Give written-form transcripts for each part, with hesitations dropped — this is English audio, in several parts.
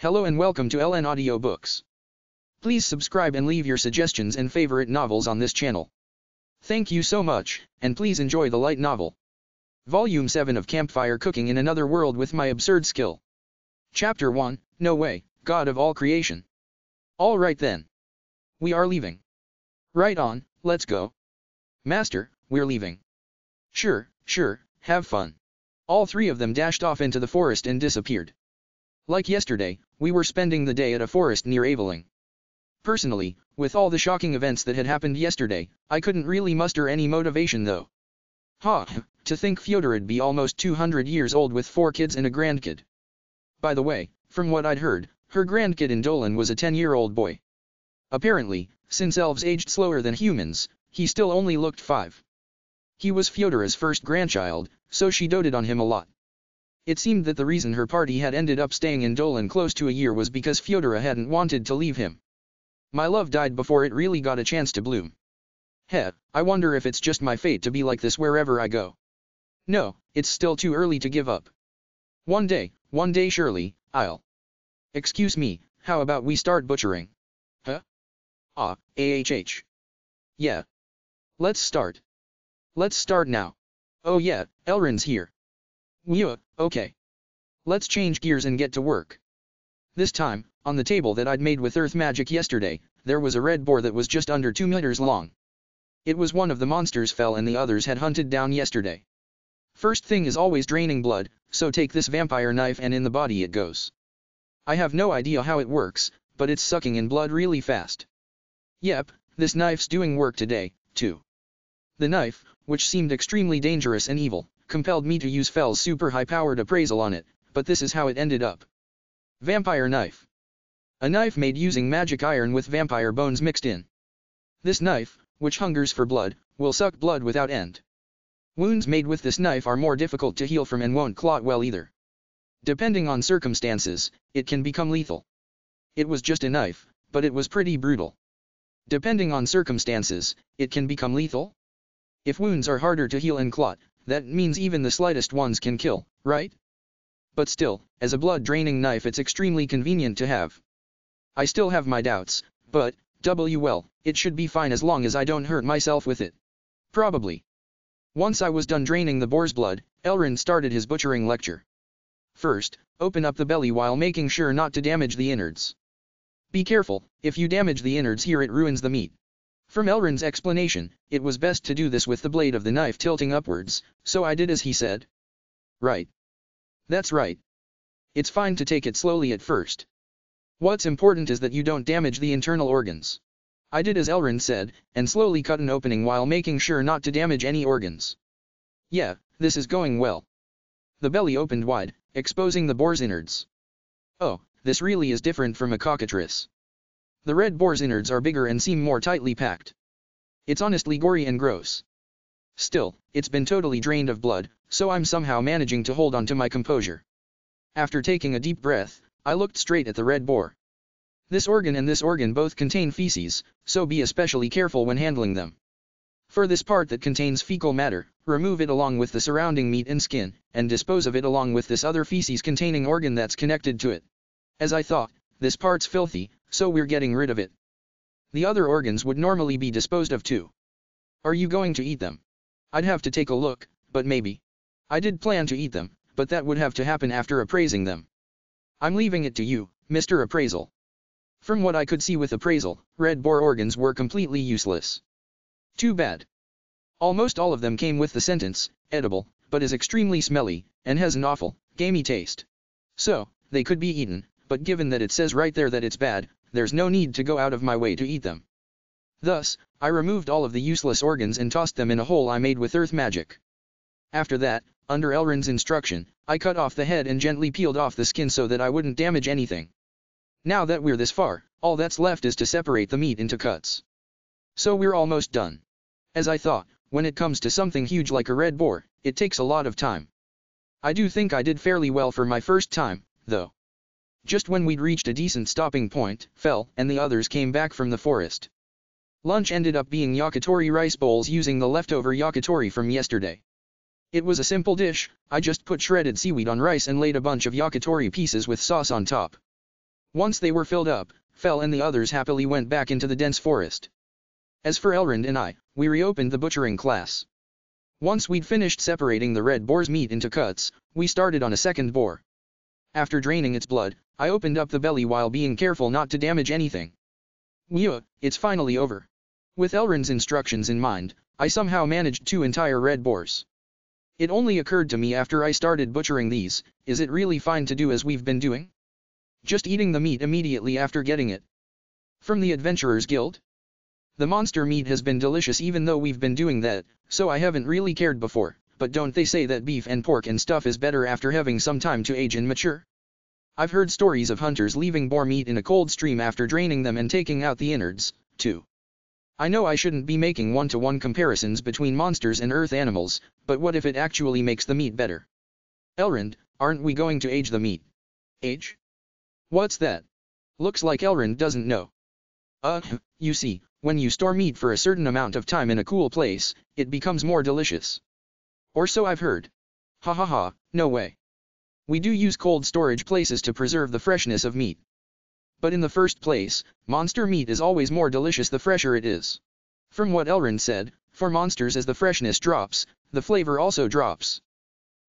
Hello and welcome to LNAudioBooks. Please subscribe and leave your suggestions and favorite novels on this channel. Thank you so much, and please enjoy the light novel. Volume 7 of Campfire, Cooking in Another World with My Absurd Skill. Chapter 1, No Way, God of All Creation. Alright then. We are leaving. Right on, let's go. Master, we're leaving. Sure, have fun. All three of them dashed off into the forest and disappeared. Like yesterday, we were spending the day at a forest near Aveling. Personally, with all the shocking events that had happened yesterday, I couldn't really muster any motivation though. To think Fyodorad'd be almost 200 years old with 4 kids and a grandkid. By the way, from what I'd heard, her grandkid in Dolan was a 10-year-old boy. Apparently, since elves aged slower than humans, he still only looked 5. He was Fyodora's first grandchild, so she doted on him a lot. It seemed that the reason her party had ended up staying in Dolan close to a year was because Fyodora hadn't wanted to leave him. My love died before it really got a chance to bloom. I wonder if it's just my fate to be like this wherever I go. No, it's still too early to give up. One day surely, I'll. Excuse me, how about we start butchering? Yeah. Let's start. Let's start now. Oh yeah, Elren's here. Okay. Let's change gears and get to work. This time, on the table that I'd made with earth magic yesterday, there was a red boar that was just under 2 meters long. It was one of the monsters Fel and the others had hunted down yesterday. First thing is always draining blood, so take this vampire knife and in the body it goes. I have no idea how it works, but it's sucking in blood really fast. Yep, this knife's doing work today, too. The knife, which seemed extremely dangerous and evil, compelled me to use Fel's super high-powered appraisal on it, but this is how it ended up. Vampire knife. A knife made using magic iron with vampire bones mixed in. This knife, which hungers for blood, will suck blood without end. Wounds made with this knife are more difficult to heal from and won't clot well either. Depending on circumstances, it can become lethal. It was just a knife, but it was pretty brutal. Depending on circumstances, it can become lethal? If wounds are harder to heal and clot, that means even the slightest ones can kill, right? But still, as a blood-draining knife it's extremely convenient to have. I still have my doubts, but, it should be fine as long as I don't hurt myself with it. Probably. Once I was done draining the boar's blood, Elren started his butchering lecture. First, open up the belly while making sure not to damage the innards. Be careful, if you damage the innards here it ruins the meat. From Elren's explanation, it was best to do this with the blade of the knife tilting upwards, so I did as he said. Right. That's right. It's fine to take it slowly at first. What's important is that you don't damage the internal organs. I did as Elren said, and slowly cut an opening while making sure not to damage any organs. Yeah, this is going well. The belly opened wide, exposing the boar's innards. Oh, this really is different from a cockatrice. The red boar's innards are bigger and seem more tightly packed. It's honestly gory and gross. Still, it's been totally drained of blood, so I'm somehow managing to hold on to my composure. After taking a deep breath, I looked straight at the red boar. This organ and this organ both contain feces, so be especially careful when handling them. For this part that contains fecal matter, remove it along with the surrounding meat and skin, and dispose of it along with this other feces-containing organ that's connected to it. As I thought, this part's filthy, so we're getting rid of it. The other organs would normally be disposed of too. Are you going to eat them? I'd have to take a look, but maybe. I did plan to eat them, but that would have to happen after appraising them. I'm leaving it to you, Mr. Appraisal. From what I could see with appraisal, red boar organs were completely useless. Too bad. Almost all of them came with the sentence, edible, but is extremely smelly, and has an awful, gamey taste. So, they could be eaten, but given that it says right there that it's bad, there's no need to go out of my way to eat them. Thus, I removed all of the useless organs and tossed them in a hole I made with earth magic. After that, under Elren's instruction, I cut off the head and gently peeled off the skin so that I wouldn't damage anything. Now that we're this far, all that's left is to separate the meat into cuts. So we're almost done. As I thought, when it comes to something huge like a red boar, it takes a lot of time. I do think I did fairly well for my first time, though. Just when we'd reached a decent stopping point, Fel and the others came back from the forest. Lunch ended up being yakitori rice bowls using the leftover yakitori from yesterday. It was a simple dish, I just put shredded seaweed on rice and laid a bunch of yakitori pieces with sauce on top. Once they were filled up, Fel and the others happily went back into the dense forest. As for Elrond and I, we reopened the butchering class. Once we'd finished separating the red boar's meat into cuts, we started on a second boar. After draining its blood, I opened up the belly while being careful not to damage anything. It's finally over. With Elrond's instructions in mind, I somehow managed 2 entire red boars. It only occurred to me after I started butchering these, is it really fine to do as we've been doing? Just eating the meat immediately after getting it. From the Adventurers Guild? The monster meat has been delicious even though we've been doing that, so I haven't really cared before, but don't they say that beef and pork and stuff is better after having some time to age and mature? I've heard stories of hunters leaving boar meat in a cold stream after draining them and taking out the innards, too. I know I shouldn't be making one-to-one comparisons between monsters and earth animals, but what if it actually makes the meat better? Elrond, aren't we going to age the meat? Age? What's that? Looks like Elrond doesn't know. You see, when you store meat for a certain amount of time in a cool place, it becomes more delicious. Or so I've heard. Ha ha ha, no way. We do use cold storage places to preserve the freshness of meat. But in the first place, monster meat is always more delicious the fresher it is. From what Elrond said, for monsters as the freshness drops, the flavor also drops.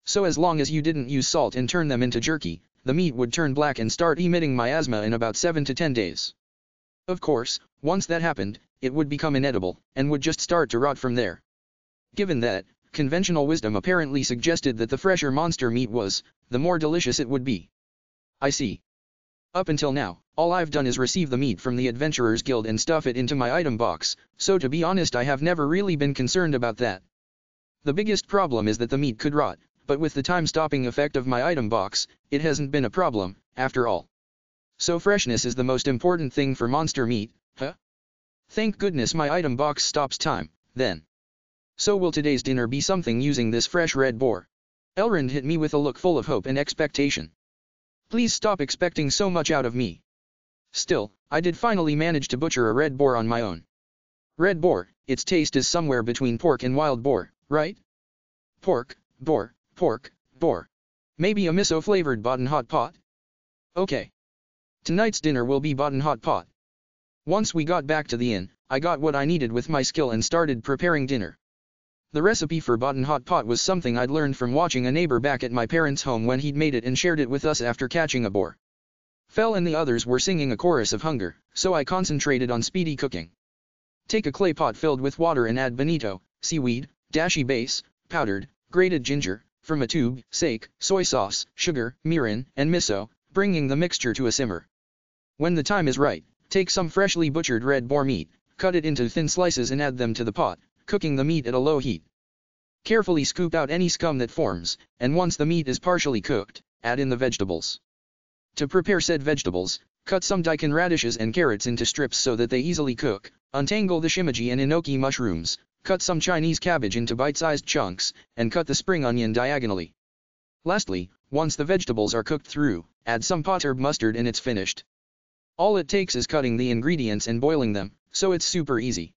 So as long as you didn't use salt and turn them into jerky, the meat would turn black and start emitting miasma in about 7 to 10 days. Of course, once that happened, it would become inedible, and would just start to rot from there. Given that, conventional wisdom apparently suggested that the fresher monster meat was, the more delicious it would be. I see. Up until now, all I've done is receive the meat from the Adventurers Guild and stuff it into my item box, so to be honest I have never really been concerned about that. The biggest problem is that the meat could rot, but with the time-stopping effect of my item box, it hasn't been a problem, after all. So freshness is the most important thing for monster meat, huh? Thank goodness my item box stops time, then. So will today's dinner be something using this fresh red boar? Elrond hit me with a look full of hope and expectation. Please stop expecting so much out of me. Still, I did finally manage to butcher a red boar on my own. Red boar, its taste is somewhere between pork and wild boar, right? Pork, boar, boar. Maybe a miso-flavored Baden hot pot? Okay. Tonight's dinner will be Baden hot pot. Once we got back to the inn, I got what I needed with my skill and started preparing dinner. The recipe for Baden hot pot was something I'd learned from watching a neighbor back at my parents' home when he'd made it and shared it with us after catching a boar. Fel and the others were singing a chorus of hunger, so I concentrated on speedy cooking. Take a clay pot filled with water and add bonito, seaweed, dashi base, powdered, grated ginger, from a tube, sake, soy sauce, sugar, mirin, and miso, bringing the mixture to a simmer. When the time is right, take some freshly butchered red boar meat, cut it into thin slices and add them to the pot, cooking the meat at a low heat. Carefully scoop out any scum that forms, and once the meat is partially cooked, add in the vegetables. To prepare said vegetables, cut some daikon radishes and carrots into strips so that they easily cook, untangle the shimeji and enoki mushrooms, cut some Chinese cabbage into bite-sized chunks, and cut the spring onion diagonally. Lastly, once the vegetables are cooked through, add some pot herb mustard and it's finished. All it takes is cutting the ingredients and boiling them, so it's super easy.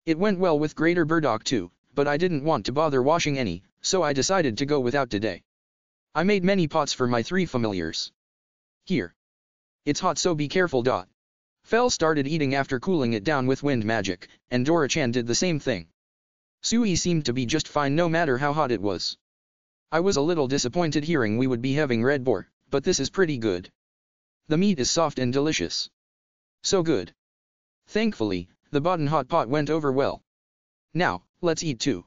It went well with grater burdock too, but I didn't want to bother washing any, so I decided to go without today. I made many pots for my 3 familiars. Here. It's hot so be careful. Fel started eating after cooling it down with wind magic, and Dora-chan did the same thing. Sui seemed to be just fine no matter how hot it was. I was a little disappointed hearing we would be having red boar, but this is pretty good. The meat is soft and delicious. So good. Thankfully, the Baden hot pot went over well. Now, let's eat too.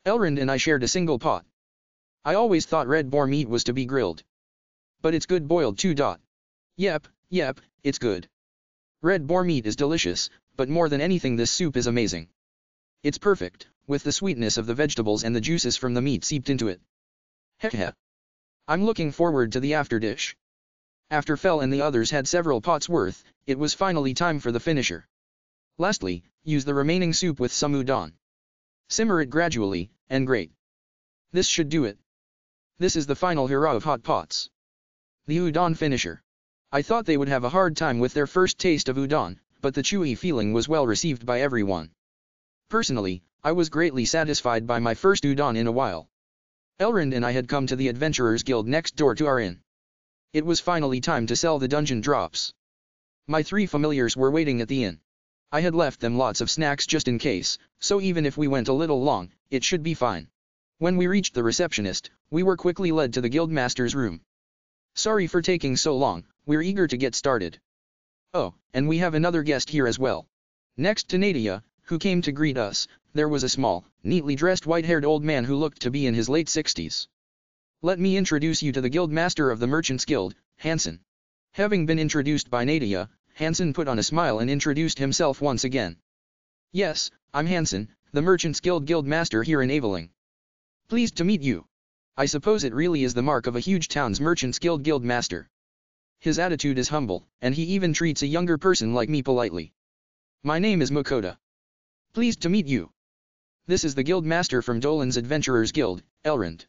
Elrond and I shared a single pot. I always thought red boar meat was to be grilled. But it's good boiled too. Yep, it's good. Red boar meat is delicious, but more than anything this soup is amazing. It's perfect, with the sweetness of the vegetables and the juices from the meat seeped into it. Heh. I'm looking forward to the afterdish. After Fel and the others had several pots worth, it was finally time for the finisher. Lastly, use the remaining soup with some udon. Simmer it gradually, and grate. This should do it. This is the final hurrah of hot pots. The udon finisher. I thought they would have a hard time with their first taste of udon, but the chewy feeling was well received by everyone. Personally, I was greatly satisfied by my first udon in a while. Elrond and I had come to the Adventurers Guild next door to our inn. It was finally time to sell the dungeon drops. My 3 familiars were waiting at the inn. I had left them lots of snacks just in case, so even if we went a little long, it should be fine. When we reached the receptionist, we were quickly led to the guildmaster's room. Sorry for taking so long, we're eager to get started. Oh, and we have another guest here as well. Next to Nadia, who came to greet us, there was a small, neatly dressed white-haired old man who looked to be in his late 60s. Let me introduce you to the guildmaster of the Merchants Guild, Hansen. Having been introduced by Nadia, Hansen put on a smile and introduced himself once again. Yes, I'm Hansen, the Merchants Guild guildmaster here in Aveling. Pleased to meet you. I suppose it really is the mark of a huge town's Merchants Guild guildmaster. His attitude is humble, and he even treats a younger person like me politely. My name is Makoto. Pleased to meet you. This is the guildmaster from Dolan's Adventurers Guild, Elrond.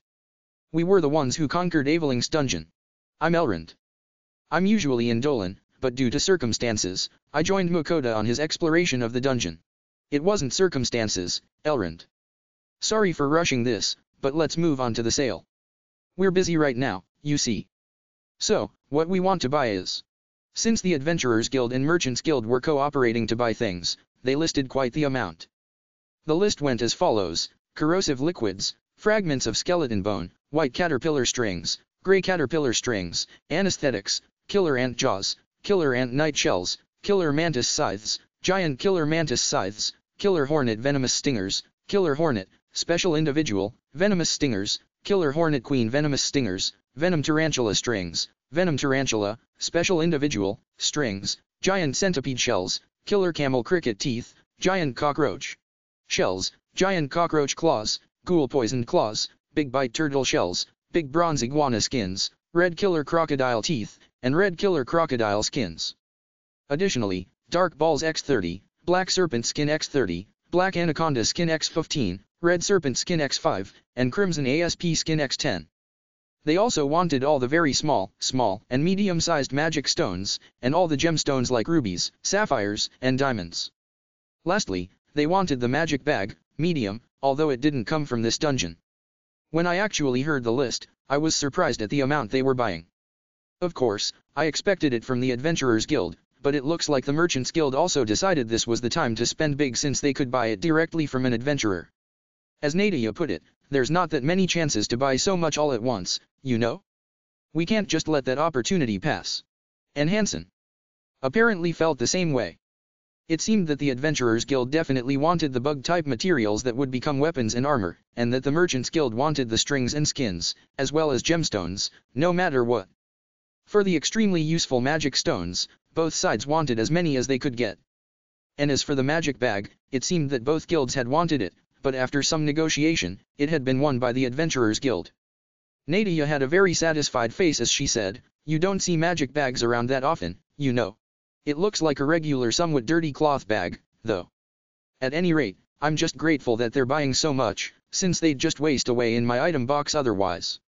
We were the ones who conquered Aveling's dungeon. I'm Elrond. I'm usually in Dolan, but due to circumstances, I joined Makoto on his exploration of the dungeon. It wasn't circumstances, Elrond. Sorry for rushing this, but let's move on to the sale. We're busy right now, you see. So, what we want to buy is... Since the Adventurers Guild and Merchants Guild were cooperating to buy things, they listed quite the amount. The list went as follows: corrosive liquids, fragments of skeleton bone, white caterpillar strings, gray caterpillar strings, anesthetics, killer ant jaws, killer ant night shells, killer mantis scythes, giant killer mantis scythes, killer hornet venomous stingers, killer hornet, special individual, venomous stingers, killer hornet queen venomous stingers, venom tarantula strings, venom tarantula, special individual, strings, giant centipede shells, killer camel cricket teeth, giant cockroach shells, giant cockroach claws, ghoul poisoned claws, big bite turtle shells, big bronze iguana skins, red killer crocodile teeth, and red killer crocodile skins. Additionally, dark balls X30, black serpent skin X30, black anaconda skin X15, red serpent skin X5, and crimson ASP skin X10. They also wanted all the very small, and medium-sized magic stones, and all the gemstones like rubies, sapphires, and diamonds. Lastly, they wanted the magic bag, medium, although it didn't come from this dungeon. When I actually heard the list, I was surprised at the amount they were buying. Of course, I expected it from the Adventurers Guild, but it looks like the Merchants Guild also decided this was the time to spend big since they could buy it directly from an adventurer. As Nadia put it, there's not that many chances to buy so much all at once, you know? We can't just let that opportunity pass. And Hansen apparently felt the same way. It seemed that the Adventurers Guild definitely wanted the bug-type materials that would become weapons and armor, and that the Merchants Guild wanted the strings and skins, as well as gemstones, no matter what. For the extremely useful magic stones, both sides wanted as many as they could get. And as for the magic bag, it seemed that both guilds had wanted it, but after some negotiation, it had been won by the Adventurers Guild. Nadia had a very satisfied face as she said, "You don't see magic bags around that often, you know. It looks like a regular somewhat dirty cloth bag, though. At any rate, I'm just grateful that they're buying so much, since they'd just waste away in my item box otherwise.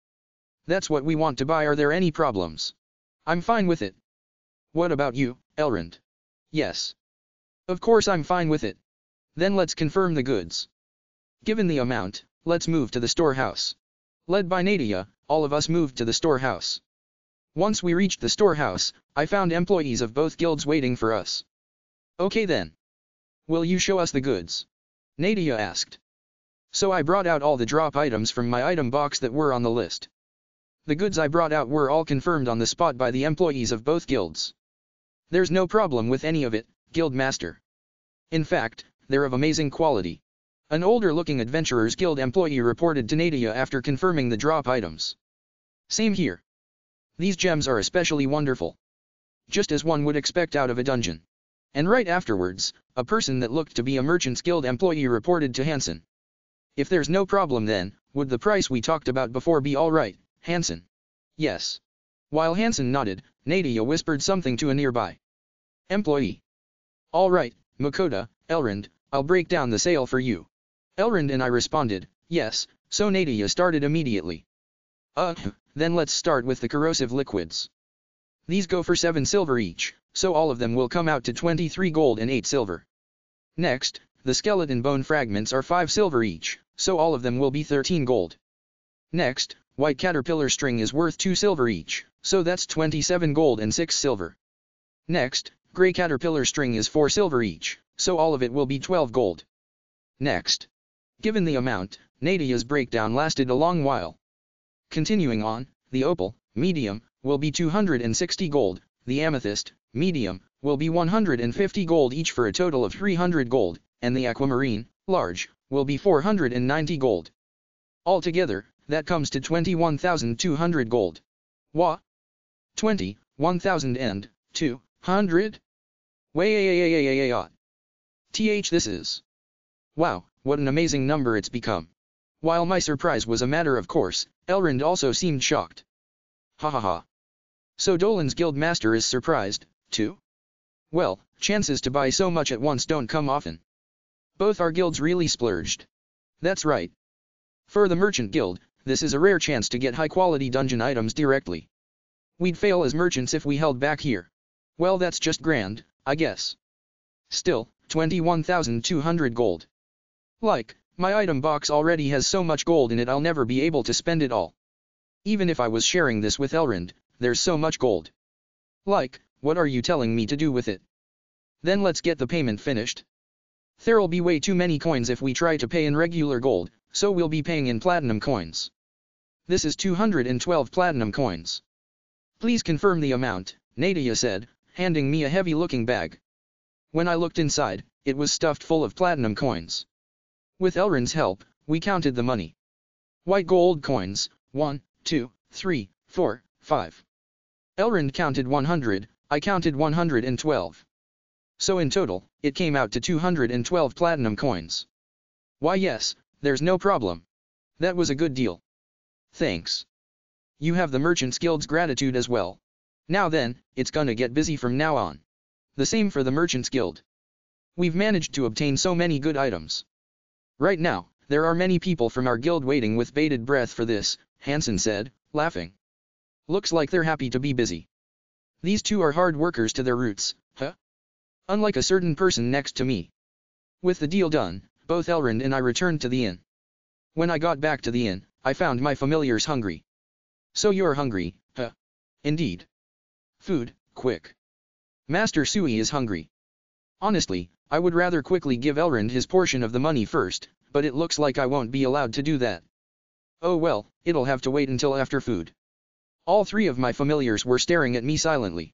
That's what we want to buy. Are there any problems? I'm fine with it. What about you, Elrond?" "Yes. Of course I'm fine with it. Then let's confirm the goods. Given the amount, let's move to the storehouse." Led by Nadia, all of us moved to the storehouse. Once we reached the storehouse, I found employees of both guilds waiting for us. "Okay then. Will you show us the goods?" Nadia asked. So I brought out all the drop items from my item box that were on the list. The goods I brought out were all confirmed on the spot by the employees of both guilds. "There's no problem with any of it, Guildmaster. In fact, they're of amazing quality," an older-looking Adventurers Guild employee reported to Nadia after confirming the drop items. "Same here. These gems are especially wonderful. Just as one would expect out of a dungeon." And right afterwards, a person that looked to be a Merchants Guild employee reported to Hansen. "If there's no problem then, would the price we talked about before be alright, Hansen?" "Yes." While Hansen nodded, Nadia whispered something to a nearby employee. "Alright, Makoto, Elrond, I'll break down the sale for you." Elrond and I responded, "Yes," so Nadia started immediately. Then let's start with the corrosive liquids. These go for 7 silver each, so all of them will come out to 23 gold and 8 silver. Next, the skeleton bone fragments are 5 silver each, so all of them will be 13 gold. Next, white caterpillar string is worth 2 silver each, so that's 27 gold and 6 silver. Next, gray caterpillar string is 4 silver each, so all of it will be 12 gold. Next. Given the amount, Nadia's breakdown lasted a long while. Continuing on, the opal, medium, will be 260 gold, the amethyst, medium, will be 150 gold each for a total of 300 gold, and the aquamarine, large, will be 490 gold. Altogether, that comes to 21,200 gold. Wha? 21,200? Way. This is. Wow, what an amazing number it's become. While my surprise was a matter of course, Elrond also seemed shocked. Ha ha ha. So Dolan's guild master is surprised, too? Well, chances to buy so much at once don't come often. Both our guilds really splurged. That's right. For the merchant guild, this is a rare chance to get high-quality dungeon items directly. We'd fail as merchants if we held back here. Well, that's just grand, I guess. Still, 21,200 gold. Like, my item box already has so much gold in it I'll never be able to spend it all. Even if I was sharing this with Elrond, there's so much gold. Like, what are you telling me to do with it? Then let's get the payment finished. There'll be way too many coins if we try to pay in regular gold, so we'll be paying in platinum coins. This is 212 platinum coins. Please confirm the amount, Nadia said, handing me a heavy-looking bag. When I looked inside, it was stuffed full of platinum coins. With Elrond's help, we counted the money. White gold coins, 1, 2, 3, 4, 5. Elrond counted 100, I counted 112. So in total, it came out to 212 platinum coins. Why yes, there's no problem. That was a good deal. Thanks. You have the Merchants Guild's gratitude as well. Now then, it's gonna get busy from now on. The same for the Merchants Guild. We've managed to obtain so many good items. Right now, there are many people from our guild waiting with bated breath for this, Hansen said, laughing. Looks like they're happy to be busy. These two are hard workers to their roots, huh? Unlike a certain person next to me. With the deal done, both Elrond and I returned to the inn. When I got back to the inn, I found my familiars hungry. So you're hungry, huh? Indeed. Food, quick. Master Sui is hungry. Honestly, I would rather quickly give Elrond his portion of the money first, but it looks like I won't be allowed to do that. Oh well, it'll have to wait until after food. All three of my familiars were staring at me silently.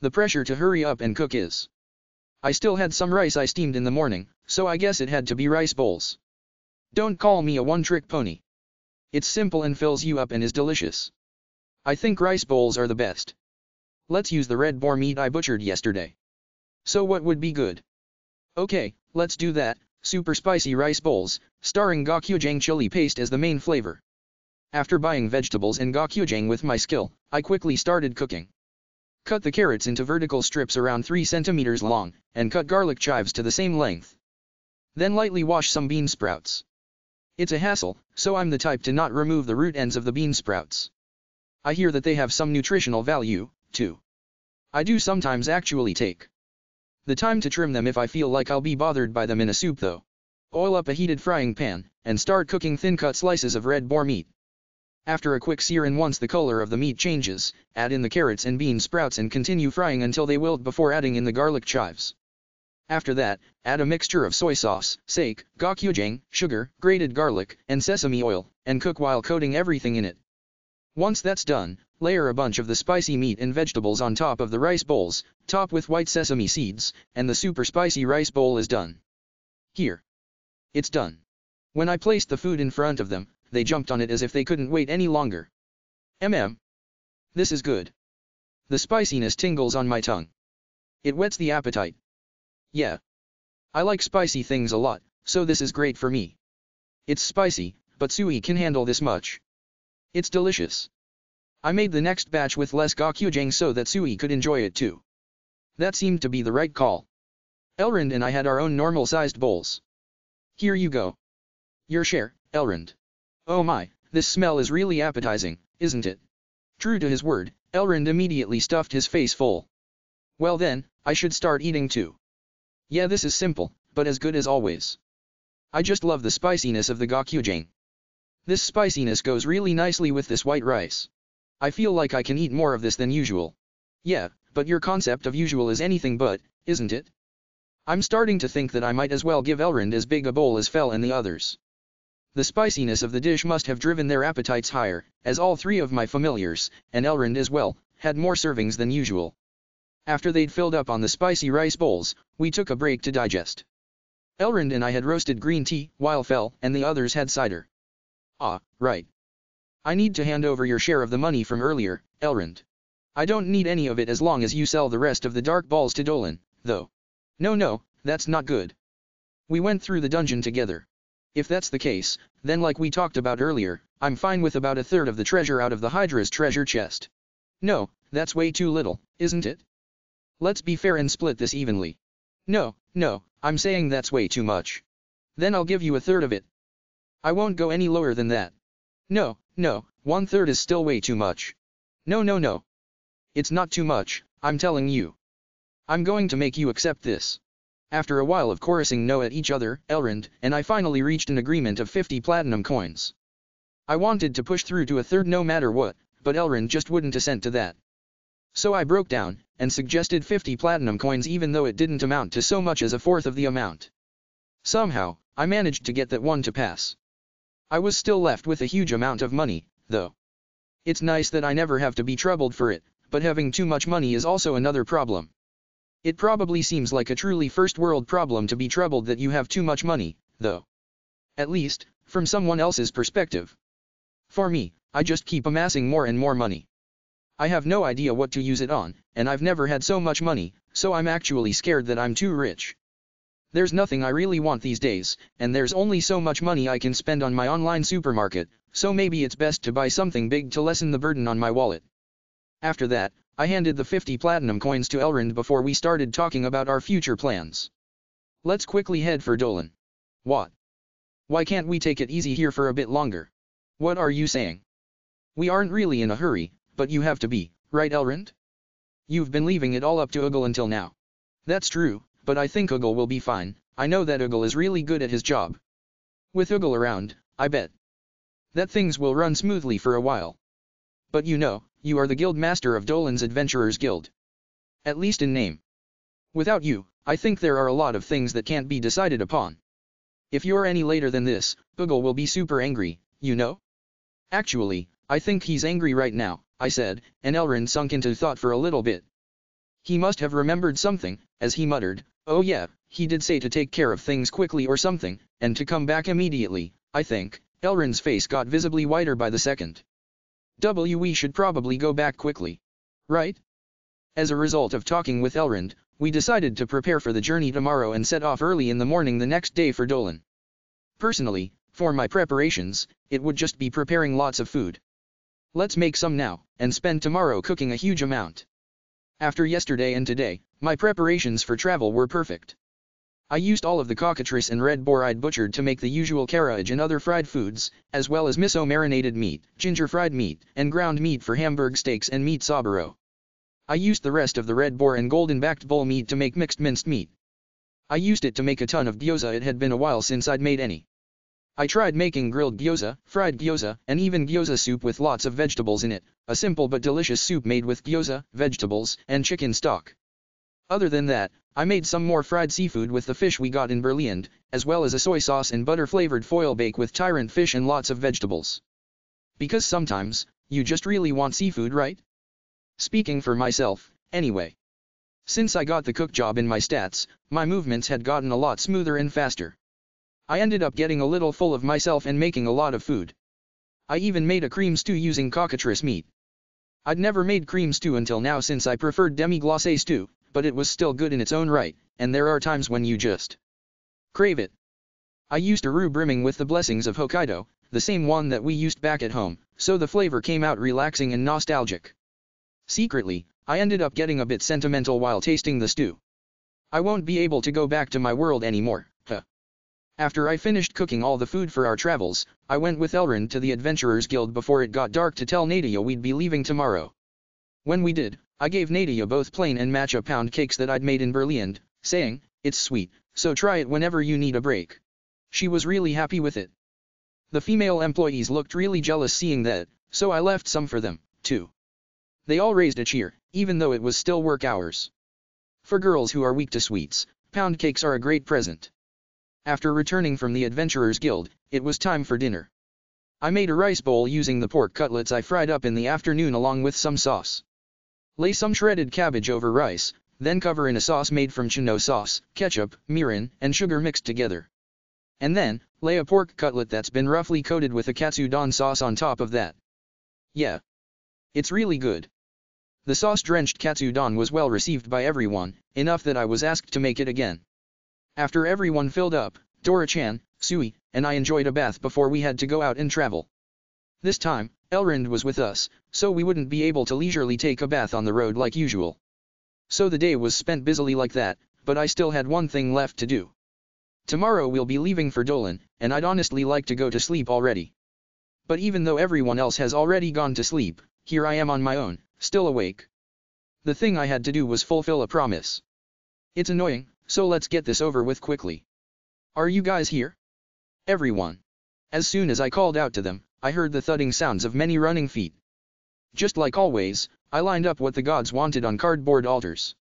The pressure to hurry up and cook is. I still had some rice I steamed in the morning, so I guess it had to be rice bowls. Don't call me a one-trick pony. It's simple and fills you up and is delicious. I think rice bowls are the best. Let's use the red boar meat I butchered yesterday. So what would be good? Okay, let's do that, super spicy rice bowls, starring gochujang chili paste as the main flavor. After buying vegetables and gochujang with my skill, I quickly started cooking. Cut the carrots into vertical strips around 3 centimeters long, and cut garlic chives to the same length. Then lightly wash some bean sprouts. It's a hassle, so I'm the type to not remove the root ends of the bean sprouts. I hear that they have some nutritional value, too. I do sometimes actually take the time to trim them if I feel like I'll be bothered by them in a soup though. Oil up a heated frying pan, and start cooking thin-cut slices of red boar meat. After a quick sear and once the color of the meat changes, add in the carrots and bean sprouts and continue frying until they wilt before adding in the garlic chives. After that, add a mixture of soy sauce, sake, gochujang, sugar, grated garlic, and sesame oil, and cook while coating everything in it. Once that's done, layer a bunch of the spicy meat and vegetables on top of the rice bowls, top with white sesame seeds, and the super spicy rice bowl is done. Here. It's done. When I placed the food in front of them, they jumped on it as if they couldn't wait any longer. This is good. The spiciness tingles on my tongue. It whets the appetite. Yeah. I like spicy things a lot, so this is great for me. It's spicy, but Sui can handle this much. It's delicious. I made the next batch with less gochujang so that Sui could enjoy it too. That seemed to be the right call. Elrond and I had our own normal-sized bowls. Here you go. Your share, Elrond. Oh my, this smell is really appetizing, isn't it? True to his word, Elrond immediately stuffed his face full. Well then, I should start eating too. Yeah, this is simple, but as good as always. I just love the spiciness of the gochujang. This spiciness goes really nicely with this white rice. I feel like I can eat more of this than usual. Yeah, but your concept of usual is anything but, isn't it? I'm starting to think that I might as well give Elrond as big a bowl as Fel and the others. The spiciness of the dish must have driven their appetites higher, as all three of my familiars, and Elrond as well, had more servings than usual. After they'd filled up on the spicy rice bowls, we took a break to digest. Elrond and I had roasted green tea, while Fel and the others had cider. Ah, right. I need to hand over your share of the money from earlier, Elrond. I don't need any of it as long as you sell the rest of the dark balls to Dolan, though. No, that's not good. We went through the dungeon together. If that's the case, then like we talked about earlier, I'm fine with about a third of the treasure out of the Hydra's treasure chest. No, that's way too little, isn't it? Let's be fair and split this evenly. No, I'm saying that's way too much. Then I'll give you a third of it. I won't go any lower than that. No, 1/3 is still way too much. No. It's not too much, I'm telling you. I'm going to make you accept this. After a while of chorusing no at each other, Elrond and I finally reached an agreement of 50 platinum coins. I wanted to push through to a third no matter what, but Elrond just wouldn't assent to that. So I broke down, and suggested 50 platinum coins even though it didn't amount to so much as a fourth of the amount. Somehow, I managed to get that one to pass. I was still left with a huge amount of money, though. It's nice that I never have to be troubled for it, but having too much money is also another problem. It probably seems like a truly first world problem to be troubled that you have too much money, though. At least, from someone else's perspective. For me, I just keep amassing more and more money. I have no idea what to use it on, and I've never had so much money, so I'm actually scared that I'm too rich. There's nothing I really want these days, and there's only so much money I can spend on my online supermarket, so maybe it's best to buy something big to lessen the burden on my wallet. After that, I handed the 50 platinum coins to Elrond before we started talking about our future plans. Let's quickly head for Dolan. What? Why can't we take it easy here for a bit longer? What are you saying? We aren't really in a hurry, but you have to be, right Elrond? You've been leaving it all up to Ugal until now. That's true, but I think Ugal will be fine. I know that Ugal is really good at his job. With Ugal around, I bet that things will run smoothly for a while. But you know, you are the guild master of Dolan's Adventurers Guild. At least in name. Without you, I think there are a lot of things that can't be decided upon. If you're any later than this, Ugal will be super angry, you know? Actually, I think he's angry right now, I said, and Elrond sunk into thought for a little bit. He must have remembered something, as he muttered, oh yeah, he did say to take care of things quickly or something, and to come back immediately, I think. Elrond's face got visibly whiter by the second. We should probably go back quickly. Right? As a result of talking with Elrond, we decided to prepare for the journey tomorrow and set off early in the morning the next day for Dolan. Personally, for my preparations, it would just be preparing lots of food. Let's make some now, and spend tomorrow cooking a huge amount. After yesterday and today, my preparations for travel were perfect. I used all of the cockatrice and red boar I'd butchered to make the usual carriage and other fried foods, as well as miso marinated meat, ginger fried meat, and ground meat for Hamburg steaks and meat saburo. I used the rest of the red boar and golden-backed bull meat to make mixed minced meat. I used it to make a ton of gyoza. It had been a while since I'd made any. I tried making grilled gyoza, fried gyoza, and even gyoza soup with lots of vegetables in it, a simple but delicious soup made with gyoza, vegetables, and chicken stock. Other than that, I made some more fried seafood with the fish we got in Berlin, as well as a soy sauce and butter-flavored foil bake with tyrant fish and lots of vegetables. Because sometimes, you just really want seafood, right? Speaking for myself, anyway. Since I got the cook job in my stats, my movements had gotten a lot smoother and faster. I ended up getting a little full of myself and making a lot of food. I even made a cream stew using cockatrice meat. I'd never made cream stew until now since I preferred demi-glace stew, but it was still good in its own right, and there are times when you just crave it. I used a roux brimming with the blessings of Hokkaido, the same one that we used back at home, so the flavor came out relaxing and nostalgic. Secretly, I ended up getting a bit sentimental while tasting the stew. I won't be able to go back to my world anymore, huh. After I finished cooking all the food for our travels, I went with Elrond to the Adventurers Guild before it got dark to tell Nadia we'd be leaving tomorrow. When we did, I gave Nadia both plain and matcha pound cakes that I'd made in Berlin, saying, it's sweet, so try it whenever you need a break. She was really happy with it. The female employees looked really jealous seeing that, so I left some for them, too. They all raised a cheer, even though it was still work hours. For girls who are weak to sweets, pound cakes are a great present. After returning from the Adventurers Guild, it was time for dinner. I made a rice bowl using the pork cutlets I fried up in the afternoon along with some sauce. Lay some shredded cabbage over rice, then cover in a sauce made from chino sauce, ketchup, mirin, and sugar mixed together. And then, lay a pork cutlet that's been roughly coated with a katsudon sauce on top of that. Yeah. It's really good. The sauce-drenched katsudon was well received by everyone, enough that I was asked to make it again. After everyone filled up, Dora-chan, Sui, and I enjoyed a bath before we had to go out and travel. This time, Elrond was with us, so we wouldn't be able to leisurely take a bath on the road like usual. So the day was spent busily like that, but I still had one thing left to do. Tomorrow we'll be leaving for Dolan, and I'd honestly like to go to sleep already. But even though everyone else has already gone to sleep, here I am on my own, still awake. The thing I had to do was fulfill a promise. It's annoying, so let's get this over with quickly. Are you guys here? Everyone. As soon as I called out to them, I heard the thudding sounds of many running feet. Just like always, I lined up what the gods wanted on cardboard altars.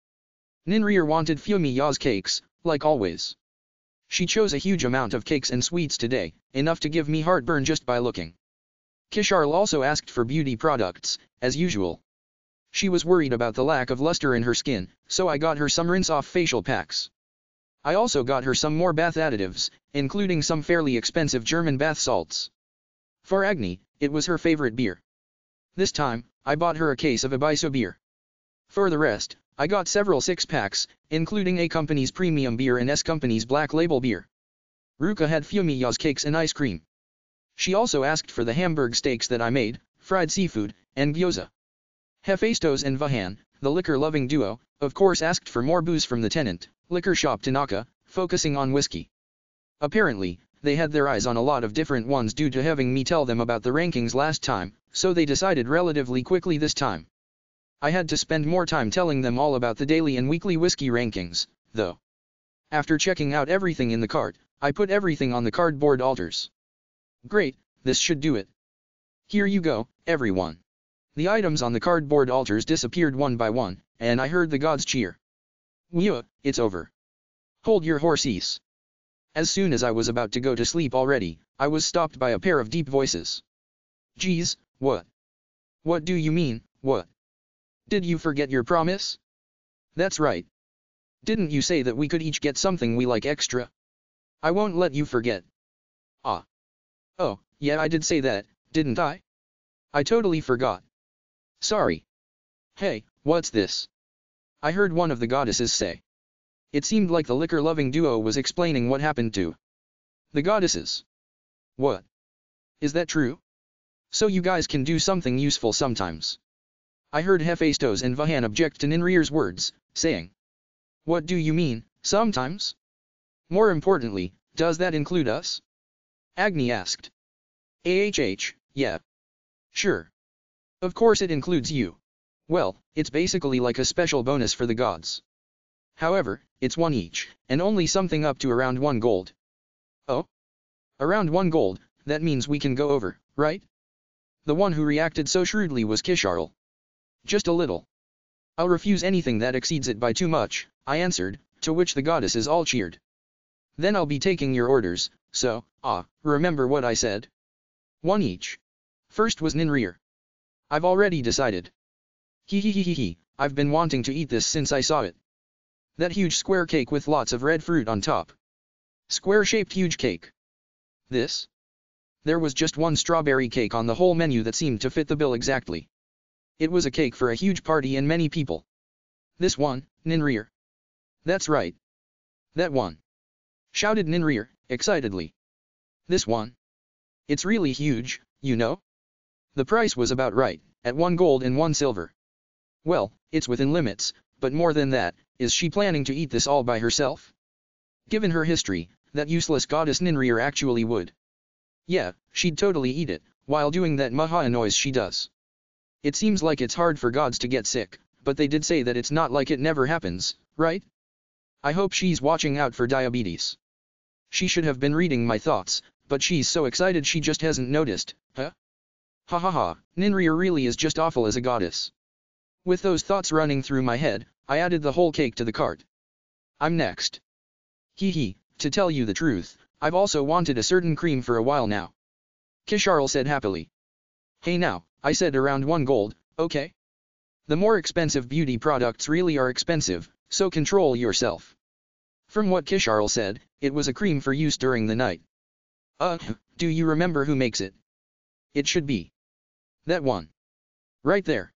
Ninrir wanted Fumiya's cakes, like always. She chose a huge amount of cakes and sweets today, enough to give me heartburn just by looking. Kisharl also asked for beauty products, as usual. She was worried about the lack of luster in her skin, so I got her some rinse-off facial packs. I also got her some more bath additives, including some fairly expensive German bath salts. For Agni, it was her favorite beer. This time, I bought her a case of Ibiso beer. For the rest, I got several six-packs, including A Company's premium beer and S Company's black label beer. Ruka had Fumiya's cakes and ice cream. She also asked for the Hamburg steaks that I made, fried seafood, and gyoza. Hephaestus and Vahan, the liquor-loving duo, of course asked for more booze from the tenant, liquor shop Tanaka, focusing on whiskey. Apparently, they had their eyes on a lot of different ones due to having me tell them about the rankings last time, so they decided relatively quickly this time. I had to spend more time telling them all about the daily and weekly whiskey rankings, though. After checking out everything in the cart, I put everything on the cardboard altars. Great, this should do it. Here you go, everyone. The items on the cardboard altars disappeared one by one, and I heard the gods cheer. Whew, it's over. Hold your horses. As soon as I was about to go to sleep already, I was stopped by a pair of deep voices. Geez, what? What do you mean, what? Did you forget your promise? That's right. Didn't you say that we could each get something we like extra? I won't let you forget. Ah. Oh, yeah, I did say that, didn't I? I totally forgot. Sorry. Hey, what's this? I heard one of the goddesses say. It seemed like the liquor-loving duo was explaining what happened to the goddesses. What? Is that true? So you guys can do something useful sometimes. I heard Hephaestus and Vahan object to Ninrir's words, saying. What do you mean, sometimes? More importantly, does that include us? Agni asked. Yeah. Sure. Of course it includes you. Well, it's basically like a special bonus for the gods. However, it's one each, and only something up to around 1 gold. Oh? Around 1 gold, that means we can go over, right? The one who reacted so shrewdly was Kisharl. Just a little. I'll refuse anything that exceeds it by too much, I answered, to which the goddesses all cheered. Then I'll be taking your orders, so, remember what I said? 1 each. First was Ninrir. I've already decided. I've been wanting to eat this since I saw it. That huge square cake with lots of red fruit on top. Square-shaped huge cake. This? There was just one strawberry cake on the whole menu that seemed to fit the bill exactly. It was a cake for a huge party and many people. This one, Ninrir. That's right. That one. Shouted Ninrir, excitedly. This one. It's really huge, you know? The price was about right, at 1 gold and 1 silver. Well, it's within limits, but more than that, is she planning to eat this all by herself? Given her history, that useless goddess Ninrir actually would. Yeah, she'd totally eat it, while doing that maha noise she does. It seems like it's hard for gods to get sick, but they did say that it's not like it never happens, right? I hope she's watching out for diabetes. She should have been reading my thoughts, but she's so excited she just hasn't noticed, huh? Ha ha ha, Ninrir really is just awful as a goddess. With those thoughts running through my head, I added the whole cake to the cart. I'm next. Hee hee, to tell you the truth, I've also wanted a certain cream for a while now. Kisharl said happily. Hey now, I said around 1 gold, okay? The more expensive beauty products really are expensive, so control yourself. From what Kisharl said, it was a cream for use during the night. Do you remember who makes it? It should be that one. Right there.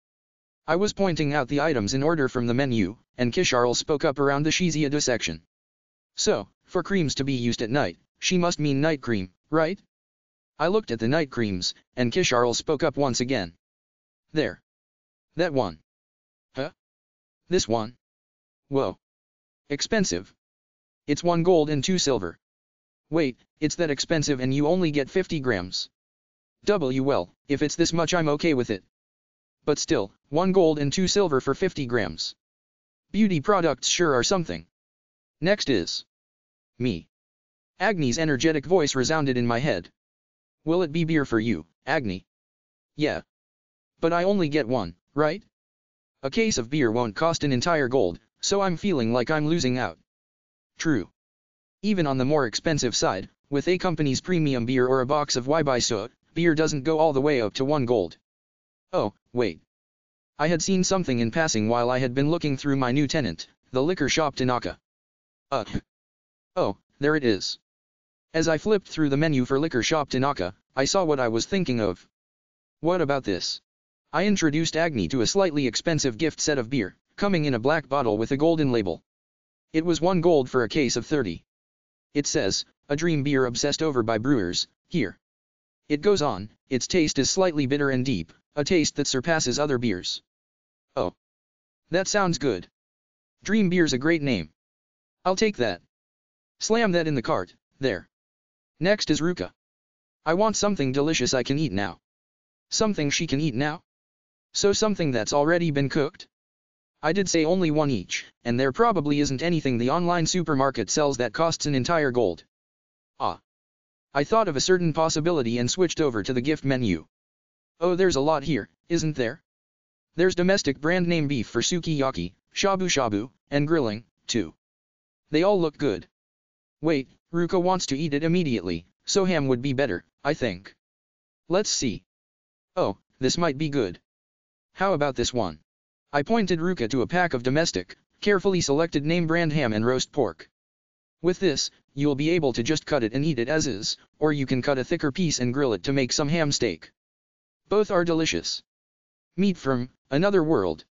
I was pointing out the items in order from the menu, and Kisharl spoke up around the Shiziada section. So, for creams to be used at night, she must mean night cream, right? I looked at the night creams, and Kisharl spoke up once again. There. That one. Huh? This one? Whoa. Expensive. It's 1 gold and 2 silver. Wait, it's that expensive and you only get 50 grams. Well, if it's this much I'm okay with it. But still, 1 gold and 2 silver for 50 grams. Beauty products sure are something. Next is me. Agni's energetic voice resounded in my head. Will it be beer for you, Agni? Yeah. But I only get 1, right? A case of beer won't cost an entire gold, so I'm feeling like I'm losing out. True. Even on the more expensive side, with a company's premium beer or a box of Waibiso, beer doesn't go all the way up to 1 gold. Oh, wait. I had seen something in passing while I had been looking through my new tenant, the liquor shop Tanaka. Oh, there it is. As I flipped through the menu for liquor shop Tanaka, I saw what I was thinking of. What about this? I introduced Agni to a slightly expensive gift set of beer, coming in a black bottle with a golden label. It was 1 gold for a case of 30. It says, a dream beer obsessed over by brewers, here. It goes on, its taste is slightly bitter and deep, a taste that surpasses other beers. Oh. That sounds good. Dream beer's a great name. I'll take that. Slam that in the cart, there. Next is Ruka. I want something delicious I can eat now. Something she can eat now? So something that's already been cooked? I did say only 1 each, and there probably isn't anything the online supermarket sells that costs an entire gold. I thought of a certain possibility and switched over to the gift menu. Oh, there's a lot here, isn't there? There's domestic brand name beef for sukiyaki, shabu shabu, and grilling, too. They all look good. Wait, Ruka wants to eat it immediately, so ham would be better, I think. Let's see. Oh, this might be good. How about this one? I pointed Ruka to a pack of domestic, carefully selected name brand ham and roast pork. With this, you'll be able to just cut it and eat it as is, or you can cut a thicker piece and grill it to make some ham steak. Both are delicious. Meat from another world.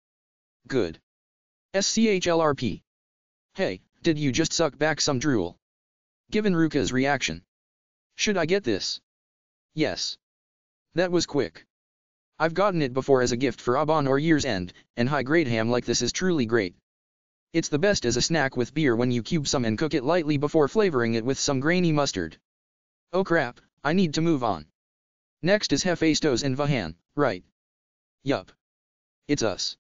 Good. SCHLRP. Hey, did you just suck back some drool? Given Ruka's reaction. Should I get this? Yes. That was quick. I've gotten it before as a gift for Aban or year's end, and high-grade ham like this is truly great. It's the best as a snack with beer when you cube some and cook it lightly before flavoring it with some grainy mustard. Oh crap, I need to move on. Next is Hephaestus and Vahan, right? Yup. It's us.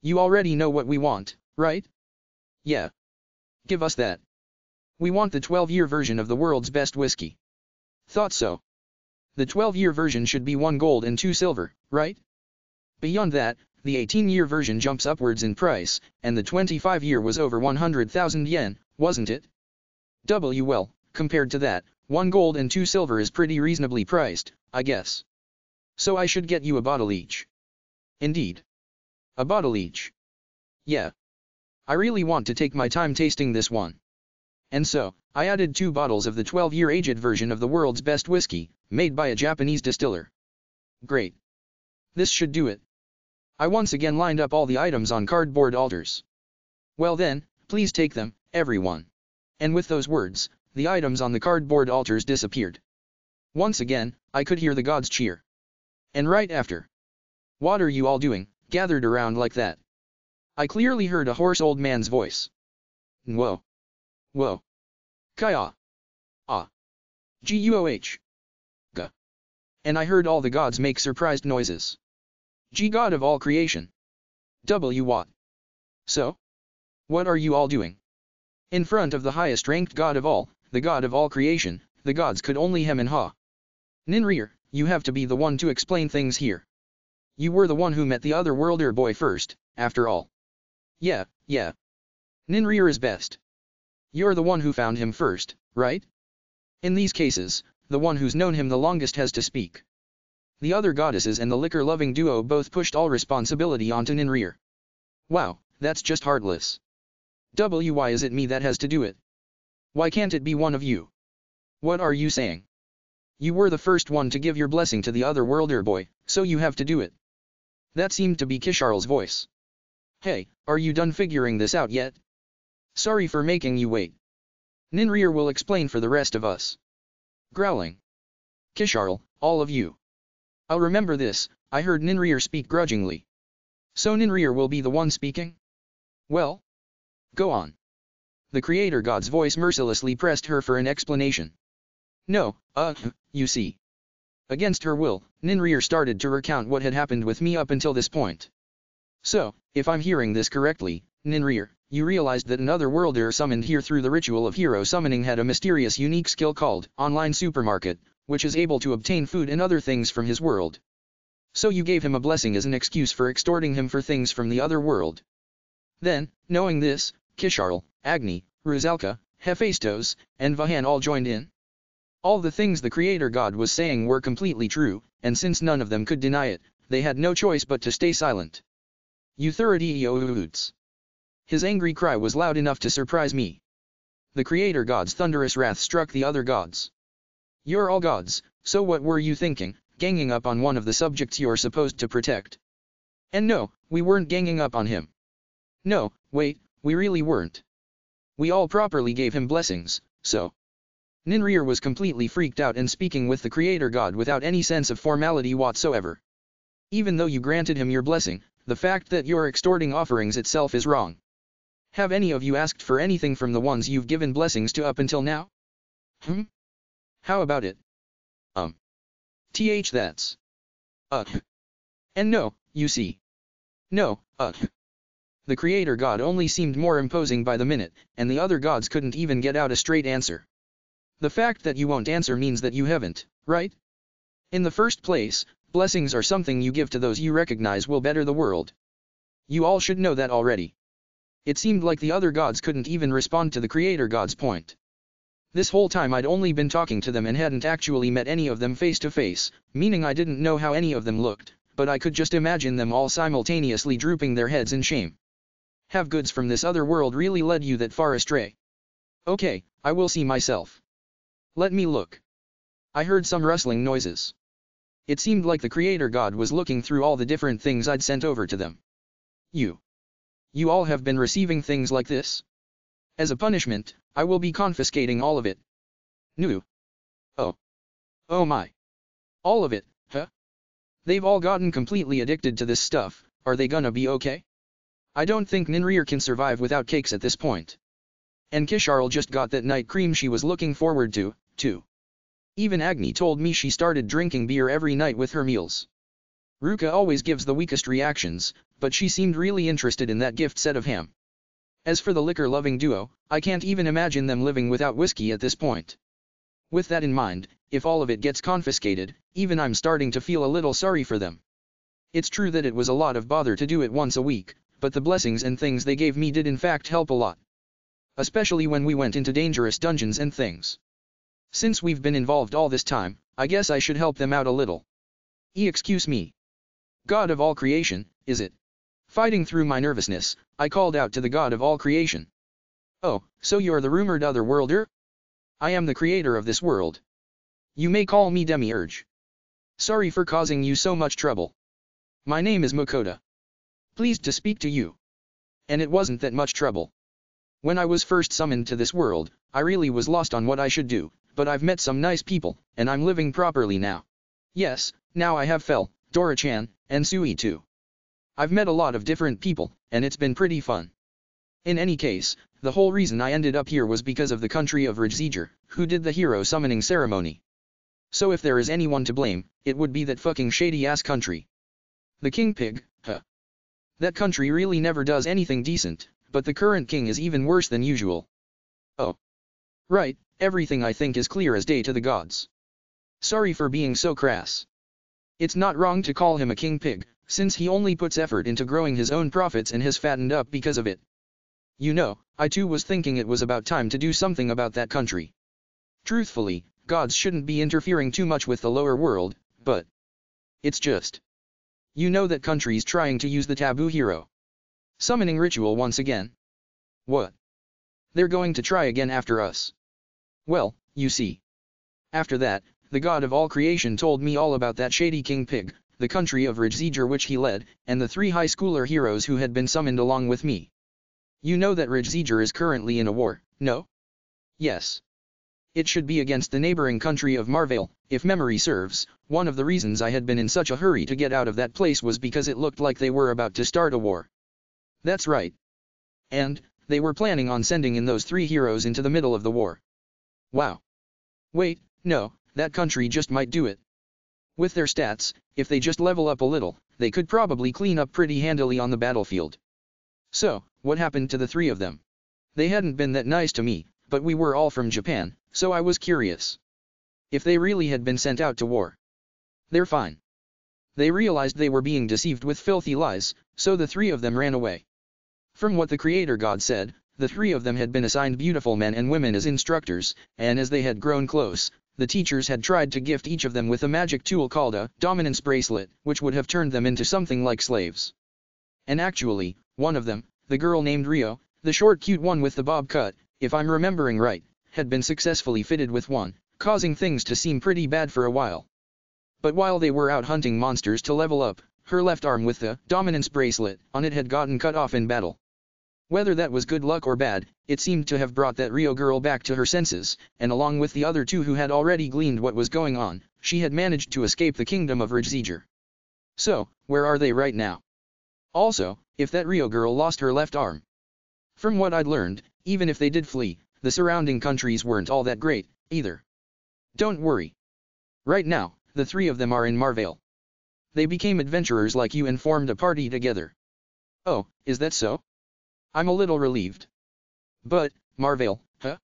You already know what we want, right? Yeah. Give us that. We want the 12-year version of the world's best whiskey. Thought so. The 12-year version should be 1 gold and 2 silver, right? Beyond that, the 18-year version jumps upwards in price, and the 25-year was over 100,000 yen, wasn't it? Well, compared to that, 1 gold and 2 silver is pretty reasonably priced, I guess. So I should get you a bottle each. Indeed. A bottle each. Yeah. I really want to take my time tasting this one. And so, I added 2 bottles of the 12-year aged version of the world's best whiskey, made by a Japanese distiller. Great. This should do it. I once again lined up all the items on cardboard altars. Well then, please take them, everyone. And with those words, the items on the cardboard altars disappeared. Once again, I could hear the gods cheer. And right after. What are you all doing, gathered around like that? I clearly heard a hoarse old man's voice. Whoa. Whoa. Kaya. Ah. Guoh. Ga. And I heard all the gods make surprised noises. G God of all creation. What? So? What are you all doing? In front of the highest ranked God of all, the God of all creation, the gods could only hem and haw. Ninrir, you have to be the one to explain things here. You were the one who met the other worlder boy first, after all. Yeah. Ninrir is best. You're the one who found him first, right? In these cases, the one who's known him the longest has to speak. The other goddesses and the liquor-loving duo both pushed all responsibility onto Ninrir. Wow, that's just heartless. Why is it me that has to do it? Why can't it be one of you? What are you saying? You were the first one to give your blessing to the other worlder boy, so you have to do it. That seemed to be Kisharl's voice. Hey, are you done figuring this out yet? Sorry for making you wait. Ninrir will explain for the rest of us. Growling. Kisharl, all of you. I'll remember this, I heard Ninrir speak grudgingly. So Ninrir will be the one speaking? Well? Go on. The creator god's voice mercilessly pressed her for an explanation. No, you see. Against her will, Ninrir started to recount what had happened with me up until this point. So, if I'm hearing this correctly, Ninrir, you realized that another worlder summoned here through the ritual of hero summoning had a mysterious unique skill called online supermarket, which is able to obtain food and other things from his world. So you gave him a blessing as an excuse for extorting him for things from the other world. Then, knowing this, Kisharl, Agni, Rusalka, Hephaestos, and Vahan all joined in. All the things the creator god was saying were completely true, and since none of them could deny it, they had no choice but to stay silent. You Thuridiooots. His angry cry was loud enough to surprise me. The creator god's thunderous wrath struck the other gods. You're all gods, so what were you thinking, ganging up on one of the subjects you're supposed to protect? And no, we weren't ganging up on him. No, wait, we really weren't. We all properly gave him blessings, so. Ninrir was completely freaked out and speaking with the creator god without any sense of formality whatsoever. Even though you granted him your blessing, the fact that you're extorting offerings itself is wrong. Have any of you asked for anything from the ones you've given blessings to up until now? How about it? That's. And no, you see. No, The creator god only seemed more imposing by the minute, and the other gods couldn't even get out a straight answer. The fact that you won't answer means that you haven't, right? In the first place, blessings are something you give to those you recognize will better the world. You all should know that already. It seemed like the other gods couldn't even respond to the creator god's point. This whole time I'd only been talking to them and hadn't actually met any of them face to face, meaning I didn't know how any of them looked, but I could just imagine them all simultaneously drooping their heads in shame. Have goods from this other world really led you that far astray? Okay, I will see myself. Let me look. I heard some rustling noises. It seemed like the creator god was looking through all the different things I'd sent over to them. You all have been receiving things like this? As a punishment, I will be confiscating all of it. No. Oh my. All of it, huh? They've all gotten completely addicted to this stuff, are they gonna be okay? I don't think Ninrir can survive without cakes at this point. And Kisharl just got that night cream she was looking forward to, too. Even Agni told me she started drinking beer every night with her meals. Ruka always gives the weakest reactions, but she seemed really interested in that gift set of ham. As for the liquor-loving duo, I can't even imagine them living without whiskey at this point. With that in mind, if all of it gets confiscated, even I'm starting to feel a little sorry for them. It's true that it was a lot of bother to do it once a week, but the blessings and things they gave me did in fact help a lot. Especially when we went into dangerous dungeons and things. Since we've been involved all this time, I guess I should help them out a little. Excuse me. God of all creation, is it? Fighting through my nervousness, I called out to the God of all creation. Oh, so you're the rumored other worlder? I am the creator of this world. You may call me Demiurge. Sorry for causing you so much trouble. My name is Makoto. Pleased to speak to you. And it wasn't that much trouble. When I was first summoned to this world, I really was lost on what I should do, but I've met some nice people, and I'm living properly now. Yes, now I have Fel, Dora-chan, and Sui too. I've met a lot of different people, and it's been pretty fun. In any case, the whole reason I ended up here was because of the country of Rajziger, who did the hero summoning ceremony. So if there is anyone to blame, it would be that fucking shady-ass country. The king pig, huh? That country really never does anything decent, but the current king is even worse than usual. Oh. Right, everything I think is clear as day to the gods. Sorry for being so crass. It's not wrong to call him a king pig, since he only puts effort into growing his own profits and has fattened up because of it. You know, I too was thinking it was about time to do something about that country. Truthfully, gods shouldn't be interfering too much with the lower world, but it's just, you know, that country's trying to use the taboo hero summoning ritual once again. What? They're going to try again after us. Well, you see. After that, the god of all creation told me all about that shady king pig, the country of Ridgeziger which he led, and the 3 high schooler heroes who had been summoned along with me. You know that Ridgeziger is currently in a war, no? Yes. It should be against the neighboring country of Marvale. If memory serves, one of the reasons I had been in such a hurry to get out of that place was because it looked like they were about to start a war. That's right. And they were planning on sending in those 3 heroes into the middle of the war. Wow. Wait, no, that country just might do it. With their stats, if they just level up a little, they could probably clean up pretty handily on the battlefield. So, what happened to the 3 of them? They hadn't been that nice to me, but we were all from Japan, so I was curious. If they really had been sent out to war. They're fine. They realized they were being deceived with filthy lies, so the 3 of them ran away. From what the Creator God said, the 3 of them had been assigned beautiful men and women as instructors, and as they had grown close, the teachers had tried to gift each of them with a magic tool called a dominance bracelet, which would have turned them into something like slaves. And actually, one of them, the girl named Rio, the short cute one with the bob cut, if I'm remembering right, had been successfully fitted with one, causing things to seem pretty bad for a while. But while they were out hunting monsters to level up, her left arm with the dominance bracelet on it had gotten cut off in battle. Whether that was good luck or bad, it seemed to have brought that Rio girl back to her senses, and along with the other 2 who had already gleaned what was going on, she had managed to escape the kingdom of Ridgeziger. So, where are they right now? Also, if that Rio girl lost her left arm. From what I'd learned, even if they did flee, the surrounding countries weren't all that great, either. Don't worry. Right now, the 3 of them are in Marvale. They became adventurers like you and formed a party together. Oh, is that so? I'm a little relieved. But, Marvale, huh?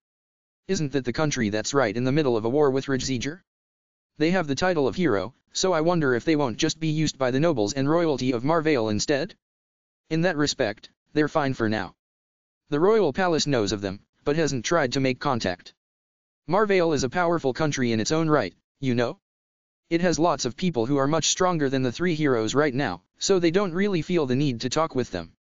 Isn't that the country that's right in the middle of a war with Ridgeziger? They have the title of hero, so I wonder if they won't just be used by the nobles and royalty of Marvale instead? In that respect, they're fine for now. The royal palace knows of them, but hasn't tried to make contact. Marvale is a powerful country in its own right, you know? It has lots of people who are much stronger than the 3 heroes right now, so they don't really feel the need to talk with them.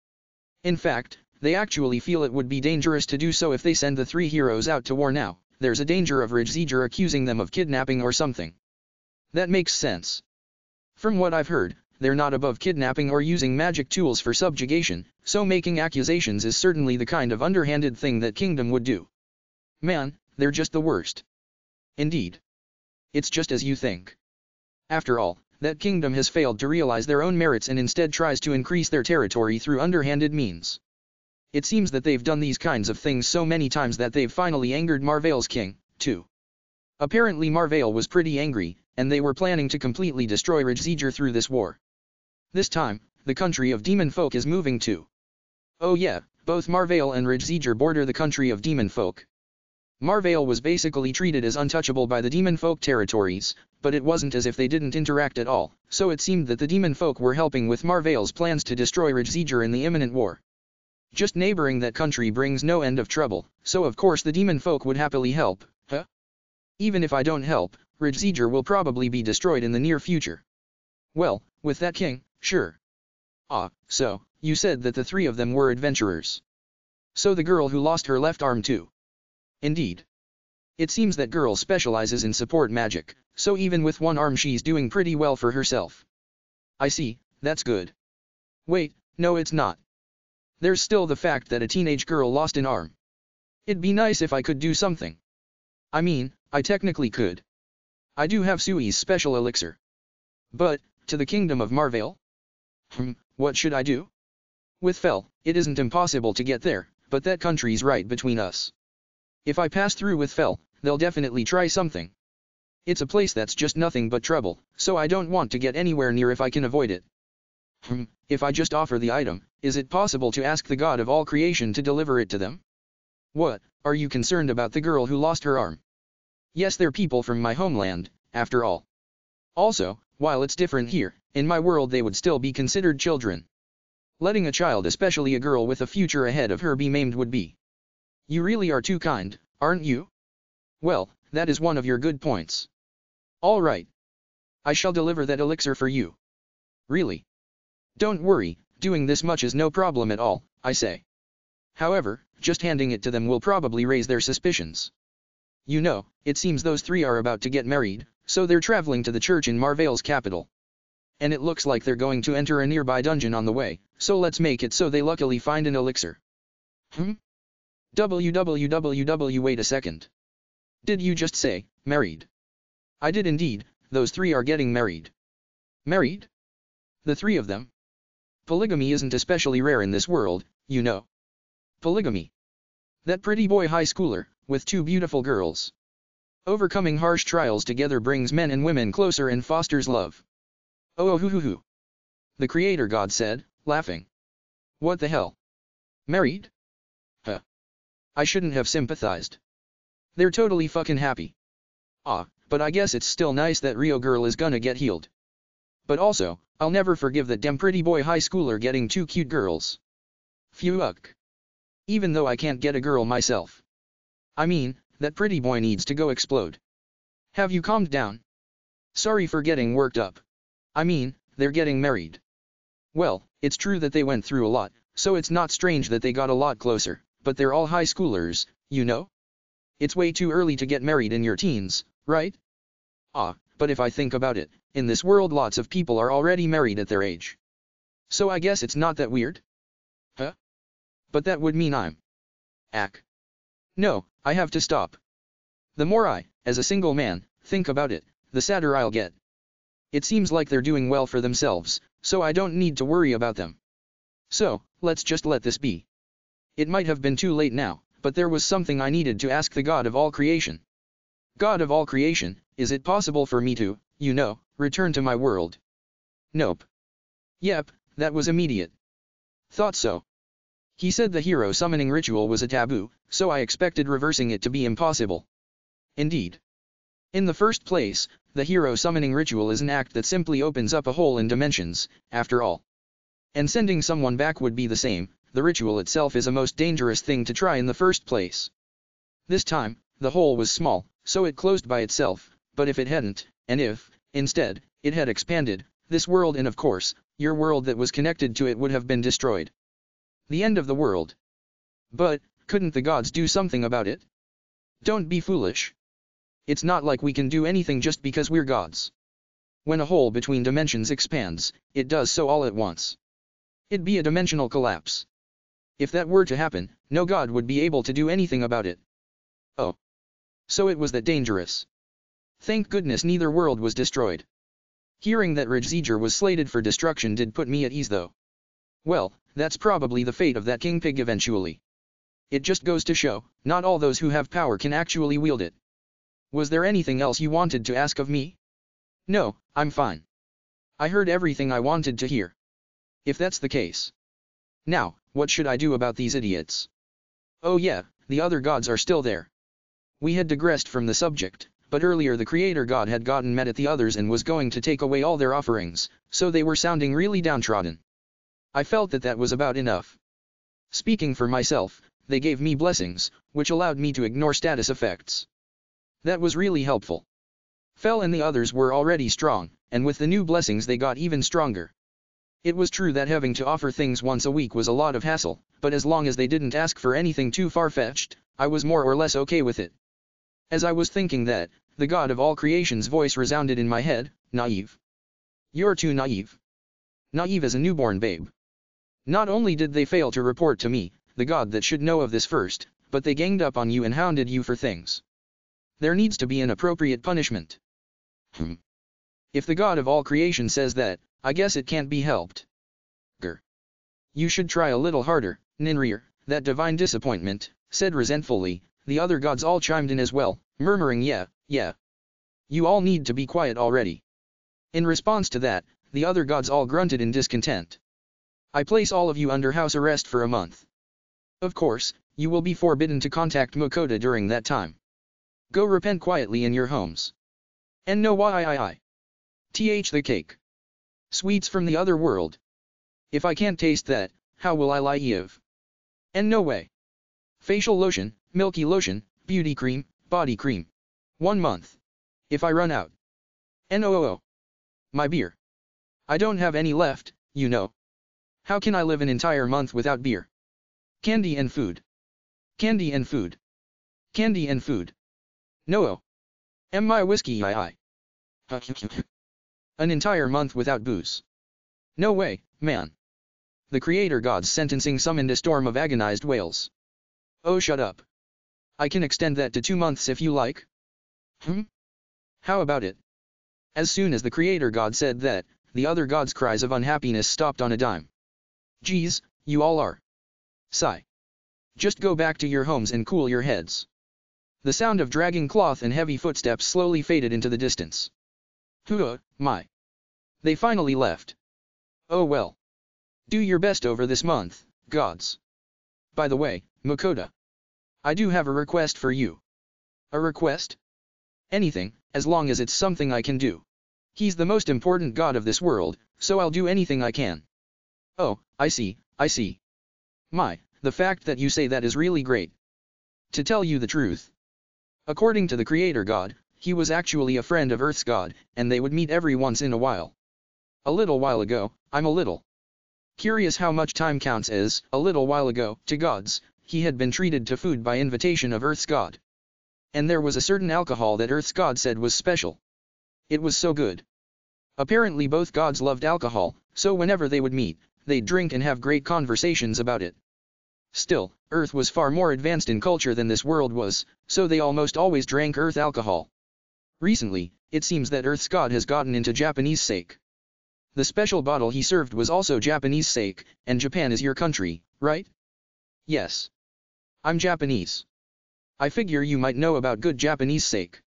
In fact, they actually feel it would be dangerous to do so if they send the 3 heroes out to war now. There's a danger of Ridgeziger accusing them of kidnapping or something. That makes sense. From what I've heard, they're not above kidnapping or using magic tools for subjugation, so making accusations is certainly the kind of underhanded thing that Kingdom would do. Man, they're just the worst. Indeed. It's just as you think. After all, that kingdom has failed to realize their own merits and instead tries to increase their territory through underhanded means. It seems that they've done these kinds of things so many times that they've finally angered Marvale's king, too. Apparently Marvale was pretty angry, and they were planning to completely destroy Ridgeziger through this war. This time, the country of demon folk is moving too. Oh yeah, both Marvale and Ridgeziger border the country of demon folk. Marvale was basically treated as untouchable by the demon folk territories, but it wasn't as if they didn't interact at all, so it seemed that the demon folk were helping with Marvale's plans to destroy Ridgeziger in the imminent war. Just neighboring that country brings no end of trouble, so of course the demon folk would happily help, huh? Even if I don't help, Ridgeziger will probably be destroyed in the near future. Well, with that king, sure. Ah, so, you said that the 3 of them were adventurers. So the girl who lost her left arm too. Indeed. It seems that girl specializes in support magic, so even with one arm she's doing pretty well for herself. I see, that's good. Wait, no it's not. There's still the fact that a teenage girl lost an arm. It'd be nice if I could do something. I mean, I technically could. I do have Sui's special elixir. But, to the kingdom of Marvale? What should I do? With Fel, it isn't impossible to get there, but that country's right between us. If I pass through with Fel, they'll definitely try something. It's a place that's just nothing but trouble, so I don't want to get anywhere near if I can avoid it. If I just offer the item, is it possible to ask the god of all creation to deliver it to them? What, are you concerned about the girl who lost her arm? Yes, they're people from my homeland, after all. Also, While it's different here, in my world they would still be considered children. Letting a child, especially a girl with a future ahead of her, be maimed would be. You really are too kind, aren't you? Well, that is one of your good points. All right. I shall deliver that elixir for you. Really? Don't worry, doing this much is no problem at all, I say. However, just handing it to them will probably raise their suspicions. You know, it seems those three are about to get married, so they're traveling to the church in Marvale's capital. And it looks like they're going to enter a nearby dungeon on the way, so let's make it so they luckily find an elixir. Www. Wait a second. Did you just say, married? I did indeed, those three are getting married. Married? The three of them? Polygamy isn't especially rare in this world, you know. Polygamy. That pretty boy high schooler, with two beautiful girls. Overcoming harsh trials together brings men and women closer and fosters love. Oh hoo hoo hoo. The creator god said, laughing. What the hell? Married? Huh. I shouldn't have sympathized. They're totally fucking happy. But I guess it's still nice that Rio girl is gonna get healed. But also, I'll never forgive that damn pretty boy high schooler getting two cute girls. Phew. Even though I can't get a girl myself. I mean, that pretty boy needs to go explode. Have you calmed down? Sorry for getting worked up. I mean, they're getting married. Well, it's true that they went through a lot, so it's not strange that they got a lot closer, but they're all high schoolers, you know? It's way too early to get married in your teens, right? But if I think about it, in this world lots of people are already married at their age. So I guess it's not that weird? Huh? But that would mean I'm... No, I have to stop. The more I, as a single man, think about it, the sadder I'll get. It seems like they're doing well for themselves, so I don't need to worry about them. So, let's just let this be. It might have been too late now, but there was something I needed to ask the God of all creation. God of all creation, is it possible for me to, you know, return to my world? Nope. Yep, that was immediate. Thought so. He said the hero summoning ritual was a taboo, so I expected reversing it to be impossible. Indeed. In the first place, the hero summoning ritual is an act that simply opens up a hole in dimensions, after all. And sending someone back would be the same. The ritual itself is a most dangerous thing to try in the first place. This time, the hole was small, so it closed by itself, but if it hadn't, and if, instead, it had expanded, this world and of course, your world that was connected to it would have been destroyed. The end of the world. But, couldn't the gods do something about it? Don't be foolish. It's not like we can do anything just because we're gods. When a hole between dimensions expands, it does so all at once. It'd be a dimensional collapse. If that were to happen, no god would be able to do anything about it. Oh. So it was that dangerous. Thank goodness neither world was destroyed. Hearing that Rajzeger was slated for destruction did put me at ease though. Well, that's probably the fate of that king pig eventually. It just goes to show, not all those who have power can actually wield it. Was there anything else you wanted to ask of me? No, I'm fine. I heard everything I wanted to hear. If that's the case. Now, what should I do about these idiots? Oh yeah, the other gods are still there. We had digressed from the subject, but earlier the creator god had gotten mad at the others and was going to take away all their offerings, so they were sounding really downtrodden. I felt that that was about enough. Speaking for myself, they gave me blessings, which allowed me to ignore status effects. That was really helpful. Fel and the others were already strong, and with the new blessings they got even stronger. It was true that having to offer things once a week was a lot of hassle, but as long as they didn't ask for anything too far-fetched, I was more or less okay with it. As I was thinking that, the God of all creation's voice resounded in my head, naive. You're too naive. Naive as a newborn babe. Not only did they fail to report to me, the God that should know of this first, but they ganged up on you and hounded you for things. There needs to be an appropriate punishment. If the God of all creation says that, I guess it can't be helped. Grr. You should try a little harder, Ninrir, that divine disappointment, said resentfully. The other gods all chimed in as well, murmuring yeah. You all need to be quiet already. In response to that, the other gods all grunted in discontent. I place all of you under house arrest for a month. Of course, you will be forbidden to contact Makoto during that time. Go repent quietly in your homes. And no why. The cake. Sweets from the other world. If I can't taste that, how will I live? And no way. Facial lotion, milky lotion, beauty cream, body cream. 1 month. If I run out. No. My beer. I don't have any left, you know. How can I live an entire month without beer? Candy and food. Candy and food. Candy and food. No. My whiskey I. An entire month without booze. No way, man. The creator gods sentencing summoned a storm of agonized wails. Oh, shut up. I can extend that to 2 months if you like. How about it? As soon as the creator god said that, the other gods' cries of unhappiness stopped on a dime. Geez, you all are. Sigh. Just go back to your homes and cool your heads. The sound of dragging cloth and heavy footsteps slowly faded into the distance. My. They finally left. Oh well. Do your best over this month, gods. By the way, Makoto. I do have a request for you. A request? Anything, as long as it's something I can do. He's the most important god of this world, so I'll do anything I can. Oh, I see. My, the fact that you say that is really great. To tell you the truth. According to the creator god, he was actually a friend of Earth's god, and they would meet every once in a while. A little while ago, I'm a little curious how much time counts as, a little while ago, to gods, he had been treated to food by invitation of Earth's god. And there was a certain alcohol that Earth's god said was special. It was so good. Apparently both gods loved alcohol, so whenever they would meet, they'd drink and have great conversations about it. Still, Earth was far more advanced in culture than this world was, so they almost always drank Earth alcohol. Recently, it seems that Earth's god has gotten into Japanese sake. The special bottle he served was also Japanese sake, and Japan is your country, right? Yes. I'm Japanese. I figure you might know about good Japanese sake.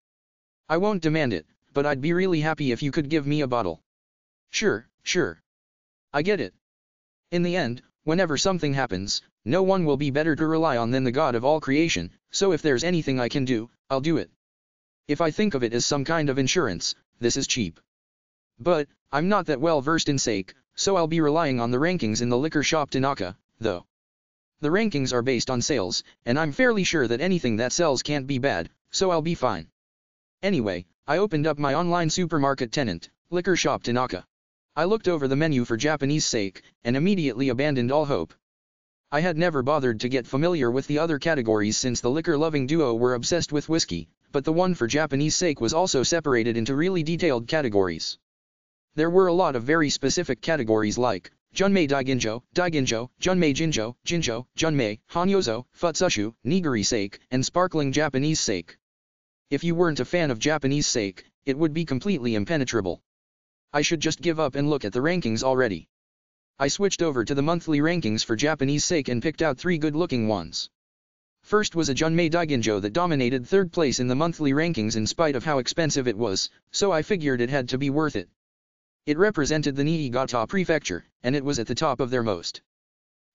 I won't demand it, but I'd be really happy if you could give me a bottle. Sure. I get it. In the end, whenever something happens, no one will be better to rely on than the God of all creation, so if there's anything I can do, I'll do it. If I think of it as some kind of insurance, this is cheap. But, I'm not that well versed in sake, so I'll be relying on the rankings in the liquor shop Tanaka, though. The rankings are based on sales, and I'm fairly sure that anything that sells can't be bad, so I'll be fine. Anyway, I opened up my online supermarket tenant, Liquor Shop Tanaka. I looked over the menu for Japanese sake, and immediately abandoned all hope. I had never bothered to get familiar with the other categories since the liquor-loving duo were obsessed with whiskey, but the one for Japanese sake was also separated into really detailed categories. There were a lot of very specific categories like Junmei Daiginjo, Junmei Jinjo, Junmei, Hanyozo, Futsushu, Nigiri sake, and sparkling Japanese sake. If you weren't a fan of Japanese sake, it would be completely impenetrable. I should just give up and look at the rankings already. I switched over to the monthly rankings for Japanese sake and picked out 3 good-looking ones. First was a Junmei Daiginjo that dominated 3rd place in the monthly rankings in spite of how expensive it was, so I figured it had to be worth it. It represented the Niigata prefecture, and it was at the top of their most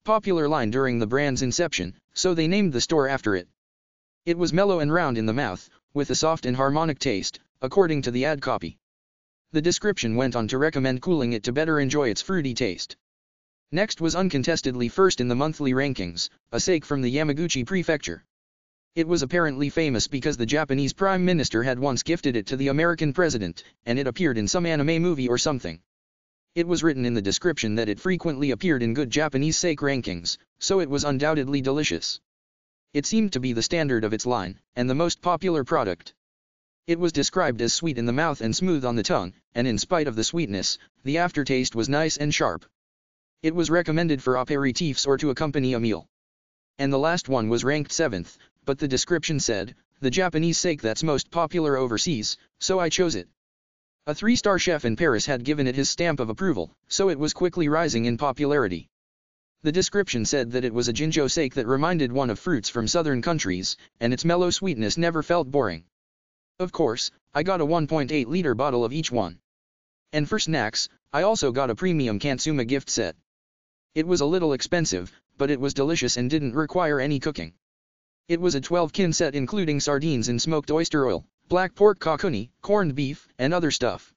popular line during the brand's inception, so they named the store after it. It was mellow and round in the mouth, with a soft and harmonic taste, according to the ad copy. The description went on to recommend cooling it to better enjoy its fruity taste. Next was uncontestedly first in the monthly rankings, a sake from the Yamaguchi prefecture. It was apparently famous because the Japanese Prime Minister had once gifted it to the American president, and it appeared in some anime movie or something. It was written in the description that it frequently appeared in good Japanese sake rankings, so it was undoubtedly delicious. It seemed to be the standard of its line, and the most popular product. It was described as sweet in the mouth and smooth on the tongue, and in spite of the sweetness, the aftertaste was nice and sharp. It was recommended for aperitifs or to accompany a meal. And the last one was ranked 7th, but the description said, the Japanese sake that's most popular overseas, so I chose it. A 3-star chef in Paris had given it his stamp of approval, so it was quickly rising in popularity. The description said that it was a Jinjo sake that reminded one of fruits from southern countries, and its mellow sweetness never felt boring. Of course, I got a 1.8-liter bottle of each one. And for snacks, I also got a premium Kansuma gift set. It was a little expensive, but it was delicious and didn't require any cooking. It was a 12-kin set including sardines and smoked oyster oil, black pork kakuni, corned beef, and other stuff.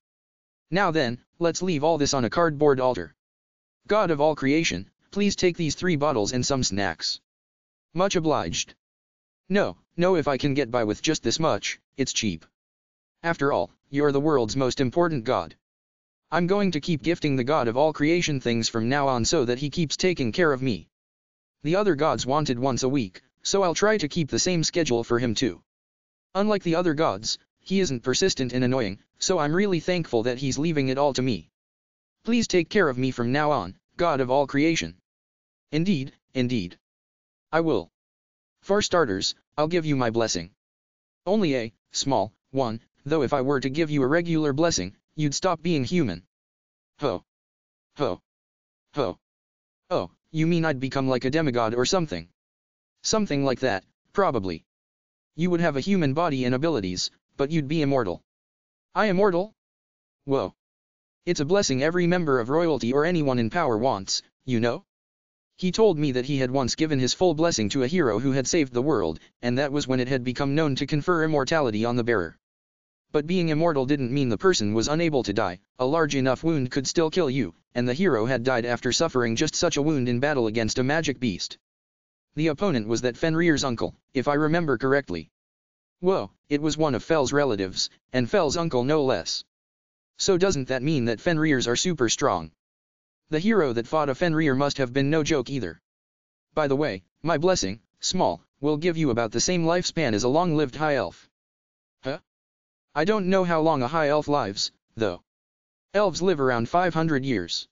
Now then, let's leave all this on a cardboard altar. God of all creation, please take these 3 bottles and some snacks. Much obliged. No, if I can get by with just this much, it's cheap. After all, you're the world's most important god. I'm going to keep gifting the god of all creation things from now on so that he keeps taking care of me. The other gods wanted once a week, so I'll try to keep the same schedule for him too. Unlike the other gods, he isn't persistent and annoying, so I'm really thankful that he's leaving it all to me. Please take care of me from now on, God of all creation. Indeed, I will. For starters, I'll give you my blessing. Only a small one, though if I were to give you a regular blessing, you'd stop being human. Ho. Oh, you mean I'd become like a demigod or something? Something like that, probably. You would have a human body and abilities, but you'd be immortal. I immortal? Whoa. It's a blessing every member of royalty or anyone in power wants, you know? He told me that he had once given his full blessing to a hero who had saved the world, and that was when it had become known to confer immortality on the bearer. But being immortal didn't mean the person was unable to die, a large enough wound could still kill you, and the hero had died after suffering just such a wound in battle against a magic beast. The opponent was that Fenrir's uncle, if I remember correctly. Whoa, it was one of Fel's relatives, and Fel's uncle no less. So doesn't that mean that Fenrirs are super strong? The hero that fought a Fenrir must have been no joke either. By the way, my blessing, small, will give you about the same lifespan as a long-lived high elf. Huh? I don't know how long a high elf lives, though. Elves live around 500 years.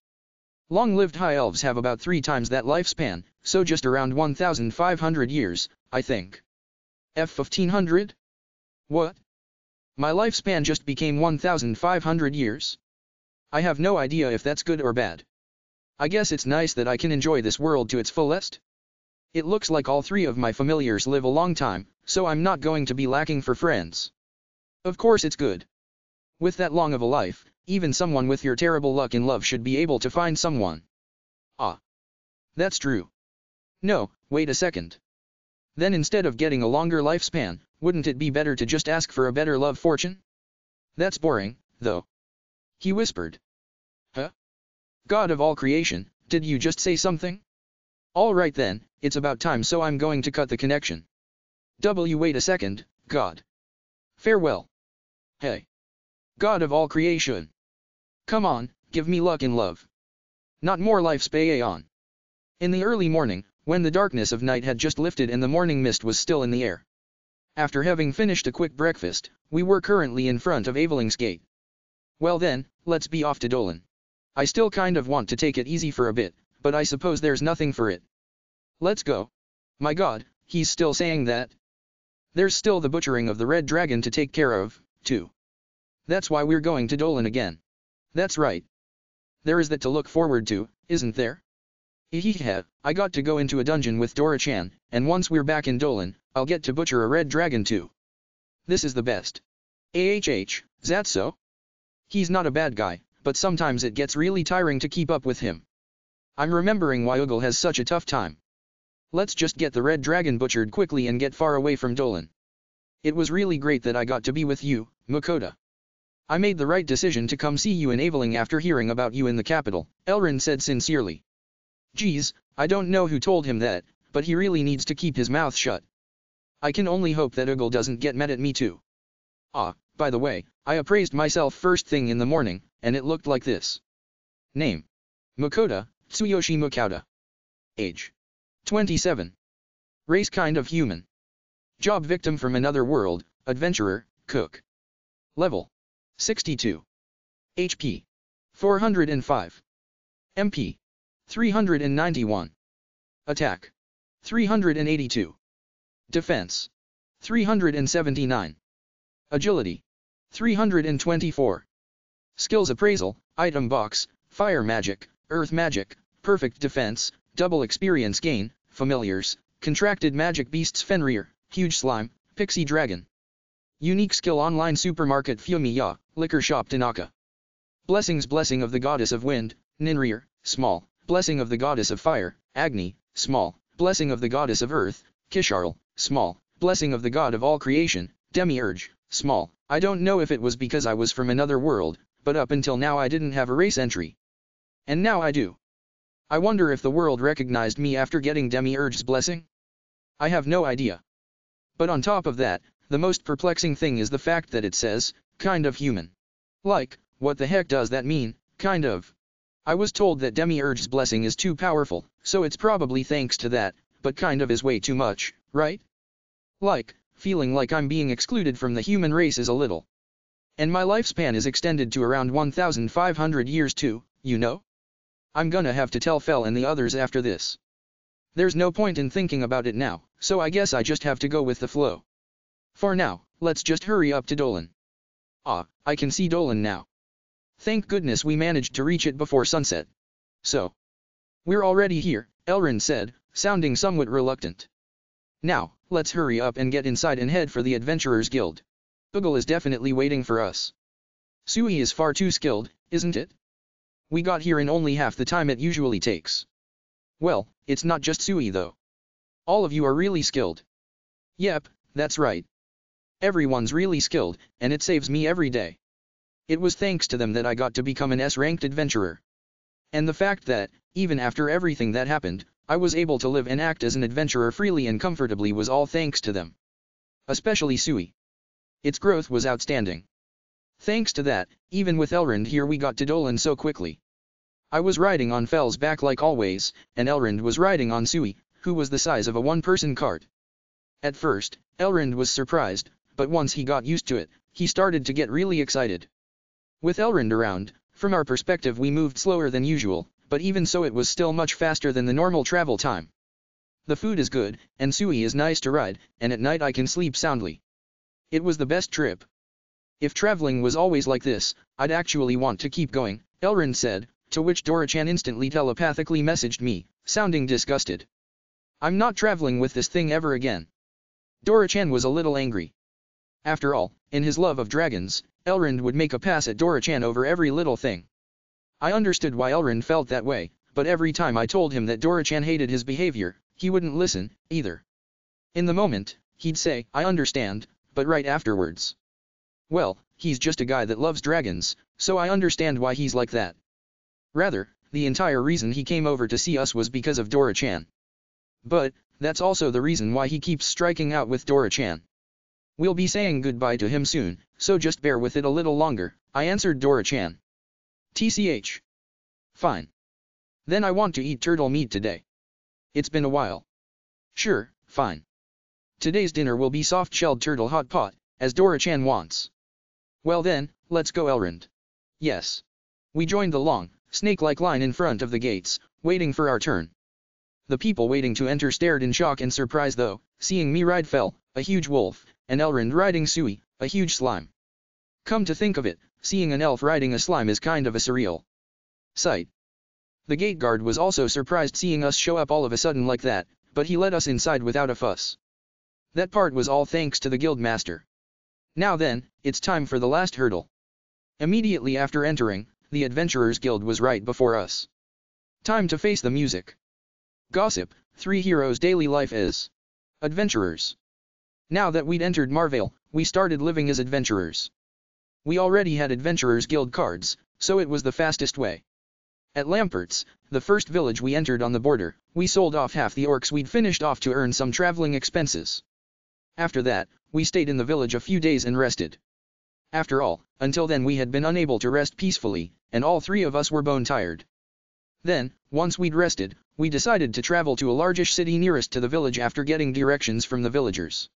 Long-lived high elves have about 3 times that lifespan, so just around 1,500 years, I think. F-1500? What? My lifespan just became 1,500 years? I have no idea if that's good or bad. I guess it's nice that I can enjoy this world to its fullest. It looks like all 3 of my familiars live a long time, so I'm not going to be lacking for friends. Of course it's good. With that long of a life, even someone with your terrible luck in love should be able to find someone. Ah. That's true. No, wait a second. Then instead of getting a longer lifespan, wouldn't it be better to just ask for a better love fortune? That's boring, though. He whispered. Huh? God of all creation, did you just say something? All right then, it's about time, so I'm going to cut the connection. Wait a second, God. Farewell. Hey. God of all creation. Come on, give me luck in love. Not more lifespan. In the early morning, when the darkness of night had just lifted and the morning mist was still in the air. After having finished a quick breakfast, we were currently in front of Aveling's gate. Well then, let's be off to Dolan. I still kind of want to take it easy for a bit, but I suppose there's nothing for it. Let's go. My god, he's still saying that? There's still the butchering of the red dragon to take care of, too. That's why we're going to Dolan again. That's right. There is that to look forward to, isn't there? Ehehe, I got to go into a dungeon with Dora-chan, and once we're back in Dolan, I'll get to butcher a red dragon too. This is the best. That's so? He's not a bad guy, but sometimes it gets really tiring to keep up with him. I'm remembering why Ugal has such a tough time. Let's just get the red dragon butchered quickly and get far away from Dolan. It was really great that I got to be with you, Makoto. I made the right decision to come see you in Aveling after hearing about you in the capital, Elrin said sincerely. Geez, I don't know who told him that, but he really needs to keep his mouth shut. I can only hope that Ugal doesn't get mad at me too. Ah, by the way, I appraised myself first thing in the morning, and it looked like this. Name. Makoto, Tsuyoshi Makoto. Age. 27. Race kind of human. Job victim from another world, adventurer, cook. Level. 62. HP. 405. MP. 391. Attack. 382. Defense. 379. Agility. 324. Skills appraisal, item box, fire magic, earth magic, perfect defense, double experience gain, familiars, contracted magic beasts Fenrir, huge slime, pixie dragon. Unique skill online supermarket Fumiya, liquor shop Tanaka. Blessings blessing of the goddess of wind, Ninrir, small, blessing of the goddess of fire, Agni, small, blessing of the goddess of earth, Kisharl, small, blessing of the god of all creation, Demiurge, small. I don't know if it was because I was from another world, but up until now I didn't have a race entry. And now I do. I wonder if the world recognized me after getting Demiurge's blessing? I have no idea. But on top of that, the most perplexing thing is the fact that it says, kind of human. Like, what the heck does that mean, kind of? I was told that Demiurge's blessing is too powerful, so it's probably thanks to that, but kind of is way too much, right? Like, feeling like I'm being excluded from the human race is a little. And my lifespan is extended to around 1,500 years too, you know? I'm gonna have to tell Fel and the others after this. There's no point in thinking about it now, so I guess I just have to go with the flow. For now, let's just hurry up to Dolan. Ah, I can see Dolan now. Thank goodness we managed to reach it before sunset. So. We're already here, Elrond said, sounding somewhat reluctant. Now, let's hurry up and get inside and head for the Adventurers Guild. Boogle is definitely waiting for us. Sui is far too skilled, isn't it? We got here in only half the time it usually takes. Well, it's not just Sui though. All of you are really skilled. Yep, that's right. Everyone's really skilled, and it saves me every day. It was thanks to them that I got to become an S-ranked adventurer. And the fact that, even after everything that happened, I was able to live and act as an adventurer freely and comfortably was all thanks to them. Especially Sui. Its growth was outstanding. Thanks to that, even with Elrond here we got to Dolan so quickly. I was riding on Fel's back like always, and Elrond was riding on Sui, who was the size of a one-person cart. At first, Elrond was surprised, but once he got used to it, he started to get really excited. With Elrond around, from our perspective we moved slower than usual, but even so it was still much faster than the normal travel time. The food is good, and Sui is nice to ride, and at night I can sleep soundly. It was the best trip. If traveling was always like this, I'd actually want to keep going, Elrond said, to which Dora-chan instantly telepathically messaged me, sounding disgusted. I'm not traveling with this thing ever again. Dora-chan was a little angry. After all, in his love of dragons, Elrond would make a pass at Dora-chan over every little thing. I understood why Elrond felt that way, but every time I told him that Dora-chan hated his behavior, he wouldn't listen, either. In the moment, he'd say, I understand, but right afterwards. Well, he's just a guy that loves dragons, so I understand why he's like that. Rather, the entire reason he came over to see us was because of Dora-chan. But, that's also the reason why he keeps striking out with Dora-chan. We'll be saying goodbye to him soon, so just bear with it a little longer, I answered Dora-chan. TCH. Fine. Then I want to eat turtle meat today. It's been a while. Sure, fine. Today's dinner will be soft-shelled turtle hot pot, as Dora-chan wants. Well then, let's go Elrond. Yes. We joined the long, snake-like line in front of the gates, waiting for our turn. The people waiting to enter stared in shock and surprise though, seeing me ride Fel, a huge wolf, and Elrond riding Sui, a huge slime. Come to think of it, seeing an elf riding a slime is kind of a surreal sight. The gate guard was also surprised seeing us show up all of a sudden like that, but he let us inside without a fuss. That part was all thanks to the guild master. Now then, it's time for the last hurdle. Immediately after entering, the Adventurers Guild was right before us. Time to face the music. Gossip, 3 heroes' daily life is adventurers. Now that we'd entered Marvale, we started living as adventurers. We already had Adventurers Guild cards, so it was the fastest way. At Lampert's, the first village we entered on the border, we sold off half the orcs we'd finished off to earn some traveling expenses. After that, we stayed in the village a few days and rested. After all, until then we had been unable to rest peacefully, and all 3 of us were bone tired. Then, once we'd rested, we decided to travel to a largish city nearest to the village after getting directions from the villagers.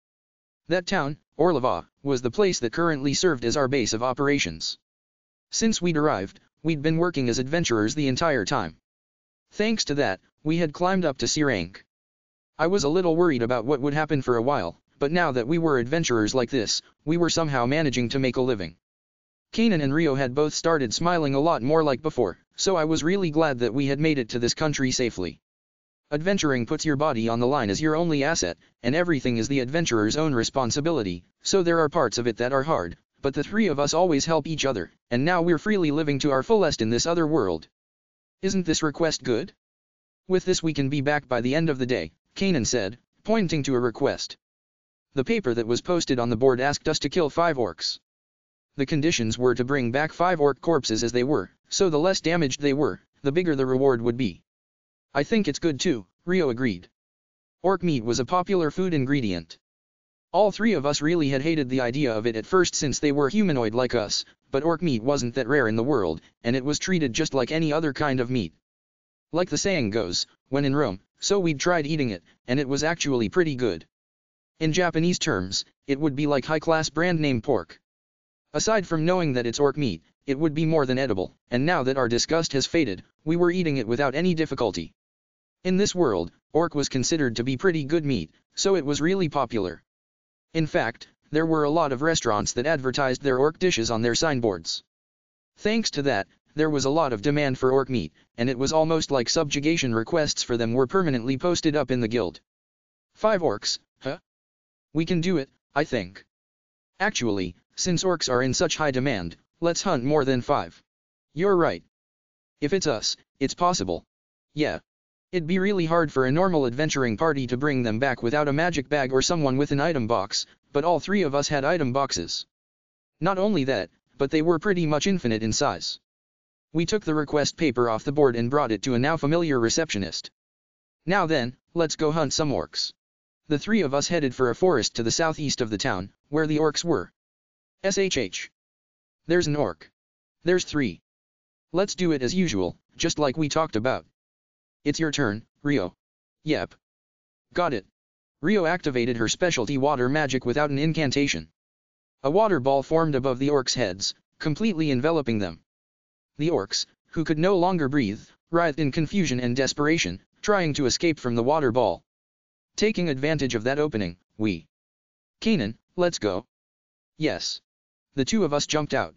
That town, Orlava, was the place that currently served as our base of operations. Since we'd arrived, we'd been working as adventurers the entire time. Thanks to that, we had climbed up to C rank. I was a little worried about what would happen for a while, but now that we were adventurers like this, we were somehow managing to make a living. Kanan and Rio had both started smiling a lot more like before, so I was really glad that we had made it to this country safely. Adventuring puts your body on the line as your only asset, and everything is the adventurer's own responsibility, so there are parts of it that are hard, but the 3 of us always help each other, and now we're freely living to our fullest in this other world. Isn't this request good? With this we can be back by the end of the day, Kanan said, pointing to a request. The paper that was posted on the board asked us to kill 5 orcs. The conditions were to bring back 5 orc corpses as they were, so the less damaged they were, the bigger the reward would be. I think it's good too, Rio agreed. Orc meat was a popular food ingredient. All 3 of us really had hated the idea of it at first since they were humanoid like us, but orc meat wasn't that rare in the world, and it was treated just like any other kind of meat. Like the saying goes, when in Rome, so we'd tried eating it, and it was actually pretty good. In Japanese terms, it would be like high-class brand name pork. Aside from knowing that it's orc meat, it would be more than edible, and now that our disgust has faded, we were eating it without any difficulty. In this world, orc was considered to be pretty good meat, so it was really popular. In fact, there were a lot of restaurants that advertised their orc dishes on their signboards. Thanks to that, there was a lot of demand for orc meat, and it was almost like subjugation requests for them were permanently posted up in the guild. 5 orcs, huh? We can do it, I think. Actually, since orcs are in such high demand, let's hunt more than 5. You're right. If it's us, it's possible. Yeah. It'd be really hard for a normal adventuring party to bring them back without a magic bag or someone with an item box, but all 3 of us had item boxes. Not only that, but they were pretty much infinite in size. We took the request paper off the board and brought it to a now familiar receptionist. Now then, let's go hunt some orcs. The 3 of us headed for a forest to the southeast of the town, where the orcs were. SHH. There's an orc. There's 3. Let's do it as usual, just like we talked about. It's your turn, Rio. Yep. Got it. Rio activated her specialty water magic without an incantation. A water ball formed above the orcs' heads, completely enveloping them. The orcs, who could no longer breathe, writhed in confusion and desperation, trying to escape from the water ball. Taking advantage of that opening, we. Kanan, let's go. Yes. The 2 of us jumped out.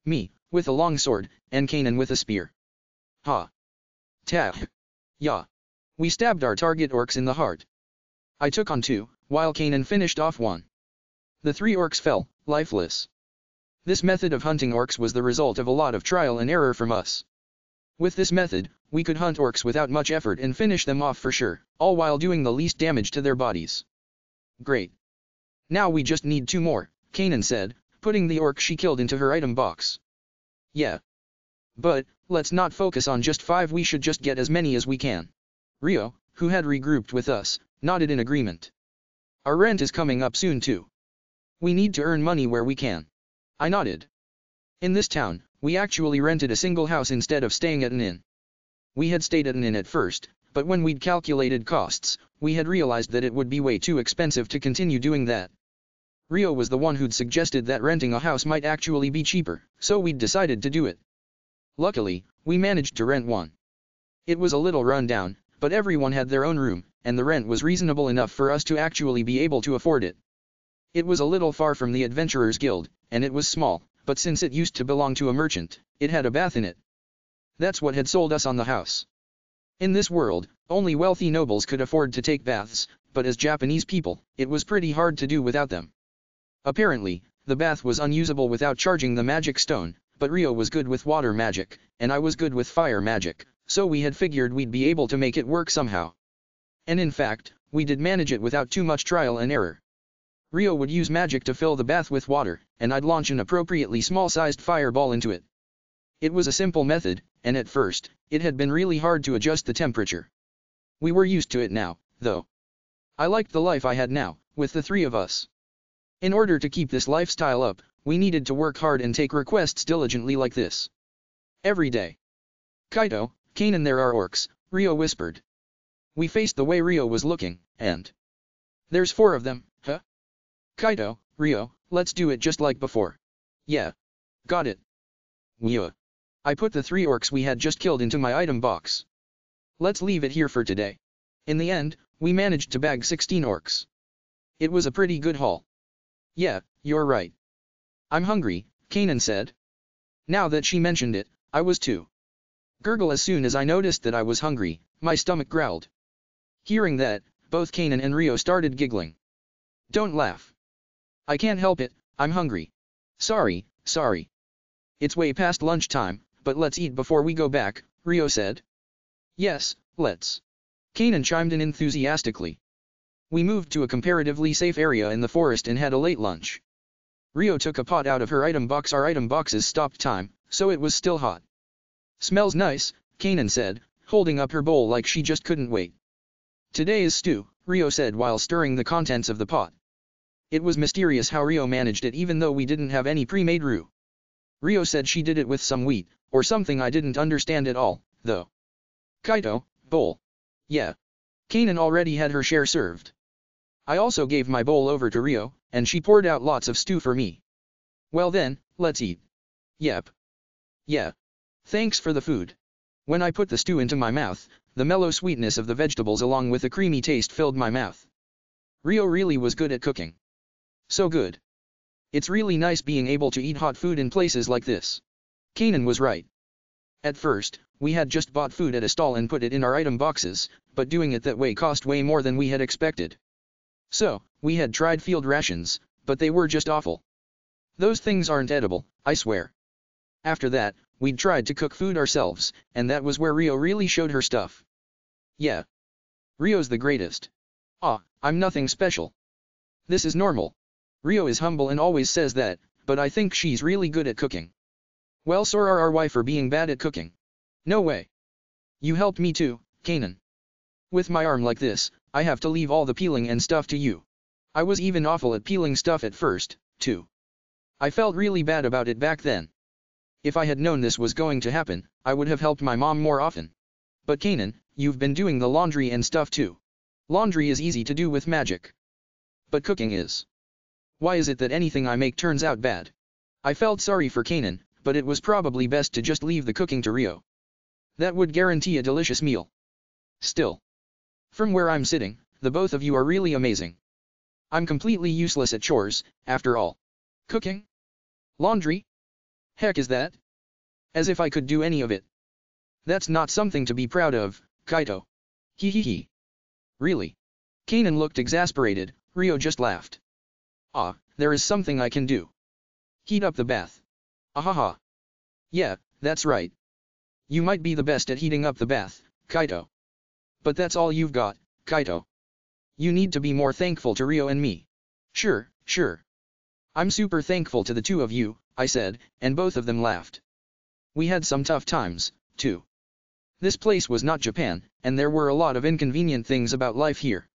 Me, with a long sword, and Kanan with a spear. Ha. Tap. Yeah. We stabbed our target orcs in the heart. I took on 2, while Kanan finished off 1. The 3 orcs fell, lifeless. This method of hunting orcs was the result of a lot of trial and error from us. With this method, we could hunt orcs without much effort and finish them off for sure, all while doing the least damage to their bodies. Great. Now we just need 2 more, Kanan said, putting the orc she killed into her item box. Yeah. But, let's not focus on just 5, we should just get as many as we can. Rio, who had regrouped with us, nodded in agreement. Our rent is coming up soon too. We need to earn money where we can. I nodded. In this town, we actually rented a single house instead of staying at an inn. We had stayed at an inn at first, but when we'd calculated costs, we had realized that it would be way too expensive to continue doing that. Rio was the one who'd suggested that renting a house might actually be cheaper, so we'd decided to do it. Luckily, we managed to rent one. It was a little run down, but everyone had their own room, and the rent was reasonable enough for us to actually be able to afford it. It was a little far from the Adventurers Guild, and it was small, but since it used to belong to a merchant, it had a bath in it. That's what had sold us on the house. In this world, only wealthy nobles could afford to take baths, but as Japanese people, it was pretty hard to do without them. Apparently, the bath was unusable without charging the magic stone, but Rio was good with water magic, and I was good with fire magic, so we had figured we'd be able to make it work somehow. And in fact, we did manage it without too much trial and error. Rio would use magic to fill the bath with water, and I'd launch an appropriately small-sized fireball into it. It was a simple method, and at first, it had been really hard to adjust the temperature. We were used to it now, though. I liked the life I had now, with the 3 of us. In order to keep this lifestyle up, we needed to work hard and take requests diligently like this. Every day. Kaito, Kanan, there are orcs, Rio whispered. We faced the way Rio was looking, and... There's 4 of them, huh? Kaito, Rio, let's do it just like before. Yeah. Got it. Yeah. I put the 3 orcs we had just killed into my item box. Let's leave it here for today. In the end, we managed to bag 16 orcs. It was a pretty good haul. Yeah, you're right. I'm hungry, Kanan said. Now that she mentioned it, I was too. Gurgle as soon as I noticed that I was hungry, my stomach growled. Hearing that, both Kanan and Rio started giggling. Don't laugh. I can't help it, I'm hungry. Sorry. It's way past lunchtime, but let's eat before we go back, Rio said. Yes, let's. Kanan chimed in enthusiastically. We moved to a comparatively safe area in the forest and had a late lunch. Rio took a pot out of her item box. Our item boxes stopped time, so it was still hot. Smells nice, Kanan said, holding up her bowl like she just couldn't wait. Today is stew, Rio said while stirring the contents of the pot. It was mysterious how Rio managed it even though we didn't have any pre-made roux. Rio said she did it with some wheat, or something I didn't understand at all, though. Kaito, bowl. Yeah. Kanan already had her share served. I also gave my bowl over to Rio, and she poured out lots of stew for me. Well then, let's eat. Yep. Yeah. Thanks for the food. When I put the stew into my mouth, the mellow sweetness of the vegetables along with a creamy taste filled my mouth. Rio really was good at cooking. So good. It's really nice being able to eat hot food in places like this. Kanan was right. At first, we had just bought food at a stall and put it in our item boxes, but doing it that way cost way more than we had expected. So, we had tried field rations, but they were just awful. Those things aren't edible, I swear. After that, we'd tried to cook food ourselves, and that was where Rio really showed her stuff. Yeah. Rio's the greatest. I'm nothing special. This is normal. Rio is humble and always says that, but I think she's really good at cooking. Well, so are our wife for being bad at cooking. No way. You helped me too, Kanan. With my arm like this, I have to leave all the peeling and stuff to you. I was even awful at peeling stuff at first, too. I felt really bad about it back then. If I had known this was going to happen, I would have helped my mom more often. But Kanan, you've been doing the laundry and stuff too. Laundry is easy to do with magic. But cooking is. Why is it that anything I make turns out bad? I felt sorry for Kanan, but it was probably best to just leave the cooking to Rio. That would guarantee a delicious meal. Still. From where I'm sitting, the both of you are really amazing. I'm completely useless at chores, after all. Cooking? Laundry? Heck is that? As if I could do any of it. That's not something to be proud of, Kaito. Hee. Really? Kanan looked exasperated, Rio just laughed. There is something I can do. Heat up the bath. Ahaha. Yeah, that's right. You might be the best at heating up the bath, Kaito. But that's all you've got, Kaito. You need to be more thankful to Rio and me. Sure. I'm super thankful to the two of you, I said, and both of them laughed. We had some tough times, too. This place was not Japan, and there were a lot of inconvenient things about life here.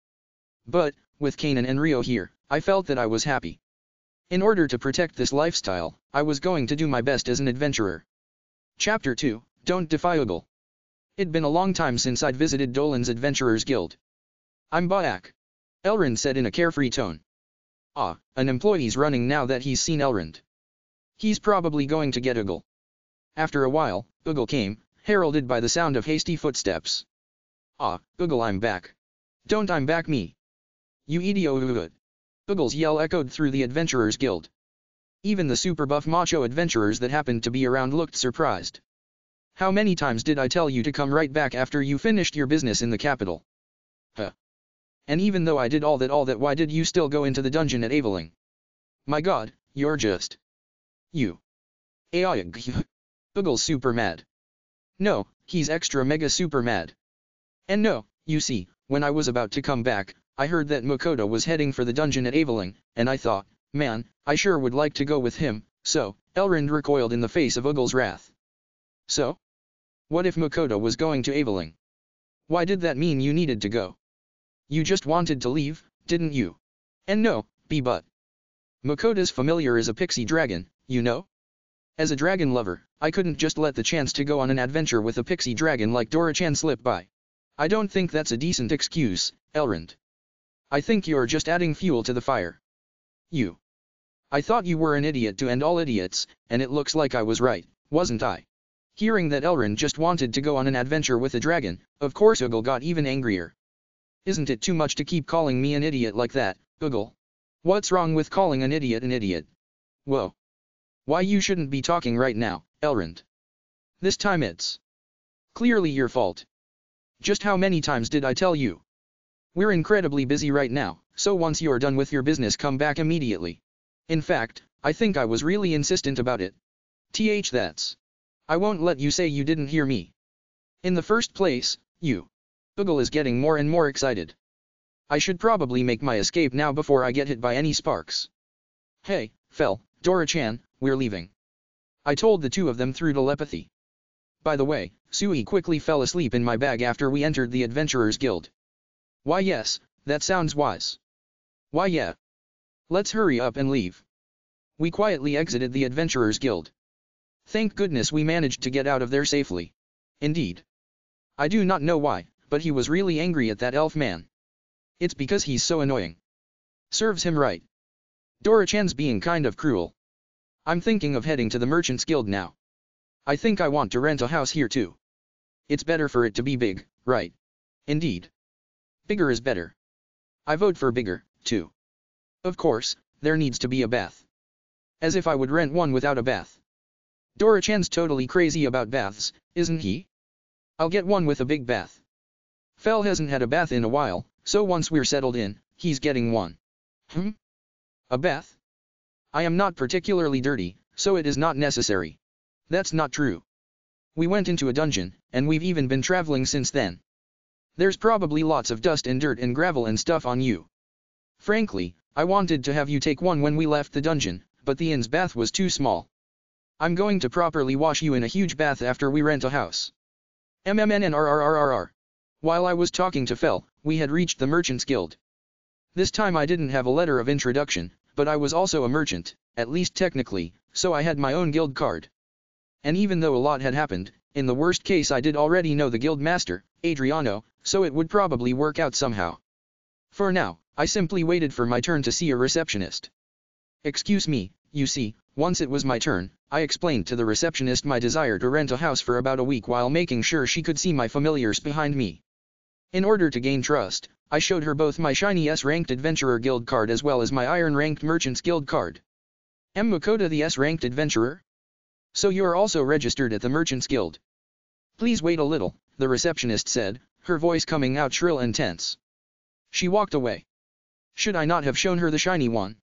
But, with Kanan and Rio here, I felt that I was happy. In order to protect this lifestyle, I was going to do my best as an adventurer. Chapter 2, Don't Defy Ugal. It'd been a long time since I'd visited Dolan's Adventurers Guild. I'm back. Elrond said in a carefree tone. An employee's running now that he's seen Elrond. He's probably going to get Ugal. After a while, Ugal came, heralded by the sound of hasty footsteps. Ugal, I'm back. Don't I'm back me. You idiot. Ugal's yell echoed through the Adventurers Guild. Even the super buff macho adventurers that happened to be around looked surprised. How many times did I tell you to come right back after you finished your business in the capital? And even though I did all that, why did you still go into the dungeon at Aveling? My god, you're just... You. Ugal's super mad. No, he's extra mega super mad. And no, you see, when I was about to come back, I heard that Makoto was heading for the dungeon at Aveling, and I thought, man, I sure would like to go with him, so, Elrond recoiled in the face of Ugal's wrath. So? What if Makoto was going to Aveling? Why did that mean you needed to go? You just wanted to leave, didn't you? And no, but. Makoto's familiar is a pixie dragon, you know? As a dragon lover, I couldn't just let the chance to go on an adventure with a pixie dragon like Dora-chan slip by. I don't think that's a decent excuse, Elrond. I think you're just adding fuel to the fire. You. I thought you were an idiot to end all idiots, and it looks like I was right, wasn't I? Hearing that Elrond just wanted to go on an adventure with a dragon, of course Ugal got even angrier. Isn't it too much to keep calling me an idiot like that, Ugal? What's wrong with calling an idiot an idiot? Whoa. Why you shouldn't be talking right now, Elrond. This time it's clearly your fault. Just how many times did I tell you? We're incredibly busy right now, so once you're done with your business come back immediately. In fact, I think I was really insistent about it. That's. I won't let you say you didn't hear me. In the first place, you. Ugal is getting more and more excited. I should probably make my escape now before I get hit by any sparks. Hey, Fel, Dora-chan, we're leaving. I told the two of them through telepathy. By the way, Sui quickly fell asleep in my bag after we entered the Adventurers Guild. Why yes, that sounds wise. Why yeah. Let's hurry up and leave. We quietly exited the Adventurers Guild. Thank goodness we managed to get out of there safely. Indeed. I do not know why, but he was really angry at that elf man. It's because he's so annoying. Serves him right. Dora-chan's being kind of cruel. I'm thinking of heading to the Merchants Guild now. I think I want to rent a house here too. It's better for it to be big, right? Indeed. Bigger is better. I vote for bigger, too. Of course, there needs to be a bath. As if I would rent one without a bath. Dora-chan's totally crazy about baths, isn't he? I'll get one with a big bath. Fel hasn't had a bath in a while, so once we're settled in, he's getting one. A bath? I am not particularly dirty, so it is not necessary. That's not true. We went into a dungeon, and we've even been traveling since then. There's probably lots of dust and dirt and gravel and stuff on you. Frankly, I wanted to have you take one when we left the dungeon, but the inn's bath was too small. I'm going to properly wash you in a huge bath after we rent a house. MMNNRRRRR. While I was talking to Fel, we had reached the Merchants Guild. This time I didn't have a letter of introduction, but I was also a merchant, at least technically, so I had my own guild card. And even though a lot had happened, in the worst case I did already know the guild master, Adriano, so it would probably work out somehow. For now, I simply waited for my turn to see a receptionist. Excuse me, you see, once it was my turn, I explained to the receptionist my desire to rent a house for about a week while making sure she could see my familiars behind me. In order to gain trust, I showed her both my shiny S-ranked Adventurer Guild card as well as my iron-ranked Merchants Guild card. Am Makoto the S-ranked Adventurer? So you are also registered at the Merchants Guild. Please wait a little, the receptionist said, her voice coming out shrill and tense. She walked away. Should I not have shown her the shiny one?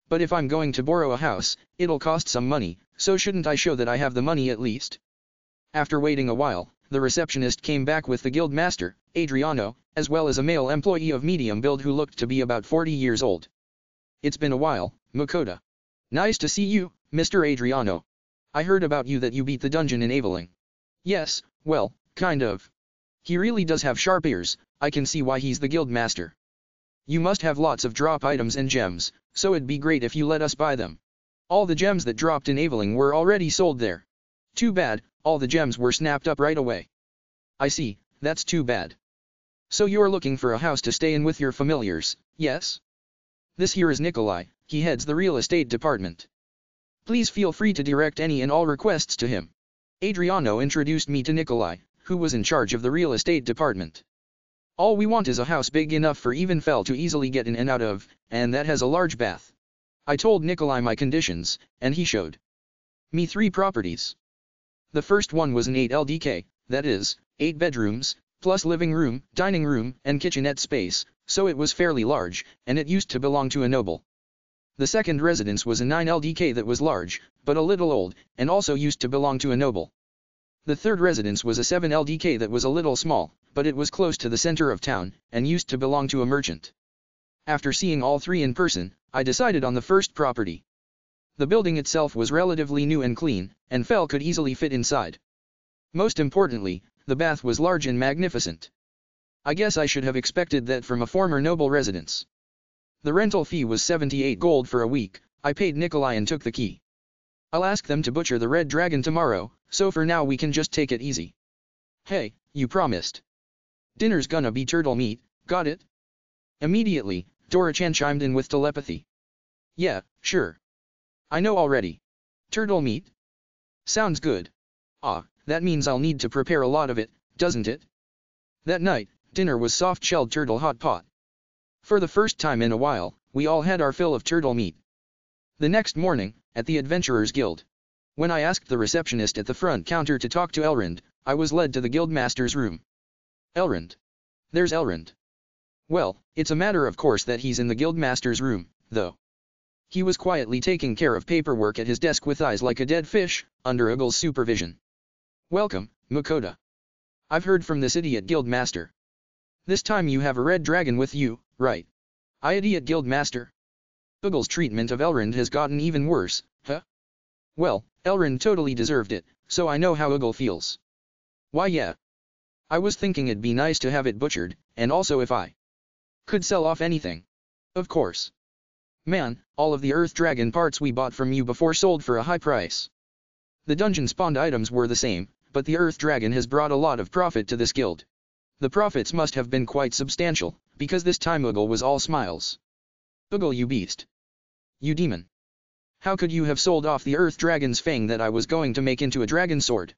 But if I'm going to borrow a house, it'll cost some money, so shouldn't I show that I have the money at least? After waiting a while, the receptionist came back with the guild master, Adriano, as well as a male employee of medium build who looked to be about 40 years old. It's been a while, Makoto. Nice to see you, Mr. Adriano. I heard about you that you beat the dungeon in Aveling. Yes, well, kind of. He really does have sharp ears, I can see why he's the guild master. You must have lots of drop items and gems, so it'd be great if you let us buy them. All the gems that dropped in Aveling were already sold there. Too bad, all the gems were snapped up right away. I see, that's too bad. So you're looking for a house to stay in with your familiars, yes? This here is Nikolai, he heads the real estate department. Please feel free to direct any and all requests to him. Adriano introduced me to Nikolai, who was in charge of the real estate department. All we want is a house big enough for even Fel to easily get in and out of, and that has a large bath. I told Nikolai my conditions, and he showed me 3 properties. The first one was an 8 LDK, that is, 8 bedrooms, plus living room, dining room, and kitchenette space, so it was fairly large, and it used to belong to a noble. The second residence was a 9 LDK that was large, but a little old, and also used to belong to a noble. The third residence was a 7 LDK that was a little small, but it was close to the center of town, and used to belong to a merchant. After seeing all 3 in person, I decided on the first property. The building itself was relatively new and clean, and Fel could easily fit inside. Most importantly, the bath was large and magnificent. I guess I should have expected that from a former noble residence. The rental fee was 78 gold for a week. I paid Nikolai and took the key. I'll ask them to butcher the red dragon tomorrow, so for now we can just take it easy. Hey, you promised. Dinner's gonna be turtle meat, got it? Immediately, Dora-chan chimed in with telepathy. Yeah, sure. I know already. Turtle meat? Sounds good. Ah, that means I'll need to prepare a lot of it, doesn't it? That night, dinner was soft-shelled turtle hot pot. For the first time in a while, we all had our fill of turtle meat. The next morning, at the Adventurers Guild. When I asked the receptionist at the front counter to talk to Elrond, I was led to the guildmaster's room. Elrond. There's Elrond. Well, it's a matter of course that he's in the guildmaster's room, though. He was quietly taking care of paperwork at his desk with eyes like a dead fish, under Uggle's supervision. Welcome, Makoto. I've heard from this idiot guildmaster. This time you have a red dragon with you, right? Idiot guildmaster? Ugel's treatment of Elrond has gotten even worse, huh? Well, Elrond totally deserved it, so I know how Ugel feels. Why yeah. I was thinking it'd be nice to have it butchered, and also if I could sell off anything. Of course. Man, all of the Earth Dragon parts we bought from you before sold for a high price. The dungeon spawned items were the same, but the Earth Dragon has brought a lot of profit to this guild. The profits must have been quite substantial, because this time Ugel was all smiles. Ugel, you beast. You demon. How could you have sold off the Earth Dragon's fang that I was going to make into a dragon sword?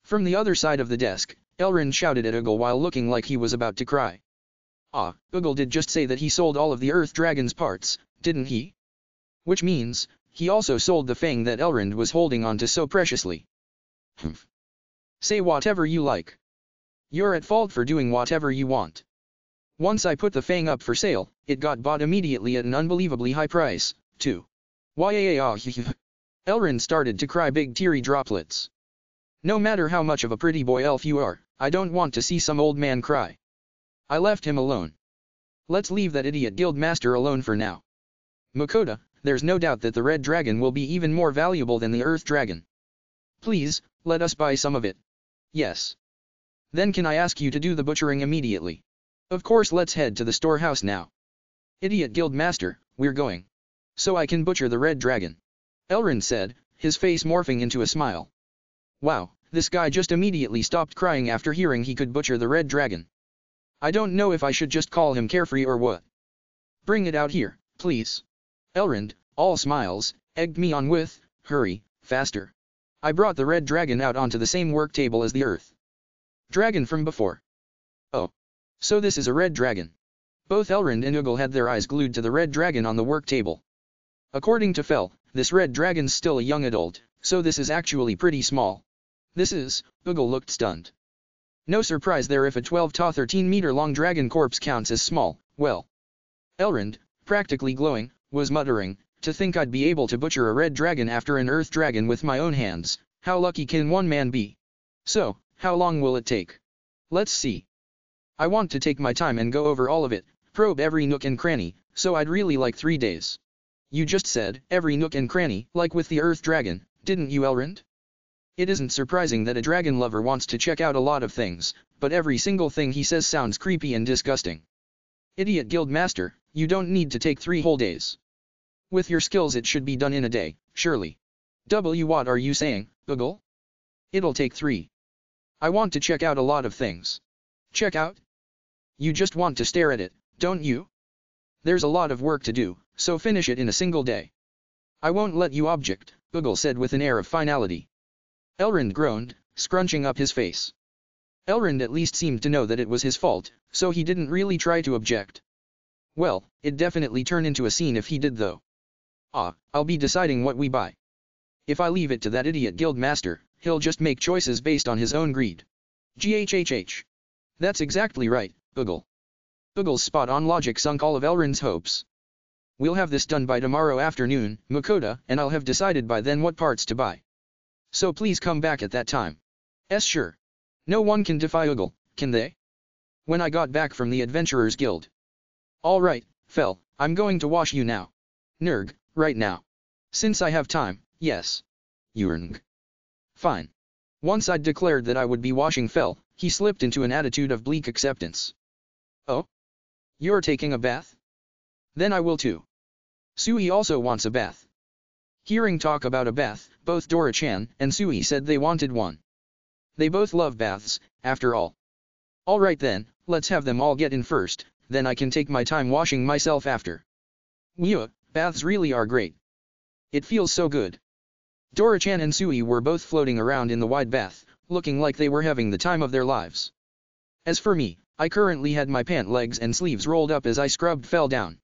From the other side of the desk, Elrond shouted at Ugel while looking like he was about to cry. Ah, Ugel did just say that he sold all of the Earth Dragon's parts, didn't he? Which means, he also sold the fang that Elrond was holding on to so preciously. Humph. Say whatever you like. You're at fault for doing whatever you want. Once I put the fang up for sale, it got bought immediately at an unbelievably high price, too. Elrond started to cry big teary droplets. No matter how much of a pretty boy elf you are, I don't want to see some old man cry. I left him alone. Let's leave that idiot guildmaster alone for now. Makoto, there's no doubt that the red dragon will be even more valuable than the earth dragon. Please, let us buy some of it. Yes. Then can I ask you to do the butchering immediately? Of course, let's head to the storehouse now. Idiot guildmaster, we're going. So I can butcher the red dragon. Elrond said, his face morphing into a smile. Wow, this guy just immediately stopped crying after hearing he could butcher the red dragon. I don't know if I should just call him carefree or what. Bring it out here, please. Elrond, all smiles, egged me on with, hurry, faster. I brought the red dragon out onto the same work table as the earth dragon from before. Oh. So this is a red dragon. Both Elrond and Ugel had their eyes glued to the red dragon on the work table. According to Fel, this red dragon's still a young adult, so this is actually pretty small. This is, Ugel looked stunned. No surprise there if a 12 to 13 meter long dragon corpse counts as small, well. Elrond, practically glowing, was muttering, to think I'd be able to butcher a red dragon after an earth dragon with my own hands, how lucky can one man be? So, how long will it take? Let's see. I want to take my time and go over all of it, probe every nook and cranny, so I'd really like 3 days. You just said, every nook and cranny, like with the earth dragon, didn't you, Elrond? It isn't surprising that a dragon lover wants to check out a lot of things, but every single thing he says sounds creepy and disgusting. Idiot guildmaster, you don't need to take 3 whole days. With your skills it should be done in a day, surely. What are you saying, Ugel? It'll take 3. I want to check out a lot of things. Check out? You just want to stare at it, don't you? There's a lot of work to do, so finish it in a single day. I won't let you object, Ugel said with an air of finality. Elrond groaned, scrunching up his face. Elrond at least seemed to know that it was his fault, so he didn't really try to object. Well, it'd definitely turn into a scene if he did though. I'll be deciding what we buy. If I leave it to that idiot guildmaster, he'll just make choices based on his own greed. GHHH. That's exactly right, Ugel. Ugel's spot-on logic sunk all of Elrond's hopes. We'll have this done by tomorrow afternoon, Makoto, and I'll have decided by then what parts to buy. So please come back at that time. Sure. No one can defy Ugel, can they? When I got back from the Adventurers Guild. All right, Fel, I'm going to wash you now. Nerg, right now. Since I have time, yes. Yurng. Fine. Once I'd declared that I would be washing Fel, he slipped into an attitude of bleak acceptance. Oh? You're taking a bath? Then I will too. Sui also wants a bath. Hearing talk about a bath, both Dora-chan and Sui said they wanted one. They both love baths, after all. Alright then, let's have them all get in first, then I can take my time washing myself after. Baths really are great. It feels so good. Dora-chan and Sui were both floating around in the wide bath, looking like they were having the time of their lives. As for me, I currently had my pant legs and sleeves rolled up as I scrubbed Fel down.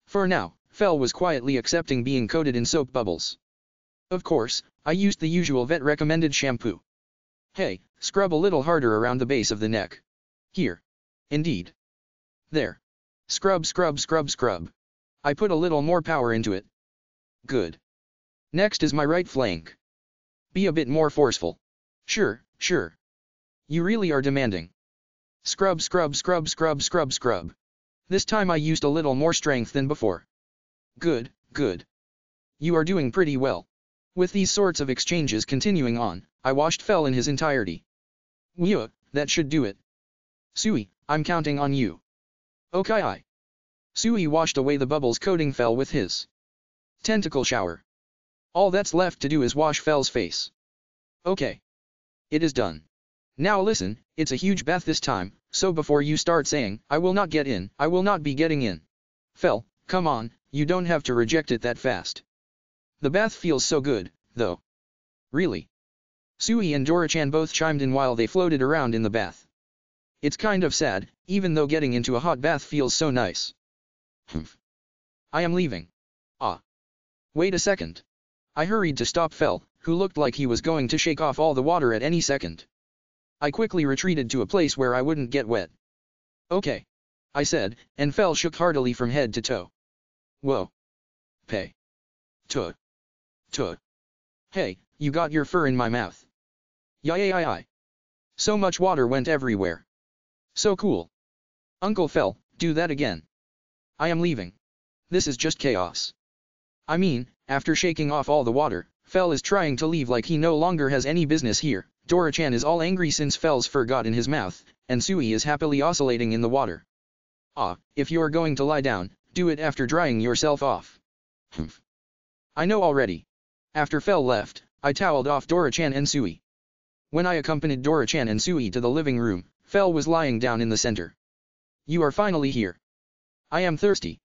For now, Fel was quietly accepting being coated in soap bubbles. Of course, I used the usual vet-recommended shampoo. Hey, scrub a little harder around the base of the neck. Here. Indeed. There. Scrub, scrub, scrub, scrub. I put a little more power into it. Good. Next is my right flank. Be a bit more forceful. Sure. You really are demanding. Scrub, scrub, scrub, scrub, scrub, scrub. This time I used a little more strength than before. Good. good. You are doing pretty well. With these sorts of exchanges continuing on, I washed Fell in his entirety. Yeah, that should do it. Sui, I'm counting on you. Okay. Sui washed away the bubbles coating Fell with his tentacle shower. All that's left to do is wash Fell's face. Okay. It is done. Now listen, it's a huge bath this time, so before you start saying, I will not get in, I will not be getting in. Fell, come on, you don't have to reject it that fast. The bath feels so good, though. Really? Sui and Dora-chan both chimed in while they floated around in the bath. It's kind of sad, even though getting into a hot bath feels so nice. Humph. I am leaving. Ah. Wait a second. I hurried to stop Fell, who looked like he was going to shake off all the water at any second. I quickly retreated to a place where I wouldn't get wet. Okay. I said, and Fell shook heartily from head to toe. Whoa. Pay. Tuh. Tuh. Hey, you got your fur in my mouth. Yay. So much water went everywhere. So cool. Uncle Fell, do that again. I am leaving. This is just chaos. I mean, after shaking off all the water, Fell is trying to leave like he no longer has any business here. Dora-chan is all angry since Fell's fur got in his mouth, and Sui is happily oscillating in the water. Ah, if you're going to lie down, do it after drying yourself off. Humph. I know already. After Fell left, I toweled off Dora-chan and Sui. When I accompanied Dora-chan and Sui to the living room, Fell was lying down in the center. You are finally here. I am thirsty.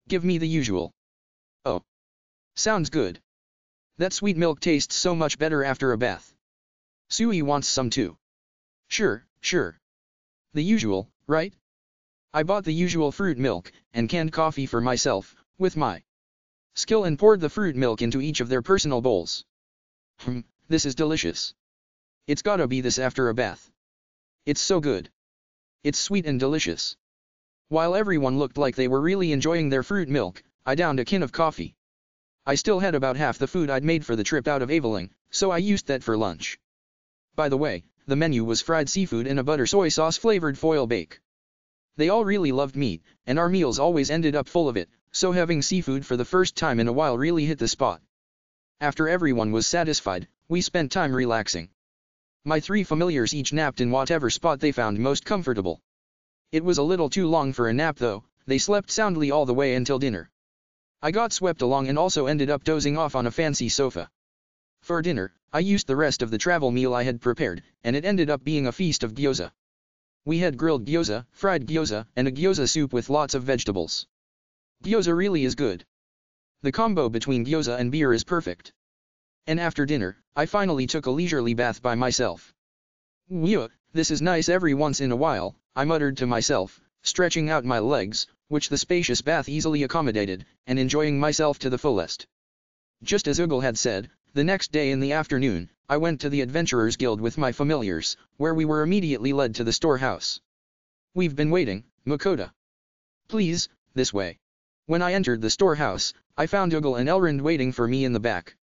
Give me the usual. Oh. Sounds good. That sweet milk tastes so much better after a bath. Sui wants some too. Sure. The usual, right? I bought the usual fruit milk and canned coffee for myself, with my skill, and poured the fruit milk into each of their personal bowls. This is delicious. It's gotta be this after a bath. It's so good. It's sweet and delicious. While everyone looked like they were really enjoying their fruit milk, I downed a can of coffee. I still had about half the food I'd made for the trip out of Aveling, so I used that for lunch. By the way, the menu was fried seafood in a butter soy sauce flavored foil bake. They all really loved meat, and our meals always ended up full of it, so having seafood for the first time in a while really hit the spot. After everyone was satisfied, we spent time relaxing. My 3 familiars each napped in whatever spot they found most comfortable. It was a little too long for a nap though, they slept soundly all the way until dinner. I got swept along and also ended up dozing off on a fancy sofa. For dinner, I used the rest of the travel meal I had prepared, and it ended up being a feast of gyoza. We had grilled gyoza, fried gyoza, and a gyoza soup with lots of vegetables. Gyoza really is good. The combo between gyoza and beer is perfect. And after dinner, I finally took a leisurely bath by myself. Yeah, this is nice every once in a while, I muttered to myself, stretching out my legs, which the spacious bath easily accommodated, and enjoying myself to the fullest. Just as Ugal had said, the next day in the afternoon, I went to the Adventurers Guild with my familiars, where we were immediately led to the storehouse. We've been waiting, Makoto. Please, this way. When I entered the storehouse, I found Ugal and Elrond waiting for me in the back.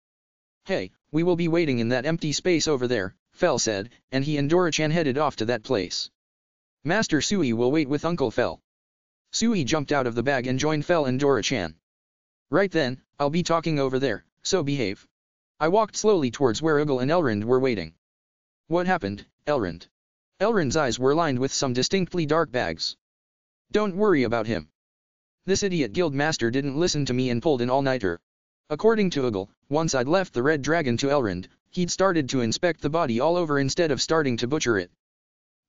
Hey, we will be waiting in that empty space over there, Fell said, and he and Dora-chan headed off to that place. Master Sui will wait with Uncle Fell. Sui jumped out of the bag and joined Fell and Dora-chan. Right then, I'll be talking over there, so behave. I walked slowly towards where Ugal and Elrond were waiting. What happened, Elrond? Elrond's eyes were lined with some distinctly dark bags. Don't worry about him. This idiot guild master didn't listen to me and pulled an all-nighter. According to Ugal, once I'd left the red dragon to Elrond, he'd started to inspect the body all over instead of starting to butcher it.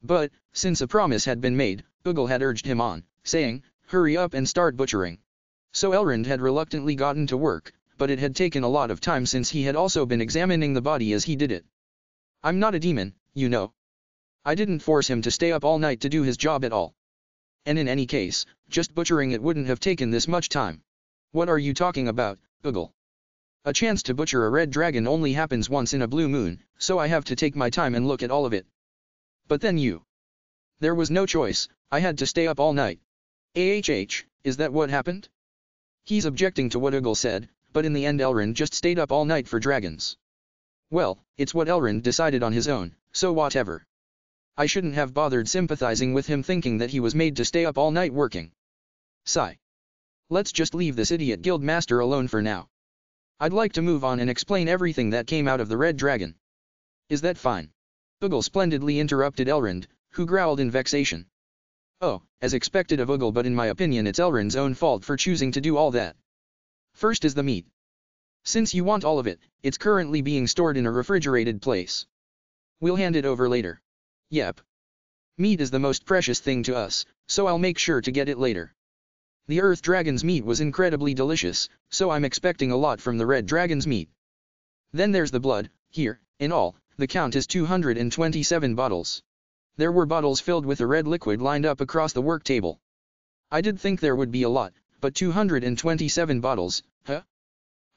But, since a promise had been made, Ugal had urged him on, saying, hurry up and start butchering. So Elrond had reluctantly gotten to work, but it had taken a lot of time since he had also been examining the body as he did it. I'm not a demon, you know. I didn't force him to stay up all night to do his job at all. And in any case, just butchering it wouldn't have taken this much time. What are you talking about, Ugal? A chance to butcher a red dragon only happens once in a blue moon, so I have to take my time and look at all of it. But then you. There was no choice, I had to stay up all night. Is that what happened? He's objecting to what Ugal said, but in the end Elrond just stayed up all night for dragons. Well, it's what Elrond decided on his own, so whatever. I shouldn't have bothered sympathizing with him thinking that he was made to stay up all night working. Sigh. Let's just leave this idiot guild master alone for now. I'd like to move on and explain everything that came out of the red dragon. Is that fine? Ugal splendidly interrupted Elrond, who growled in vexation. Oh, as expected of Ugal, but in my opinion it's Elrond's own fault for choosing to do all that. First is the meat. Since you want all of it, it's currently being stored in a refrigerated place. We'll hand it over later. Yep. Meat is the most precious thing to us, so I'll make sure to get it later. The Earth Dragon's meat was incredibly delicious, so I'm expecting a lot from the Red Dragon's meat. Then there's the blood. Here, in all, the count is 227 bottles. There were bottles filled with a red liquid lined up across the work table. I did think there would be a lot, but 227 bottles, huh?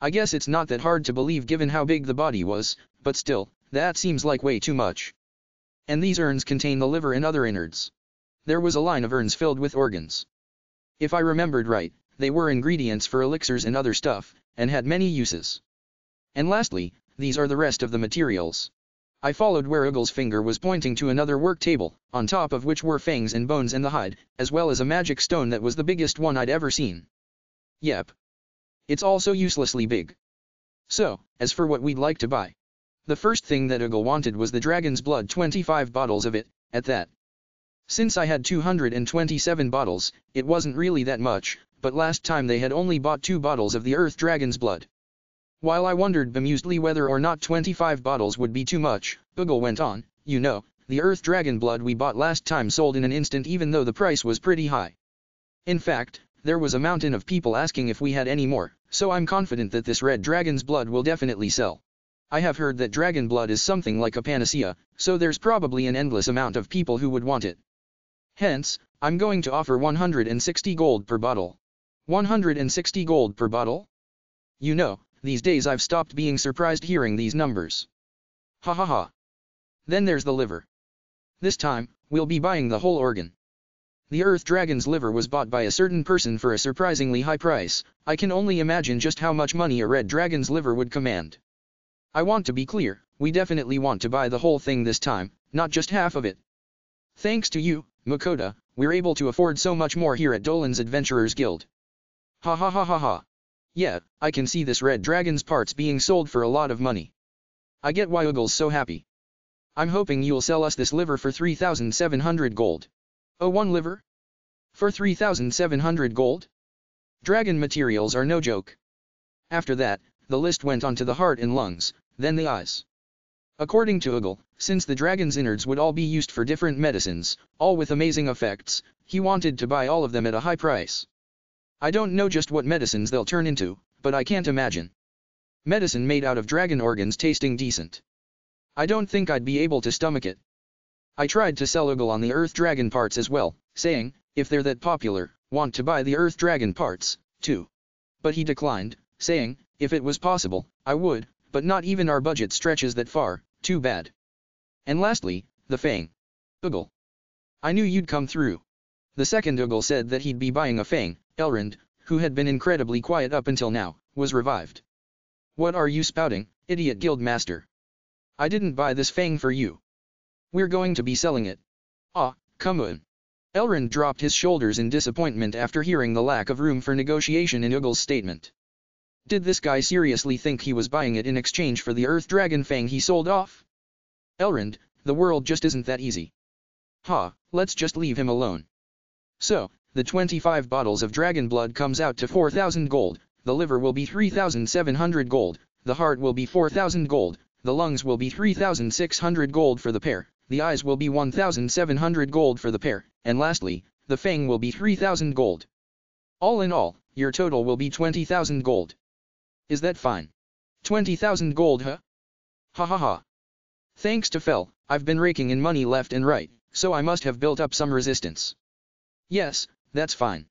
I guess it's not that hard to believe given how big the body was, but still, that seems like way too much. And these urns contain the liver and other innards. There was a line of urns filled with organs. If I remembered right, they were ingredients for elixirs and other stuff, and had many uses. And lastly, these are the rest of the materials. I followed where Ugal's finger was pointing to another work table, on top of which were fangs and bones and the hide, as well as a magic stone that was the biggest one I'd ever seen. Yep. It's also uselessly big. So, as for what we'd like to buy. The first thing that Ugal wanted was the dragon's blood, 25 bottles of it, at that. Since I had 227 bottles, it wasn't really that much, but last time they had only bought 2 bottles of the Earth Dragon's blood. While I wondered bemusedly whether or not 25 bottles would be too much, Ugal went on, you know, the Earth Dragon blood we bought last time sold in an instant even though the price was pretty high. In fact, there was a mountain of people asking if we had any more, so I'm confident that this Red Dragon's blood will definitely sell. I have heard that dragon blood is something like a panacea, so there's probably an endless amount of people who would want it. Hence, I'm going to offer 160 gold per bottle. 160 gold per bottle? You know, these days I've stopped being surprised hearing these numbers. Ha ha ha. Then there's the liver. This time, we'll be buying the whole organ. The Earth Dragon's liver was bought by a certain person for a surprisingly high price. I can only imagine just how much money a red dragon's liver would command. I want to be clear, we definitely want to buy the whole thing this time, not just half of it. Thanks to you, Makoto, we're able to afford so much more here at Dolan's Adventurers Guild. Ha ha ha ha ha. Yeah, I can see this red dragon's parts being sold for a lot of money. I get why Ugal's so happy. I'm hoping you'll sell us this liver for 3,700 gold. Oh, one liver? For 3,700 gold? Dragon materials are no joke. After that, the list went on to the heart and lungs, then the eyes. According to Ugal, since the dragon's innards would all be used for different medicines, all with amazing effects, he wanted to buy all of them at a high price. I don't know just what medicines they'll turn into, but I can't imagine. Medicine made out of dragon organs tasting decent. I don't think I'd be able to stomach it. I tried to sell Ugal on the Earth Dragon parts as well, saying, if they're that popular, want to buy the Earth Dragon parts, too. But he declined, saying, if it was possible, I would, but not even our budget stretches that far, too bad. And lastly, the fang. Ugal. I knew you'd come through. The second Ugal said that he'd be buying a fang, Elrond, who had been incredibly quiet up until now, was revived. What are you spouting, idiot guildmaster? I didn't buy this fang for you. We're going to be selling it. Ah, come on. Elrond dropped his shoulders in disappointment after hearing the lack of room for negotiation in Ugal's statement. Did this guy seriously think he was buying it in exchange for the Earth Dragon fang he sold off? Elrond, the world just isn't that easy. Ha, let's just leave him alone. So, the 25 bottles of dragon blood comes out to 4,000 gold, the liver will be 3,700 gold, the heart will be 4,000 gold, the lungs will be 3,600 gold for the pair, the eyes will be 1,700 gold for the pair, and lastly, the fang will be 3,000 gold. All in all, your total will be 20,000 gold. Is that fine? 20,000 gold, huh? Ha ha ha. Thanks to Fel, I've been raking in money left and right, so I must have built up some resistance. Yes, that's fine.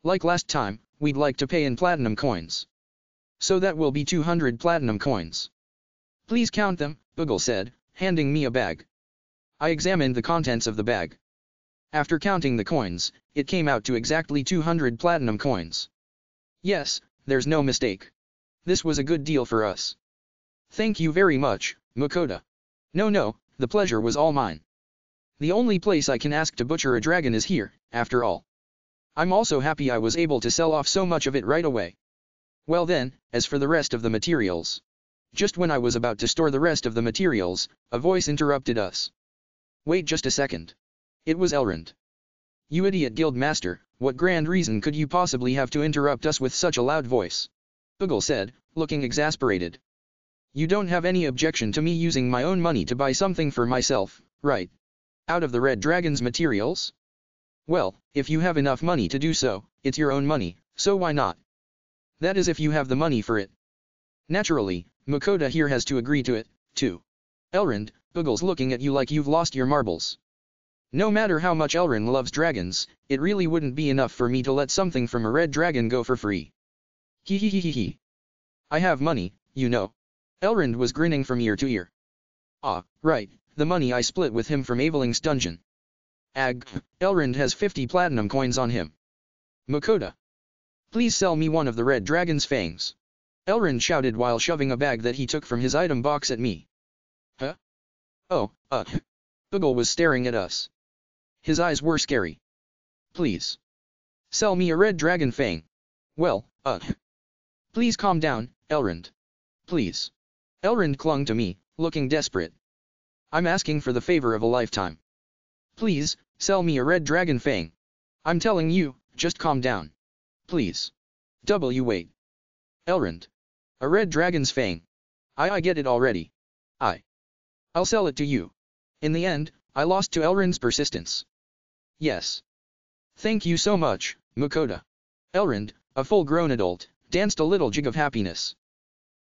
Like last time, we'd like to pay in platinum coins. So that will be 200 platinum coins. Please count them, Ugal said, handing me a bag. I examined the contents of the bag. After counting the coins, it came out to exactly 200 platinum coins. Yes, there's no mistake. This was a good deal for us. Thank you very much, Makoto. No, the pleasure was all mine. The only place I can ask to butcher a dragon is here, after all. I'm also happy I was able to sell off so much of it right away. Well then, as for the rest of the materials. Just when I was about to store the rest of the materials, a voice interrupted us. Wait just a second. It was Elrond. You idiot guild master, what grand reason could you possibly have to interrupt us with such a loud voice? Ugal said, looking exasperated. You don't have any objection to me using my own money to buy something for myself, right? Out of the Red Dragon's materials? Well, if you have enough money to do so, it's your own money, so why not? That is if you have the money for it. Naturally, Makoto here has to agree to it, too. Elrond, Ugal's looking at you like you've lost your marbles. No matter how much Elrond loves dragons, it really wouldn't be enough for me to let something from a red dragon go for free. He. I have money, you know. Elrond was grinning from ear to ear. Ah, right, the money I split with him from Aveling's dungeon. Elrond has 50 platinum coins on him. Makoto. Please sell me one of the red dragon's fangs. Elrond shouted while shoving a bag that he took from his item box at me. Huh? Oh, Ugal was staring at us. His eyes were scary. Please. Sell me a red dragon fang. Well, Please calm down, Elrond. Please. Elrond clung to me, looking desperate. I'm asking for the favor of a lifetime. Please, sell me a red dragon fang. I'm telling you, just calm down. Please. Wait. Elrond. A red dragon's fang. I get it already. I'll sell it to you. In the end, I lost to Elrond's persistence. Yes. Thank you so much, Makoto. Elrond, a full-grown adult, danced a little jig of happiness.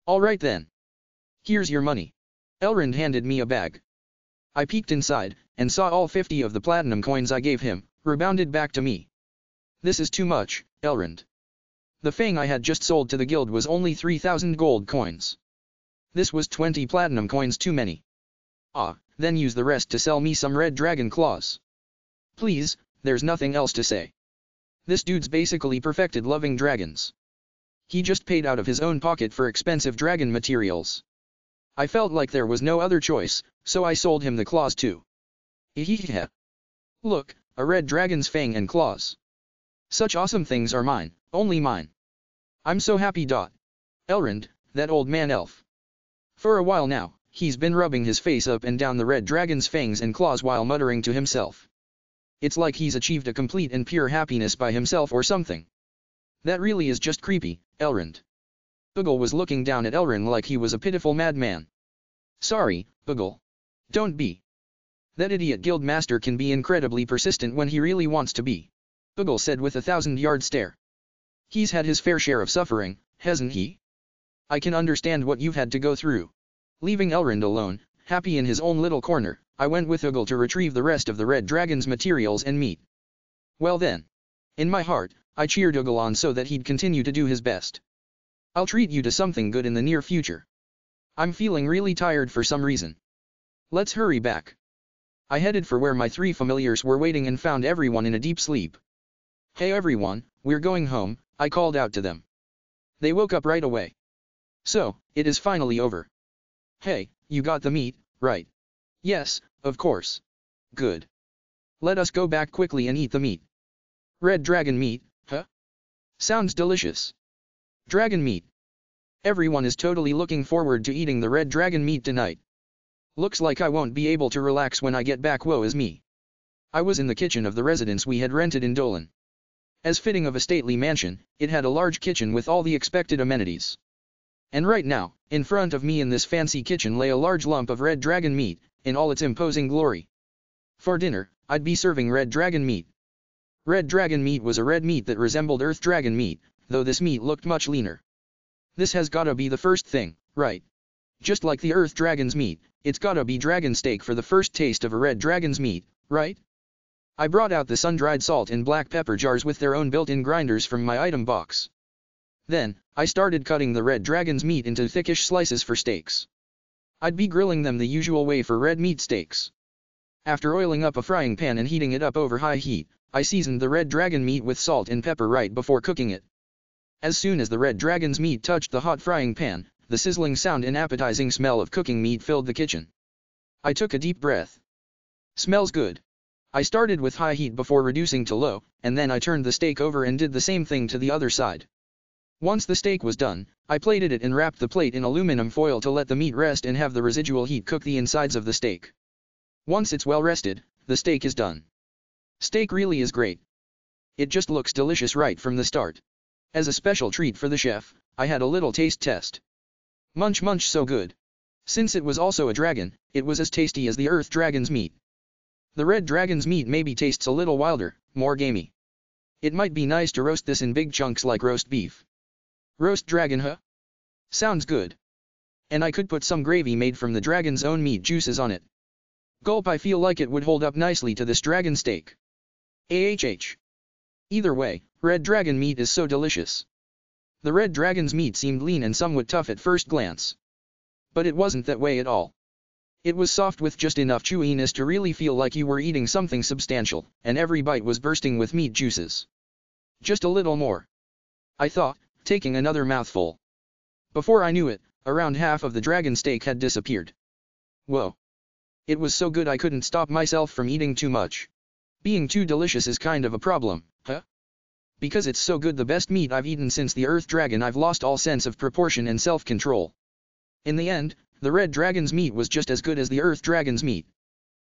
All right then. Here's your money. Elrond handed me a bag. I peeked inside, and saw all 50 of the platinum coins I gave him, rebounded back to me. This is too much, Elrond. The fang I had just sold to the guild was only 3,000 gold coins. This was 20 platinum coins too many. Then use the rest to sell me some red dragon claws. Please, there's nothing else to say. This dude's basically perfected loving dragons. He just paid out of his own pocket for expensive dragon materials. I felt like there was no other choice, so I sold him the claws too. Ehehehe. Look, a red dragon's fang and claws. Such awesome things are mine, only mine. I'm so happy. Elrond, that old man elf. For a while now, he's been rubbing his face up and down the red dragon's fangs and claws while muttering to himself. It's like he's achieved a complete and pure happiness by himself or something. That really is just creepy, Elrond. Ugal was looking down at Elrond like he was a pitiful madman. Sorry, Ugal. Don't be. That idiot guild master can be incredibly persistent when he really wants to be. Ugal said with a 1,000-yard stare. He's had his fair share of suffering, hasn't he? I can understand what you've had to go through. Leaving Elrond alone, happy in his own little corner, I went with Ugal to retrieve the rest of the red dragon's materials and meat. Well then. In my heart, I cheered Ugal on so that he'd continue to do his best. I'll treat you to something good in the near future. I'm feeling really tired for some reason. Let's hurry back. I headed for where my 3 familiars were waiting and found everyone in a deep sleep. Hey everyone, we're going home, I called out to them. They woke up right away. So, it is finally over. Hey, you got the meat, right? Yes, of course. Good. Let us go back quickly and eat the meat. Red dragon meat, huh? Sounds delicious. Dragon meat. Everyone is totally looking forward to eating the red dragon meat tonight. Looks like I won't be able to relax when I get back, woe is me. I was in the kitchen of the residence we had rented in Dolan. As fitting of a stately mansion, it had a large kitchen with all the expected amenities. And right now, in front of me in this fancy kitchen lay a large lump of red dragon meat, in all its imposing glory. For dinner, I'd be serving red dragon meat. Red dragon meat was a red meat that resembled earth dragon meat, though this meat looked much leaner. This has gotta be the first thing, right? Just like the earth dragon's meat, it's gotta be dragon steak for the first taste of a red dragon's meat, right? I brought out the sun-dried salt and black pepper jars with their own built-in grinders from my item box. Then, I started cutting the red dragon's meat into thickish slices for steaks. I'd be grilling them the usual way for red meat steaks. After oiling up a frying pan and heating it up over high heat, I seasoned the red dragon meat with salt and pepper right before cooking it. As soon as the red dragon's meat touched the hot frying pan, the sizzling sound and appetizing smell of cooking meat filled the kitchen. I took a deep breath. Smells good. I started with high heat before reducing to low, and then I turned the steak over and did the same thing to the other side. Once the steak was done, I plated it and wrapped the plate in aluminum foil to let the meat rest and have the residual heat cook the insides of the steak. Once it's well rested, the steak is done. Steak really is great. It just looks delicious right from the start. As a special treat for the chef, I had a little taste test. Munch munch, so good. Since it was also a dragon, it was as tasty as the earth dragon's meat. The red dragon's meat maybe tastes a little wilder, more gamey. It might be nice to roast this in big chunks like roast beef. Roast dragon, huh? Sounds good. And I could put some gravy made from the dragon's own meat juices on it. Gulp, I feel like it would hold up nicely to this dragon steak. AHH. Either way, red dragon meat is so delicious. The red dragon's meat seemed lean and somewhat tough at first glance. But it wasn't that way at all. It was soft with just enough chewiness to really feel like you were eating something substantial, and every bite was bursting with meat juices. Just a little more, I thought, taking another mouthful. Before I knew it, around half of the dragon steak had disappeared. Whoa. It was so good I couldn't stop myself from eating too much. Being too delicious is kind of a problem, huh? Because it's so good, the best meat I've eaten since the earth dragon, I've lost all sense of proportion and self-control. In the end, the red dragon's meat was just as good as the earth dragon's meat.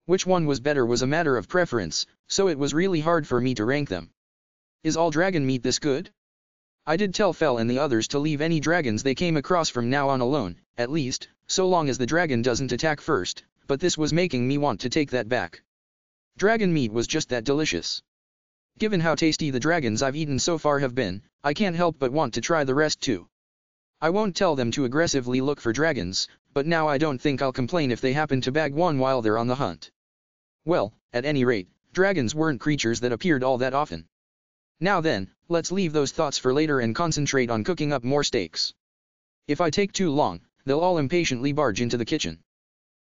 Which one was better was a matter of preference, so it was really hard for me to rank them. Is all dragon meat this good? I did tell Fel and the others to leave any dragons they came across from now on alone, at least, so long as the dragon doesn't attack first, but this was making me want to take that back. Dragon meat was just that delicious. Given how tasty the dragons I've eaten so far have been, I can't help but want to try the rest too. I won't tell them to aggressively look for dragons, but now I don't think I'll complain if they happen to bag one while they're on the hunt. Well, at any rate, dragons weren't creatures that appeared all that often. Now then, let's leave those thoughts for later and concentrate on cooking up more steaks. If I take too long, they'll all impatiently barge into the kitchen.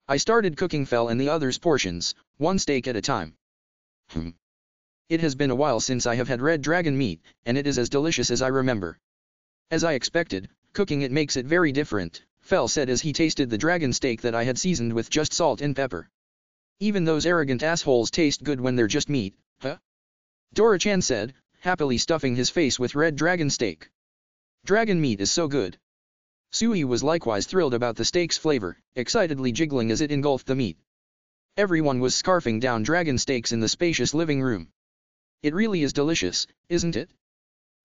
I started cooking Fel and the others' portions, one steak at a time. It has been a while since I have had red dragon meat, and it is as delicious as I remember. As I expected, cooking it makes it very different, Fel said as he tasted the dragon steak that I had seasoned with just salt and pepper. Even those arrogant assholes taste good when they're just meat, huh? Dora-chan said, happily stuffing his face with red dragon steak. Dragon meat is so good. Sui was likewise thrilled about the steak's flavor, excitedly jiggling as it engulfed the meat. Everyone was scarfing down dragon steaks in the spacious living room. It really is delicious, isn't it?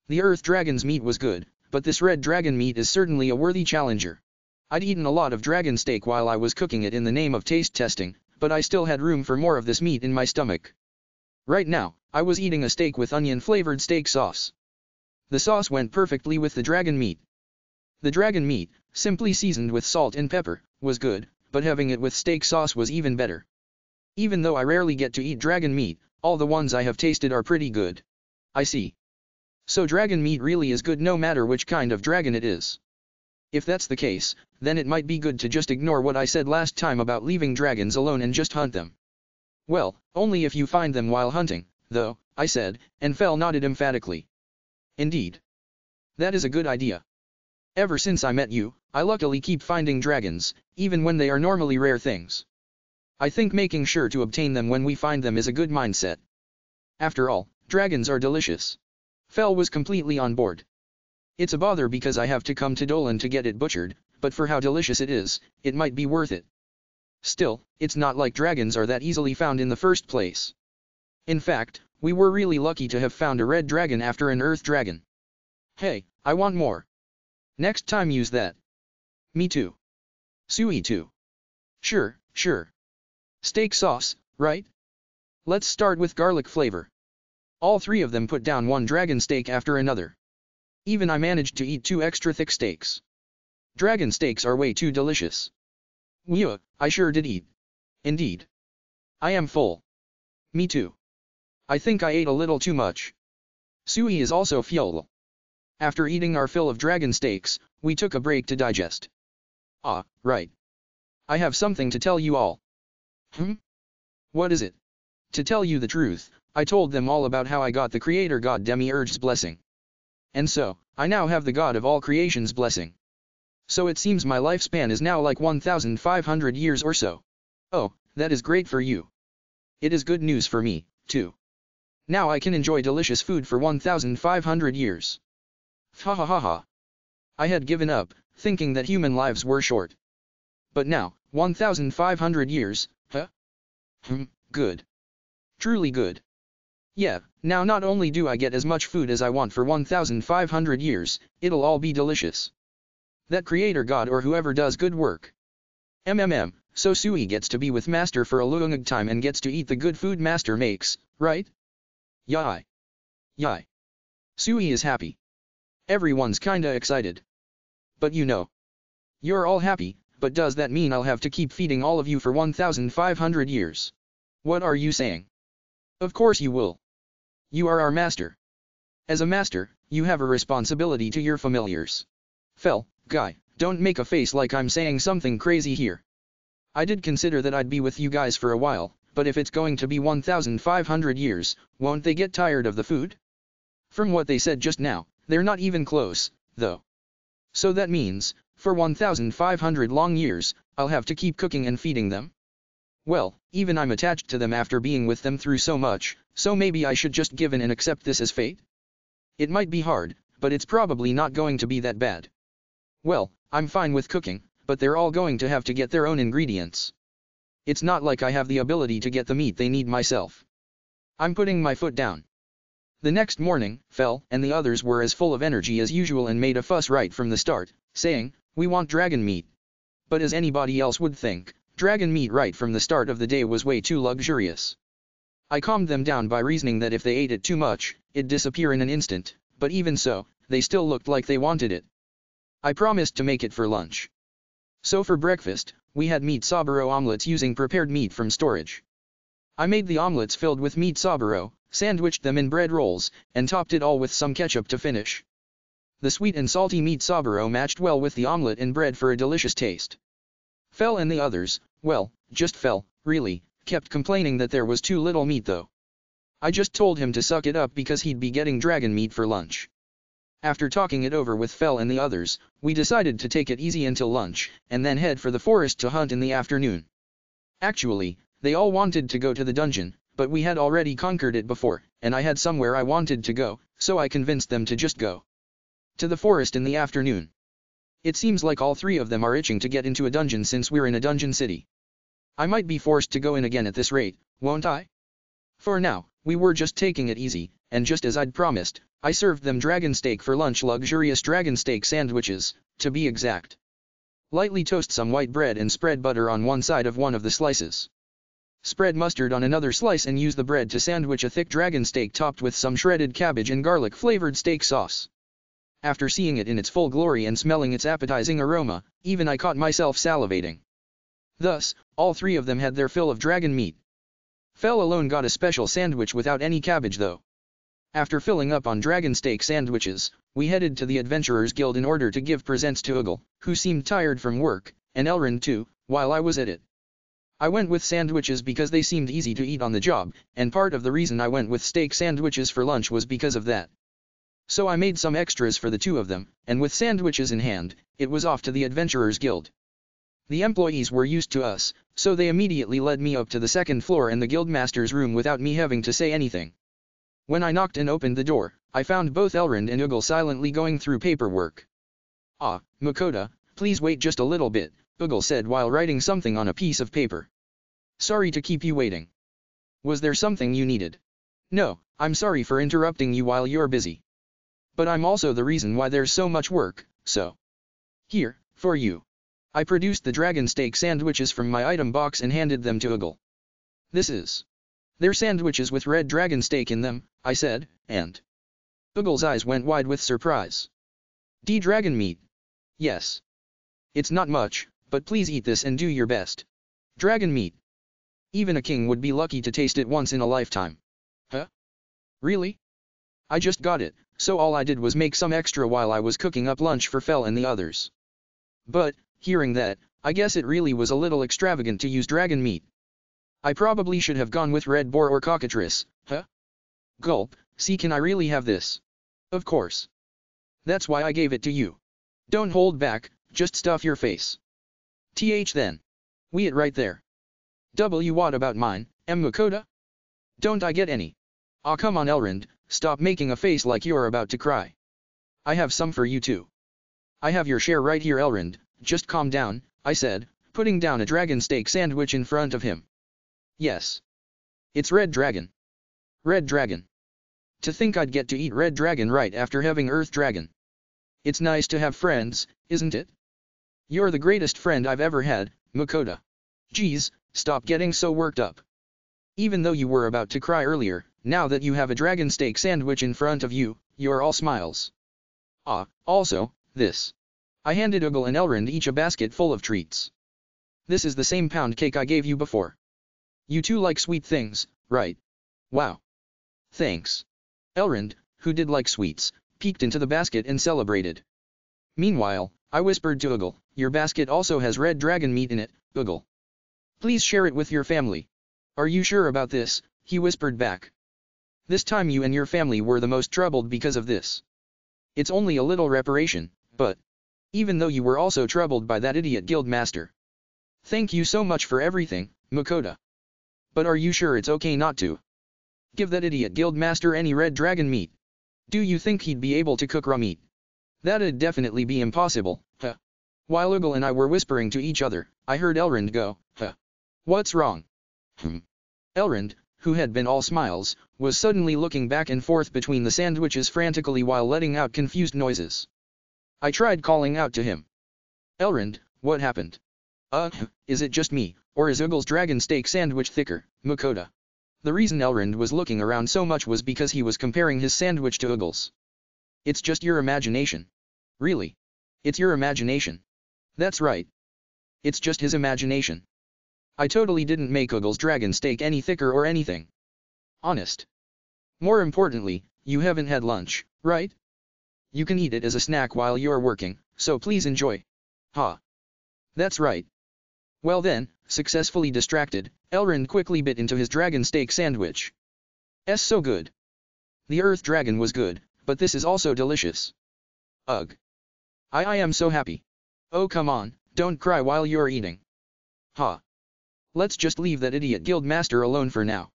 The earth dragon's meat was good, but this red dragon meat is certainly a worthy challenger. I'd eaten a lot of dragon steak while I was cooking it in the name of taste testing, but I still had room for more of this meat in my stomach. Right now, I was eating a steak with onion-flavored steak sauce. The sauce went perfectly with the dragon meat. The dragon meat, simply seasoned with salt and pepper, was good, but having it with steak sauce was even better. Even though I rarely get to eat dragon meat, all the ones I have tasted are pretty good. I see. So dragon meat really is good no matter which kind of dragon it is. If that's the case, then it might be good to just ignore what I said last time about leaving dragons alone and just hunt them. Well, only if you find them while hunting, though, I said, and Fel nodded emphatically. Indeed. That is a good idea. Ever since I met you, I luckily keep finding dragons, even when they are normally rare things. I think making sure to obtain them when we find them is a good mindset. After all, dragons are delicious. Fel was completely on board. It's a bother because I have to come to Dolan to get it butchered, but for how delicious it is, it might be worth it. Still, it's not like dragons are that easily found in the first place. In fact, we were really lucky to have found a red dragon after an earth dragon. Hey, I want more. Next time use that. Me too. Sui too. Sure, sure. Steak sauce, right? Let's start with garlic flavor. All three of them put down one dragon steak after another. Even I managed to eat 2 extra thick steaks. Dragon steaks are way too delicious. Yeah, I sure did eat. Indeed. I am full. Me too. I think I ate a little too much. Sui is also full. After eating our fill of dragon steaks, we took a break to digest. Ah, right. I have something to tell you all. What is it? To tell you the truth, I told them all about how I got the creator god Demiurge's blessing. And so, I now have the god of all creation's blessing. So it seems my lifespan is now like 1,500 years or so. Oh, that is great for you. It is good news for me, too. Now I can enjoy delicious food for 1,500 years. Ha ha ha ha. I had given up, thinking that human lives were short. But now, 1,500 years, huh? Good. Truly good. Yeah, now not only do I get as much food as I want for 1,500 years, it'll all be delicious. That creator god or whoever does good work. So Sui gets to be with master for a long time and gets to eat the good food master makes, right? Yai. Yai. Sui is happy. Everyone's kinda excited. But you know. You're all happy, but does that mean I'll have to keep feeding all of you for 1,500 years? What are you saying? Of course you will. You are our master. As a master, you have a responsibility to your familiars. Fell, guy, don't make a face like I'm saying something crazy here. I did consider that I'd be with you guys for a while, but if it's going to be 1,500 years, won't they get tired of the food? From what they said just now, they're not even close, though. So that means, for 1,500 long years, I'll have to keep cooking and feeding them? Well, even I'm attached to them after being with them through so much, so maybe I should just give in and accept this as fate? It might be hard, but it's probably not going to be that bad. Well, I'm fine with cooking, but they're all going to have to get their own ingredients. It's not like I have the ability to get the meat they need myself. I'm putting my foot down. The next morning, Fell and the others were as full of energy as usual and made a fuss right from the start, saying, "We want dragon meat." But as anybody else would think, dragon meat right from the start of the day was way too luxurious. I calmed them down by reasoning that if they ate it too much, it'd disappear in an instant, but even so, they still looked like they wanted it. I promised to make it for lunch. So for breakfast, we had meat saburo omelets using prepared meat from storage. I made the omelets filled with meat saburo, sandwiched them in bread rolls, and topped it all with some ketchup to finish. The sweet and salty meat saburo matched well with the omelet and bread for a delicious taste. Fell and the others, well, just Fell, really, kept complaining that there was too little meat though. I just told him to suck it up because he'd be getting dragon meat for lunch. After talking it over with Fell and the others, we decided to take it easy until lunch, and then head for the forest to hunt in the afternoon. Actually, they all wanted to go to the dungeon, but we had already conquered it before, and I had somewhere I wanted to go, so I convinced them to just go to the forest in the afternoon. It seems like all three of them are itching to get into a dungeon since we're in a dungeon city. I might be forced to go in again at this rate, won't I? For now, we were just taking it easy, and just as I'd promised, I served them dragon steak for lunch, luxurious dragon steak sandwiches, to be exact. Lightly toast some white bread and spread butter on one side of one of the slices. Spread mustard on another slice and use the bread to sandwich a thick dragon steak topped with some shredded cabbage and garlic-flavored steak sauce. After seeing it in its full glory and smelling its appetizing aroma, even I caught myself salivating. Thus, all three of them had their fill of dragon meat. Fell alone got a special sandwich without any cabbage though. After filling up on dragon steak sandwiches, we headed to the Adventurers Guild in order to give presents to Ugal, who seemed tired from work, and Elrond too, while I was at it. I went with sandwiches because they seemed easy to eat on the job, and part of the reason I went with steak sandwiches for lunch was because of that. So I made some extras for the two of them, and with sandwiches in hand, it was off to the Adventurers Guild. The employees were used to us, so they immediately led me up to the second floor and the guildmaster's room without me having to say anything. When I knocked and opened the door, I found both Elrond and Ugal silently going through paperwork. "Ah, Makoto, please wait just a little bit," Ugal said while writing something on a piece of paper. "Sorry to keep you waiting. Was there something you needed?" "No, I'm sorry for interrupting you while you're busy. But I'm also the reason why there's so much work, so. Here, for you." I produced the dragon steak sandwiches from my item box and handed them to Ugal. "This is. They're sandwiches with red dragon steak in them," I said, and Ugal's eyes went wide with surprise. "Dragon meat?" "Yes. It's not much, but please eat this and do your best. Dragon meat. Even a king would be lucky to taste it once in a lifetime." "Huh? Really?" "I just got it, so all I did was make some extra while I was cooking up lunch for Fell and the others. But, hearing that, I guess it really was a little extravagant to use dragon meat. I probably should have gone with red boar or cockatrice, huh?" Gulp, "See, can I really have this?" "Of course. That's why I gave it to you. Don't hold back, just stuff your face." Then. We it right there. What about mine, Makoto? Don't I get any? Aw come on Elrond, stop making a face like you're about to cry. I have some for you too. I have your share right here Elrond, just calm down, I said, putting down a dragon steak sandwich in front of him. Yes. It's red dragon. Red dragon. To think I'd get to eat red dragon right after having earth dragon. It's nice to have friends, isn't it? You're the greatest friend I've ever had, Makoto. Geez, stop getting so worked up. Even though you were about to cry earlier, now that you have a dragon steak sandwich in front of you, you're all smiles. Ah, also, this. I handed Ugal and Elrond each a basket full of treats. This is the same pound cake I gave you before. You two like sweet things, right? Wow. Thanks. Elrond, who did like sweets, peeked into the basket and celebrated. Meanwhile, I whispered to Ugal, your basket also has red dragon meat in it, Ugal. Please share it with your family. Are you sure about this? He whispered back. This time you and your family were the most troubled because of this. It's only a little reparation, but... even though you were also troubled by that idiot guildmaster. Thank you so much for everything, Makoto. But are you sure it's okay not to give that idiot guildmaster any red dragon meat? Do you think he'd be able to cook raw meat? That'd definitely be impossible, huh? While Ugal and I were whispering to each other, I heard Elrond go, huh? What's wrong? Elrond, who had been all smiles, was suddenly looking back and forth between the sandwiches frantically while letting out confused noises. I tried calling out to him. Elrond, what happened? Is it just me, or is Ugal's dragon steak sandwich thicker, Makoto? The reason Elrond was looking around so much was because he was comparing his sandwich to Ugal's. It's just your imagination. Really? It's your imagination. That's right. It's just his imagination. I totally didn't make Ugal's dragon steak any thicker or anything. Honest. More importantly, you haven't had lunch, right? You can eat it as a snack while you're working, so please enjoy. Ha. That's right. Well then, successfully distracted, Elrond quickly bit into his dragon steak sandwich. So good. The earth dragon was good, but this is also delicious. Ugh. I am so happy. Oh come on, don't cry while you're eating. Ha. Let's just leave that idiot guildmaster alone for now.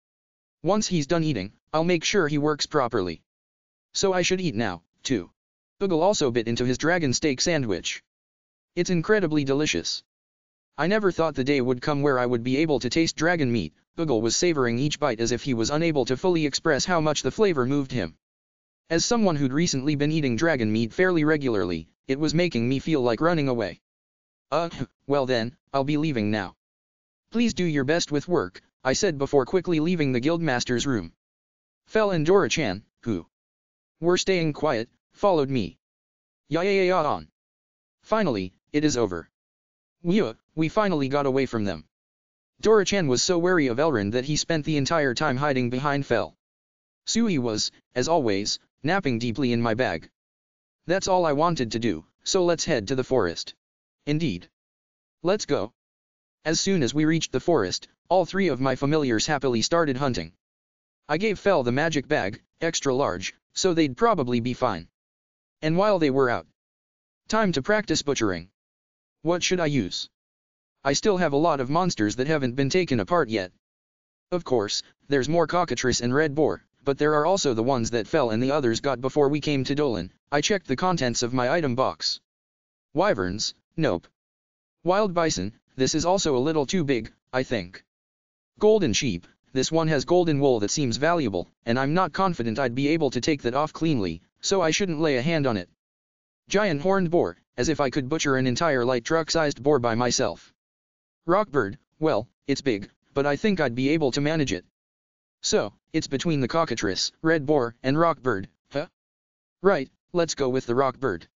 Once he's done eating, I'll make sure he works properly. So I should eat now, too. Ugal also bit into his dragon steak sandwich. It's incredibly delicious. I never thought the day would come where I would be able to taste dragon meat. Ugal was savoring each bite as if he was unable to fully express how much the flavor moved him. As someone who'd recently been eating dragon meat fairly regularly, it was making me feel like running away. Well then, I'll be leaving now. Please do your best with work, I said before quickly leaving the guildmaster's room. Fel and Dora-chan, who were staying quiet, followed me. On. Finally, it is over. We finally got away from them. Dora-chan was so wary of Elrond that he spent the entire time hiding behind Fel. Sui was, as always, napping deeply in my bag. That's all I wanted to do, so let's head to the forest. Indeed. Let's go. As soon as we reached the forest, all three of my familiars happily started hunting. I gave Fel the magic bag, extra large, so they'd probably be fine. And while they were out, time to practice butchering. What should I use? I still have a lot of monsters that haven't been taken apart yet. Of course, there's more cockatrice and red boar, but there are also the ones that Fel and the others got before we came to Dolan. I checked the contents of my item box. Wyverns, nope. Wild bison, this is also a little too big, I think. Golden sheep, this one has golden wool that seems valuable, and I'm not confident I'd be able to take that off cleanly, so I shouldn't lay a hand on it. Giant horned boar, as if I could butcher an entire light truck-sized boar by myself. Rockbird, well, it's big, but I think I'd be able to manage it. So, it's between the cockatrice, red boar, and rockbird, huh? Right, let's go with the rockbird.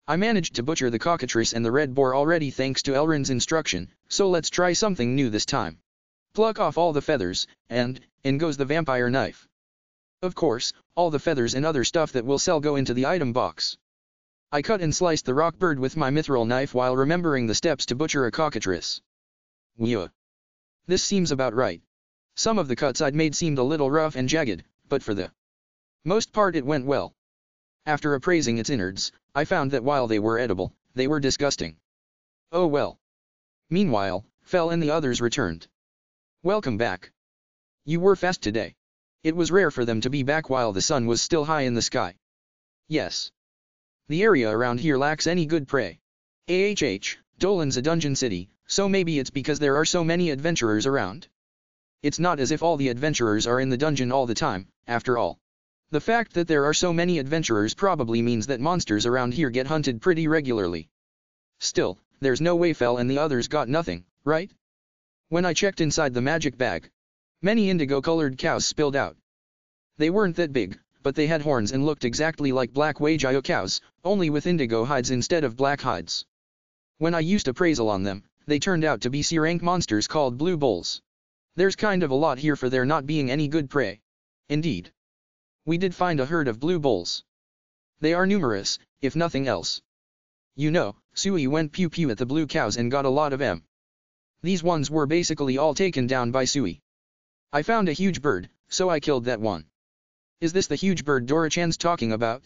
I managed to butcher the cockatrice and the red boar already thanks to Elrond's instruction, so let's try something new this time. Pluck off all the feathers, and in goes the vampire knife. Of course, all the feathers and other stuff that will sell go into the item box. I cut and sliced the rockbird with my mithril knife while remembering the steps to butcher a cockatrice. This seems about right. Some of the cuts I'd made seemed a little rough and jagged, but for the most part it went well. After appraising its innards, I found that while they were edible, they were disgusting. Oh well. Meanwhile, Fel and the others returned. Welcome back. You were fast today. It was rare for them to be back while the sun was still high in the sky. Yes. The area around here lacks any good prey. Dolan's a dungeon city, so maybe it's because there are so many adventurers around. It's not as if all the adventurers are in the dungeon all the time, after all. The fact that there are so many adventurers probably means that monsters around here get hunted pretty regularly. Still, there's no way Fel and the others got nothing, right? When I checked inside the magic bag, many indigo-colored cows spilled out. They weren't that big, but they had horns and looked exactly like black Wagyu cows, only with indigo hides instead of black hides. When I used appraisal on them, they turned out to be C-rank monsters called blue bulls. There's kind of a lot here for there not being any good prey. Indeed. We did find a herd of blue bulls. They are numerous, if nothing else. You know, Sui went pew-pew at the blue cows and got a lot of them. These ones were basically all taken down by Sui. I found a huge bird, so I killed that one. Is this the huge bird Dora-chan's talking about?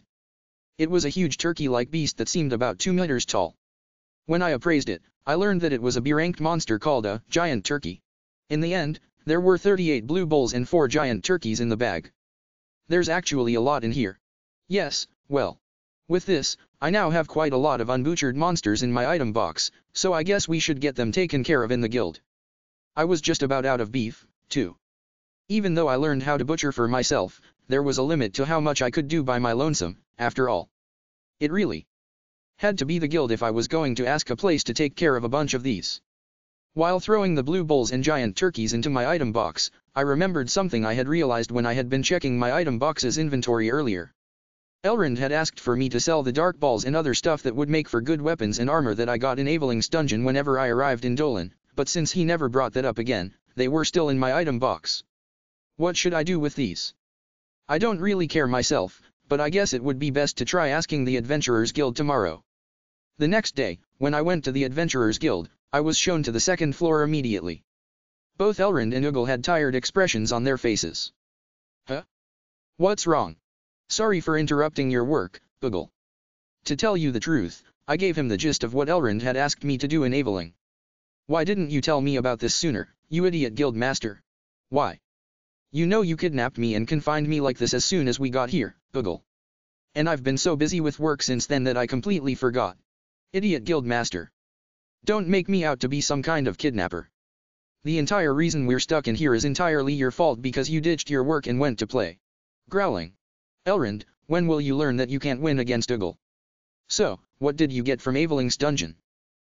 It was a huge turkey-like beast that seemed about 2 meters tall. When I appraised it, I learned that it was a B-ranked monster called a giant turkey. In the end, there were 38 blue bulls and 4 giant turkeys in the bag. There's actually a lot in here. Yes, well. With this, I now have quite a lot of unbutchered monsters in my item box, so I guess we should get them taken care of in the guild. I was just about out of beef, too. Even though I learned how to butcher for myself, there was a limit to how much I could do by my lonesome, after all. It really had to be the guild if I was going to ask a place to take care of a bunch of these. While throwing the blue bulls and giant turkeys into my item box, I remembered something I had realized when I had been checking my item box's inventory earlier. Elrond had asked for me to sell the dark balls and other stuff that would make for good weapons and armor that I got in Aveling's dungeon whenever I arrived in Dolan, but since he never brought that up again, they were still in my item box. What should I do with these? I don't really care myself, but I guess it would be best to try asking the Adventurers Guild tomorrow. The next day, when I went to the Adventurers Guild, I was shown to the second floor immediately. Both Elrond and Ugal had tired expressions on their faces. Huh? What's wrong? Sorry for interrupting your work, Ugal. To tell you the truth, I gave him the gist of what Elrond had asked me to do in Aveling. Why didn't you tell me about this sooner, you idiot guild master? Why? You know you kidnapped me and confined me like this as soon as we got here, Ugal. And I've been so busy with work since then that I completely forgot. Idiot guild master. Don't make me out to be some kind of kidnapper. The entire reason we're stuck in here is entirely your fault because you ditched your work and went to play. Growling. Elrond, when will you learn that you can't win against Ugal? So, what did you get from Aveling's dungeon?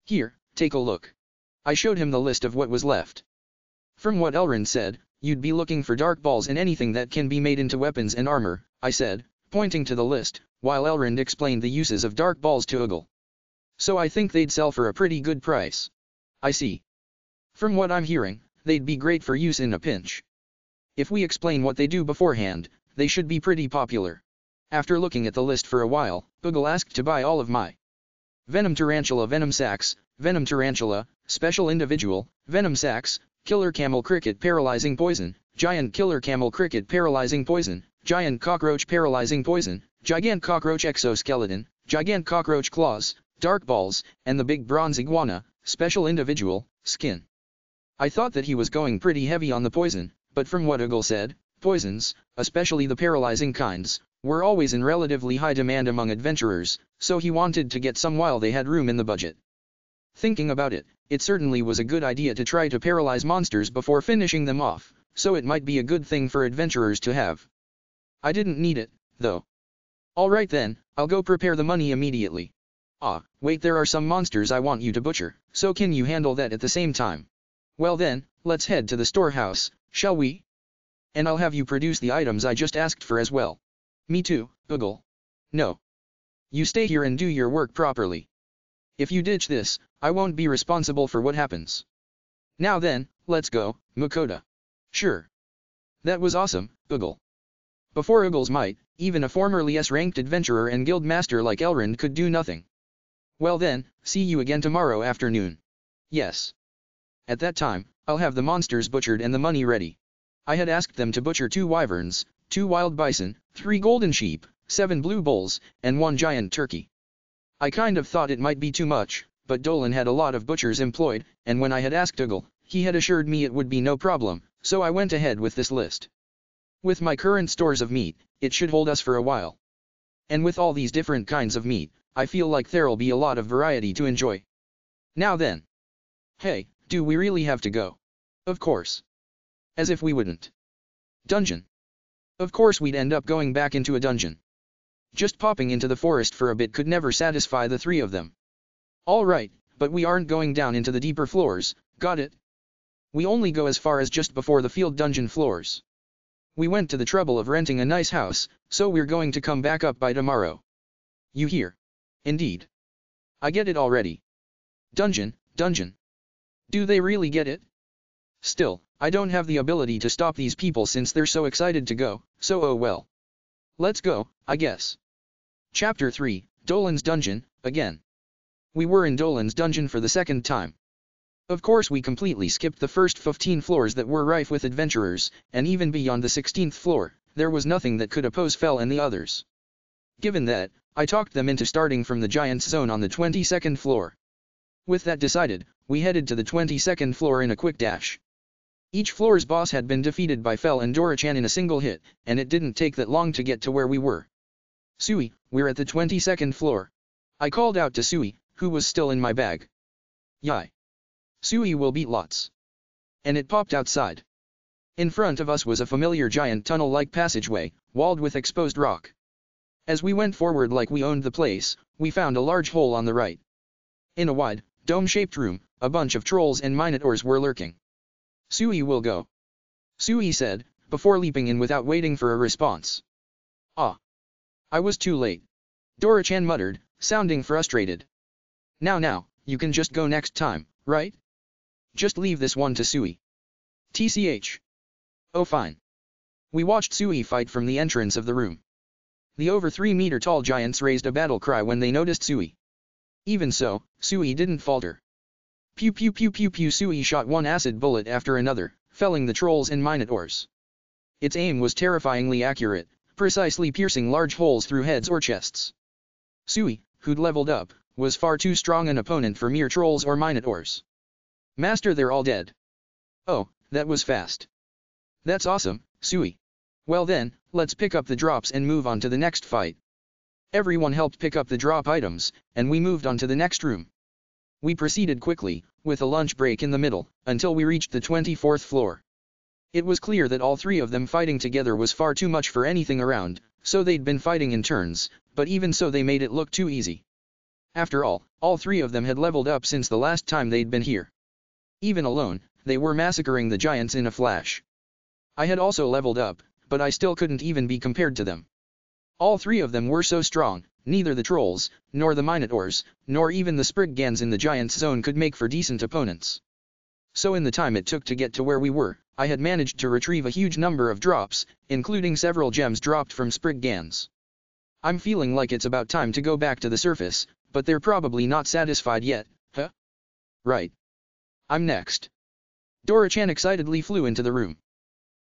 Here, take a look. I showed him the list of what was left. From what Elrond said, you'd be looking for dark balls and anything that can be made into weapons and armor, I said, pointing to the list, while Elrond explained the uses of dark balls to Ugal. So I think they'd sell for a pretty good price. I see. From what I'm hearing, they'd be great for use in a pinch. If we explain what they do beforehand, they should be pretty popular. After looking at the list for a while, Ugal asked to buy all of my Venom Tarantula Venom Sacs, Venom Tarantula, Special Individual, Venom Sacs, Killer Camel Cricket Paralyzing Poison, Giant Killer Camel Cricket Paralyzing Poison, Giant Cockroach Paralyzing Poison, Gigant Cockroach Exoskeleton, Gigant Cockroach Claws, Dark Balls, and the Big Bronze Iguana, Special Individual, Skin. I thought that he was going pretty heavy on the poison, but from what Ugal said, poisons, especially the paralyzing kinds, were always in relatively high demand among adventurers, so he wanted to get some while they had room in the budget. Thinking about it, it certainly was a good idea to try to paralyze monsters before finishing them off, so it might be a good thing for adventurers to have. I didn't need it, though. Alright then, I'll go prepare the money immediately. Ah, wait, there are some monsters I want you to butcher, so can you handle that at the same time? Well then, let's head to the storehouse, shall we? And I'll have you produce the items I just asked for as well. Me too, Ugal. No. You stay here and do your work properly. If you ditch this, I won't be responsible for what happens. Now then, let's go, Makoto. Sure. That was awesome, Ugal. Before Ugal's might, even a formerly S-ranked adventurer and guild master like Elrond could do nothing. Well then, see you again tomorrow afternoon. Yes. At that time, I'll have the monsters butchered and the money ready. I had asked them to butcher 2 wyverns, 2 wild bison, 3 golden sheep, 7 blue bulls, and 1 giant turkey. I kind of thought it might be too much, but Dolan had a lot of butchers employed, and when I had asked Ugal, he had assured me it would be no problem, so I went ahead with this list. With my current stores of meat, it should hold us for a while. And with all these different kinds of meat, I feel like there'll be a lot of variety to enjoy. Now then. Hey, do we really have to go? Of course. As if we wouldn't. Dungeon. Of course we'd end up going back into a dungeon. Just popping into the forest for a bit could never satisfy the three of them. Alright, but we aren't going down into the deeper floors, got it? We only go as far as just before the field dungeon floors. We went to the trouble of renting a nice house, so we're going to come back up by tomorrow. You hear? Indeed. I get it already. Dungeon, dungeon. Do they really get it? Still, I don't have the ability to stop these people since they're so excited to go, so oh well. Let's go, I guess. Chapter 3, Dolan's Dungeon, again. We were in Dolan's Dungeon for the second time. Of course we completely skipped the first 15 floors that were rife with adventurers, and even beyond the 16th floor, there was nothing that could oppose Fel and the others. Given that, I talked them into starting from the Giants Zone on the 22nd floor. With that decided, we headed to the 22nd floor in a quick dash. Each floor's boss had been defeated by Fel and Dora-chan in a single hit, and it didn't take that long to get to where we were. Sui, we're at the 22nd floor. I called out to Sui, who was still in my bag. Yai. Sui will beat lots. And it popped outside. In front of us was a familiar giant tunnel-like passageway, walled with exposed rock. As we went forward like we owned the place, we found a large hole on the right. In a wide, dome-shaped room, a bunch of trolls and minotaurs were lurking. Sui will go. Sui said, before leaping in without waiting for a response. Ah. I was too late. Dora-chan muttered, sounding frustrated. Now, you can just go next time, right? Just leave this one to Sui. TCH. Oh fine. We watched Sui fight from the entrance of the room. The over 3-meter tall giants raised a battle cry when they noticed Sui. Even so, Sui didn't falter. Pew pew pew pew pew. Sui shot one acid bullet after another, felling the trolls and minotaurs. Its aim was terrifyingly accurate, precisely piercing large holes through heads or chests. Sui, who'd leveled up, was far too strong an opponent for mere trolls or minotaurs. Master, they're all dead. Oh, that was fast. That's awesome, Sui. Well then, let's pick up the drops and move on to the next fight. Everyone helped pick up the drop items, and we moved on to the next room. We proceeded quickly, with a lunch break in the middle, until we reached the 24th floor. It was clear that all three of them fighting together was far too much for anything around, so they'd been fighting in turns, but even so they made it look too easy. After all three of them had leveled up since the last time they'd been here. Even alone, they were massacring the giants in a flash. I had also leveled up, but I still couldn't even be compared to them. All three of them were so strong, neither the trolls, nor the minotaurs, nor even the Spriggans in the Giants Zone could make for decent opponents. So in the time it took to get to where we were, I had managed to retrieve a huge number of drops, including several gems dropped from Spriggans. I'm feeling like it's about time to go back to the surface, but they're probably not satisfied yet, huh? Right. I'm next. Dora-chan excitedly flew into the room.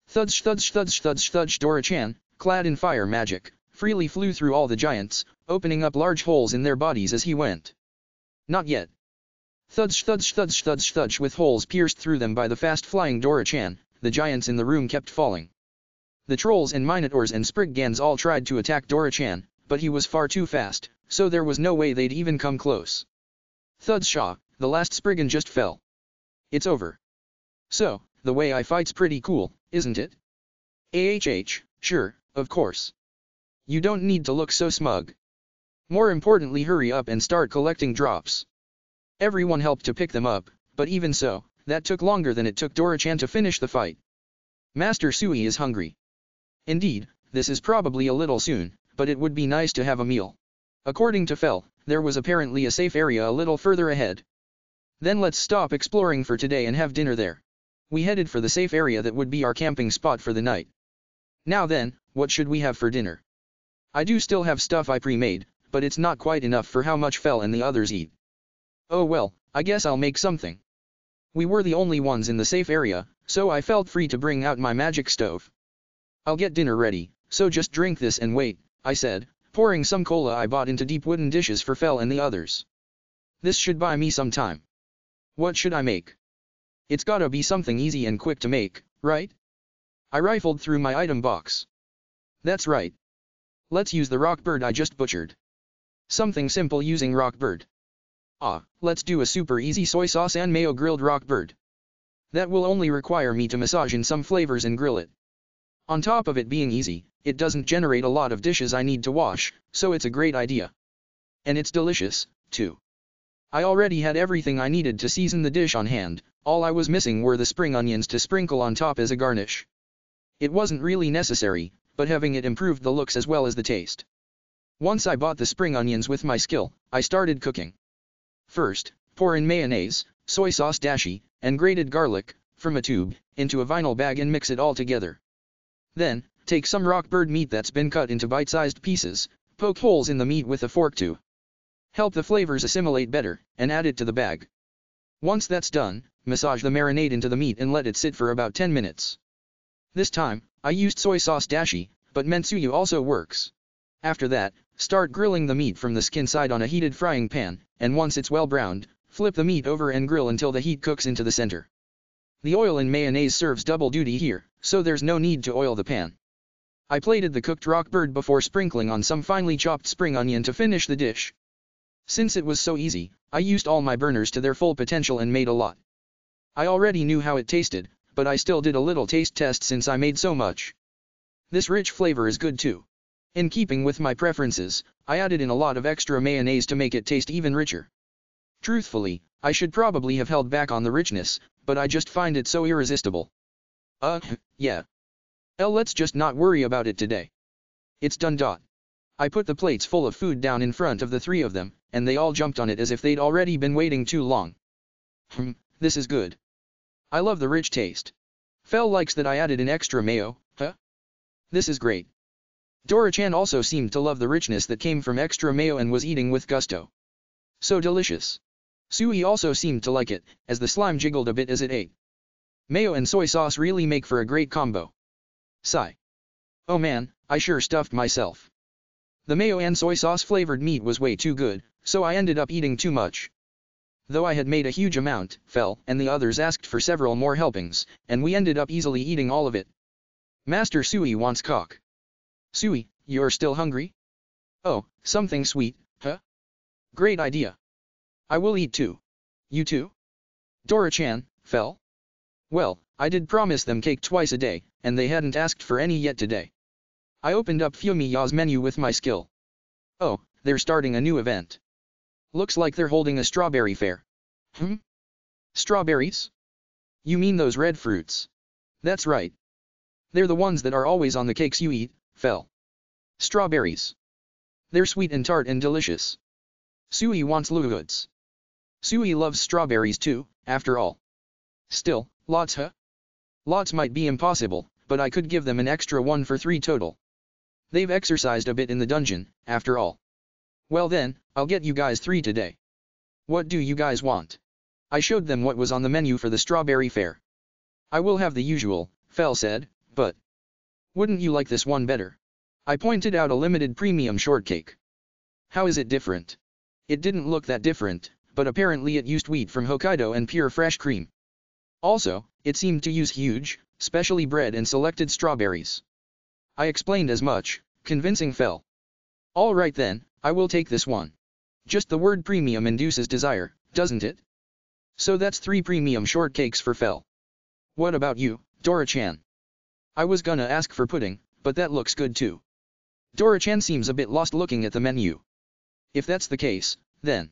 Thudge thudge thudge thudge thudge. Dora-chan, clad in fire magic, freely flew through all the giants, opening up large holes in their bodies as he went. Not yet. Thudge thudge thudge thudge thudge. With holes pierced through them by the fast-flying Dora-chan, the giants in the room kept falling. The trolls and minotaurs and Spriggans all tried to attack Dora-chan, but he was far too fast, so there was no way they'd even come close. Thudge shaw, the last Spriggan just fell. It's over. So, the way I fight's pretty cool, isn't it? Sure, of course. You don't need to look so smug. More importantly, hurry up and start collecting drops. Everyone helped to pick them up, but even so, that took longer than it took Dora-chan to finish the fight. Master Sui is hungry. Indeed, this is probably a little soon, but it would be nice to have a meal. According to Fel, there was apparently a safe area a little further ahead. Then let's stop exploring for today and have dinner there. We headed for the safe area that would be our camping spot for the night. Now then, what should we have for dinner? I do still have stuff I pre-made, but it's not quite enough for how much Fel and the others eat. Oh well, I guess I'll make something. We were the only ones in the safe area, so I felt free to bring out my magic stove. I'll get dinner ready, so just drink this and wait, I said, pouring some cola I bought into deep wooden dishes for Fel and the others. This should buy me some time. What should I make? It's gotta be something easy and quick to make, right? I rifled through my item box. That's right. Let's use the rock bird I just butchered. Something simple using rock bird. Let's do a super easy soy sauce and mayo grilled rock bird. That will only require me to massage in some flavors and grill it. On top of it being easy, it doesn't generate a lot of dishes I need to wash, so it's a great idea. And it's delicious, too. I already had everything I needed to season the dish on hand, all I was missing were the spring onions to sprinkle on top as a garnish. It wasn't really necessary, but having it improved the looks as well as the taste. Once I bought the spring onions with my skill, I started cooking. First, pour in mayonnaise, soy sauce dashi, and grated garlic, from a tube, into a vinyl bag and mix it all together. Then, take some rock bird meat that's been cut into bite-sized pieces, poke holes in the meat with a fork to help the flavors assimilate better, and add it to the bag. Once that's done, massage the marinade into the meat and let it sit for about 10 minutes. This time, I used soy sauce dashi, but mentsuyu also works. After that, start grilling the meat from the skin side on a heated frying pan, and once it's well browned, flip the meat over and grill until the heat cooks into the center. The oil in mayonnaise serves double duty here, so there's no need to oil the pan. I plated the cooked rock bird before sprinkling on some finely chopped spring onion to finish the dish. Since it was so easy, I used all my burners to their full potential and made a lot. I already knew how it tasted, but I still did a little taste test since I made so much. This rich flavor is good too. In keeping with my preferences, I added in a lot of extra mayonnaise to make it taste even richer. Truthfully, I should probably have held back on the richness, but I just find it so irresistible. Yeah. Let's just not worry about it today. It's done. I put the plates full of food down in front of the three of them, and they all jumped on it as if they'd already been waiting too long. This is good. I love the rich taste. Fel likes that I added in extra mayo, huh? This is great. Dora-chan also seemed to love the richness that came from extra mayo and was eating with gusto. So delicious. Sui also seemed to like it, as the slime jiggled a bit as it ate. Mayo and soy sauce really make for a great combo. Sigh. Oh man, I sure stuffed myself. The mayo and soy sauce flavored meat was way too good, so I ended up eating too much. Though I had made a huge amount, Fel and the others asked for several more helpings, and we ended up easily eating all of it. Master Sui wants cock. Sui, you're still hungry? Oh, something sweet, huh? Great idea. I will eat too. You too? Dora-chan, Fel? Well, I did promise them cake twice a day, and they hadn't asked for any yet today. I opened up Fumiya's menu with my skill. Oh, they're starting a new event. Looks like they're holding a strawberry fair. Strawberries? You mean those red fruits? That's right. They're the ones that are always on the cakes you eat, Fel. Strawberries. They're sweet and tart and delicious. Sui wants luhoods. Sui loves strawberries too, after all. Still, lots huh? Lots might be impossible, but I could give them an extra one for 3 total. They've exercised a bit in the dungeon, after all. Well then, I'll get you guys 3 today. What do you guys want? I showed them what was on the menu for the strawberry fair. I will have the usual, Fel said, but wouldn't you like this one better? I pointed out a limited premium shortcake. How is it different? It didn't look that different, but apparently it used wheat from Hokkaido and pure fresh cream. Also, it seemed to use huge, specially bred and selected strawberries. I explained as much, convincing Fel. All right then, I will take this one. Just the word premium induces desire, doesn't it? So that's 3 premium shortcakes for Fel. What about you, Dora-chan? I was gonna ask for pudding, but that looks good too. Dora-chan seems a bit lost looking at the menu. If that's the case, then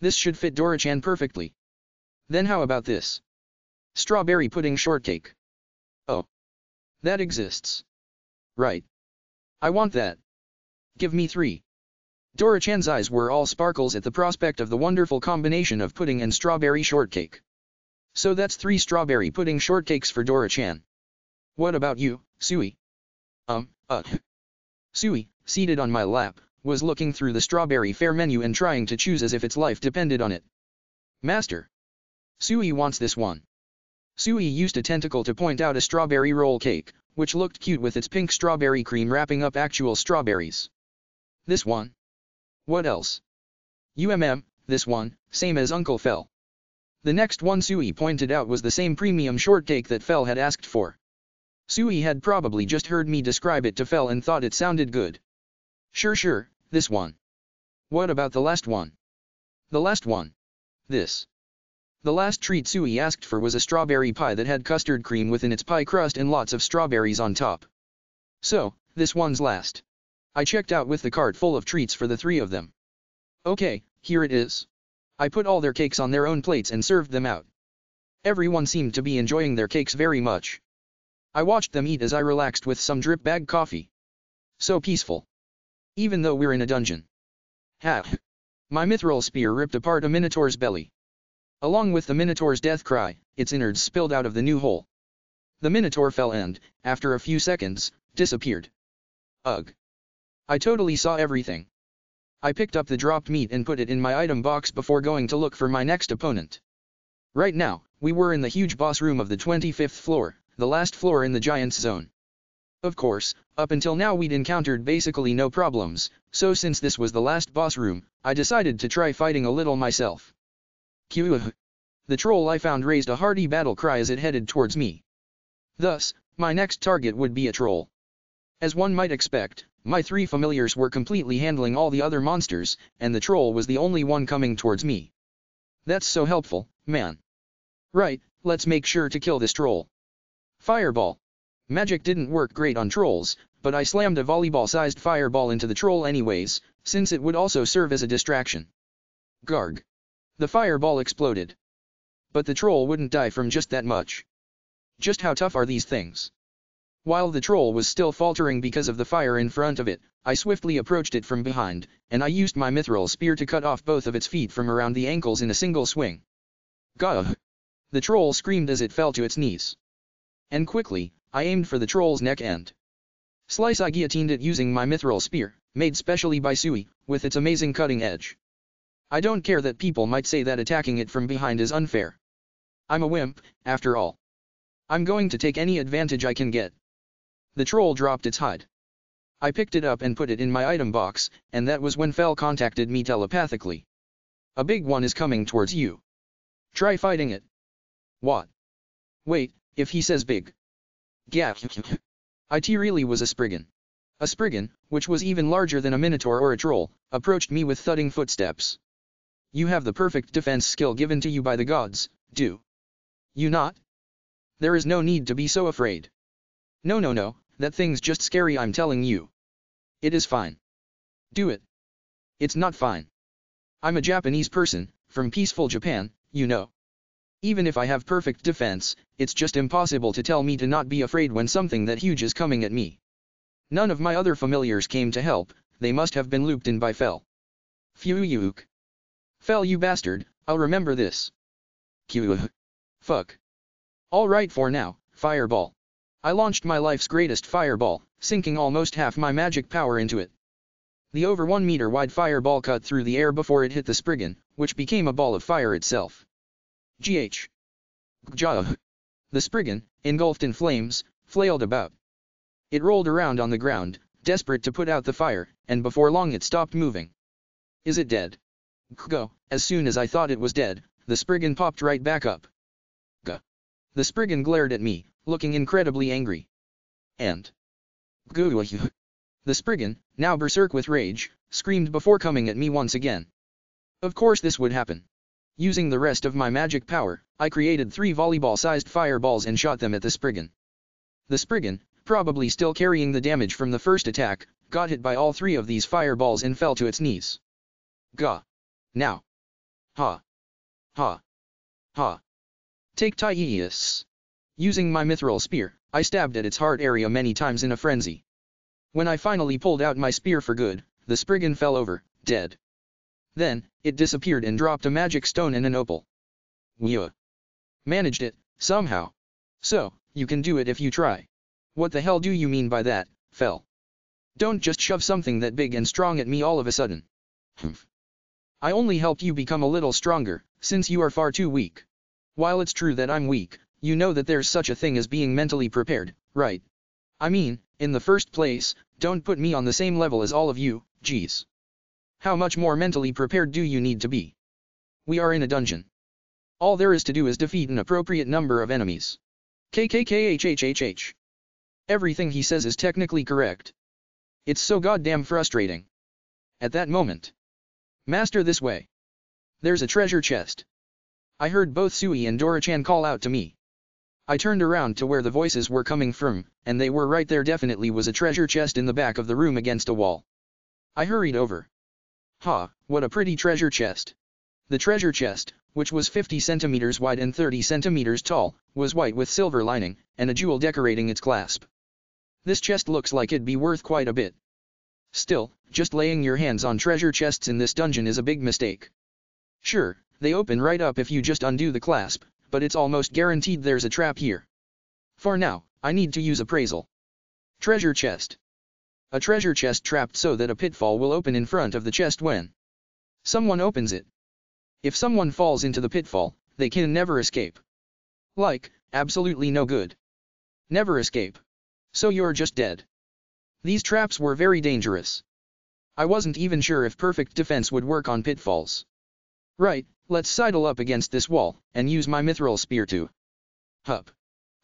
this should fit Dora-chan perfectly. Then how about this? Strawberry pudding shortcake. Oh. That exists. Right. I want that. Give me 3. Dora-chan's eyes were all sparkles at the prospect of the wonderful combination of pudding and strawberry shortcake. So that's 3 strawberry pudding shortcakes for Dora-chan. What about you, Sui? Sui, seated on my lap, was looking through the strawberry fair menu and trying to choose as if its life depended on it. Master. Sui wants this one. Sui used a tentacle to point out a strawberry roll cake, which looked cute with its pink strawberry cream wrapping up actual strawberries. This one. What else? This one, same as Uncle Fel. The next one Sui pointed out was the same premium short take that Fel had asked for. Sui had probably just heard me describe it to Fel and thought it sounded good. Sure, this one. What about the last one? The last one. This. The last treat Sui asked for was a strawberry pie that had custard cream within its pie crust and lots of strawberries on top. So, this one's last. I checked out with the cart full of treats for the three of them. Okay, here it is. I put all their cakes on their own plates and served them out. Everyone seemed to be enjoying their cakes very much. I watched them eat as I relaxed with some drip bag coffee. So peaceful. Even though we're in a dungeon. Ha! My mithril spear ripped apart a minotaur's belly. Along with the minotaur's death cry, its innards spilled out of the new hole. The minotaur fell and, after a few seconds, disappeared. Ugh. I totally saw everything. I picked up the dropped meat and put it in my item box before going to look for my next opponent. Right now, we were in the huge boss room of the 25th floor, the last floor in the Giants Zone. Of course, up until now we'd encountered basically no problems, so since this was the last boss room, I decided to try fighting a little myself. Q. The troll I found raised a hearty battle cry as it headed towards me. Thus, my next target would be a troll. As one might expect, my three familiars were completely handling all the other monsters, and the troll was the only one coming towards me. That's so helpful, man. Right, let's make sure to kill this troll. Fireball. Magic didn't work great on trolls, but I slammed a volleyball-sized fireball into the troll anyways, since it would also serve as a distraction. Garg. The fireball exploded. But the troll wouldn't die from just that much. Just how tough are these things? While the troll was still faltering because of the fire in front of it, I swiftly approached it from behind, and I used my mithril spear to cut off both of its feet from around the ankles in a single swing. Gah! The troll screamed as it fell to its knees. And quickly, I aimed for the troll's neck and slice. I guillotined it using my mithril spear, made specially by Sui, with its amazing cutting edge. I don't care that people might say that attacking it from behind is unfair. I'm a wimp, after all. I'm going to take any advantage I can get. The troll dropped its hide. I picked it up and put it in my item box, and that was when Fel contacted me telepathically. A big one is coming towards you. Try fighting it. What? Wait, if he says big. Gah. It really was a spriggan. A spriggan, which was even larger than a minotaur or a troll, approached me with thudding footsteps. You have the perfect defense skill given to you by the gods, do you not? There is no need to be so afraid. No, that thing's just scary, I'm telling you. It is fine. Do it. It's not fine. I'm a Japanese person, from peaceful Japan, you know. Even if I have perfect defense, it's just impossible to tell me to not be afraid when something that huge is coming at me. None of my other familiars came to help, they must have been looped in by Fel. Phew. Fel, you bastard, I'll remember this. Q. Fuck. Alright, for now, fireball. I launched my life's greatest fireball, sinking almost half my magic power into it. The over 1 meter wide fireball cut through the air before it hit the spriggan, which became a ball of fire itself. Gh. Gah. The spriggan, engulfed in flames, flailed about. It rolled around on the ground, desperate to put out the fire, and before long it stopped moving. Is it dead? Go. As soon as I thought it was dead, the spriggan popped right back up. Gah. The spriggan glared at me, looking incredibly angry. And Goo. The spriggan, now berserk with rage, screamed before coming at me once again. Of course this would happen. Using the rest of my magic power, I created 3 volleyball-sized fireballs and shot them at the spriggan. The spriggan, probably still carrying the damage from the first attack, got hit by all 3 of these fireballs and fell to its knees. Gah. Now. Ha. Ha. Ha. Take Tyeus. Using my mithril spear, I stabbed at its heart area many times in a frenzy. When I finally pulled out my spear for good, the spriggan fell over, dead. Then, it disappeared and dropped a magic stone and an opal. Yeah. Managed it, somehow. So, you can do it if you try. What the hell do you mean by that, Fel? Don't just shove something that big and strong at me all of a sudden. Humph. I only helped you become a little stronger, since you are far too weak. While it's true that I'm weak, you know that there's such a thing as being mentally prepared, right? I mean, in the first place, don't put me on the same level as all of you, geez. How much more mentally prepared do you need to be? We are in a dungeon. All there is to do is defeat an appropriate number of enemies. KKKHHHH. Everything he says is technically correct. It's so goddamn frustrating. At that moment. Master, this way. There's a treasure chest. I heard both Sui and Dora-chan call out to me. I turned around to where the voices were coming from, and they were right there. Definitely was a treasure chest in the back of the room against a wall. I hurried over. Ha, what a pretty treasure chest. The treasure chest, which was 50 centimeters wide and 30 centimeters tall, was white with silver lining, and a jewel decorating its clasp. This chest looks like it'd be worth quite a bit. Still, just laying your hands on treasure chests in this dungeon is a big mistake. Sure, they open right up if you just undo the clasp, but it's almost guaranteed there's a trap here. For now, I need to use appraisal. Treasure chest. A treasure chest trapped so that a pitfall will open in front of the chest when someone opens it. If someone falls into the pitfall, they can never escape. Like, absolutely no good. Never escape. So you're just dead. These traps were very dangerous. I wasn't even sure if perfect defense would work on pitfalls. Right, let's sidle up against this wall, and use my mithril spear to hup.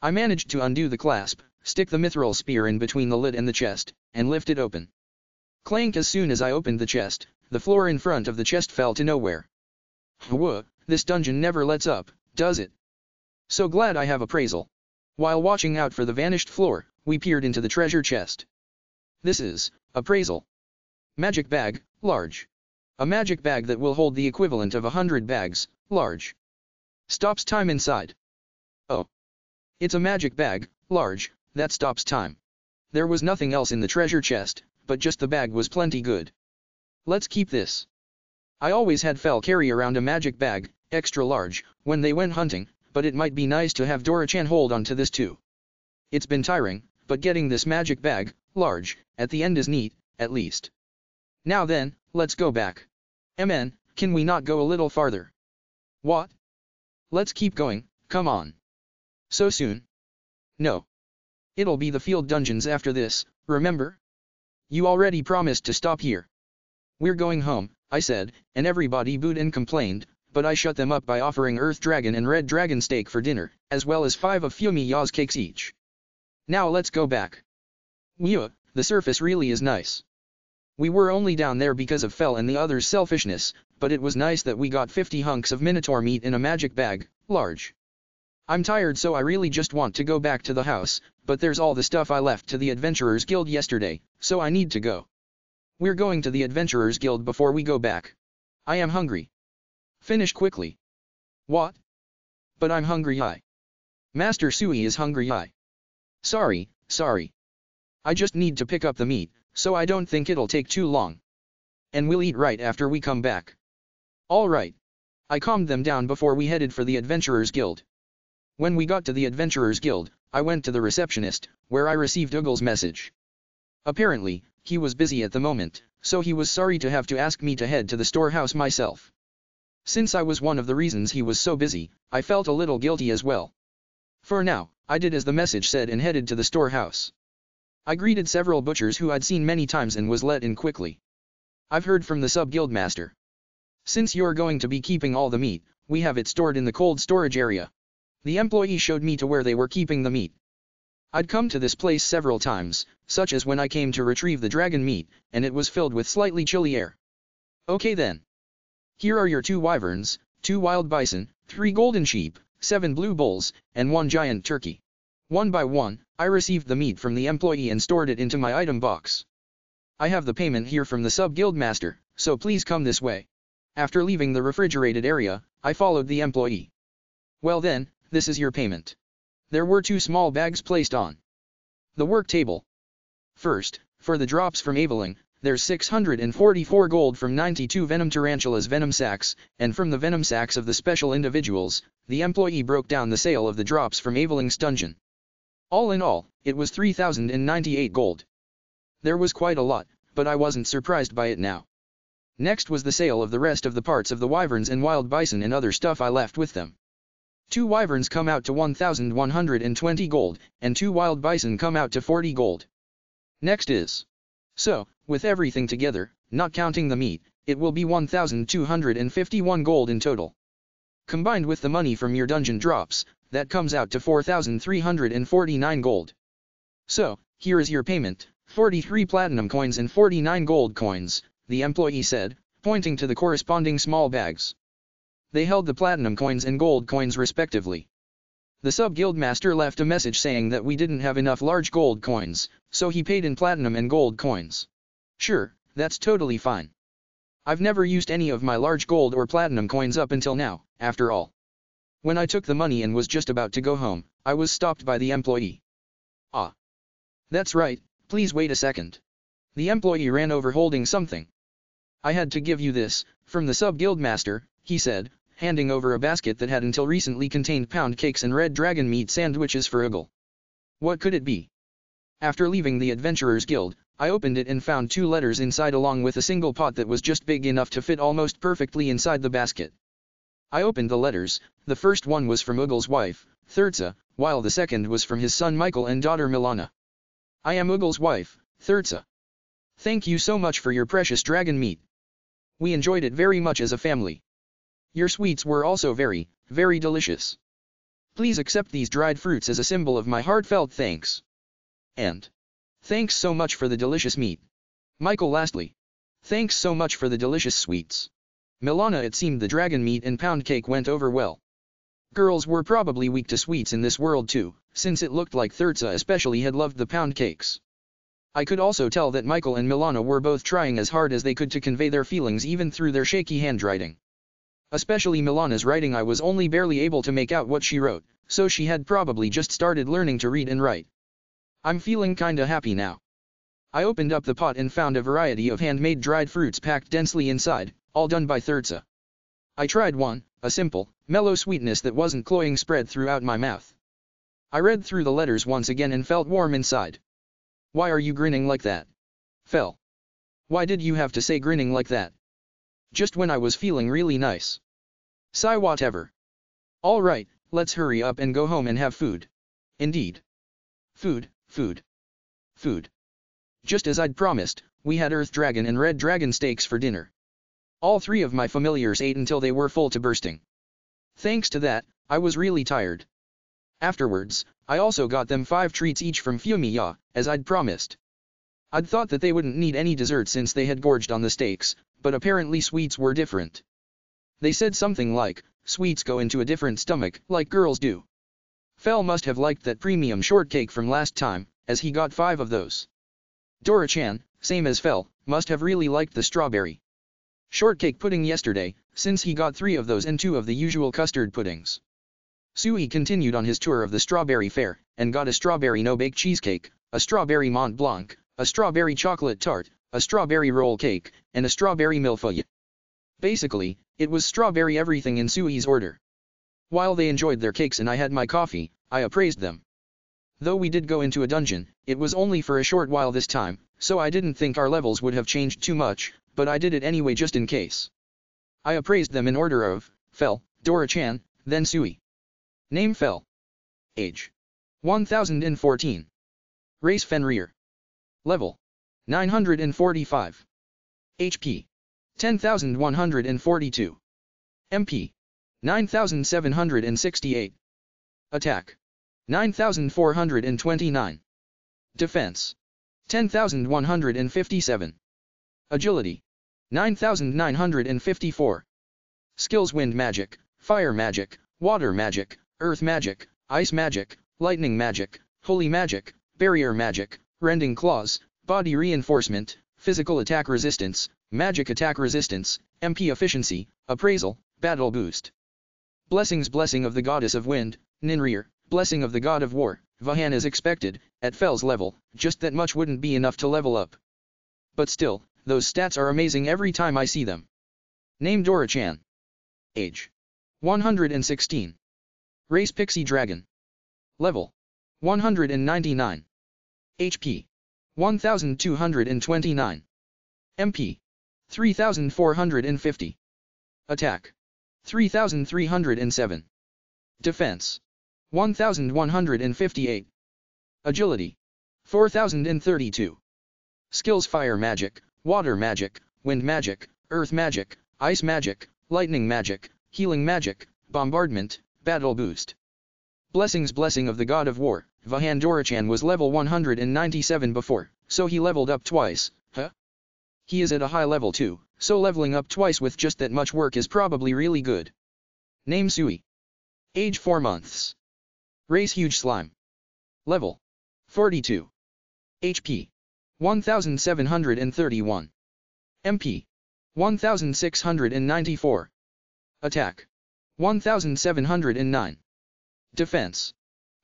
I managed to undo the clasp, stick the mithril spear in between the lid and the chest, and lift it open. Clank. As soon as I opened the chest, the floor in front of the chest fell to nowhere. Whoa, this dungeon never lets up, does it? So glad I have appraisal. While watching out for the vanished floor, we peered into the treasure chest. This is appraisal. Magic bag, large. A magic bag that will hold the equivalent of 100 bags, large. Stops time inside. Oh. It's a magic bag, large, that stops time. There was nothing else in the treasure chest, but just the bag was plenty good. Let's keep this. I always had Fel carry around a magic bag, extra large, when they went hunting, but it might be nice to have Dora-chan hold on to this too. It's been tiring, but getting this magic bag, large, at the end is neat, at least. Now then, let's go back. MN, can we not go a little farther? What? Let's keep going, come on. So soon? No. It'll be the field dungeons after this, remember? You already promised to stop here. We're going home, I said, and everybody booed and complained, but I shut them up by offering Earth Dragon and Red Dragon steak for dinner, as well as 5 of Fumi Ya's cakes each. Now let's go back. Yeah, the surface really is nice. We were only down there because of Fel and the others' selfishness, but it was nice that we got 50 hunks of Minotaur meat in a magic bag, large. I'm tired, so I really just want to go back to the house, but there's all the stuff I left to the Adventurers Guild yesterday, so I need to go. We're going to the Adventurers Guild before we go back. I am hungry. Finish quickly. What? But I'm hungry. Master Sui is hungry. Sorry. I just need to pick up the meat, so I don't think it'll take too long. And we'll eat right after we come back. Alright. I calmed them down before we headed for the Adventurers Guild. When we got to the Adventurers Guild, I went to the receptionist, where I received Uggle's message. Apparently, he was busy at the moment, so he was sorry to have to ask me to head to the storehouse myself. Since I was one of the reasons he was so busy, I felt a little guilty as well. For now, I did as the message said and headed to the storehouse. I greeted several butchers who I'd seen many times and was let in quickly. I've heard from the sub-guild master. Since you're going to be keeping all the meat, we have it stored in the cold storage area. The employee showed me to where they were keeping the meat. I'd come to this place several times, such as when I came to retrieve the dragon meat, and it was filled with slightly chilly air. Okay then. Here are your 2 wyverns, 2 wild bison, 3 golden sheep, 7 blue bulls, and 1 giant turkey. One by one, I received the meat from the employee and stored it into my item box. I have the payment here from the sub-guild master, so please come this way. After leaving the refrigerated area, I followed the employee. Well then, this is your payment. There were 2 small bags placed on the work table. First, for the drops from Aveling, there's 644 gold from 92 Venom Tarantula's venom sacs, and from the venom sacs of the special individuals, the employee broke down the sale of the drops from Aveling's dungeon. All in all, it was 3,098 gold. There was quite a lot, but I wasn't surprised by it now. Next was the sale of the rest of the parts of the wyverns and wild bison and other stuff I left with them. 2 wyverns come out to 1,120 gold, and 2 wild bison come out to 40 gold. Next is. So, with everything together, not counting the meat, it will be 1,251 gold in total. Combined with the money from your dungeon drops, that comes out to 4,349 gold. So, here is your payment, 43 platinum coins and 49 gold coins, the employee said, pointing to the corresponding small bags. They held the platinum coins and gold coins respectively. The sub-guildmaster left a message saying that we didn't have enough large gold coins, so he paid in platinum and gold coins. Sure, that's totally fine. I've never used any of my large gold or platinum coins up until now, after all. When I took the money and was just about to go home, I was stopped by the employee. Ah. That's right, please wait a second. The employee ran over holding something. I had to give you this, from the sub-guildmaster, he said, handing over a basket that had until recently contained pound cakes and red dragon meat sandwiches for Eagle. What could it be? After leaving the Adventurers Guild, I opened it and found 2 letters inside along with a single pot that was just big enough to fit almost perfectly inside the basket. I opened the letters. The first one was from Eagle's wife, Thirza, while the second was from his son Michael and daughter Milana. I am Eagle's wife, Thirza. Thank you so much for your precious dragon meat. We enjoyed it very much as a family. Your sweets were also very, very delicious. Please accept these dried fruits as a symbol of my heartfelt thanks. And thanks so much for the delicious meat. Michael lastly. Thanks so much for the delicious sweets. Milana, it seemed the dragon meat and pound cake went over well. Girls were probably weak to sweets in this world too, since it looked like Thirza especially had loved the pound cakes. I could also tell that Michael and Milana were both trying as hard as they could to convey their feelings even through their shaky handwriting. Especially Milana's writing, I was only barely able to make out what she wrote, so she had probably just started learning to read and write. I'm feeling kinda happy now. I opened up the pot and found a variety of handmade dried fruits packed densely inside, all done by Thirza. I tried one, a simple, mellow sweetness that wasn't cloying spread throughout my mouth. I read through the letters once again and felt warm inside. Why are you grinning like that? Fel. Why did you have to say grinning like that? Just when I was feeling really nice. Sigh whatever. Alright, let's hurry up and go home and have food. Indeed. Food, food. Food. Just as I'd promised, we had Earth Dragon and Red Dragon steaks for dinner. All 3 of my familiars ate until they were full to bursting. Thanks to that, I was really tired. Afterwards, I also got them 5 treats each from Fumiya, as I'd promised. I'd thought that they wouldn't need any dessert since they had gorged on the steaks, but apparently sweets were different. They said something like, sweets go into a different stomach, like girls do. Fel must have liked that premium shortcake from last time, as he got 5 of those. Dora-chan, same as Fel, must have really liked the strawberry shortcake pudding yesterday, since he got 3 of those and 2 of the usual custard puddings. Sui continued on his tour of the strawberry fair, and got a strawberry no-bake cheesecake, a strawberry Mont Blanc, a strawberry chocolate tart, a strawberry roll cake, and a strawberry millefeuille. Basically, it was strawberry everything in Sui's order. While they enjoyed their cakes and I had my coffee, I appraised them. Though we did go into a dungeon, it was only for a short while this time, so I didn't think our levels would have changed too much, but I did it anyway just in case. I appraised them in order of, Fel, Dora-chan, then Sui. Name Fel. Age. 1014. Race Fenrir. Level. 945. HP. 10,142. MP. 9,768. Attack. 9,429. Defense. 10,157. Agility. 9,954. Skills: Wind Magic, Fire Magic, Water Magic, Earth Magic, Ice Magic, Lightning Magic, Holy Magic, Barrier Magic, Rending Claws, Body Reinforcement, Physical Attack Resistance, Magic Attack Resistance, MP Efficiency, Appraisal, Battle Boost. Blessings: Blessing of the Goddess of Wind, Ninrir, Blessing of the God of War, Vahan as expected, at Fel's level, just that much wouldn't be enough to level up. But still, those stats are amazing every time I see them. Name: Dora-chan. Age. 116. Race: Pixie Dragon. Level. 199. HP. 1229. MP. 3450. Attack. 3307. Defense. 1158. Agility. 4032. Skills: Fire Magic, Water Magic, Wind Magic, Earth Magic, Ice Magic, Lightning Magic, Healing Magic, Bombardment, Battle Boost. Blessings Blessing of the God of War. Vahan Dorichan was level 197 before, so he leveled up twice, huh? He is at a high level too, so leveling up twice with just that much work is probably really good. Name Sui. Age 4 months. Race Huge Slime. Level 42. HP 1731. MP 1694. Attack 1709. Defense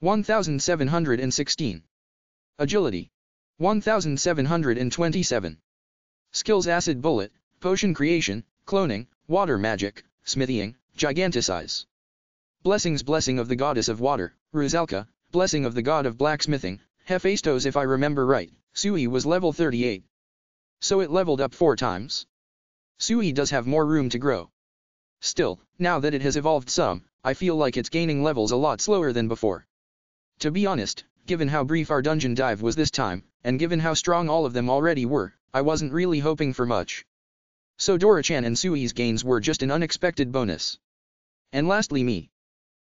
1716. Agility 1727. Skills Acid Bullet, Potion Creation, Cloning, Water Magic, Smithing, Giganticize. Blessings Blessing of the Goddess of Water, Ruzalka, Blessing of the God of Blacksmithing, Hephaestos. If I remember right, Sui was level 38. So it leveled up 4 times. Sui does have more room to grow. Still, now that it has evolved some, I feel like it's gaining levels a lot slower than before. To be honest, given how brief our dungeon dive was this time, and given how strong all of them already were, I wasn't really hoping for much. So Dorichan and Sui's gains were just an unexpected bonus. And lastly me.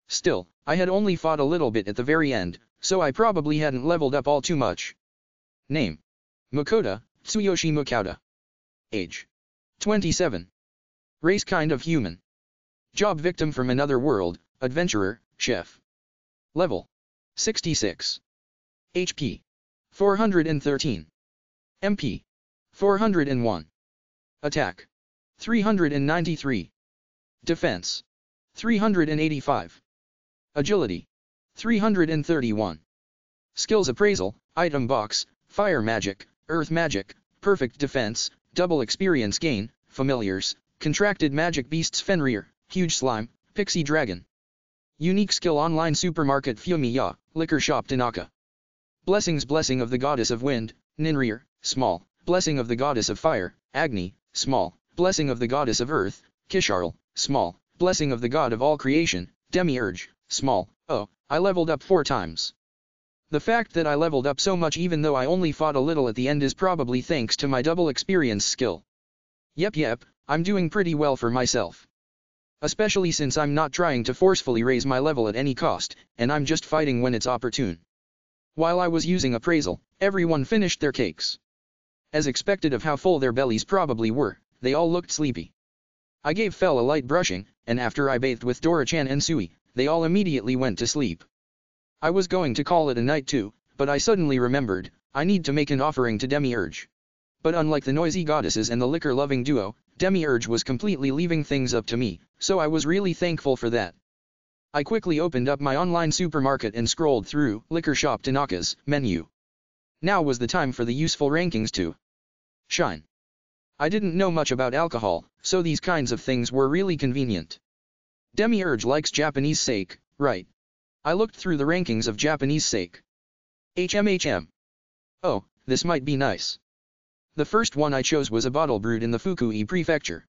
Still, I had only fought a little bit at the very end, so I probably hadn't leveled up all too much. Name. Makoto, Tsuyoshi Makoto. Age. 27. Race kind of human. Job victim from another world, adventurer, chef. Level. 66. HP. 413. MP. 401. Attack. 393. Defense. 385. Agility. 331. Skills Appraisal, Item Box, Fire Magic, Earth Magic, Perfect Defense, Double Experience Gain, Familiars, Contracted Magic Beasts Fenrir, Huge Slime, Pixie Dragon. Unique Skill Online Supermarket Fumiya, Liquor Shop Tanaka. Blessings Blessing of the Goddess of Wind, Ninrir, Small, Blessing of the Goddess of Fire, Agni, Small, Blessing of the Goddess of Earth, Kisharl, Small, Blessing of the God of All Creation, Demiurge, Small. Oh, I leveled up 4 times. The fact that I leveled up so much even though I only fought a little at the end is probably thanks to my double experience skill. Yep, I'm doing pretty well for myself. Especially since I'm not trying to forcefully raise my level at any cost, and I'm just fighting when it's opportune. While I was using appraisal, everyone finished their cakes. As expected of how full their bellies probably were, they all looked sleepy. I gave Fel a light brushing, and after I bathed with Dorichan and Sui, they all immediately went to sleep. I was going to call it a night too, but I suddenly remembered, I need to make an offering to Demiurge. But unlike the noisy goddesses and the liquor-loving duo, Demiurge was completely leaving things up to me, so I was really thankful for that. I quickly opened up my online supermarket and scrolled through Liquor Shop Tanaka's menu. Now was the time for the useful rankings to shine. I didn't know much about alcohol, so these kinds of things were really convenient. Demiurge likes Japanese sake, right? I looked through the rankings of Japanese sake. HMHM. Oh, this might be nice. The first one I chose was a bottle brewed in the Fukui Prefecture.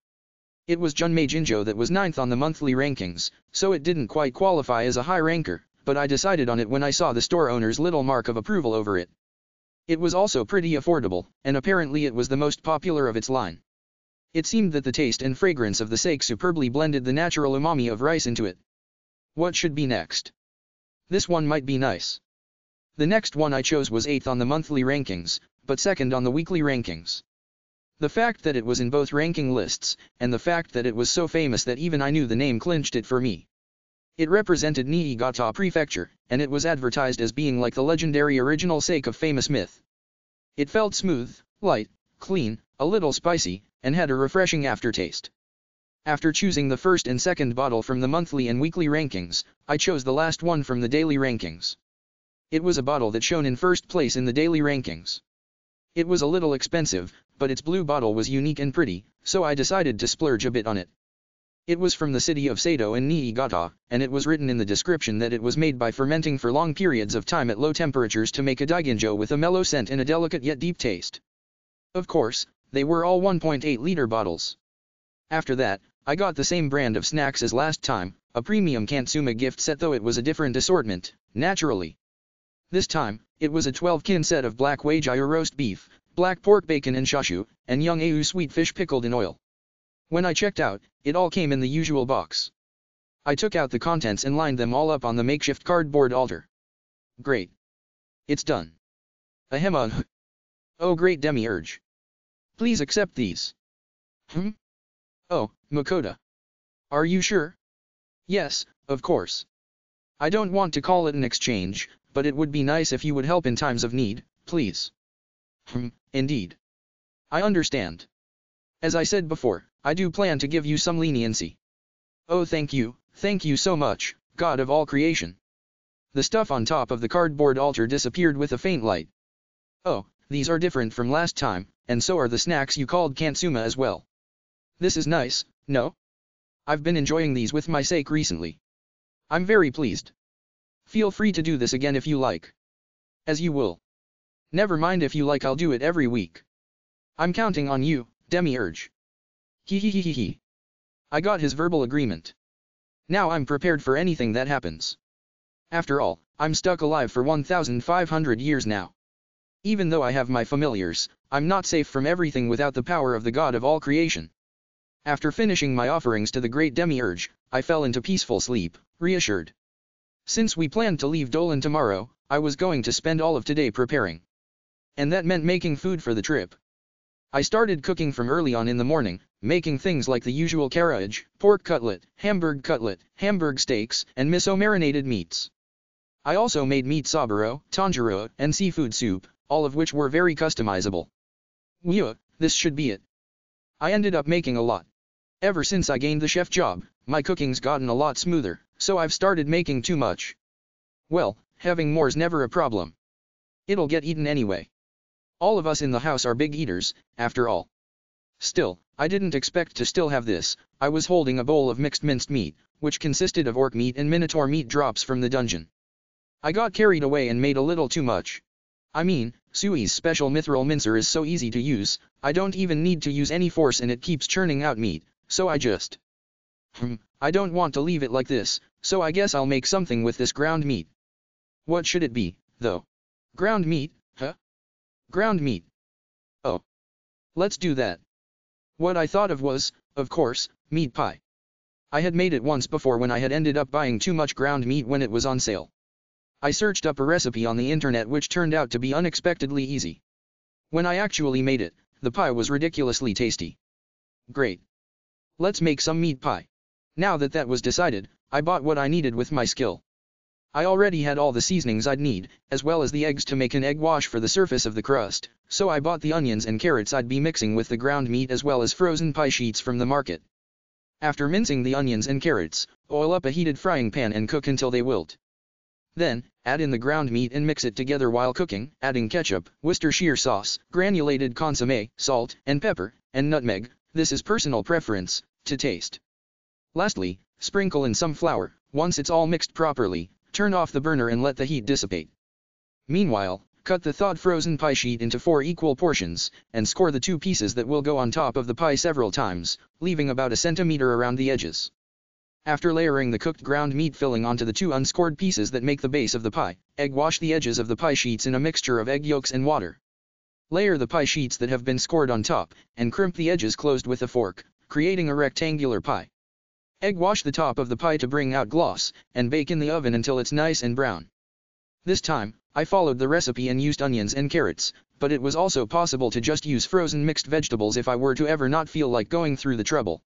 It was Junmei Jinjo that was 9th on the monthly rankings, so it didn't quite qualify as a high ranker, but I decided on it when I saw the store owner's little mark of approval over it. It was also pretty affordable, and apparently it was the most popular of its line. It seemed that the taste and fragrance of the sake superbly blended the natural umami of rice into it. What should be next? This one might be nice. The next one I chose was 8th on the monthly rankings, but 2nd on the weekly rankings. The fact that it was in both ranking lists, and the fact that it was so famous that even I knew the name clinched it for me. It represented Niigata Prefecture, and it was advertised as being like the legendary original sake of famous myth. It felt smooth, light, clean, a little spicy, and had a refreshing aftertaste. After choosing the first and second bottle from the monthly and weekly rankings, I chose the last one from the daily rankings. It was a bottle that shone in first place in the daily rankings. It was a little expensive, but its blue bottle was unique and pretty, so I decided to splurge a bit on it. It was from the city of Sato in Niigata, and it was written in the description that it was made by fermenting for long periods of time at low temperatures to make a daiginjo with a mellow scent and a delicate yet deep taste. Of course, they were all 1.8-liter bottles. After that, I got the same brand of snacks as last time, a premium Kansuma gift set, though it was a different assortment, naturally. This time, it was a 12-kin set of black wagyu roast beef, black pork bacon and shashu, and young au sweet fish pickled in oil. When I checked out, it all came in the usual box. I took out the contents and lined them all up on the makeshift cardboard altar. Great. It's done. Ahema. Oh great demiurge. Please accept these. Oh, Makoto. Are you sure? Yes, of course. I don't want to call it an exchange, but it would be nice if you would help in times of need, please. Indeed. I understand. As I said before, I do plan to give you some leniency. Oh thank you so much, God of all creation. The stuff on top of the cardboard altar disappeared with a faint light. Oh, these are different from last time, and so are the snacks you called Kansuma as well. This is nice, no? I've been enjoying these with my sake recently. I'm very pleased. Feel free to do this again if you like. As you will. Never mind if you like, I'll do it every week. I'm counting on you, Demiurge. He. I got his verbal agreement. Now I'm prepared for anything that happens. After all, I'm stuck alive for 1,500 years now. Even though I have my familiars, I'm not safe from everything without the power of the God of all creation. After finishing my offerings to the great Demiurge, I fell into peaceful sleep, reassured. Since we planned to leave Dolan tomorrow, I was going to spend all of today preparing. And that meant making food for the trip. I started cooking from early on in the morning, making things like the usual carriage, pork cutlet, Hamburg steaks, and miso-marinated meats. I also made meat saburo, tanjiro, and seafood soup, all of which were very customizable. This should be it. I ended up making a lot. Ever since I gained the chef job, my cooking's gotten a lot smoother, so I've started making too much. Well, having more's never a problem. It'll get eaten anyway. All of us in the house are big eaters, after all. Still, I didn't expect to still have this. I was holding a bowl of mixed minced meat, which consisted of orc meat and minotaur meat drops from the dungeon. I got carried away and made a little too much. I mean, Sui's special mithril mincer is so easy to use, I don't even need to use any force and it keeps churning out meat, so I just... I don't want to leave it like this, so I guess I'll make something with this ground meat. What should it be, though? Ground meat, huh? Ground meat. Oh. Let's do that. What I thought of was, of course, meat pie. I had made it once before when I had ended up buying too much ground meat when it was on sale. I searched up a recipe on the internet which turned out to be unexpectedly easy. When I actually made it, the pie was ridiculously tasty. Great. Let's make some meat pie. Now that was decided, I bought what I needed with my skill. I already had all the seasonings I'd need, as well as the eggs to make an egg wash for the surface of the crust, so I bought the onions and carrots I'd be mixing with the ground meat as well as frozen pie sheets from the market. After mincing the onions and carrots, oil up a heated frying pan and cook until they wilt. Then, add in the ground meat and mix it together while cooking, adding ketchup, Worcestershire sauce, granulated consommé, salt, and pepper, and nutmeg, this is personal preference, to taste. Lastly, sprinkle in some flour. Once it's all mixed properly, turn off the burner and let the heat dissipate. Meanwhile, cut the thawed frozen pie sheet into 4 equal portions, and score the 2 pieces that will go on top of the pie several times, leaving about a centimeter around the edges. After layering the cooked ground meat filling onto the 2 unscored pieces that make the base of the pie, egg wash the edges of the pie sheets in a mixture of egg yolks and water. Layer the pie sheets that have been scored on top, and crimp the edges closed with a fork, creating a rectangular pie. Egg wash the top of the pie to bring out gloss, and bake in the oven until it's nice and brown. This time, I followed the recipe and used onions and carrots, but it was also possible to just use frozen mixed vegetables if I were to ever not feel like going through the trouble.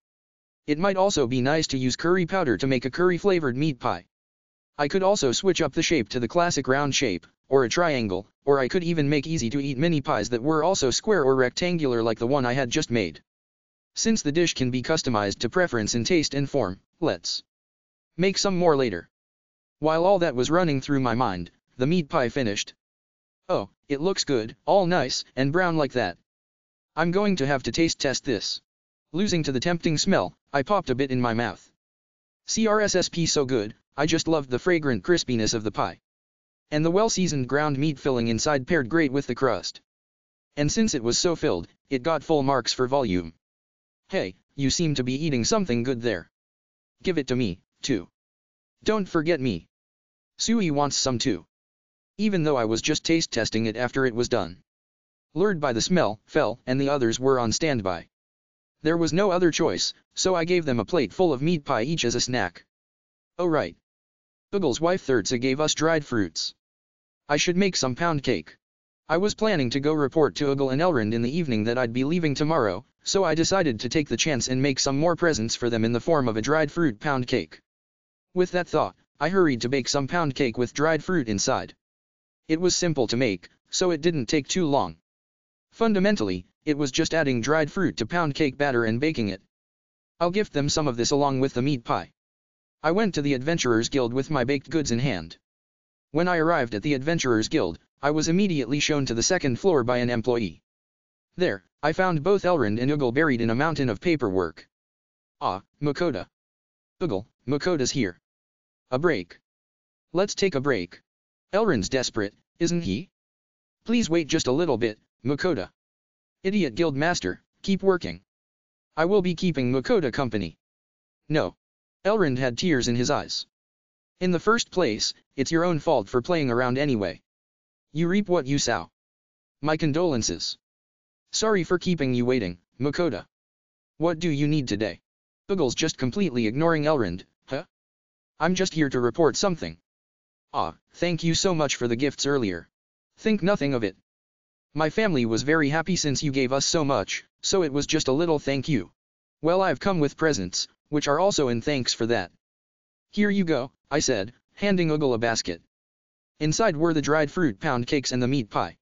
It might also be nice to use curry powder to make a curry-flavored meat pie. I could also switch up the shape to the classic round shape, or a triangle, or I could even make easy-to-eat mini pies that were also square or rectangular like the one I had just made. Since the dish can be customized to preference in taste and form, let's make some more later. While all that was running through my mind, the meat pie finished. Oh, it looks good, all nice and brown like that. I'm going to have to taste test this. Losing to the tempting smell, I popped a bit in my mouth. CRSSP so good, I just loved the fragrant crispiness of the pie. And the well-seasoned ground meat filling inside paired great with the crust. And since it was so filled, it got full marks for volume. Hey, you seem to be eating something good there. Give it to me, too. Don't forget me. Sui wants some too. Even though I was just taste testing it after it was done. Lured by the smell, Fel and the others were on standby. There was no other choice, so I gave them a plate full of meat pie each as a snack. Oh right. Uggle's wife Thirtsa gave us dried fruits. I should make some pound cake. I was planning to go report to Uggle and Elrond in the evening that I'd be leaving tomorrow, so I decided to take the chance and make some more presents for them in the form of a dried fruit pound cake. With that thought, I hurried to bake some pound cake with dried fruit inside. It was simple to make, so it didn't take too long. Fundamentally, it was just adding dried fruit to pound cake batter and baking it. I'll gift them some of this along with the meat pie. I went to the Adventurers Guild with my baked goods in hand. When I arrived at the Adventurers Guild, I was immediately shown to the second floor by an employee. There, I found both Elrond and Uggle buried in a mountain of paperwork. Ah, Makoto. Uggle, Makoto's here. A break. Let's take a break. Elrond's desperate, isn't he? Please wait just a little bit, Makoto. Idiot Guild Master, keep working. I will be keeping Makoto company. No. Elrond had tears in his eyes. In the first place, it's your own fault for playing around anyway. You reap what you sow. My condolences. Sorry for keeping you waiting, Makoto. What do you need today? Uggle's just completely ignoring Elrond, huh? I'm just here to report something. Ah, thank you so much for the gifts earlier. Think nothing of it. My family was very happy since you gave us so much, so it was just a little thank you. Well, I've come with presents, which are also in thanks for that. Here you go, I said, handing Uggle a basket. Inside were the dried fruit pound cakes and the meat pie.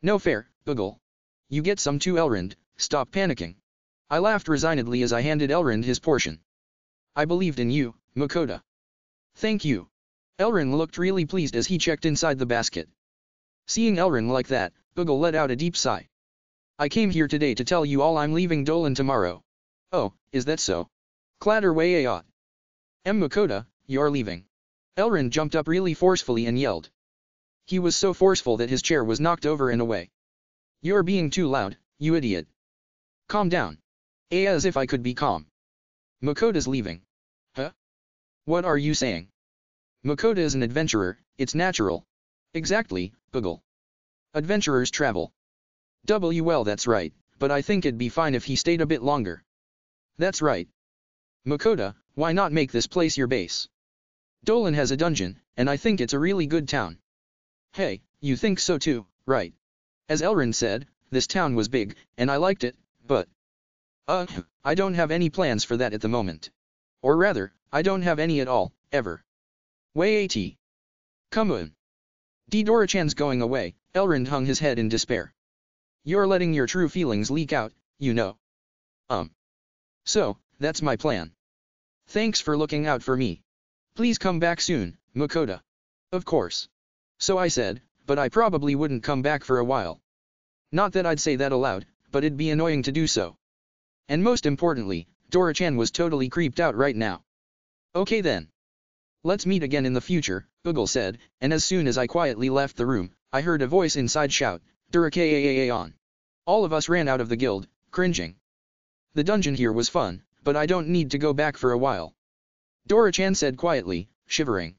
No fair, Uggle. You get some too, Elrond, stop panicking. I laughed resignedly as I handed Elrond his portion. I believed in you, Makoto. Thank you. Elrond looked really pleased as he checked inside the basket. Seeing Elrond like that, Uggle let out a deep sigh. I came here today to tell you all I'm leaving Dolan tomorrow. Oh, is that so? Clatterwayayot. Makoto, you're leaving. Elrond jumped up really forcefully and yelled. He was so forceful that his chair was knocked over and away. You're being too loud, you idiot. Calm down. As if I could be calm. Makoto's leaving. Huh? What are you saying? Makoto is an adventurer, it's natural. Exactly, Uggle. Adventurers travel. Well, that's right, but I think it'd be fine if he stayed a bit longer. That's right. Makoto, why not make this place your base? Dolan has a dungeon, and I think it's a really good town. Hey, you think so too, right? As Elrond said, this town was big, and I liked it, but... I don't have any plans for that at the moment. Or rather, I don't have any at all, ever. Wait. Come on. Dora-chan's going away, Elrond hung his head in despair. You're letting your true feelings leak out, you know. So, that's my plan. Thanks for looking out for me. Please come back soon, Makoto. Of course. So I said, but I probably wouldn't come back for a while. Not that I'd say that aloud, but it'd be annoying to do so. And most importantly, Dora-chan was totally creeped out right now. Okay then. Let's meet again in the future, Uggle said, and as soon as I quietly left the room, I heard a voice inside shout, Durakaaaon. All of us ran out of the guild, cringing. The dungeon here was fun, but I don't need to go back for a while. Dora-chan said quietly, shivering.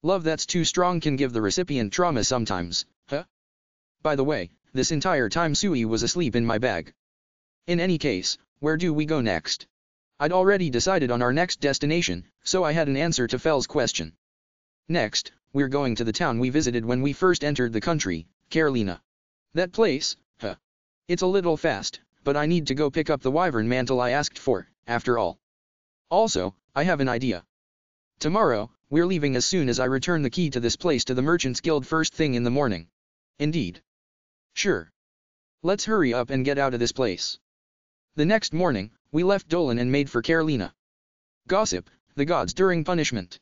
Love that's too strong can give the recipient trauma sometimes, huh? By the way, this entire time Sui was asleep in my bag. In any case, where do we go next? I'd already decided on our next destination, so I had an answer to Fell's question. Next, we're going to the town we visited when we first entered the country, Carolina. That place, huh? It's a little fast, but I need to go pick up the wyvern mantle I asked for, after all. Also, I have an idea. Tomorrow, we're leaving as soon as I return the key to this place to the Merchants Guild first thing in the morning. Indeed. Sure. Let's hurry up and get out of this place. The next morning, we left Dolan and made for Carolina. Gossip, the gods during punishment.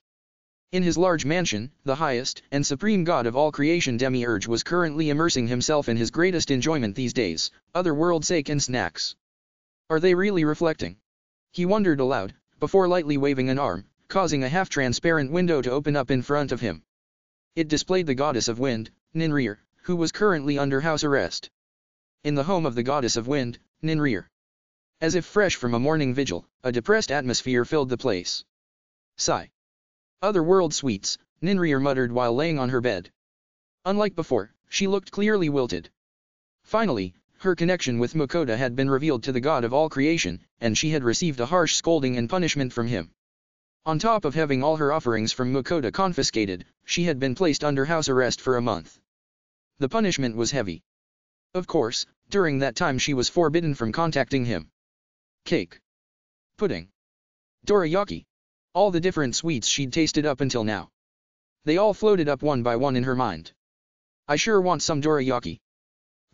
In his large mansion, the highest and supreme god of all creation Demiurge was currently immersing himself in his greatest enjoyment these days, otherworld sake and snacks. Are they really reflecting? He wondered aloud, before lightly waving an arm, causing a half-transparent window to open up in front of him. It displayed the goddess of wind, Ninrir, who was currently under house arrest. In the home of the goddess of wind, Ninrir. As if fresh from a morning vigil, a depressed atmosphere filled the place. Sigh. Otherworld sweets, Ninrir muttered while laying on her bed. Unlike before, she looked clearly wilted. Finally, her connection with Makoto had been revealed to the god of all creation, and she had received a harsh scolding and punishment from him. On top of having all her offerings from Makoto confiscated, she had been placed under house arrest for a month. The punishment was heavy. Of course, during that time she was forbidden from contacting him. Cake. Pudding. Dorayaki. All the different sweets she'd tasted up until now. They all floated up one by one in her mind. I sure want some dorayaki.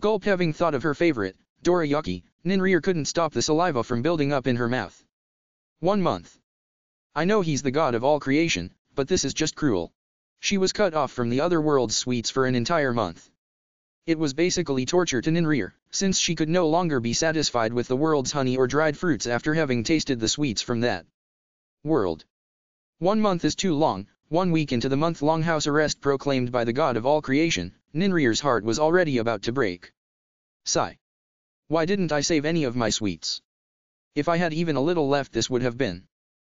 Gulp. Having thought of her favorite, dorayaki, Ninrir couldn't stop the saliva from building up in her mouth. 1 month. I know he's the god of all creation, but this is just cruel. She was cut off from the other world's sweets for an entire month. It was basically torture to Ninrir, since she could no longer be satisfied with the world's honey or dried fruits after having tasted the sweets from that world. 1 month is too long. 1 week into the month-long house arrest proclaimed by the god of all creation, Ninrir's heart was already about to break. Sigh. Why didn't I save any of my sweets? If I had even a little left, this would have been.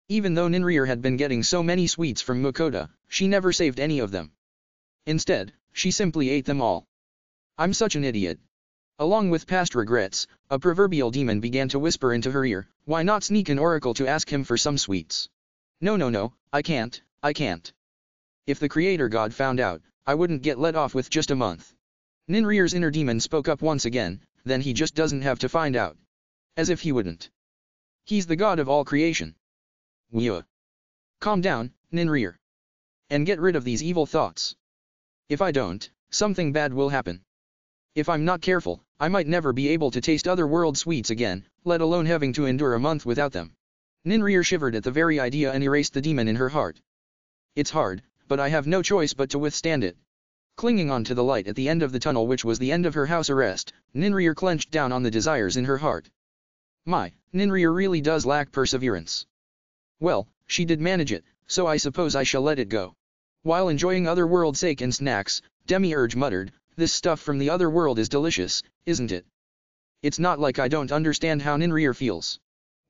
Even though Ninrir had been getting so many sweets from Makoto, she never saved any of them. Instead, she simply ate them all. I'm such an idiot. Along with past regrets, a proverbial demon began to whisper into her ear, why not sneak an oracle to ask him for some sweets? No, I can't. If the creator god found out, I wouldn't get let off with just a month. Ninrir's inner demon spoke up once again, then he just doesn't have to find out. As if he wouldn't. He's the god of all creation. Whew. Calm down, Ninrir. And get rid of these evil thoughts. If I don't, something bad will happen. If I'm not careful, I might never be able to taste other world sweets again, let alone having to endure a month without them. Ninrir shivered at the very idea and erased the demon in her heart. It's hard, but I have no choice but to withstand it. Clinging on to the light at the end of the tunnel, which was the end of her house arrest, Ninrir clenched down on the desires in her heart. My, Ninrir really does lack perseverance. Well, she did manage it, so I suppose I shall let it go. While enjoying other world sake and snacks, Demiurge muttered, this stuff from the other world is delicious, isn't it? It's not like I don't understand how Ninrir feels.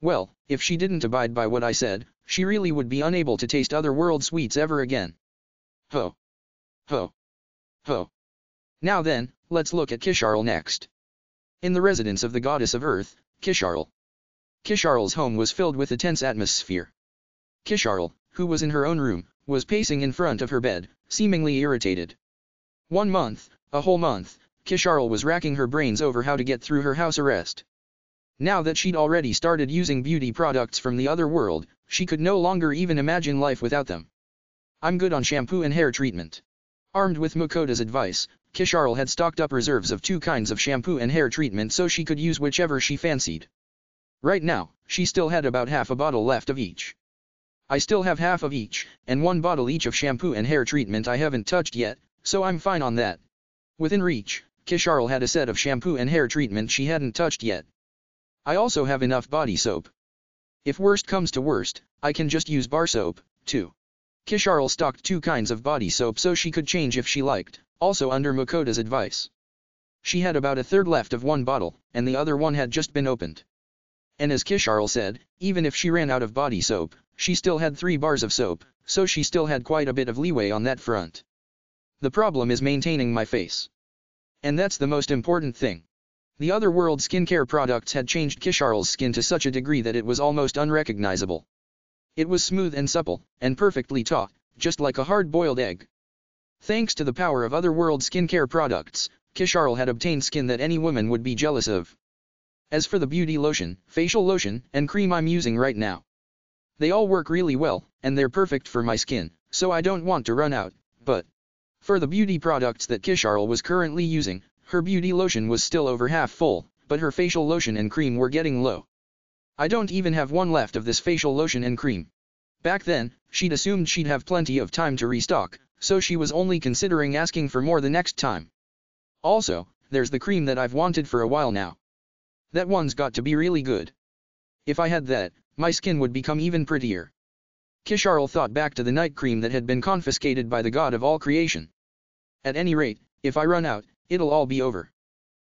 Well, if she didn't abide by what I said, she really would be unable to taste other world sweets ever again. Ho. Now then, let's look at Kisharl next. In the residence of the goddess of earth, Kisharl. Kisharl's home was filled with a tense atmosphere. Kisharl, who was in her own room, was pacing in front of her bed, seemingly irritated. 1 month, a whole month, Kisharl was racking her brains over how to get through her house arrest. Now that she'd already started using beauty products from the other world, she could no longer even imagine life without them. I'm good on shampoo and hair treatment. Armed with Makoto's advice, Kisharl had stocked up reserves of 2 kinds of shampoo and hair treatment so she could use whichever she fancied. Right now, she still had about half a bottle left of each. I still have half of each, and 1 bottle each of shampoo and hair treatment I haven't touched yet, so I'm fine on that. Within reach, Kisharl had a set of shampoo and hair treatment she hadn't touched yet. I also have enough body soap. If worst comes to worst, I can just use bar soap, too. Kisharl stocked 2 kinds of body soap so she could change if she liked, also under Makoto's advice. She had about a third left of 1 bottle, and the other one had just been opened. And as Kisharl said, even if she ran out of body soap, she still had 3 bars of soap, so she still had quite a bit of leeway on that front. The problem is maintaining my face. And that's the most important thing. The other world skincare products had changed Kisharl's skin to such a degree that it was almost unrecognizable. It was smooth and supple, and perfectly taut, just like a hard-boiled egg. Thanks to the power of other world skincare products, Kisharl had obtained skin that any woman would be jealous of. As for the beauty lotion, facial lotion, and cream I'm using right now, they all work really well, and they're perfect for my skin, so I don't want to run out, but for the beauty products that Kisharl was currently using, her beauty lotion was still over half full, but her facial lotion and cream were getting low. I don't even have 1 left of this facial lotion and cream. Back then, she'd assumed she'd have plenty of time to restock, so she was only considering asking for more the next time. Also, there's the cream that I've wanted for a while now. That one's got to be really good. If I had that, my skin would become even prettier. Kisharl thought back to the night cream that had been confiscated by the god of all creation. At any rate, if I run out, it'll all be over.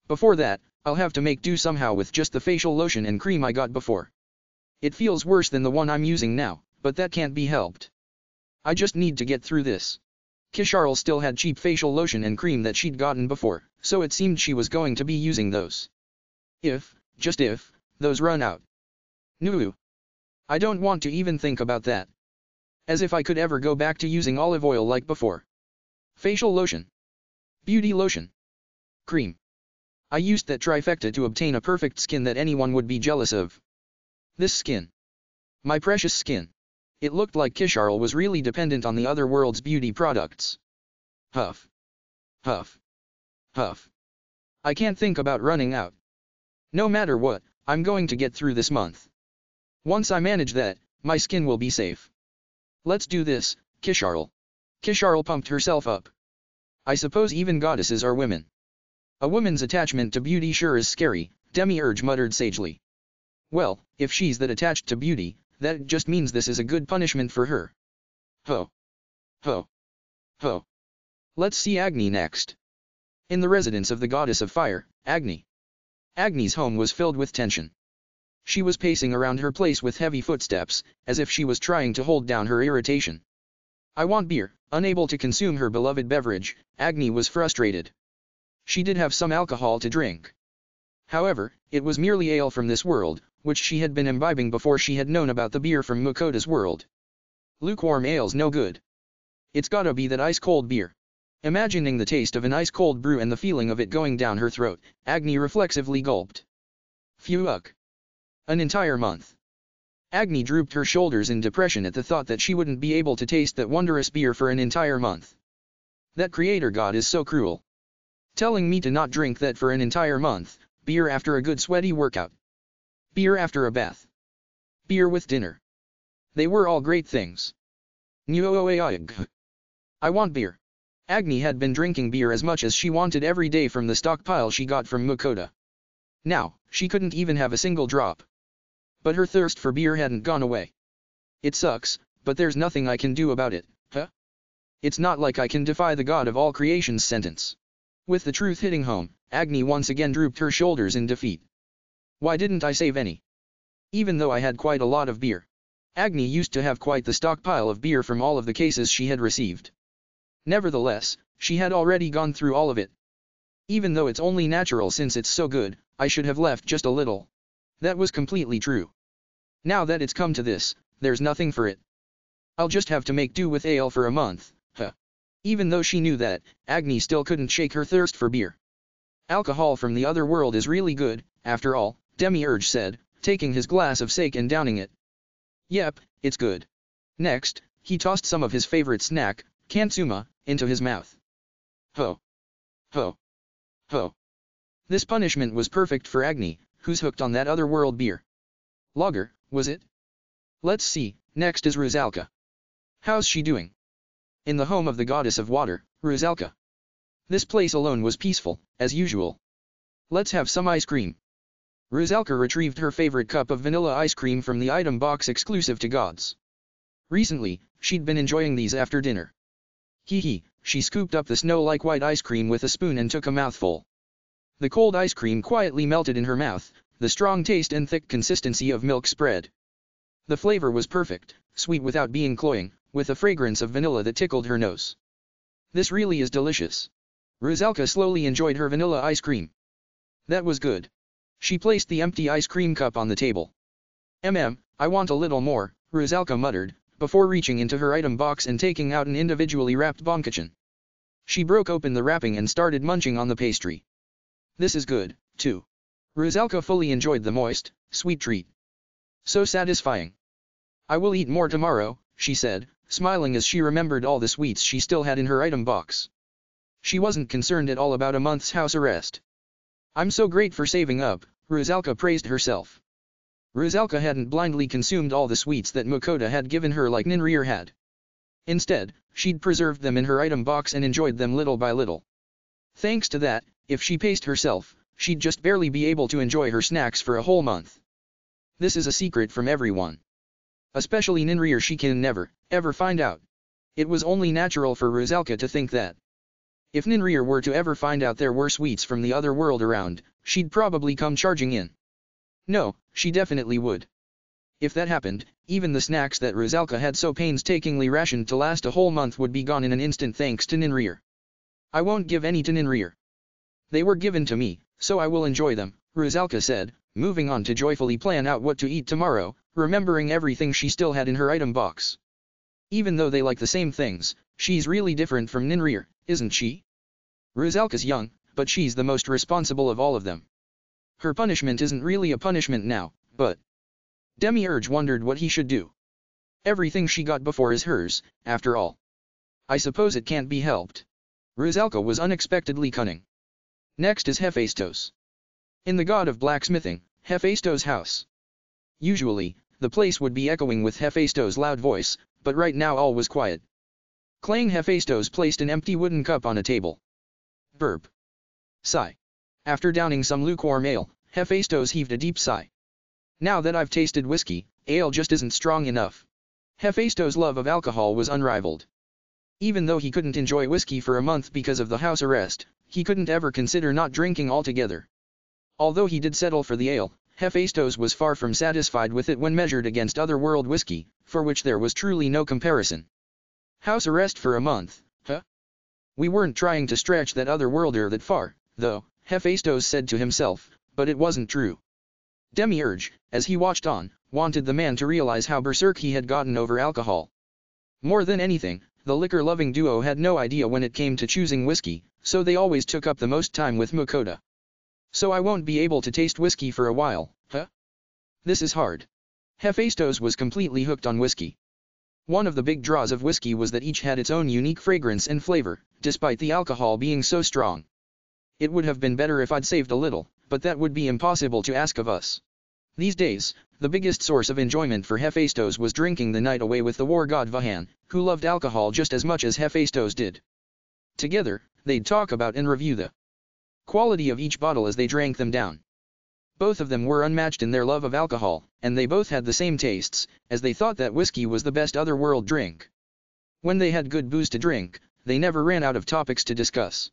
Before that, I'll have to make do somehow with just the facial lotion and cream I got before. It feels worse than the one I'm using now, but that can't be helped. I just need to get through this. Kisharl still had cheap facial lotion and cream that she'd gotten before, so it seemed she was going to be using those. Just if, those run out. No. I don't want to even think about that. As if I could ever go back to using olive oil like before. Facial lotion. Beauty lotion. Cream. I used that trifecta to obtain a perfect skin that anyone would be jealous of. This skin. My precious skin. It looked like Kisharl was really dependent on the other world's beauty products. Huff. Huff. Huff. I can't think about running out. No matter what, I'm going to get through this month. Once I manage that, my skin will be safe. Let's do this, Kisharl. Kisharl pumped herself up. I suppose even goddesses are women. A woman's attachment to beauty sure is scary, Demiurge muttered sagely. Well, if she's that attached to beauty, that just means this is a good punishment for her. Ho. Ho. Ho. Let's see Agni next. In the residence of the goddess of fire, Agni. Agni's home was filled with tension. She was pacing around her place with heavy footsteps, as if she was trying to hold down her irritation. I want beer. Unable to consume her beloved beverage, Agni was frustrated. She did have some alcohol to drink. However, it was merely ale from this world, which she had been imbibing before she had known about the beer from Makota's world. Lukewarm ale's no good. It's gotta be that ice-cold beer. Imagining the taste of an ice-cold brew and the feeling of it going down her throat, Agni reflexively gulped. Phew uck. An entire month. Agni drooped her shoulders in depression at the thought that she wouldn't be able to taste that wondrous beer for an entire month. That creator god is so cruel. Telling me to not drink that for an entire month, beer after a good sweaty workout. Beer after a bath. Beer with dinner. They were all great things. I want beer. Agni had been drinking beer as much as she wanted every day from the stockpile she got from Makota. Now, she couldn't even have a single drop. But her thirst for beer hadn't gone away. It sucks, but there's nothing I can do about it, huh? It's not like I can defy the god of all creation's sentence. With the truth hitting home, Agni once again drooped her shoulders in defeat. Why didn't I save any? Even though I had quite a lot of beer. Agni used to have quite the stockpile of beer from all of the cases she had received. Nevertheless, she had already gone through all of it. Even though it's only natural since it's so good, I should have left just a little. That was completely true. Now that it's come to this, there's nothing for it. I'll just have to make do with ale for a month, huh. Even though she knew that, Agni still couldn't shake her thirst for beer. Alcohol from the other world is really good, after all, Demiurge said, taking his glass of sake and downing it. Yep, it's good. Next, he tossed some of his favorite snack, Kansuma, into his mouth. Ho. Ho. Ho. This punishment was perfect for Agni, who's hooked on that other world beer. Lager, was it? Let's see, next is Rusalka. How's she doing? In the home of the goddess of water, Rusalka. This place alone was peaceful, as usual. Let's have some ice cream. Rusalka retrieved her favorite cup of vanilla ice cream from the item box exclusive to gods. Recently, she'd been enjoying these after dinner. Hee, she scooped up the snow-like white ice cream with a spoon and took a mouthful. The cold ice cream quietly melted in her mouth, the strong taste and thick consistency of milk spread. The flavor was perfect, sweet without being cloying, with a fragrance of vanilla that tickled her nose. This really is delicious. Rusalka slowly enjoyed her vanilla ice cream. That was good. She placed the empty ice cream cup on the table. I want a little more, Rusalka muttered, before reaching into her item box and taking out an individually wrapped bonkachin. She broke open the wrapping and started munching on the pastry. This is good, too. Rusalka fully enjoyed the moist, sweet treat. So satisfying. I will eat more tomorrow, she said, smiling as she remembered all the sweets she still had in her item box. She wasn't concerned at all about a month's house arrest. I'm so great for saving up, Rusalka praised herself. Rusalka hadn't blindly consumed all the sweets that Makota had given her like Ninrir had. Instead, she'd preserved them in her item box and enjoyed them little by little. Thanks to that, if she paced herself, she'd just barely be able to enjoy her snacks for a whole month. This is a secret from everyone. Especially Ninrir. She can never, ever find out. It was only natural for Rusalka to think that. If Ninrir were to ever find out there were sweets from the other world around, she'd probably come charging in. No, she definitely would. If that happened, even the snacks that Rusalka had so painstakingly rationed to last a whole month would be gone in an instant thanks to Ninrir. I won't give any to Ninrir. They were given to me, so I will enjoy them, Rusalka said, moving on to joyfully plan out what to eat tomorrow, remembering everything she still had in her item box. Even though they like the same things, she's really different from Ninrir, isn't she? Rusalka's young, but she's the most responsible of all of them. Her punishment isn't really a punishment now, but... Demiurge wondered what he should do. Everything she got before is hers, after all. I suppose it can't be helped. Rusalka was unexpectedly cunning. Next is Hephaestus. In the god of blacksmithing, Hephaestus' house. Usually, the place would be echoing with Hephaestus' loud voice, but right now all was quiet. Clang. Hephaestus placed an empty wooden cup on a table. Burp. Sigh. After downing some lukewarm ale, Hephaestus heaved a deep sigh. Now that I've tasted whiskey, ale just isn't strong enough. Hephaestus' love of alcohol was unrivaled. Even though he couldn't enjoy whiskey for a month because of the house arrest, he couldn't ever consider not drinking altogether. Although he did settle for the ale, Hephaestus was far from satisfied with it when measured against otherworld whiskey, for which there was truly no comparison. House arrest for a month, huh? We weren't trying to stretch that otherworlder that far, though, Hephaestus said to himself, but it wasn't true. Demiurge, as he watched on, wanted the man to realize how berserk he had gotten over alcohol. More than anything, the liquor-loving duo had no idea when it came to choosing whiskey, so they always took up the most time with Makoto. So I won't be able to taste whiskey for a while, huh? This is hard. Hephaestus was completely hooked on whiskey. One of the big draws of whiskey was that each had its own unique fragrance and flavor, despite the alcohol being so strong. It would have been better if I'd saved a little, but that would be impossible to ask of us. These days, the biggest source of enjoyment for Hephaestus was drinking the night away with the war god Vahan, who loved alcohol just as much as Hephaestus did. Together, they'd talk about and review the quality of each bottle as they drank them down. Both of them were unmatched in their love of alcohol, and they both had the same tastes, as they thought that whiskey was the best otherworld drink. When they had good booze to drink, they never ran out of topics to discuss.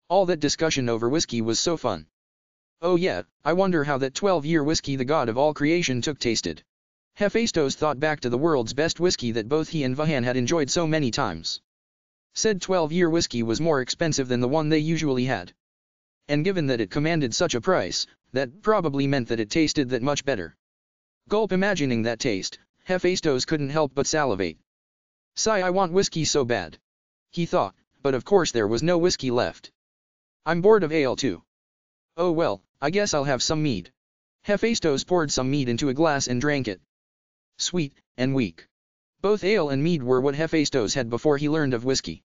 All that discussion over whiskey was so fun. Oh yeah, I wonder how that 12-year whiskey the god of all creation took tasted. Hephaestus thought back to the world's best whiskey that both he and Vahan had enjoyed so many times. Said 12-year whiskey was more expensive than the one they usually had. And given that it commanded such a price, that probably meant that it tasted that much better. Gulp. Imagining that taste, Hephaestus couldn't help but salivate. Sigh. I want whiskey so bad. He thought, but of course there was no whiskey left. I'm bored of ale too. Oh well, I guess I'll have some mead. Hephaestus poured some mead into a glass and drank it. Sweet, and weak. Both ale and mead were what Hephaestus had before he learned of whiskey.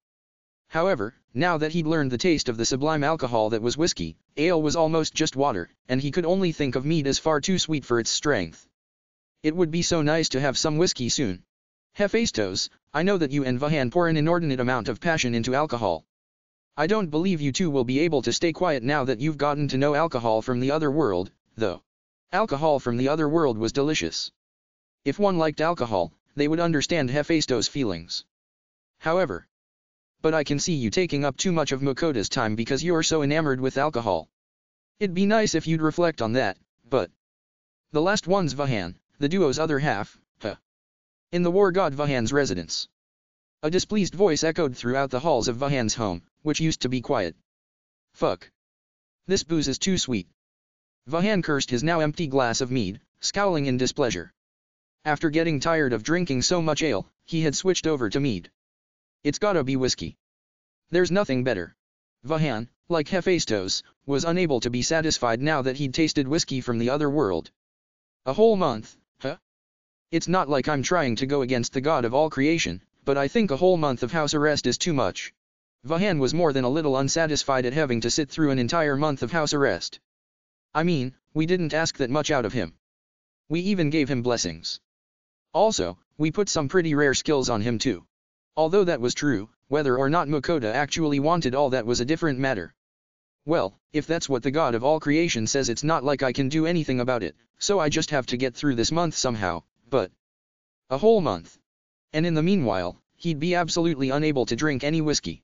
However, now that he'd learned the taste of the sublime alcohol that was whiskey, ale was almost just water, and he could only think of mead as far too sweet for its strength. It would be so nice to have some whiskey soon. Hephaestus, I know that you and Vahan pour an inordinate amount of passion into alcohol. I don't believe you two will be able to stay quiet now that you've gotten to know alcohol from the other world, though. Alcohol from the other world was delicious. If one liked alcohol, they would understand Hephaestus' feelings. However, but I can see you taking up too much of Makoto's time because you're so enamored with alcohol. It'd be nice if you'd reflect on that, but... The last one's Vahan, the duo's other half, huh? In the war god Vahan's residence. A displeased voice echoed throughout the halls of Vahan's home, which used to be quiet. Fuck. This booze is too sweet. Vahan cursed his now empty glass of mead, scowling in displeasure. After getting tired of drinking so much ale, he had switched over to mead. It's gotta be whiskey. There's nothing better. Vahan, like Hephaestus, was unable to be satisfied now that he'd tasted whiskey from the other world. A whole month, huh? It's not like I'm trying to go against the god of all creation, but I think a whole month of house arrest is too much. Vahan was more than a little unsatisfied at having to sit through an entire month of house arrest. I mean, we didn't ask that much out of him. We even gave him blessings. Also, we put some pretty rare skills on him too. Although that was true, whether or not Makoto actually wanted all that was a different matter. Well, if that's what the god of all creation says, it's not like I can do anything about it, so I just have to get through this month somehow, but... A whole month. And in the meanwhile, he'd be absolutely unable to drink any whiskey.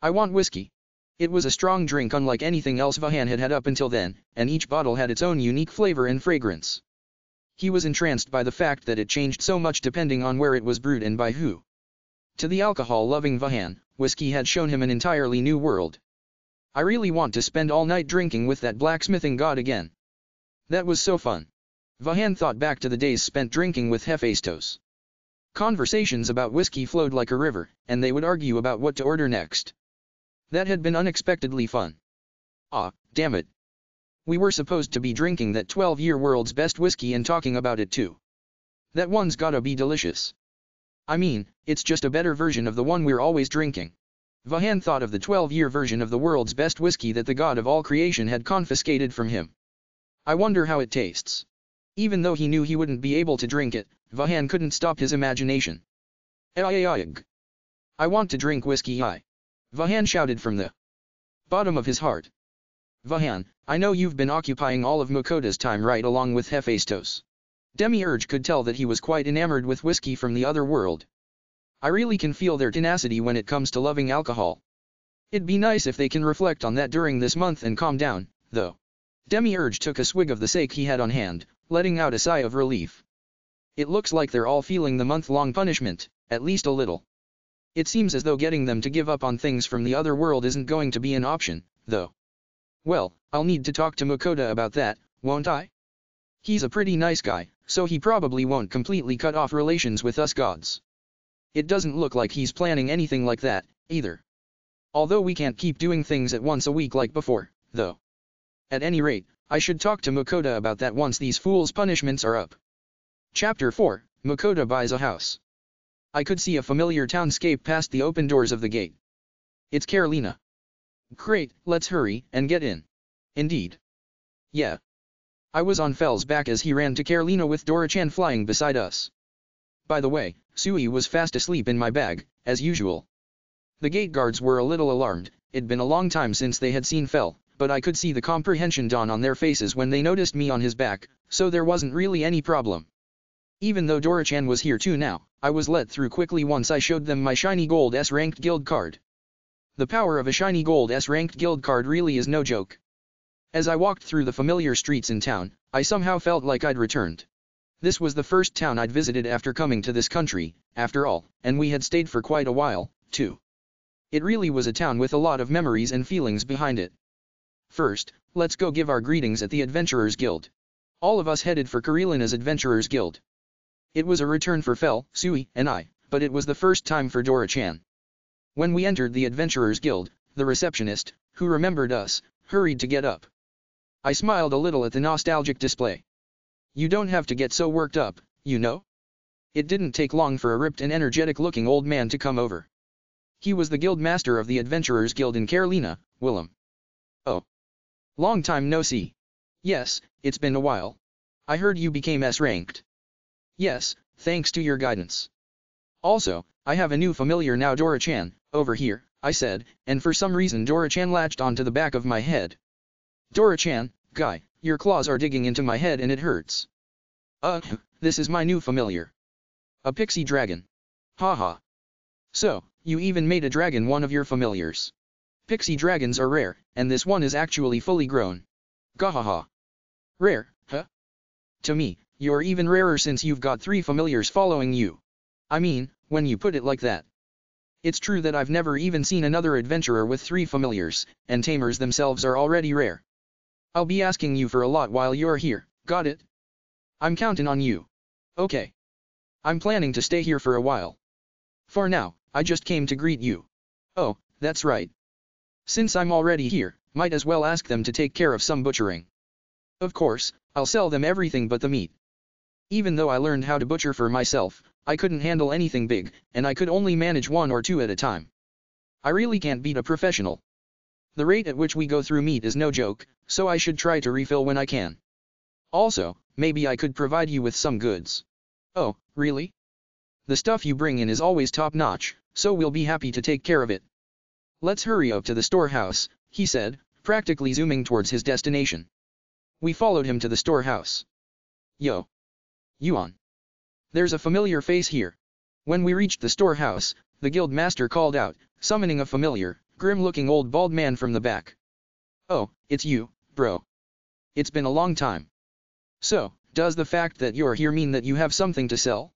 I want whiskey. It was a strong drink unlike anything else Vahan had had up until then, and each bottle had its own unique flavor and fragrance. He was entranced by the fact that it changed so much depending on where it was brewed and by who. To the alcohol-loving Vahan, whiskey had shown him an entirely new world. I really want to spend all night drinking with that blacksmithing god again. That was so fun. Vahan thought back to the days spent drinking with Hephaestus. Conversations about whiskey flowed like a river, and they would argue about what to order next. That had been unexpectedly fun. Ah, damn it. We were supposed to be drinking that 12-year world's best whiskey and talking about it too. That one's gotta be delicious. I mean, it's just a better version of the one we're always drinking. Vahan thought of the 12-year version of the world's best whiskey that the god of all creation had confiscated from him. I wonder how it tastes. Even though he knew he wouldn't be able to drink it, Vahan couldn't stop his imagination. I want to drink whiskey. Vahan shouted from the bottom of his heart. Vahan, I know you've been occupying all of Makota's time right along with Hephaestus. Demiurge could tell that he was quite enamored with whiskey from the other world. I really can feel their tenacity when it comes to loving alcohol. It'd be nice if they can reflect on that during this month and calm down, though. Demiurge took a swig of the sake he had on hand, letting out a sigh of relief. It looks like they're all feeling the month-long punishment, at least a little. It seems as though getting them to give up on things from the other world isn't going to be an option, though. Well, I'll need to talk to Makota about that, won't I? He's a pretty nice guy, so he probably won't completely cut off relations with us gods. It doesn't look like he's planning anything like that, either. Although we can't keep doing things at once a week like before, though. At any rate, I should talk to Makota about that once these fools' punishments are up. Chapter 4, Makota buys a house. I could see a familiar townscape past the open doors of the gate. It's Carolina. Great, let's hurry and get in. Indeed. Yeah. I was on Fell's back as he ran to Carolina with Dora-chan flying beside us. By the way, Sui was fast asleep in my bag, as usual. The gate guards were a little alarmed. It'd been a long time since they had seen Fell, but I could see the comprehension dawn on their faces when they noticed me on his back, so there wasn't really any problem. Even though Dora-chan was here too now, I was let through quickly once I showed them my shiny gold S-ranked guild card. The power of a shiny gold S-ranked guild card really is no joke. As I walked through the familiar streets in town, I somehow felt like I'd returned. This was the first town I'd visited after coming to this country, after all, and we had stayed for quite a while, too. It really was a town with a lot of memories and feelings behind it. First, let's go give our greetings at the Adventurers Guild. All of us headed for Carolina's Adventurers Guild. It was a return for Fell, Sui, and I, but it was the first time for Dora-chan. When we entered the Adventurers Guild, the receptionist, who remembered us, hurried to get up. I smiled a little at the nostalgic display. You don't have to get so worked up, you know? It didn't take long for a ripped and energetic-looking old man to come over. He was the guild master of the Adventurers Guild in Carolina, Willem. Oh. Long time no see. Yes, it's been a while. I heard you became S-ranked. Yes, thanks to your guidance. Also, I have a new familiar now, Dora-chan, over here, I said, and for some reason Dora-chan latched onto the back of my head. Dora-chan, guy, your claws are digging into my head and it hurts. This is my new familiar. A pixie dragon. Haha. So, you even made a dragon one of your familiars. Pixie dragons are rare, and this one is actually fully grown. Gahaha. Rare, huh? To me, you're even rarer since you've got 3 familiars following you. I mean, when you put it like that. It's true that I've never even seen another adventurer with 3 familiars, and tamers themselves are already rare. I'll be asking you for a lot while you're here, got it? I'm counting on you. Okay. I'm planning to stay here for a while. For now, I just came to greet you. Oh, that's right. Since I'm already here, might as well ask them to take care of some butchering. Of course, I'll sell them everything but the meat. Even though I learned how to butcher for myself, I couldn't handle anything big, and I could only manage 1 or 2 at a time. I really can't beat a professional. The rate at which we go through meat is no joke, so I should try to refill when I can. Also, maybe I could provide you with some goods. Oh, really? The stuff you bring in is always top-notch, so we'll be happy to take care of it. Let's hurry up to the storehouse, he said, practically zooming towards his destination. We followed him to the storehouse. Yo. Yuan. There's a familiar face here. When we reached the storehouse, the guild master called out, summoning a familiar, grim-looking old bald man from the back. Oh, it's you, bro. It's been a long time. So, does the fact that you're here mean that you have something to sell?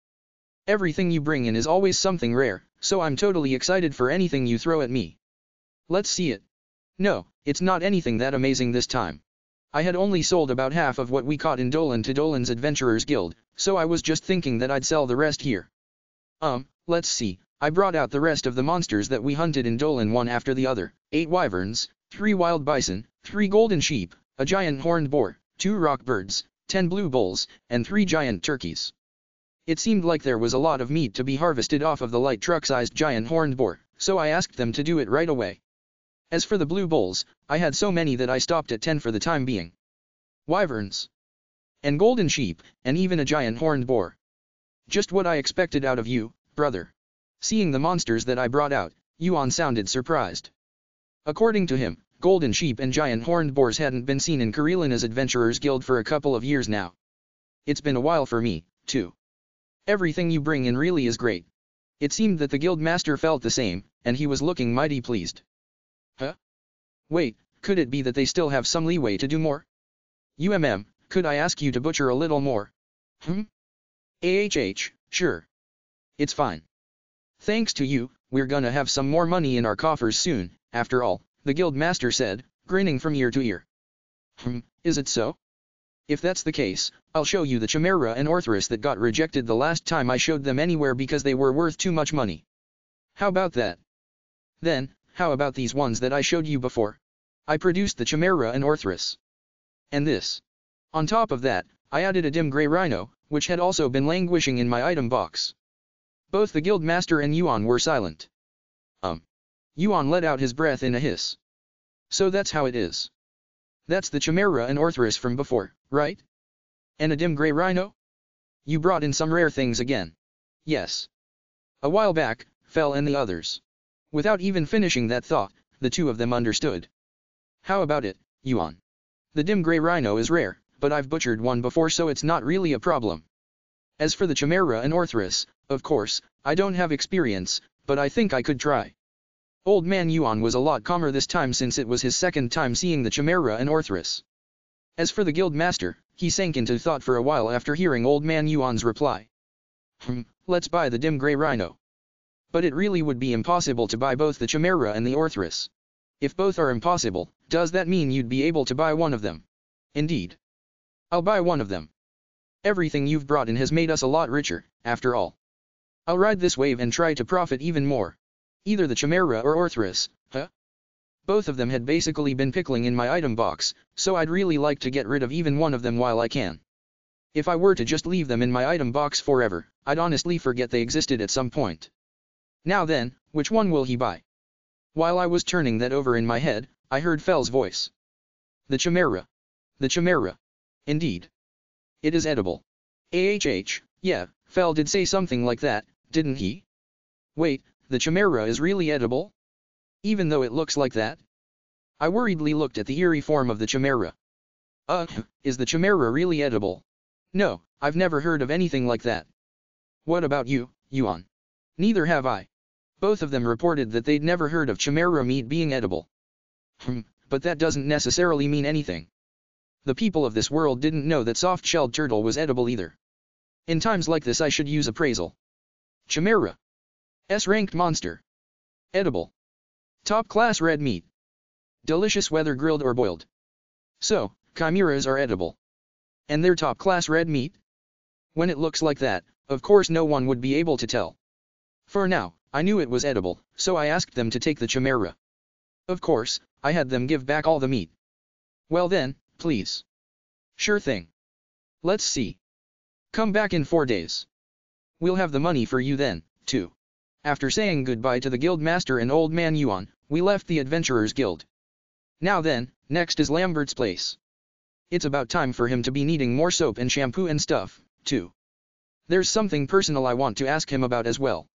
Everything you bring in is always something rare, so I'm totally excited for anything you throw at me. Let's see it. No, it's not anything that amazing this time. I had only sold about half of what we caught in Dolan to Dolan's Adventurers Guild, so I was just thinking that I'd sell the rest here. Let's see, I brought out the rest of the monsters that we hunted in Dolan one after the other, 8 wyverns, 3 wild bison, 3 golden sheep, a giant horned boar, 2 rock birds, 10 blue bulls, and 3 giant turkeys. It seemed like there was a lot of meat to be harvested off of the light truck-sized giant horned boar, so I asked them to do it right away. As for the blue bulls, I had so many that I stopped at 10 for the time being. Wyverns, and golden sheep, and even a giant horned boar. Just what I expected out of you, brother. Seeing the monsters that I brought out, Yuan sounded surprised. According to him, golden sheep and giant horned boars hadn't been seen in Karelina's Adventurers Guild for a couple of years now. It's been a while for me, too. Everything you bring in really is great. It seemed that the guild master felt the same, and he was looking mighty pleased. Huh? Wait, could it be that they still have some leeway to do more? Could I ask you to butcher a little more? Sure. It's fine. Thanks to you, we're gonna have some more money in our coffers soon, after all, the guild master said, grinning from ear to ear. Is it so? If that's the case, I'll show you the Chimera and Orthrus that got rejected the last time I showed them anywhere because they were worth too much money. How about that? Then, how about these ones that I showed you before? I produced the Chimera and Orthrus. And this. On top of that, I added a dim gray rhino, which had also been languishing in my item box. Both the guild master and Yuan were silent. Yuan let out his breath in a hiss. So that's how it is. That's the Chimera and Orthrus from before, right? And a dim gray rhino? You brought in some rare things again. Yes. A while back, Fel and the others. Without even finishing that thought, the two of them understood. How about it, Yuan? The dim gray rhino is rare, but I've butchered one before, so it's not really a problem. As for the Chimera and Orthrus, of course, I don't have experience, but I think I could try. Old man Yuan was a lot calmer this time since it was his second time seeing the Chimera and Orthrus. As for the guild master, he sank into thought for a while after hearing old man Yuan's reply. Let's buy the dim gray rhino. But it really would be impossible to buy both the Chimera and the Orthrus. If both are impossible, does that mean you'd be able to buy one of them? Indeed. I'll buy one of them. Everything you've brought in has made us a lot richer, after all. I'll ride this wave and try to profit even more. Either the Chimera or Orthrus, huh? Both of them had basically been pickling in my item box, so I'd really like to get rid of even one of them while I can. If I were to just leave them in my item box forever, I'd honestly forget they existed at some point. Now then, which one will he buy? While I was turning that over in my head, I heard Fel's voice. The Chimera. The Chimera. Indeed. It is edible. Yeah, Fel did say something like that, didn't he? Wait, the Chimera is really edible? Even though it looks like that? I worriedly looked at the eerie form of the Chimera. Is the Chimera really edible? No, I've never heard of anything like that. What about you, Yuan? Neither have I. Both of them reported that they'd never heard of Chimera meat being edible. But that doesn't necessarily mean anything. The people of this world didn't know that soft-shelled turtle was edible either. In times like this I should use appraisal. Chimera. S-ranked monster. Edible. Top-class red meat. Delicious whether grilled or boiled. So, chimeras are edible. And they're top-class red meat? When it looks like that, of course no one would be able to tell. For now, I knew it was edible, so I asked them to take the chimera. Of course, I had them give back all the meat. Well then, please. Sure thing. Let's see. Come back in 4 days. We'll have the money for you then, too. After saying goodbye to the guild master and old man Yuan, we left the Adventurers Guild. Now then, next is Lambert's place. It's about time for him to be needing more soap and shampoo and stuff, too. There's something personal I want to ask him about as well.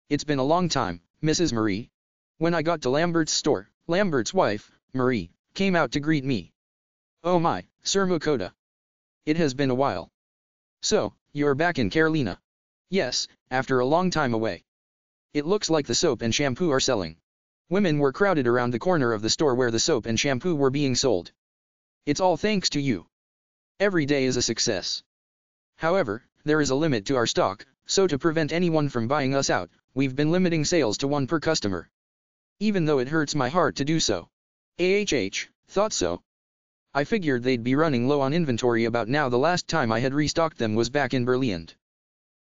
It's been a long time, Mrs. Marie. When I got to Lambert's store, Lambert's wife, Marie, came out to greet me. Oh my, Sir Mukoda. It has been a while. So, you're back in Carolina? Yes, after a long time away. It looks like the soap and shampoo are selling. Women were crowded around the corner of the store where the soap and shampoo were being sold. It's all thanks to you. Every day is a success. However, there is a limit to our stock, so to prevent anyone from buying us out, we've been limiting sales to 1 per customer. Even though it hurts my heart to do so. Thought so. I figured they'd be running low on inventory about now. The last time I had restocked them was back in Berlin.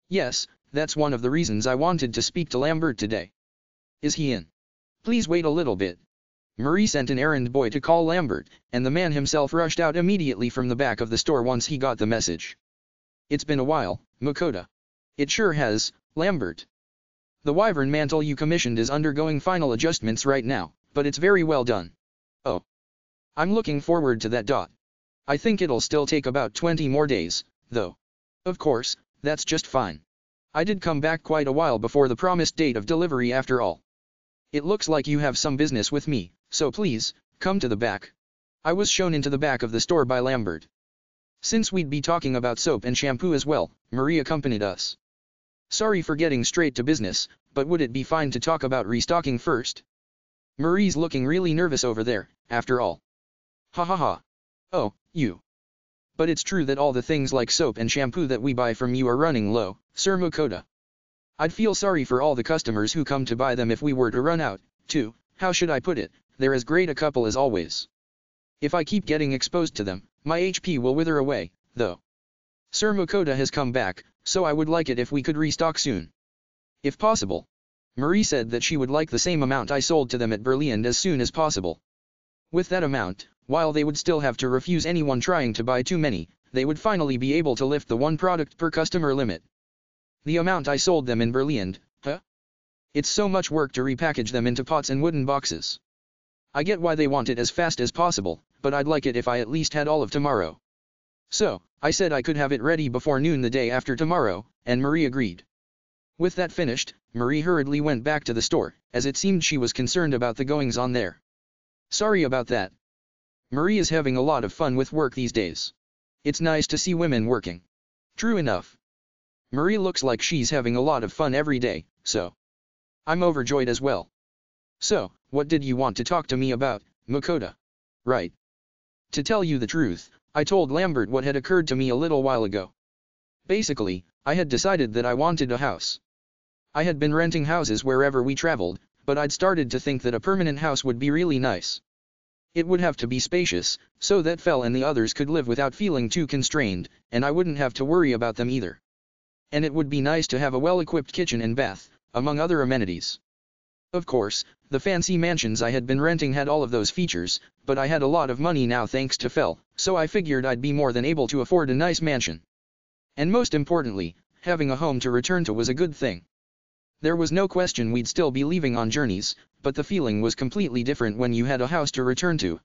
Yes, That's one of the reasons I wanted to speak to Lambert today. Is he in? Please wait a little bit. Marie sent an errand boy to call Lambert, and the man himself rushed out immediately from the back of the store once he got the message. It's been a while, Makoto. It sure has, Lambert. The wyvern mantle you commissioned is undergoing final adjustments right now, but it's very well done. Oh. I'm looking forward to that. I think it'll still take about 20 more days, though. Of course, that's just fine. I did come back quite a while before the promised date of delivery after all. It looks like you have some business with me, so please, come to the back. I was shown into the back of the store by Lambert. Since we'd be talking about soap and shampoo as well, Marie accompanied us. Sorry for getting straight to business, but would it be fine to talk about restocking first? Marie's looking really nervous over there, after all. Ha ha ha. Oh, you. But it's true that all the things like soap and shampoo that we buy from you are running low, Sir Makoto. I'd feel sorry for all the customers who come to buy them if we were to run out, too. How should I put it? They're as great a couple as always. If I keep getting exposed to them, my HP will wither away, though. Sir Makoto has come back, so I would like it if we could restock soon. If possible. Marie said that she would like the same amount I sold to them at Berlin as soon as possible. With that amount, while they would still have to refuse anyone trying to buy too many, they would finally be able to lift the one product per customer limit. The amount I sold them in Berlin, huh? It's so much work to repackage them into pots and wooden boxes. I get why they want it as fast as possible, but I'd like it if I at least had all of tomorrow. So, I said I could have it ready before noon the day after tomorrow, and Marie agreed. With that finished, Marie hurriedly went back to the store, as it seemed she was concerned about the goings-on there. Sorry about that. Marie is having a lot of fun with work these days. It's nice to see women working. True enough. Marie looks like she's having a lot of fun every day, so. I'm overjoyed as well. So, what did you want to talk to me about, Makoto? Right. To tell you the truth, I told Lambert what had occurred to me a little while ago. Basically, I had decided that I wanted a house. I had been renting houses wherever we traveled, but I'd started to think that a permanent house would be really nice. It would have to be spacious, so that Fel and the others could live without feeling too constrained, and I wouldn't have to worry about them either. And it would be nice to have a well-equipped kitchen and bath, among other amenities. Of course, the fancy mansions I had been renting had all of those features, but I had a lot of money now thanks to Fel, so I figured I'd be more than able to afford a nice mansion. And most importantly, having a home to return to was a good thing. There was no question we'd still be leaving on journeys, but the feeling was completely different when you had a house to return to.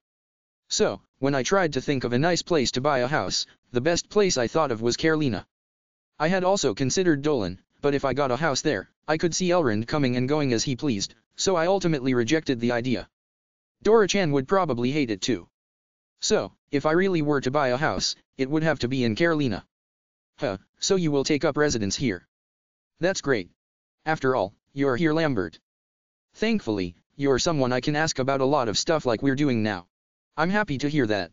So, when I tried to think of a nice place to buy a house, the best place I thought of was Carolina. I had also considered Dolan, but if I got a house there, I could see Elrond coming and going as he pleased, so I ultimately rejected the idea. Dora-chan would probably hate it too. So, if I really were to buy a house, it would have to be in Carolina. Huh, so you will take up residence here. That's great. After all, you're here, Lambert. Thankfully, you're someone I can ask about a lot of stuff like we're doing now. I'm happy to hear that.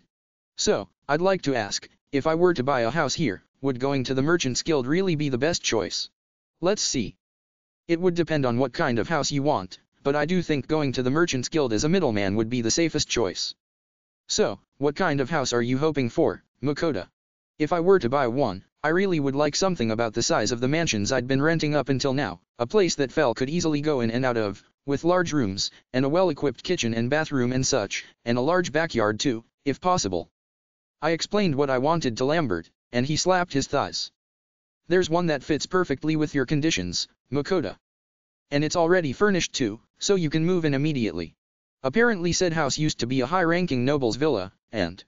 So, I'd like to ask, if I were to buy a house here, would going to the Merchants Guild really be the best choice? Let's see. It would depend on what kind of house you want, but I do think going to the Merchants Guild as a middleman would be the safest choice. So, what kind of house are you hoping for, Makoto? If I were to buy one, I really would like something about the size of the mansions I'd been renting up until now, a place that Fel could easily go in and out of, with large rooms, and a well-equipped kitchen and bathroom and such, and a large backyard too, if possible. I explained what I wanted to Lambert, and he slapped his thighs. There's one that fits perfectly with your conditions, Makoto. And it's already furnished too, so you can move in immediately. Apparently said house used to be a high-ranking noble's villa, and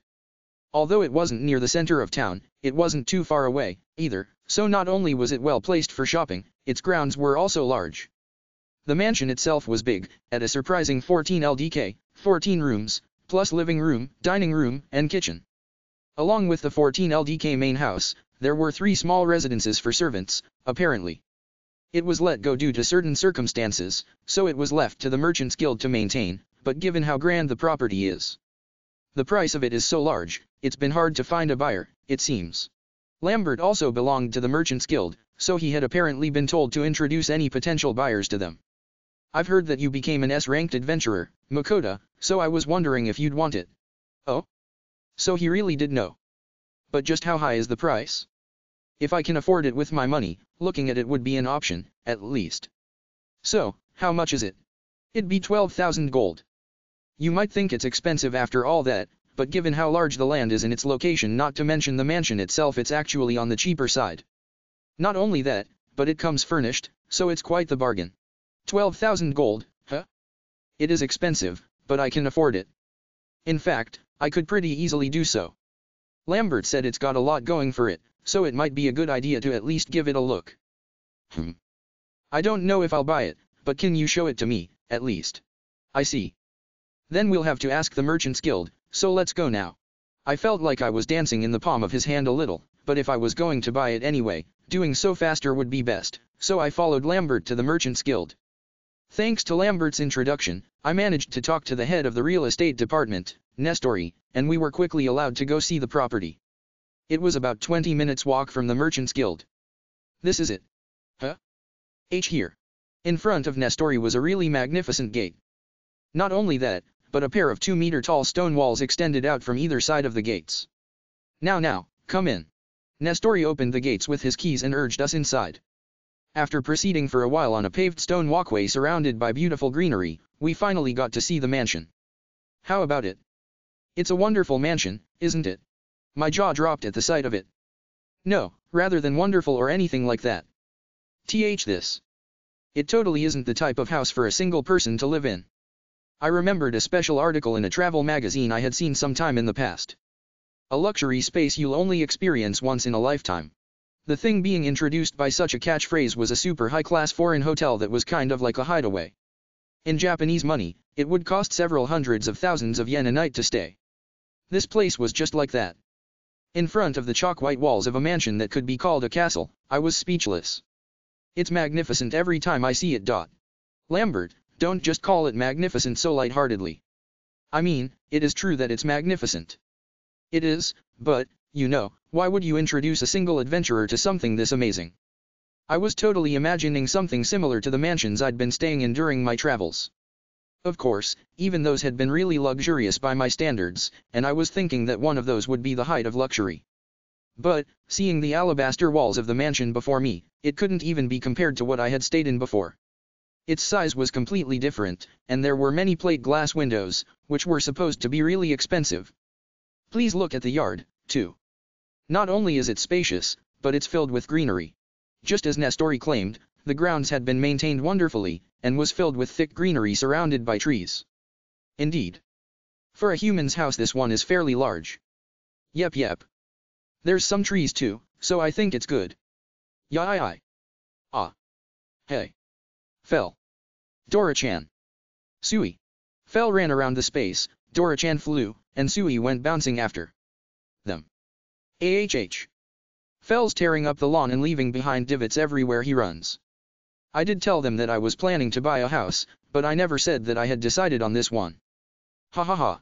although it wasn't near the center of town, it wasn't too far away, either, so not only was it well placed for shopping, its grounds were also large. The mansion itself was big, at a surprising 14 LDK, 14 rooms, plus living room, dining room, and kitchen. Along with the 14 LDK main house, there were 3 small residences for servants, apparently. It was let go due to certain circumstances, so it was left to the Merchants Guild to maintain, but given how grand the property is, the price of it is so large, it's been hard to find a buyer, it seems. Lambert also belonged to the Merchants Guild, so he had apparently been told to introduce any potential buyers to them. I've heard that you became an S-ranked adventurer, Makoto, so I was wondering if you'd want it. Oh? So he really did know. But just how high is the price? If I can afford it with my money, looking at it would be an option, at least. So, how much is it? It'd be 12,000 gold. You might think it's expensive after all that, but given how large the land is and its location, not to mention the mansion itself, it's actually on the cheaper side. Not only that, but it comes furnished, so it's quite the bargain. 12,000 gold, huh? It is expensive, but I can afford it. In fact, I could pretty easily do so. Lambert said it's got a lot going for it, so it might be a good idea to at least give it a look. I don't know if I'll buy it, but can you show it to me, at least? I see. Then we'll have to ask the Merchants Guild, so let's go now. I felt like I was dancing in the palm of his hand a little, but if I was going to buy it anyway, doing so faster would be best, so I followed Lambert to the Merchants Guild. Thanks to Lambert's introduction, I managed to talk to the head of the real estate department, Nestori, and we were quickly allowed to go see the property. It was about 20 minutes walk from the Merchants Guild. This is it. Huh? Here. In front of Nestori was a really magnificent gate. Not only that, but a pair of 2-meter-tall stone walls extended out from either side of the gates. Now, come in. Nestori opened the gates with his keys and urged us inside. After proceeding for a while on a paved stone walkway surrounded by beautiful greenery, we finally got to see the mansion. How about it? It's a wonderful mansion, isn't it? My jaw dropped at the sight of it. No, rather than wonderful or anything like that. This. It totally isn't the type of house for a single person to live in. I remembered a special article in a travel magazine I had seen some time in the past. A luxury space you'll only experience once in a lifetime. The thing being introduced by such a catchphrase was a super high-class foreign hotel that was kind of like a hideaway. In Japanese money, it would cost several hundreds of thousands of yen a night to stay. This place was just like that. In front of the chalk-white walls of a mansion that could be called a castle, I was speechless. It's magnificent every time I see it. Lambert, don't just call it magnificent so lightheartedly. I mean, it is true that it's magnificent. It is, but, why would you introduce a single adventurer to something this amazing? I was totally imagining something similar to the mansions I'd been staying in during my travels. Of course, even those had been really luxurious by my standards, and I was thinking that one of those would be the height of luxury. But, seeing the alabaster walls of the mansion before me, it couldn't even be compared to what I had stayed in before. Its size was completely different, and there were many plate glass windows, which were supposed to be really expensive. Please look at the yard, too. Not only is it spacious, but it's filled with greenery. Just as Nestori claimed, the grounds had been maintained wonderfully, and was filled with thick greenery surrounded by trees. Indeed. For a human's house this one is fairly large. Yep. There's some trees too, so I think it's good. Ah. Hey. Fell. Dora-chan. Sui. Fell ran around the space, Dora-chan flew, and Sui went bouncing after them. Fell's tearing up the lawn and leaving behind divots everywhere he runs. I did tell them that I was planning to buy a house, but I never said that I had decided on this one. Ha.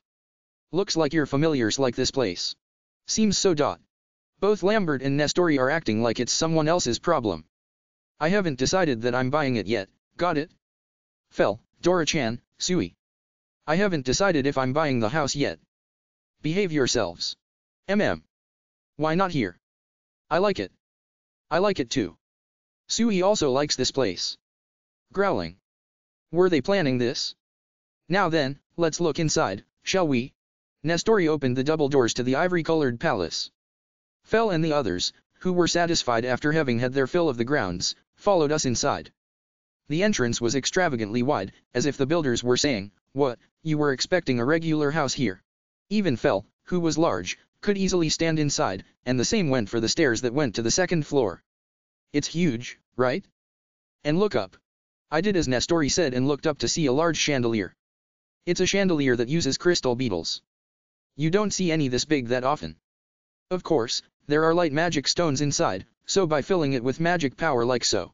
Looks like your familiars like this place. Seems so. Both Lambert and Nestori are acting like it's someone else's problem. I haven't decided that I'm buying it yet, got it? Fell, Dora-chan, Sui. I haven't decided if I'm buying the house yet. Behave yourselves. Why not here? I like it. I like it too. Sui also likes this place. Growling. Were they planning this? Now then, let's look inside, shall we? Nestori opened the double doors to the ivory-colored palace. Fell and the others, who were satisfied after having had their fill of the grounds, followed us inside. The entrance was extravagantly wide, as if the builders were saying, "What, you were expecting a regular house here?" Even Fell, who was large, could easily stand inside, and the same went for the stairs that went to the second floor. It's huge, right? And look up. I did as Nestori said and looked up to see a large chandelier. It's a chandelier that uses crystal beetles. You don't see any this big that often. Of course, there are light magic stones inside, so by filling it with magic power like so.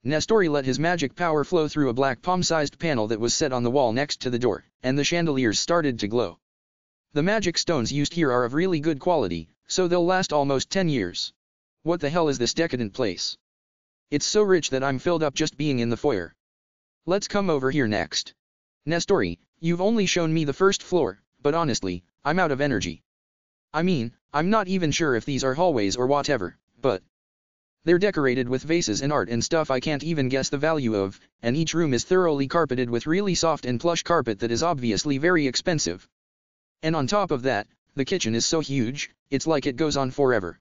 Nestori let his magic power flow through a black palm-sized panel that was set on the wall next to the door, and the chandeliers started to glow. The magic stones used here are of really good quality, so they'll last almost 10 years. What the hell is this decadent place? It's so rich that I'm filled up just being in the foyer. Let's come over here next. Nestori, you've only shown me the first floor, but honestly, I'm out of energy. I mean, I'm not even sure if these are hallways or whatever, but They're decorated with vases and art and stuff I can't even guess the value of, and each room is thoroughly carpeted with really soft and plush carpet that is obviously very expensive. And on top of that, the kitchen is so huge, it's like it goes on forever.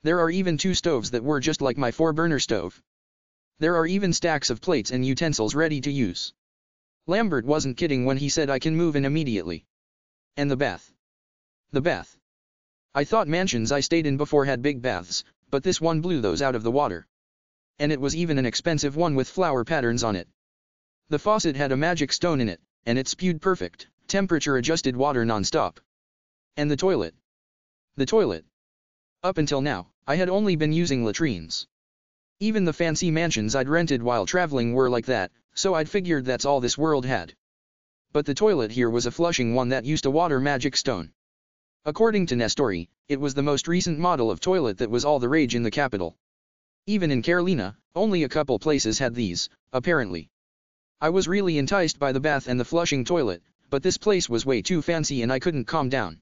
There are even 2 stoves that were just like my 4-burner stove. There are even stacks of plates and utensils ready to use. Lambert wasn't kidding when he said I can move in immediately. And the bath. The bath. I thought mansions I stayed in before had big baths, but this one blew those out of the water. And it was even an expensive one with flower patterns on it. The faucet had a magic stone in it, and it spewed perfect, temperature-adjusted water non-stop. And the toilet. The toilet. Up until now, I had only been using latrines. Even the fancy mansions I'd rented while traveling were like that, so I'd figured that's all this world had. But the toilet here was a flushing one that used a water magic stone. According to Nestori, it was the most recent model of toilet that was all the rage in the capital. Even in Carolina, only a couple places had these, apparently. I was really enticed by the bath and the flushing toilet, but this place was way too fancy and I couldn't calm down.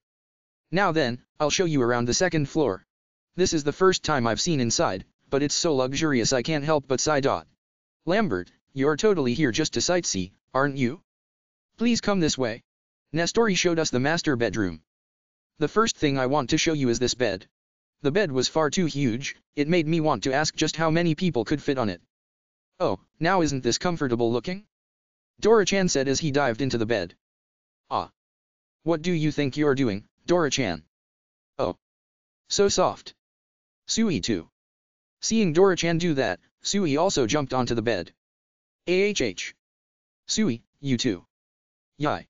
Now then, I'll show you around the 2nd floor. This is the first time I've seen inside, but it's so luxurious I can't help but sigh. Lambert, you're totally here just to sightsee, aren't you? Please come this way. Nestori showed us the master bedroom. The first thing I want to show you is this bed. The bed was far too huge, it made me want to ask just how many people could fit on it. Oh, now isn't this comfortable looking? Dora-chan said as he dived into the bed. Ah. What do you think you're doing, Dora-chan? Oh. So soft. Sui too. Seeing Dora-chan do that, Sui also jumped onto the bed. AHH. Sui, you too. Yai.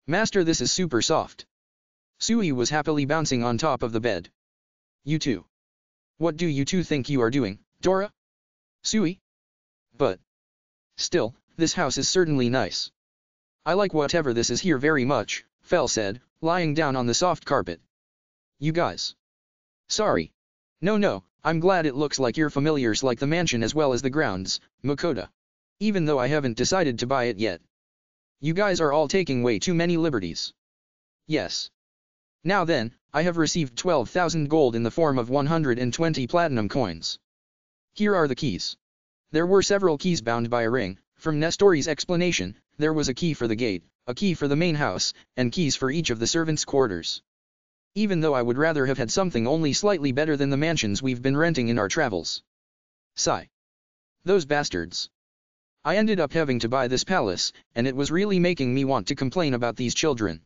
Master, this is super soft. Sui was happily bouncing on top of the bed. You too. What do you two think you are doing, Dora? Sui? But still, this house is certainly nice. I like whatever this is here very much, Fel said, lying down on the soft carpet. You guys. Sorry. No, I'm glad it looks like you're familiars like the mansion as well as the grounds, Makoto. Even though I haven't decided to buy it yet. You guys are all taking way too many liberties. Yes. Now then, I have received 12,000 gold in the form of 120 platinum coins. Here are the keys. There were several keys bound by a ring. From Nestori's explanation, there was a key for the gate, a key for the main house, and keys for each of the servants' quarters. Even though I would rather have had something only slightly better than the mansions we've been renting in our travels. Sigh. Those bastards. I ended up having to buy this palace, and it was really making me want to complain about these children.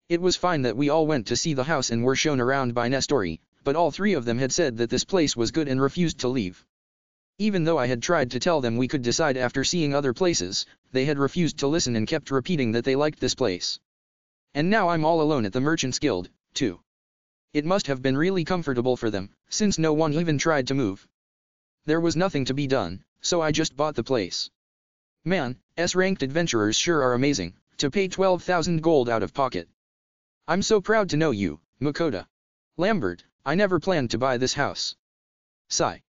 It was fine that we all went to see the house and were shown around by Nestori, but all 3 of them had said that this place was good and refused to leave. Even though I had tried to tell them we could decide after seeing other places, they had refused to listen and kept repeating that they liked this place. And now I'm all alone at the Merchants Guild, too. It must have been really comfortable for them, since no one even tried to move. There was nothing to be done, so I just bought the place. Man, S-ranked adventurers sure are amazing, to pay 12,000 gold out of pocket. I'm so proud to know you, Makoto. Lambert, I never planned to buy this house. Sigh.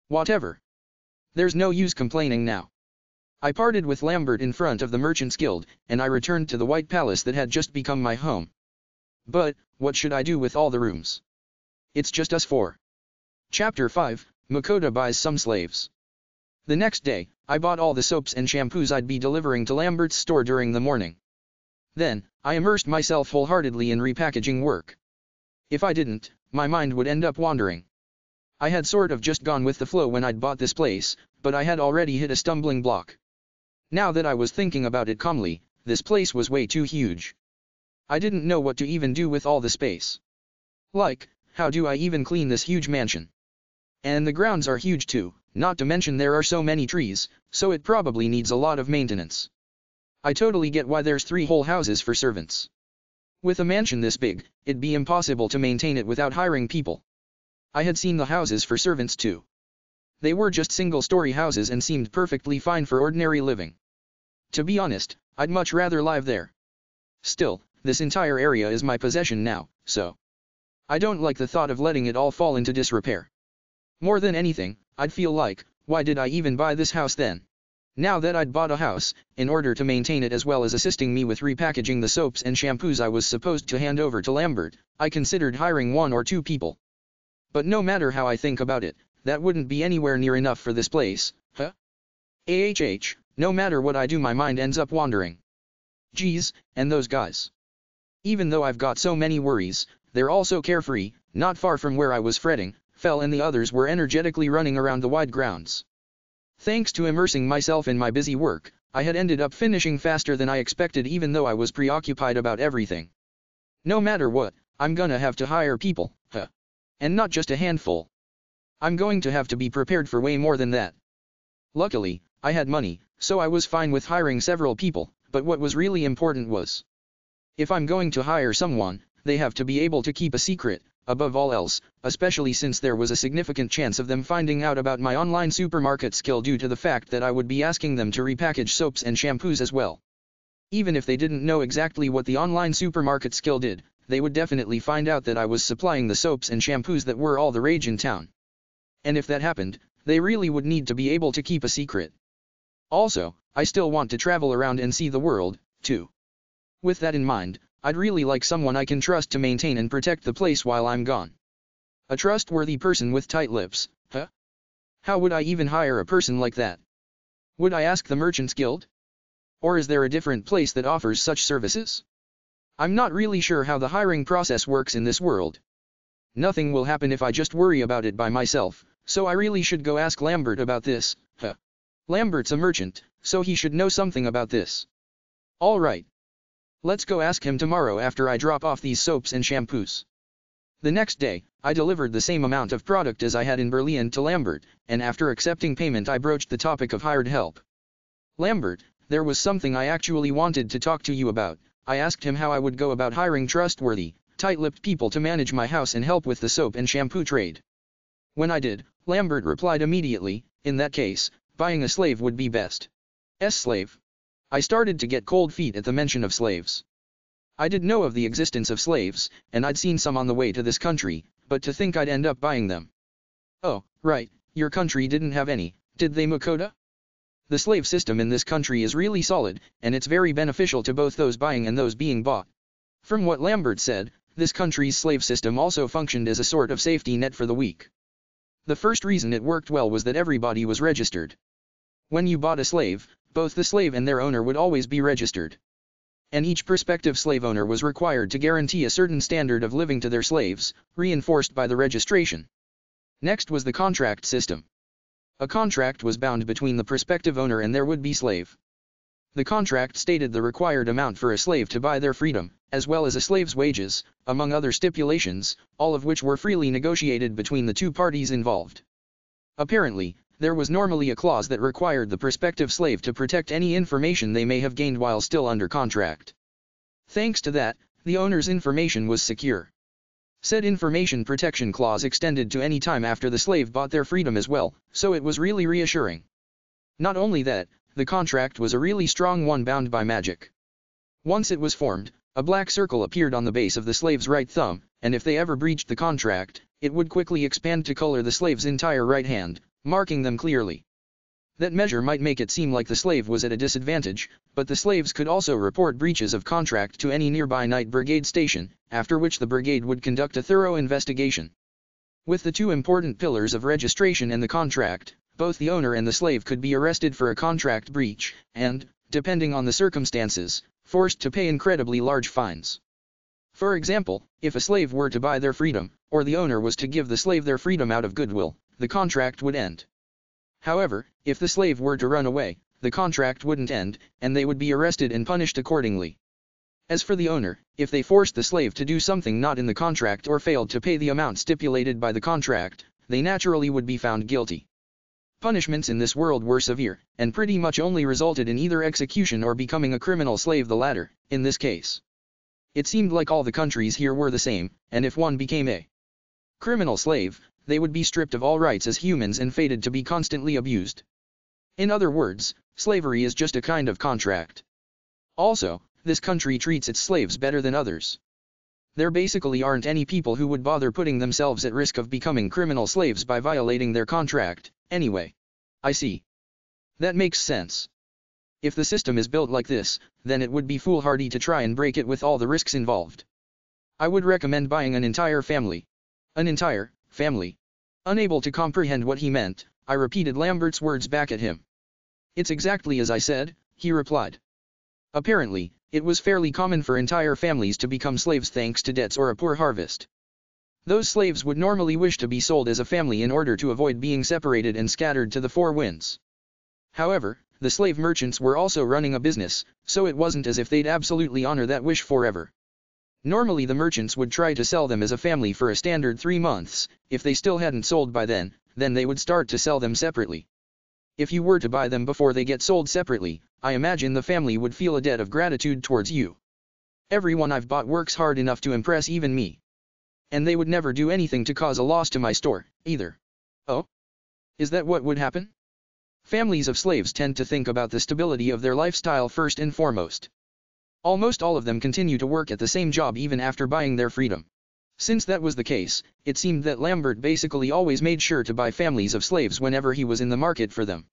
Whatever. There's no use complaining now. I parted with Lambert in front of the Merchants Guild, and I returned to the White Palace that had just become my home. But, what should I do with all the rooms? It's just us 4. Chapter 5, Makoto buys some slaves. The next day, I bought all the soaps and shampoos I'd be delivering to Lambert's store during the morning. Then, I immersed myself wholeheartedly in repackaging work. If I didn't, my mind would end up wandering. I had sort of just gone with the flow when I'd bought this place, but I had already hit a stumbling block. Now that I was thinking about it calmly, this place was way too huge. I didn't know what to even do with all the space. Like, how do I even clean this huge mansion? And the grounds are huge too, not to mention there are so many trees, so it probably needs a lot of maintenance. I totally get why there's 3 whole houses for servants. With a mansion this big, it'd be impossible to maintain it without hiring people. I had seen the houses for servants too. They were just single-story houses and seemed perfectly fine for ordinary living. To be honest, I'd much rather live there. Still, this entire area is my possession now, so I don't like the thought of letting it all fall into disrepair. More than anything, I'd feel like, why did I even buy this house then? Now that I'd bought a house, in order to maintain it as well as assisting me with repackaging the soaps and shampoos I was supposed to hand over to Lambert, I considered hiring 1 or 2 people. But no matter how I think about it, that wouldn't be anywhere near enough for this place, huh? No matter what I do my mind ends up wandering. Geez, and those guys. Even though I've got so many worries, they're all so carefree, not far from where I was fretting, Fell and the others were energetically running around the wide grounds. Thanks to immersing myself in my busy work, I had ended up finishing faster than I expected even though I was preoccupied about everything. No matter what, I'm gonna have to hire people, huh? And not just a handful. I'm going to have to be prepared for way more than that. Luckily, I had money, so I was fine with hiring several people, but what was really important was, if I'm going to hire someone, they have to be able to keep a secret, above all else, especially since there was a significant chance of them finding out about my online supermarket skill due to the fact that I would be asking them to repackage soaps and shampoos as well. Even if they didn't know exactly what the online supermarket skill did, they would definitely find out that I was supplying the soaps and shampoos that were all the rage in town. And if that happened, they really would need to be able to keep a secret. Also, I still want to travel around and see the world, too. With that in mind, I'd really like someone I can trust to maintain and protect the place while I'm gone. A trustworthy person with tight lips, huh? How would I even hire a person like that? Would I ask the Merchants Guild? Or is there a different place that offers such services? I'm not really sure how the hiring process works in this world. Nothing will happen if I just worry about it by myself, so I really should go ask Lambert about this, huh? Lambert's a merchant, so he should know something about this. Alright. Let's go ask him tomorrow after I drop off these soaps and shampoos. The next day, I delivered the same amount of product as I had in Berlin to Lambert, and after accepting payment I broached the topic of hired help. Lambert, there was something I actually wanted to talk to you about. I asked him how I would go about hiring trustworthy, tight-lipped people to manage my house and help with the soap and shampoo trade. When I did, Lambert replied immediately, in that case, buying a slave would be best. Slave? I started to get cold feet at the mention of slaves. I did know of the existence of slaves, and I'd seen some on the way to this country, but to think I'd end up buying them. Oh, right, your country didn't have any, did they, Makoto? The slave system in this country is really solid, and it's very beneficial to both those buying and those being bought. From what Lambert said, this country's slave system also functioned as a sort of safety net for the weak. The first reason it worked well was that everybody was registered. When you bought a slave, both the slave and their owner would always be registered. And each prospective slave owner was required to guarantee a certain standard of living to their slaves, reinforced by the registration. Next was the contract system. A contract was bound between the prospective owner and their would-be slave. The contract stated the required amount for a slave to buy their freedom, as well as a slave's wages, among other stipulations, all of which were freely negotiated between the two parties involved. Apparently, there was normally a clause that required the prospective slave to protect any information they may have gained while still under contract. Thanks to that, the owner's information was secure. Said information protection clause extended to any time after the slave bought their freedom as well, so it was really reassuring. Not only that, the contract was a really strong one bound by magic. Once it was formed, a black circle appeared on the base of the slave's right thumb, and if they ever breached the contract, it would quickly expand to color the slave's entire right hand, marking them clearly. That measure might make it seem like the slave was at a disadvantage, but the slaves could also report breaches of contract to any nearby night brigade station, after which the brigade would conduct a thorough investigation. With the two important pillars of registration and the contract, both the owner and the slave could be arrested for a contract breach, and, depending on the circumstances, forced to pay incredibly large fines. For example, if a slave were to buy their freedom, or the owner was to give the slave their freedom out of goodwill, the contract would end. However, if the slave were to run away, the contract wouldn't end, and they would be arrested and punished accordingly. As for the owner, if they forced the slave to do something not in the contract or failed to pay the amount stipulated by the contract, they naturally would be found guilty. Punishments in this world were severe, and pretty much only resulted in either execution or becoming a criminal slave, the latter, in this case. It seemed like all the countries here were the same, and if one became a criminal slave, they would be stripped of all rights as humans and fated to be constantly abused. In other words, slavery is just a kind of contract. Also, this country treats its slaves better than others. There basically aren't any people who would bother putting themselves at risk of becoming criminal slaves by violating their contract, anyway. I see. That makes sense. If the system is built like this, then it would be foolhardy to try and break it with all the risks involved. I would recommend buying an entire family. An entire family. Unable to comprehend what he meant, I repeated Lambert's words back at him. It's exactly as I said, he replied. Apparently, it was fairly common for entire families to become slaves thanks to debts or a poor harvest. Those slaves would normally wish to be sold as a family in order to avoid being separated and scattered to the four winds. However, the slave merchants were also running a business, so it wasn't as if they'd absolutely honor that wish forever. Normally the merchants would try to sell them as a family for a standard 3 months, if they still hadn't sold by then they would start to sell them separately. If you were to buy them before they get sold separately, I imagine the family would feel a debt of gratitude towards you. Everyone I've bought works hard enough to impress even me. And they would never do anything to cause a loss to my store, either. Oh? Is that what would happen? Families of slaves tend to think about the stability of their lifestyle first and foremost. Almost all of them continue to work at the same job even after buying their freedom. Since that was the case, it seemed that Lambert basically always made sure to buy families of slaves whenever he was in the market for them.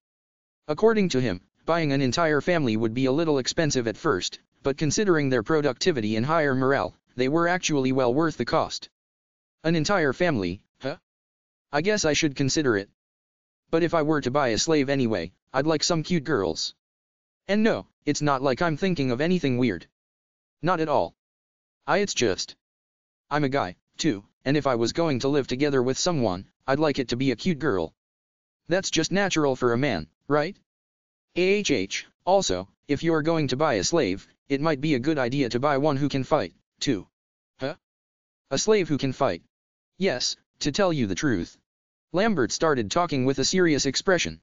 According to him, buying an entire family would be a little expensive at first, but considering their productivity and higher morale, they were actually well worth the cost. An entire family, huh? I guess I should consider it. But if I were to buy a slave anyway, I'd like some cute girls. And no, it's not like I'm thinking of anything weird. Not at all. It's just. I'm a guy, too, and if I was going to live together with someone, I'd like it to be a cute girl. That's just natural for a man, right? Also, if you're going to buy a slave, it might be a good idea to buy one who can fight, too. Huh? A slave who can fight. Yes, to tell you the truth. Lambert started talking with a serious expression.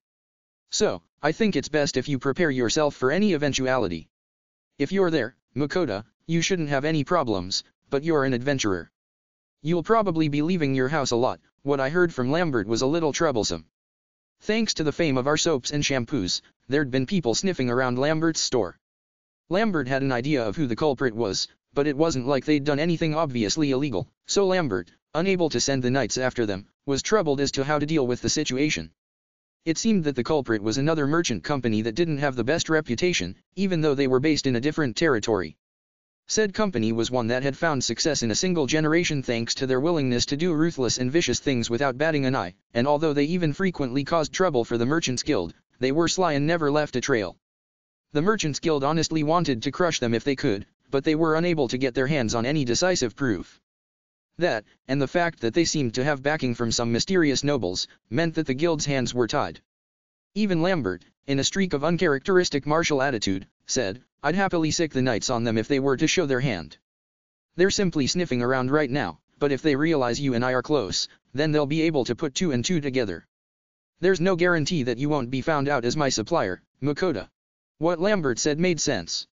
So, I think it's best if you prepare yourself for any eventuality. If you're there, Makoto, you shouldn't have any problems, but you're an adventurer. You'll probably be leaving your house a lot. What I heard from Lambert was a little troublesome. Thanks to the fame of our soaps and shampoos, there'd been people sniffing around Lambert's store. Lambert had an idea of who the culprit was, but it wasn't like they'd done anything obviously illegal, so Lambert, unable to send the knights after them, was troubled as to how to deal with the situation. It seemed that the culprit was another merchant company that didn't have the best reputation, even though they were based in a different territory. Said company was one that had found success in a single generation thanks to their willingness to do ruthless and vicious things without batting an eye, and although they even frequently caused trouble for the Merchants Guild, they were sly and never left a trail. The Merchants Guild honestly wanted to crush them if they could, but they were unable to get their hands on any decisive proof. That, and the fact that they seemed to have backing from some mysterious nobles, meant that the guild's hands were tied. Even Lambert, in a streak of uncharacteristic martial attitude, said, I'd happily sick the knights on them if they were to show their hand. They're simply sniffing around right now, but if they realize you and I are close, then they'll be able to put 2 and 2 together. There's no guarantee that you won't be found out as my supplier, Makoto. What Lambert said made sense.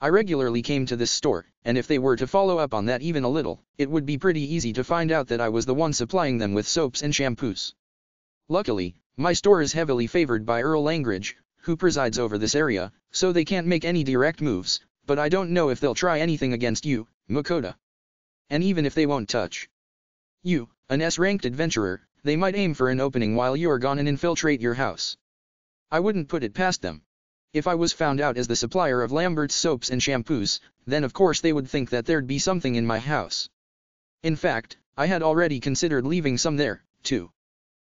I regularly came to this store, and if they were to follow up on that even a little, it would be pretty easy to find out that I was the one supplying them with soaps and shampoos. Luckily, my store is heavily favored by Earl Langridge, who presides over this area, so they can't make any direct moves, but I don't know if they'll try anything against you, Makoto. And even if they won't touch you, an S-ranked adventurer, they might aim for an opening while you're gone and infiltrate your house. I wouldn't put it past them. If I was found out as the supplier of Lambert's soaps and shampoos, then of course they would think that there'd be something in my house. In fact, I had already considered leaving some there, too.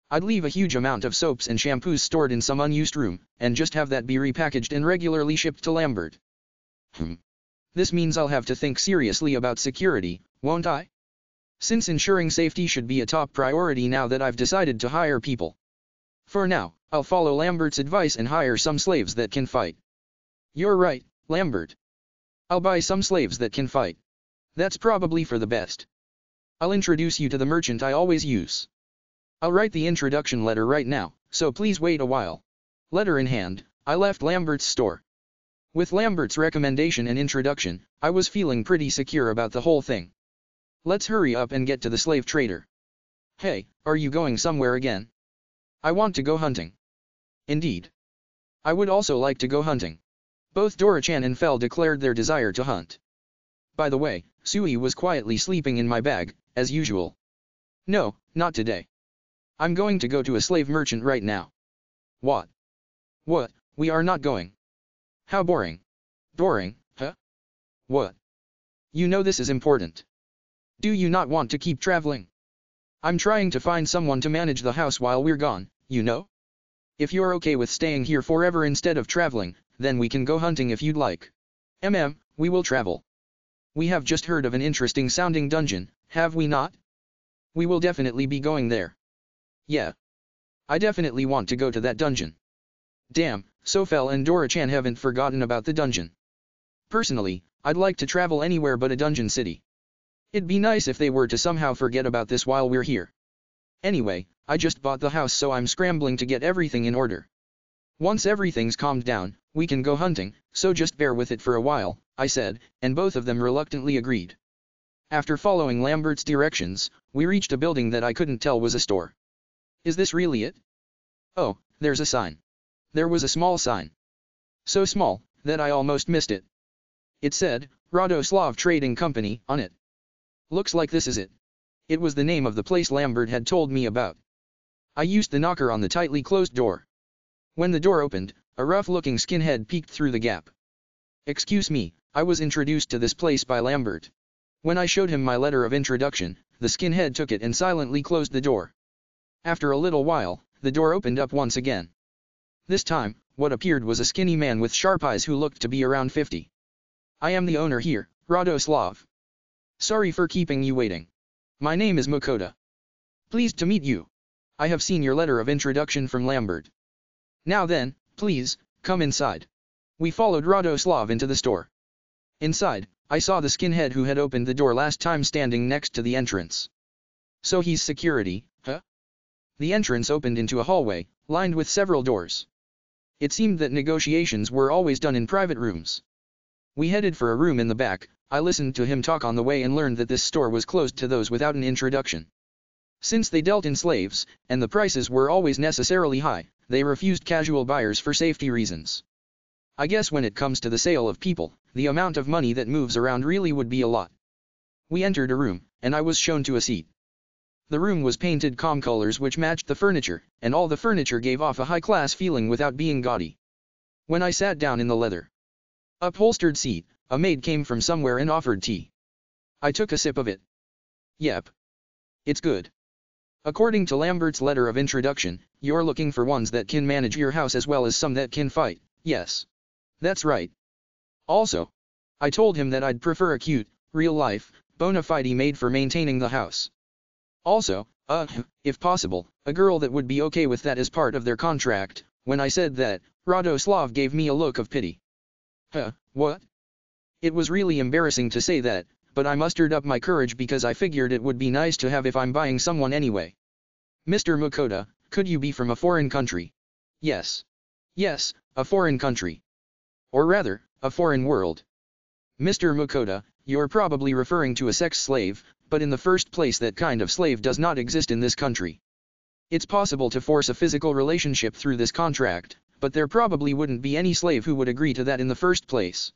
I'd leave a huge amount of soaps and shampoos stored in some unused room, and just have that be repackaged and regularly shipped to Lambert. This means I'll have to think seriously about security, won't I? Since ensuring safety should be a top priority now that I've decided to hire people. For now, I'll follow Lambert's advice and hire some slaves that can fight. You're right, Lambert. I'll buy some slaves that can fight. That's probably for the best. I'll introduce you to the merchant I always use. I'll write the introduction letter right now, so please wait a while. Letter in hand, I left Lambert's store. With Lambert's recommendation and introduction, I was feeling pretty secure about the whole thing. Let's hurry up and get to the slave trader. Hey, are you going somewhere again? I want to go hunting. Indeed. I would also like to go hunting. Both Dora-chan and Fel declared their desire to hunt. By the way, Sui was quietly sleeping in my bag, as usual. No, not today. I'm going to go to a slave merchant right now. What? What, we are not going? How boring. Boring, huh? What? You know this is important. Do you not want to keep traveling? I'm trying to find someone to manage the house while we're gone, you know? If you're okay with staying here forever instead of traveling, then we can go hunting if you'd like. We will travel. We have just heard of an interesting sounding dungeon, have we not? We will definitely be going there. Yeah. I definitely want to go to that dungeon. Damn, so Fel and Dora-chan haven't forgotten about the dungeon. Personally, I'd like to travel anywhere but a dungeon city. It'd be nice if they were to somehow forget about this while we're here. Anyway, I just bought the house so I'm scrambling to get everything in order. Once everything's calmed down, we can go hunting, so just bear with it for a while, I said, and both of them reluctantly agreed. After following Lambert's directions, we reached a building that I couldn't tell was a store. Is this really it? Oh, there's a sign. There was a small sign. So small, that I almost missed it. It said, Radoslav Trading Company, on it. Looks like this is it. It was the name of the place Lambert had told me about. I used the knocker on the tightly closed door. When the door opened, a rough-looking skinhead peeked through the gap. Excuse me, I was introduced to this place by Lambert. When I showed him my letter of introduction, the skinhead took it and silently closed the door. After a little while, the door opened up once again. This time, what appeared was a skinny man with sharp eyes who looked to be around 50. I am the owner here, Radoslav. Sorry for keeping you waiting. My name is Makoto. Pleased to meet you. I have seen your letter of introduction from Lambert. Now then, please, come inside. We followed Radoslav into the store. Inside, I saw the skinhead who had opened the door last time standing next to the entrance. So he's security, huh? The entrance opened into a hallway, lined with several doors. It seemed that negotiations were always done in private rooms. We headed for a room in the back. I listened to him talk on the way and learned that this store was closed to those without an introduction. Since they dealt in slaves, and the prices were always necessarily high, they refused casual buyers for safety reasons. I guess when it comes to the sale of people, the amount of money that moves around really would be a lot. We entered a room, and I was shown to a seat. The room was painted calm colors which matched the furniture, and all the furniture gave off a high-class feeling without being gaudy. When I sat down in the leather upholstered seat, a maid came from somewhere and offered tea. I took a sip of it. Yep. It's good. According to Lambert's letter of introduction, you're looking for ones that can manage your house as well as some that can fight, yes. That's right. Also, I told him that I'd prefer a cute, real-life, bona fide maid for maintaining the house. Also, if possible, a girl that would be okay with that as part of their contract. When I said that, Radoslav gave me a look of pity. What? It was really embarrassing to say that, but I mustered up my courage because I figured it would be nice to have if I'm buying someone anyway. Mr. Makoto, could you be from a foreign country? Yes. Yes, a foreign country. Or rather, a foreign world. Mr. Makoto, you're probably referring to a sex slave, but in the first place that kind of slave does not exist in this country. It's possible to force a physical relationship through this contract, but there probably wouldn't be any slave who would agree to that in the first place.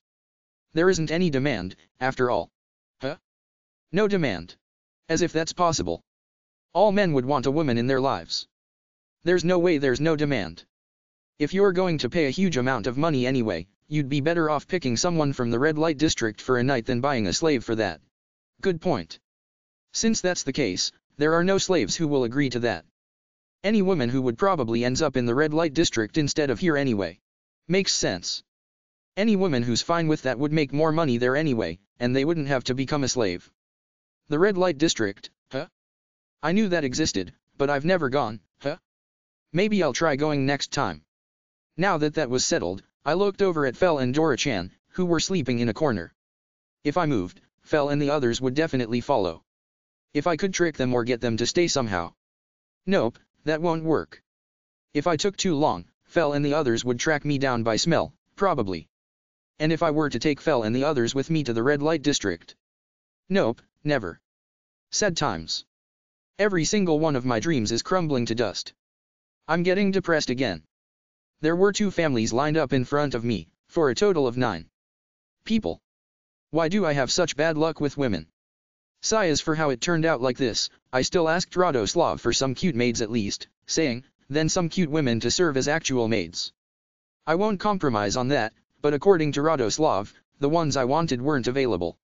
There isn't any demand, after all. No demand. As if that's possible. All men would want a woman in their lives. There's no way there's no demand. If you're going to pay a huge amount of money anyway, you'd be better off picking someone from the red light district for a night than buying a slave for that. Good point. Since that's the case, there are no slaves who will agree to that. Any woman who would probably ends up in the red light district instead of here anyway. Makes sense. Any woman who's fine with that would make more money there anyway, and they wouldn't have to become a slave. The red light district, I knew that existed, but I've never gone, Maybe I'll try going next time. Now that that was settled, I looked over at Fel and Dora-chan, who were sleeping in a corner. If I moved, Fel and the others would definitely follow. If I could trick them or get them to stay somehow. Nope, that won't work. If I took too long, Fel and the others would track me down by smell, probably. And if I were to take Fel and the others with me to the red light district? Nope, never. Sad times. Every single one of my dreams is crumbling to dust. I'm getting depressed again. There were 2 families lined up in front of me, for a total of 9 people. Why do I have such bad luck with women? Sighs for how it turned out like this. I still asked Radoslav for some cute maids at least, saying, then some cute women to serve as actual maids. I won't compromise on that, but according to Radoslav, the ones I wanted weren't available.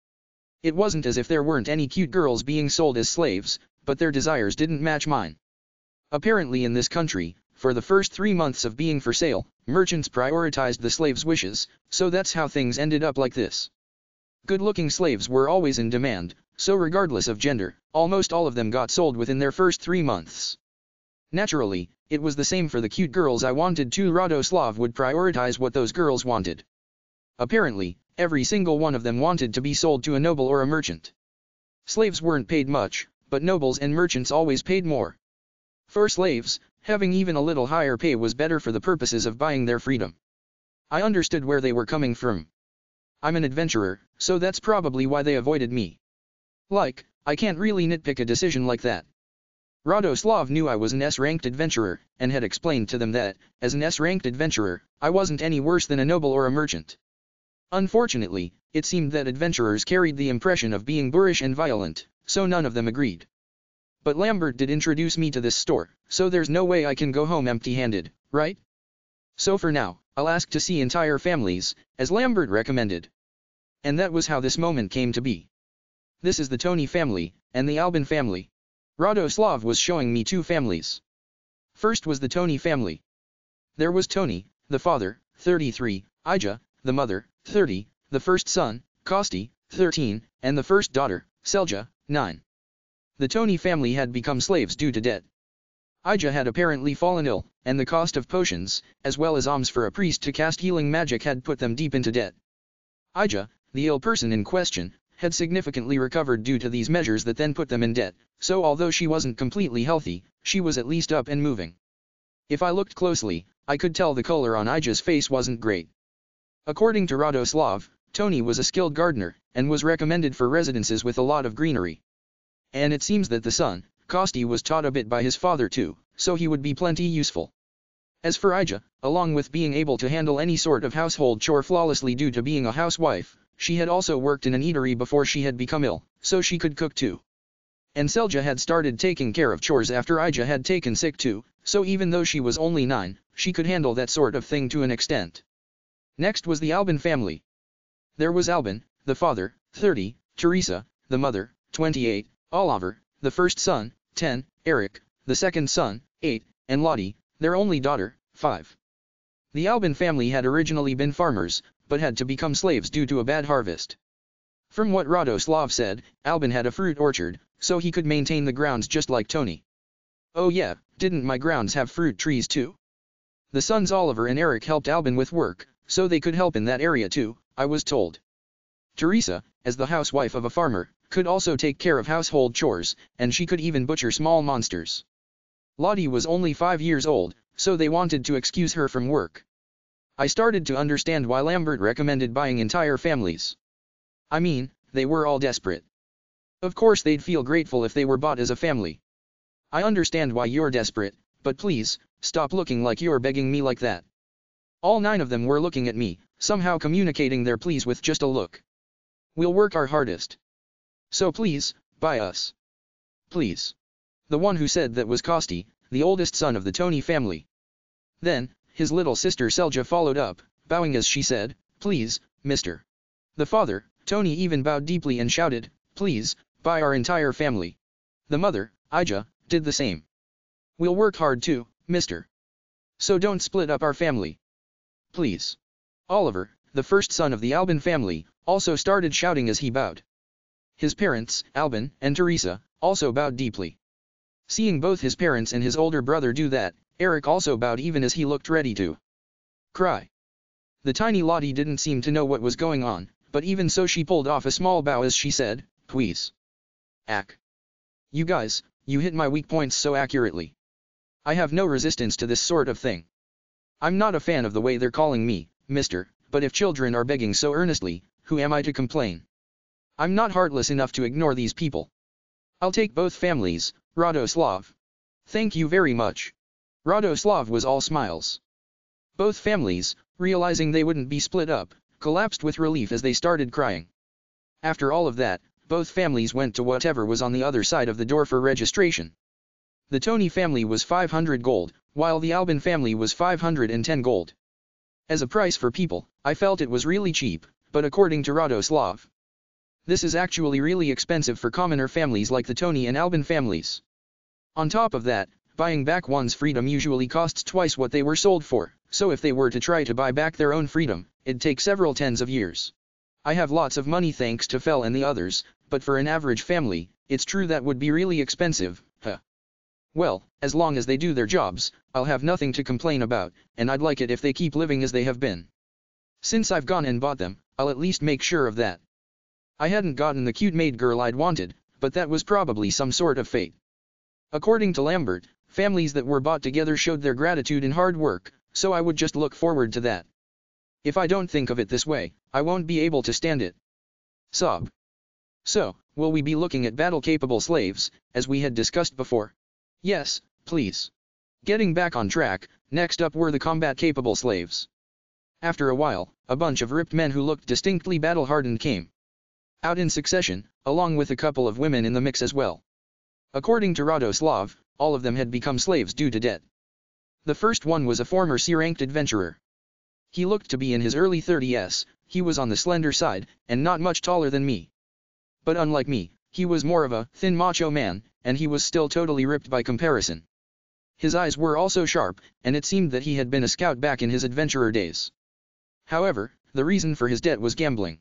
It wasn't as if there weren't any cute girls being sold as slaves, but their desires didn't match mine. Apparently in this country, for the first 3 months of being for sale, merchants prioritized the slaves' wishes, so that's how things ended up like this. Good-looking slaves were always in demand, so regardless of gender, almost all of them got sold within their first 3 months. Naturally, it was the same for the cute girls I wanted too. Radoslav would prioritize what those girls wanted. Apparently, every single one of them wanted to be sold to a noble or a merchant. Slaves weren't paid much, but nobles and merchants always paid more. For slaves, having even a little higher pay was better for the purposes of buying their freedom. I understood where they were coming from. I'm an adventurer, so that's probably why they avoided me. Like, I can't really nitpick a decision like that. Radoslav knew I was an S-ranked adventurer, and had explained to them that, as an S-ranked adventurer, I wasn't any worse than a noble or a merchant. Unfortunately, it seemed that adventurers carried the impression of being boorish and violent, so none of them agreed. But Lambert did introduce me to this store, so there's no way I can go home empty-handed, right? So for now, I'll ask to see entire families, as Lambert recommended. And that was how this moment came to be. This is the Tony family, and the Albin family. Radoslav was showing me 2 families. First was the Tony family. There was Tony, the father, 33, Ija, the mother, 30, the first son, Kosti, 13, and the first daughter, Selja, 9. The Tony family had become slaves due to debt. Ija had apparently fallen ill, and the cost of potions, as well as alms for a priest to cast healing magic had put them deep into debt. Ija, the ill person in question, had significantly recovered due to these measures that then put them in debt, so although she wasn't completely healthy, she was at least up and moving. If I looked closely, I could tell the color on Ija's face wasn't great. According to Radoslav, Tony was a skilled gardener, and was recommended for residences with a lot of greenery. And it seems that the son, Kosti, was taught a bit by his father too, so he would be plenty useful. As for Ija, along with being able to handle any sort of household chore flawlessly due to being a housewife, she had also worked in an eatery before she had become ill, so she could cook too. And Selja had started taking care of chores after Ija had taken sick too, so even though she was only 9, she could handle that sort of thing to an extent. Next was the Albin family. There was Albin, the father, 30, Teresa, the mother, 28, Oliver, the first son, 10, Eric, the second son, 8, and Lottie, their only daughter, 5. The Albin family had originally been farmers, but had to become slaves due to a bad harvest. From what Radoslav said, Albin had a fruit orchard, so he could maintain the grounds just like Tony. Oh yeah, didn't my grounds have fruit trees too? The sons Oliver and Eric helped Albin with work, so they could help in that area too, I was told. Teresa, as the housewife of a farmer, could also take care of household chores, and she could even butcher small monsters. Lottie was only 5 years old, so they wanted to excuse her from work. I started to understand why Lambert recommended buying entire families. I mean, they were all desperate. Of course they'd feel grateful if they were bought as a family. I understand why you're desperate, but please, stop looking like you're begging me like that. All 9 of them were looking at me, somehow communicating their pleas with just a look. We'll work our hardest. So please, buy us. Please. The one who said that was Kosti, the oldest son of the Tony family. Then, his little sister Selja followed up, bowing as she said, "Please, Mr. The father, Tony, even bowed deeply and shouted, "Please, buy our entire family." The mother, Ija, did the same. "We'll work hard too, Mr. So don't split up our family. Please." Oliver, the first son of the Albin family, also started shouting as he bowed. His parents, Albin and Teresa, also bowed deeply. Seeing both his parents and his older brother do that, Eric also bowed even as he looked ready to cry. The tiny Lottie didn't seem to know what was going on, but even so she pulled off a small bow as she said, "Please." Ack. You guys, you hit my weak points so accurately. I have no resistance to this sort of thing. I'm not a fan of the way they're calling me, Mr., but if children are begging so earnestly, who am I to complain? I'm not heartless enough to ignore these people. I'll take both families, Radoslav. Thank you very much. Radoslav was all smiles. Both families, realizing they wouldn't be split up, collapsed with relief as they started crying. After all of that, both families went to whatever was on the other side of the door for registration. The Tony family was 500 gold, while the Albin family was 510 gold. As a price for people, I felt it was really cheap, but according to Radoslav, This is actually really expensive for commoner families like the Tony and Albin families. On top of that, buying back one's freedom usually costs twice what they were sold for, so if they were to try to buy back their own freedom, it'd take several tens of years. I have lots of money thanks to Fel and the others, but for an average family, it's true that would be really expensive, huh? Well, as long as they do their jobs, I'll have nothing to complain about, and I'd like it if they keep living as they have been. Since I've gone and bought them, I'll at least make sure of that. I hadn't gotten the cute maid girl I'd wanted, but that was probably some sort of fate. According to Lambert, families that were bought together showed their gratitude in hard work, so I would just look forward to that. If I don't think of it this way, I won't be able to stand it. Sob. So, will we be looking at battle-capable slaves, as we had discussed before? Yes, please. Getting back on track, next up were the combat-capable slaves. After a while, a bunch of ripped men who looked distinctly battle-hardened came out in succession, along with a couple of women in the mix as well. According to Radoslav, all of them had become slaves due to debt. The first one was a former C-ranked adventurer. He looked to be in his early 30s, he was on the slender side, and not much taller than me. But unlike me, he was more of a thin macho man, and he was still totally ripped by comparison. His eyes were also sharp, and it seemed that he had been a scout back in his adventurer days. However, the reason for his debt was gambling.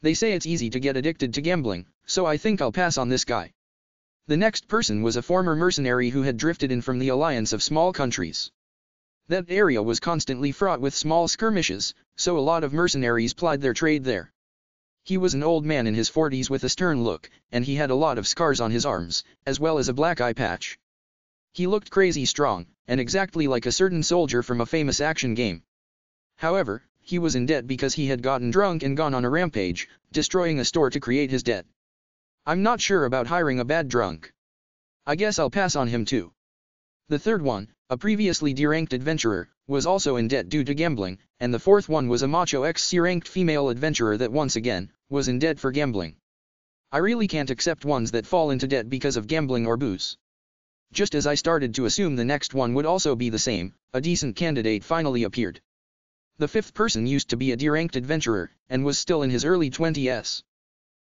They say it's easy to get addicted to gambling, so I think I'll pass on this guy. The next person was a former mercenary who had drifted in from the alliance of small countries. That area was constantly fraught with small skirmishes, so a lot of mercenaries plied their trade there. He was an old man in his 40s with a stern look, and he had a lot of scars on his arms, as well as a black eye patch. He looked crazy strong, and exactly like a certain soldier from a famous action game. However, he was in debt because he had gotten drunk and gone on a rampage, destroying a store to create his debt. I'm not sure about hiring a bad drunk. I guess I'll pass on him too. The third one, a previously D-ranked adventurer, was also in debt due to gambling, and the fourth one was a macho ex-C-ranked female adventurer that once again, was in debt for gambling. I really can't accept ones that fall into debt because of gambling or booze. Just as I started to assume the next one would also be the same, a decent candidate finally appeared. The fifth person used to be a D-ranked adventurer, and was still in his early 20s.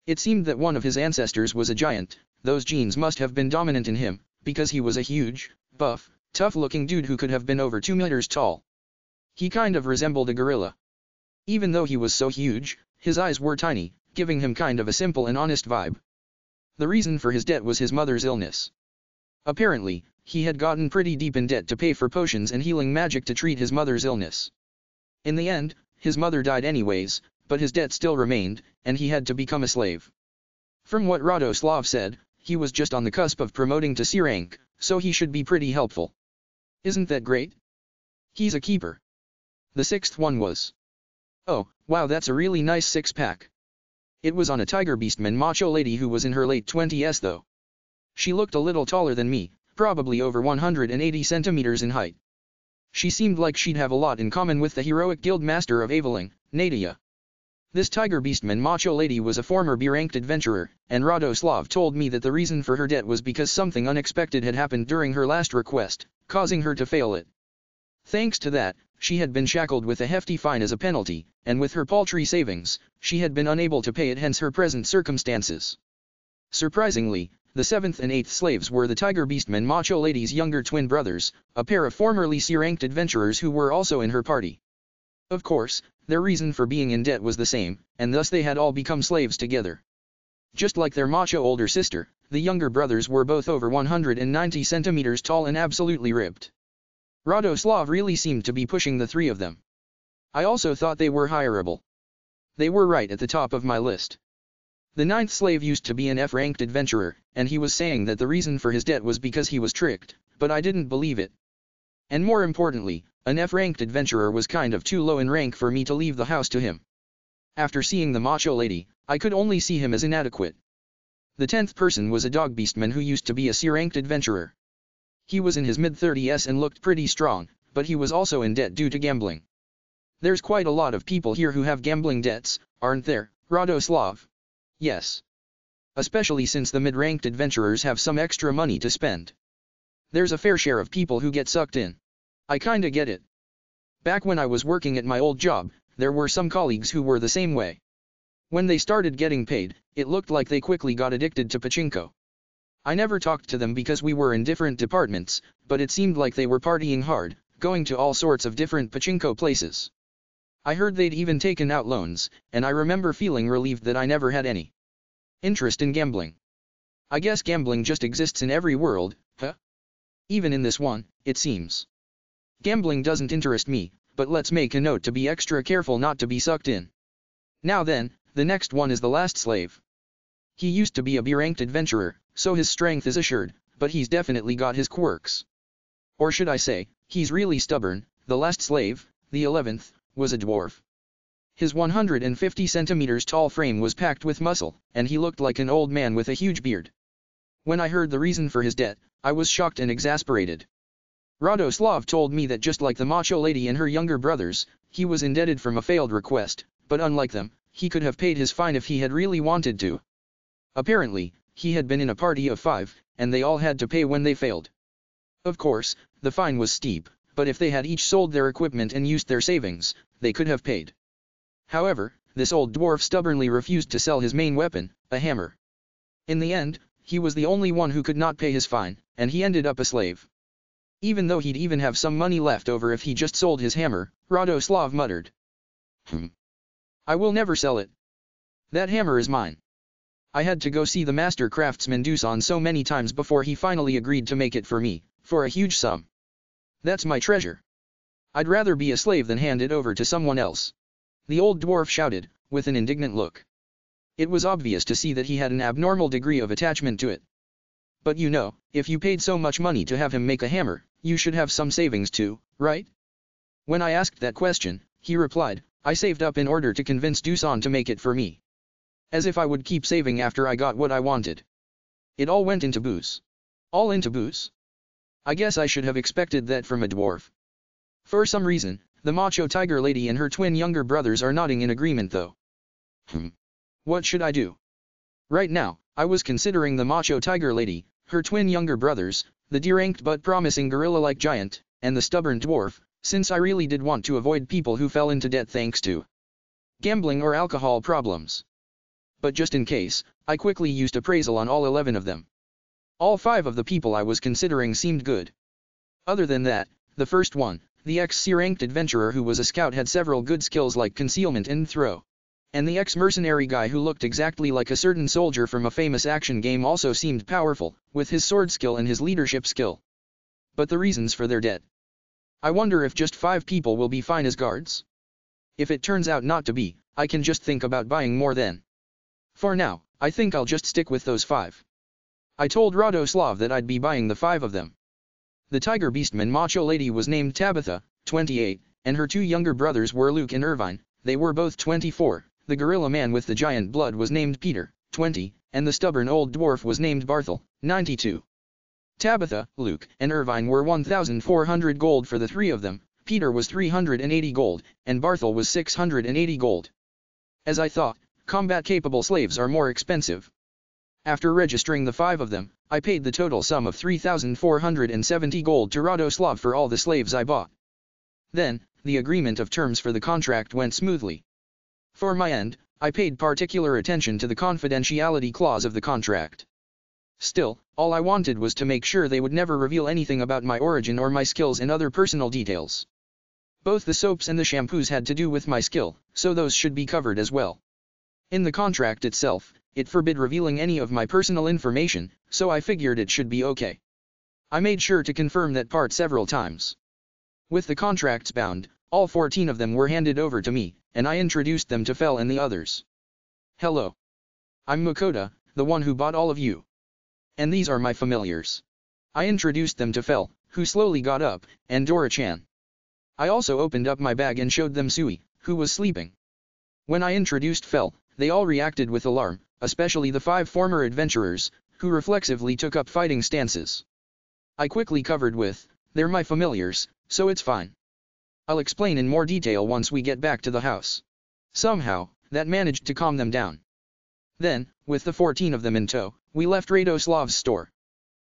It seemed that one of his ancestors was a giant. Those genes must have been dominant in him, because he was a huge, buff, tough-looking dude who could have been over 2 meters tall. He kind of resembled a gorilla. Even though he was so huge, his eyes were tiny, giving him kind of a simple and honest vibe. The reason for his debt was his mother's illness. Apparently, he had gotten pretty deep in debt to pay for potions and healing magic to treat his mother's illness. In the end, his mother died anyways, but his debt still remained, and he had to become a slave. From what Radoslav said, he was just on the cusp of promoting to C rank, so he should be pretty helpful. Isn't that great? He's a keeper. The sixth one was. Oh, wow, that's a really nice six-pack. It was on a tiger beastman macho lady who was in her late 20s though. She looked a little taller than me, probably over 180 centimeters in height. She seemed like she'd have a lot in common with the heroic guild master of Aveling, Nadia. This tiger beastman macho lady was a former B-ranked adventurer, and Radoslav told me that the reason for her debt was because something unexpected had happened during her last request, causing her to fail it. Thanks to that, she had been shackled with a hefty fine as a penalty, and with her paltry savings, she had been unable to pay it, hence her present circumstances. Surprisingly, the seventh and eighth slaves were the tiger beastman macho lady's younger twin brothers, a pair of formerly C-ranked adventurers who were also in her party. Of course, their reason for being in debt was the same, and thus they had all become slaves together. Just like their macho older sister, the younger brothers were both over 190 centimeters tall and absolutely ripped. Radoslav really seemed to be pushing the three of them. I also thought they were hireable. They were right at the top of my list. The ninth slave used to be an F-ranked adventurer, and he was saying that the reason for his debt was because he was tricked, but I didn't believe it. And more importantly, an F-ranked adventurer was kind of too low in rank for me to leave the house to him. After seeing the macho lady, I could only see him as inadequate. The 10th person was a dog beastman who used to be a C-ranked adventurer. He was in his mid-30s and looked pretty strong, but he was also in debt due to gambling. There's quite a lot of people here who have gambling debts, aren't there, Radoslav? Yes. Especially since the mid-ranked adventurers have some extra money to spend. There's a fair share of people who get sucked in. I kinda get it. Back when I was working at my old job, there were some colleagues who were the same way. When they started getting paid, it looked like they quickly got addicted to pachinko. I never talked to them because we were in different departments, but it seemed like they were partying hard, going to all sorts of different pachinko places. I heard they'd even taken out loans, and I remember feeling relieved that I never had any interest in gambling. I guess gambling just exists in every world, huh? Even in this one, it seems. Gambling doesn't interest me, but let's make a note to be extra careful not to be sucked in. Now then, the next one is the last slave. He used to be a B-ranked adventurer, so his strength is assured, but he's definitely got his quirks. Or should I say, he's really stubborn. The last slave, the 11th, was a dwarf. His 150 centimeters tall frame was packed with muscle, and he looked like an old man with a huge beard. When I heard the reason for his death, I was shocked and exasperated. Radoslav told me that just like the macho lady and her younger brothers, he was indebted from a failed request, but unlike them, he could have paid his fine if he had really wanted to. Apparently, he had been in a party of 5, and they all had to pay when they failed. Of course, the fine was steep, but if they had each sold their equipment and used their savings, they could have paid. However, this old dwarf stubbornly refused to sell his main weapon, a hammer. In the end, he was the only one who could not pay his fine, and he ended up a slave. Even though he'd even have some money left over if he just sold his hammer, Radoslav muttered. I will never sell it. That hammer is mine. I had to go see the master craftsman Dusan so many times before he finally agreed to make it for me, for a huge sum. That's my treasure. I'd rather be a slave than hand it over to someone else. The old dwarf shouted, with an indignant look. It was obvious to see that he had an abnormal degree of attachment to it. But you know, if you paid so much money to have him make a hammer, you should have some savings too, right? When I asked that question, he replied, I saved up in order to convince Dusan to make it for me. As if I would keep saving after I got what I wanted. It all went into booze. All into booze? I guess I should have expected that from a dwarf. For some reason, the macho tiger lady and her twin younger brothers are nodding in agreement though. What should I do? Right now, I was considering the macho tiger lady, her twin younger brothers, the deranked but promising gorilla-like giant, and the stubborn dwarf, since I really did want to avoid people who fell into debt thanks to gambling or alcohol problems. But just in case, I quickly used appraisal on all 11 of them. All 5 of the people I was considering seemed good. Other than that, the first one, the ex-C-ranked adventurer who was a scout had several good skills like concealment and throw. And the ex-mercenary guy who looked exactly like a certain soldier from a famous action game also seemed powerful, with his sword skill and his leadership skill. But the reasons for their debt. I wonder if just 5 people will be fine as guards? If it turns out not to be, I can just think about buying more then. For now, I think I'll just stick with those 5. I told Radoslav that I'd be buying the 5 of them. The tiger beastman macho lady was named Tabitha, 28, and her 2 younger brothers were Luke and Irvine, they were both 24. The gorilla man with the giant blood was named Peter, 20, and the stubborn old dwarf was named Barthel, 92. Tabitha, Luke, and Irvine were 1,400 gold for the 3 of them, Peter was 380 gold, and Barthel was 680 gold. As I thought, combat-capable slaves are more expensive. After registering the 5 of them, I paid the total sum of 3,470 gold to Radoslav for all the slaves I bought. Then, the agreement of terms for the contract went smoothly. For my end, I paid particular attention to the confidentiality clause of the contract. Still, all I wanted was to make sure they would never reveal anything about my origin or my skills and other personal details. Both the soaps and the shampoos had to do with my skill, so those should be covered as well. In the contract itself, it forbid revealing any of my personal information, so I figured it should be okay. I made sure to confirm that part several times. With the contracts bound, all 14 of them were handed over to me, and I introduced them to Fel and the others. Hello. I'm Makoto, the one who bought all of you. And these are my familiars. I introduced them to Fel, who slowly got up, and Dora-chan. I also opened up my bag and showed them Sui, who was sleeping. When I introduced Fel, they all reacted with alarm, especially the 5 former adventurers, who reflexively took up fighting stances. I quickly covered with, they're my familiars, so it's fine. I'll explain in more detail once we get back to the house. Somehow, that managed to calm them down. Then, with the 14 of them in tow, we left Radoslav's store.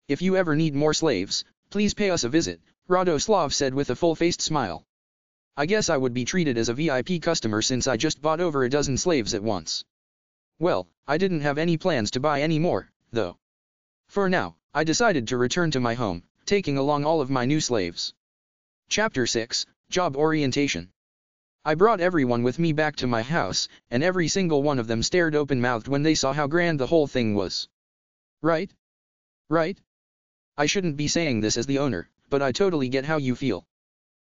If you ever need more slaves, please pay us a visit, Radoslav said with a full-faced smile. I guess I would be treated as a VIP customer since I just bought over a dozen slaves at once. Well, I didn't have any plans to buy any more, though. For now, I decided to return to my home, taking along all of my new slaves. Chapter 6, Job Orientation. I brought everyone with me back to my house, and every single one of them stared open-mouthed when they saw how grand the whole thing was. Right? Right? I shouldn't be saying this as the owner, but I totally get how you feel.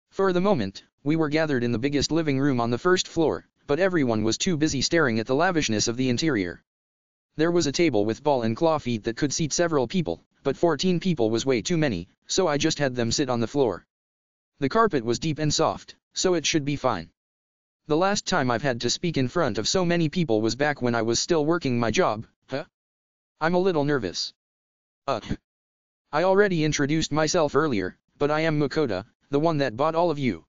For the moment, we were gathered in the biggest living room on the first floor, but everyone was too busy staring at the lavishness of the interior. There was a table with ball and claw feet that could seat several people, but 14 people was way too many, so I just had them sit on the floor. The carpet was deep and soft, so it should be fine. The last time I've had to speak in front of so many people was back when I was still working my job, I'm a little nervous. I already introduced myself earlier, but I am Makoto, the one that bought all of you.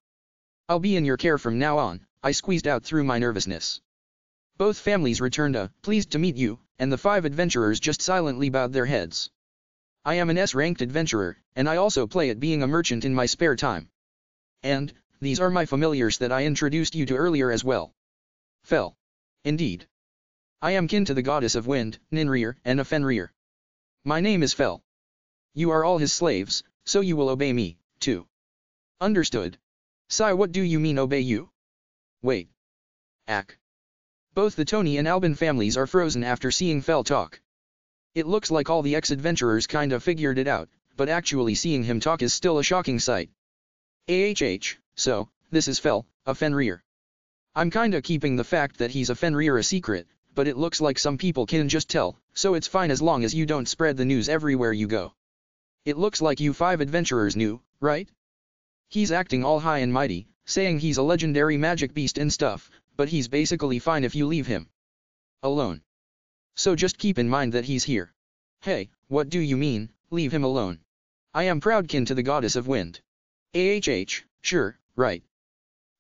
I'll be in your care from now on, I squeezed out through my nervousness. Both families returned a, pleased to meet you, and the 5 adventurers just silently bowed their heads. I am an S-ranked adventurer, and I also play at being a merchant in my spare time. And, these are my familiars that I introduced you to earlier as well. Fel. Indeed. I am kin to the goddess of wind, Ninrir, and of Fenrir. My name is Fel. You are all his slaves, so you will obey me, too. Understood. Sai, what do you mean obey you? Wait. Ack. Both the Tony and Albin families are frozen after seeing Fel talk. It looks like all the ex-adventurers kinda figured it out, but actually seeing him talk is still a shocking sight. So, this is Fel, a Fenrir. I'm kinda keeping the fact that he's a Fenrir a secret, but it looks like some people can just tell, so it's fine as long as you don't spread the news everywhere you go. It looks like you 5 adventurers knew, right? He's acting all high and mighty, saying he's a legendary magic beast and stuff, but he's basically fine if you leave him alone. So just keep in mind that he's here. Hey, what do you mean, leave him alone? I am proud kin to the goddess of wind. Sure, right.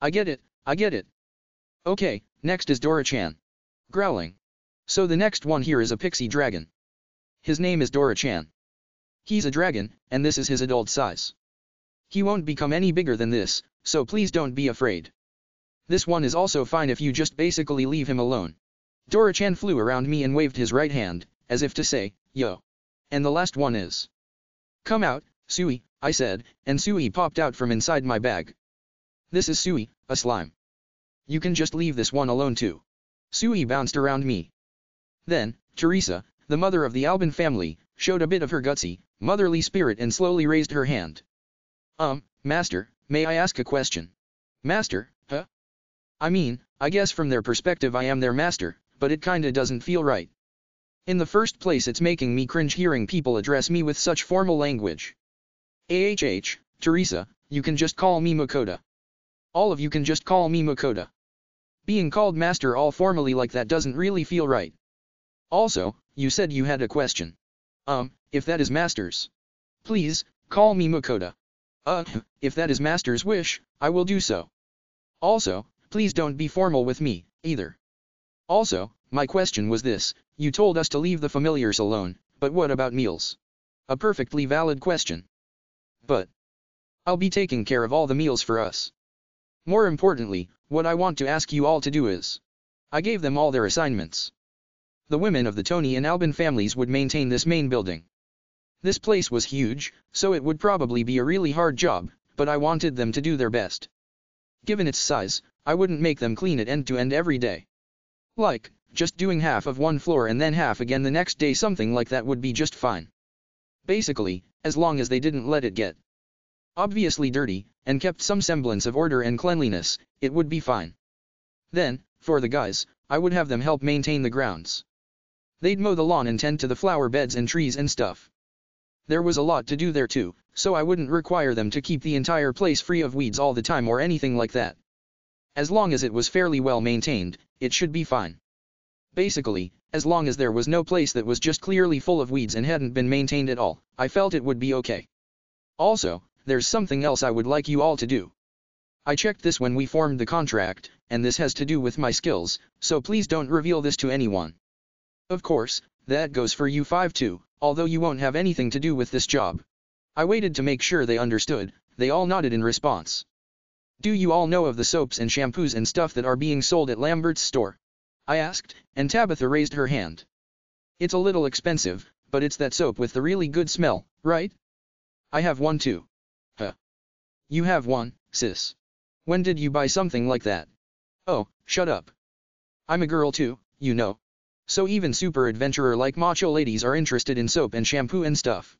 I get it. Okay, next is Dora-chan. Growling. So the next one here is a pixie dragon. His name is Dora-chan. He's a dragon, and this is his adult size. He won't become any bigger than this, so please don't be afraid. This one is also fine if you just basically leave him alone. Dora-chan flew around me and waved his right hand, as if to say, yo. And the last one is. Come out, Sui, I said, and Sui popped out from inside my bag. This is Sui, a slime. You can just leave this one alone too. Sui bounced around me. Then, Teresa, the mother of the Albin family, showed a bit of her gutsy, motherly spirit and slowly raised her hand. Master, may I ask a question? Master, I mean, I guess from their perspective I am their master, but it kinda doesn't feel right. In the first place it's making me cringe hearing people address me with such formal language. Teresa, you can just call me Makoto. All of you can just call me Makoto. Being called master all formally like that doesn't really feel right. Also, you said you had a question. If that is master's. Please, call me Makoto. If that is master's wish, I will do so. Also, please don't be formal with me, either. Also, my question was this, you told us to leave the familiars alone, but what about meals? A perfectly valid question. But I'll be taking care of all the meals for us. More importantly, what I want to ask you all to do is. I gave them all their assignments. The women of the Tony and Albin families would maintain this main building. This place was huge, so it would probably be a really hard job, but I wanted them to do their best. Given its size, I wouldn't make them clean it end to end every day. Like, just doing half of one floor and then half again the next day, something like that would be just fine. Basically, as long as they didn't let it get obviously dirty, and kept some semblance of order and cleanliness, it would be fine. Then, for the guys, I would have them help maintain the grounds. They'd mow the lawn and tend to the flower beds and trees and stuff. There was a lot to do there too, so I wouldn't require them to keep the entire place free of weeds all the time or anything like that. As long as it was fairly well maintained, it should be fine. Basically, as long as there was no place that was just clearly full of weeds and hadn't been maintained at all, I felt it would be okay. Also, there's something else I would like you all to do. I checked this when we formed the contract, and this has to do with my skills, so please don't reveal this to anyone. Of course, that goes for you 5 too, although you won't have anything to do with this job. I waited to make sure they understood, they all nodded in response. Do you all know of the soaps and shampoos and stuff that are being sold at Lambert's store? I asked, and Tabitha raised her hand. It's a little expensive, but it's that soap with the really good smell, right? I have one too. Huh. You have one, sis. When did you buy something like that? Oh, shut up. I'm a girl too, you know. So even super adventurer like macho ladies are interested in soap and shampoo and stuff.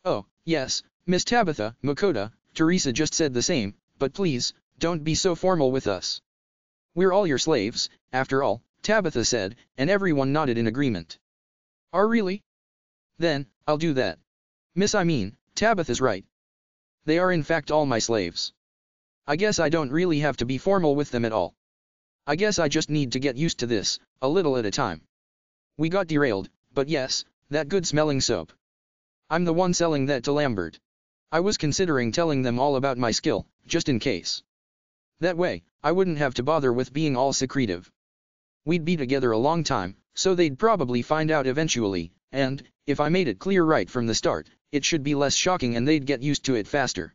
Oh, yes, Miss Tabitha, Makoto, Teresa just said the same, but please, don't be so formal with us. We're all your slaves, after all, Tabitha said, and everyone nodded in agreement. Are really? Then, I'll do that. Tabitha's right. They are in fact all my slaves. I guess I don't really have to be formal with them at all. I guess I just need to get used to this, a little at a time. We got derailed, but yes, that good-smelling soap. I'm the one selling that to Lambert. I was considering telling them all about my skill, just in case. That way, I wouldn't have to bother with being all secretive. We'd be together a long time, so they'd probably find out eventually, and, if I made it clear right from the start, it should be less shocking and they'd get used to it faster.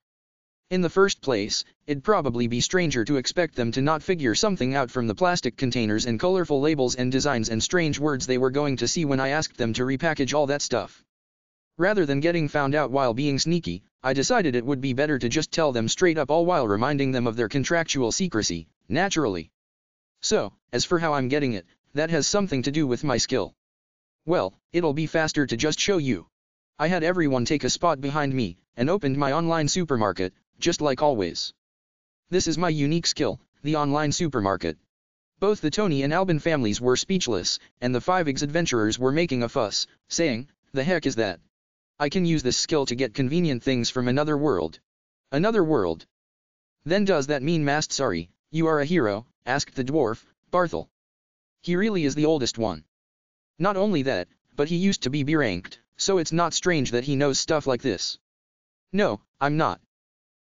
In the first place, it'd probably be stranger to expect them to not figure something out from the plastic containers and colorful labels and designs and strange words they were going to see when I asked them to repackage all that stuff. Rather than getting found out while being sneaky, I decided it would be better to just tell them straight up, all while reminding them of their contractual secrecy, naturally. So, as for how I'm getting it, that has something to do with my skill. Well, it'll be faster to just show you. I had everyone take a spot behind me, and opened my online supermarket, just like always. This is my unique skill, the online supermarket. Both the Tony and Albin families were speechless, and the 5X adventurers were making a fuss, saying, "The heck is that? I can use this skill to get convenient things from another world." Another world? Then does that mean Sorry, you are a hero? Asked the dwarf, Barthel. He really is the oldest one. Not only that, but he used to be B-ranked, so it's not strange that he knows stuff like this. No, I'm not.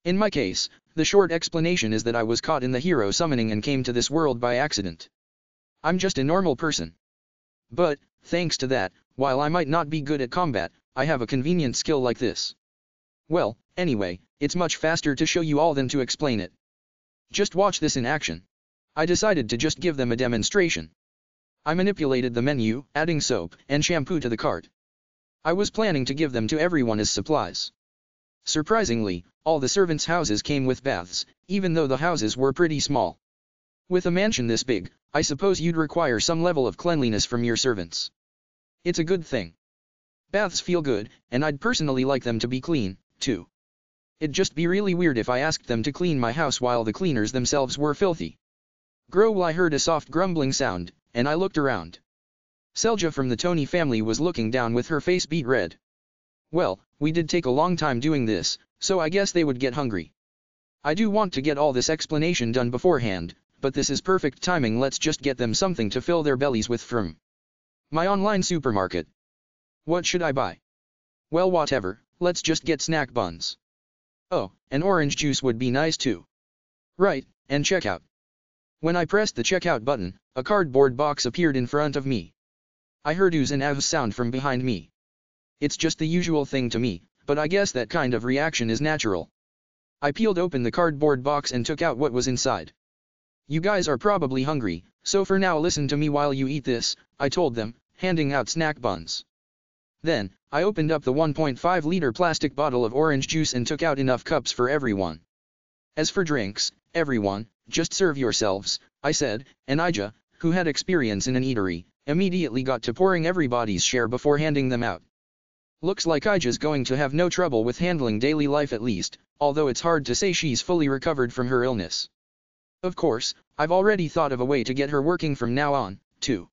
In my case, the short explanation is that I was caught in the hero summoning and came to this world by accident. I'm just a normal person. But, thanks to that, while I might not be good at combat, I have a convenient skill like this. Well, anyway, it's much faster to show you all than to explain it. Just watch this in action. I decided to just give them a demonstration. I manipulated the menu, adding soap and shampoo to the cart. I was planning to give them to everyone as supplies. Surprisingly, all the servants' houses came with baths, even though the houses were pretty small. With a mansion this big, I suppose you'd require some level of cleanliness from your servants. It's a good thing. Baths feel good, and I'd personally like them to be clean, too. It'd just be really weird if I asked them to clean my house while the cleaners themselves were filthy. Growl, I heard a soft grumbling sound, and I looked around. Selja from the Tony family was looking down with her face beet red. Well, we did take a long time doing this, so I guess they would get hungry. I do want to get all this explanation done beforehand, but this is perfect timing. Let's just get them something to fill their bellies with from my online supermarket. What should I buy? Well, whatever, let's just get snack buns. Oh, and orange juice would be nice too. Right, and checkout. When I pressed the checkout button, a cardboard box appeared in front of me. I heard oohs and ahs sound from behind me. It's just the usual thing to me, but I guess that kind of reaction is natural. I peeled open the cardboard box and took out what was inside. You guys are probably hungry, so for now listen to me while you eat this, I told them, handing out snack buns. Then, I opened up the 1.5-liter plastic bottle of orange juice and took out enough cups for everyone. As for drinks, everyone, just serve yourselves, I said, and Ija, who had experience in an eatery, immediately got to pouring everybody's share before handing them out. Looks like Ija's going to have no trouble with handling daily life at least, although it's hard to say she's fully recovered from her illness. Of course, I've already thought of a way to get her working from now on, too.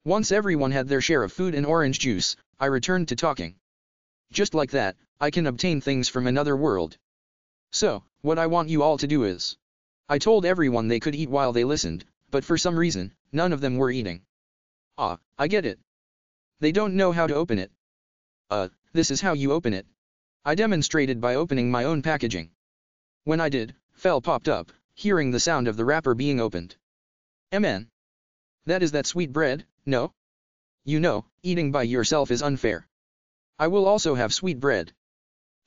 Once everyone had their share of food and orange juice, I returned to talking. Just like that, I can obtain things from another world. So, what I want you all to do is... I told everyone they could eat while they listened, but for some reason, none of them were eating. Ah, I get it. They don't know how to open it. This is how you open it. I demonstrated by opening my own packaging. When I did, Fel popped up, hearing the sound of the wrapper being opened. MN. That is that sweet bread, no? You know, eating by yourself is unfair. I will also have sweet bread.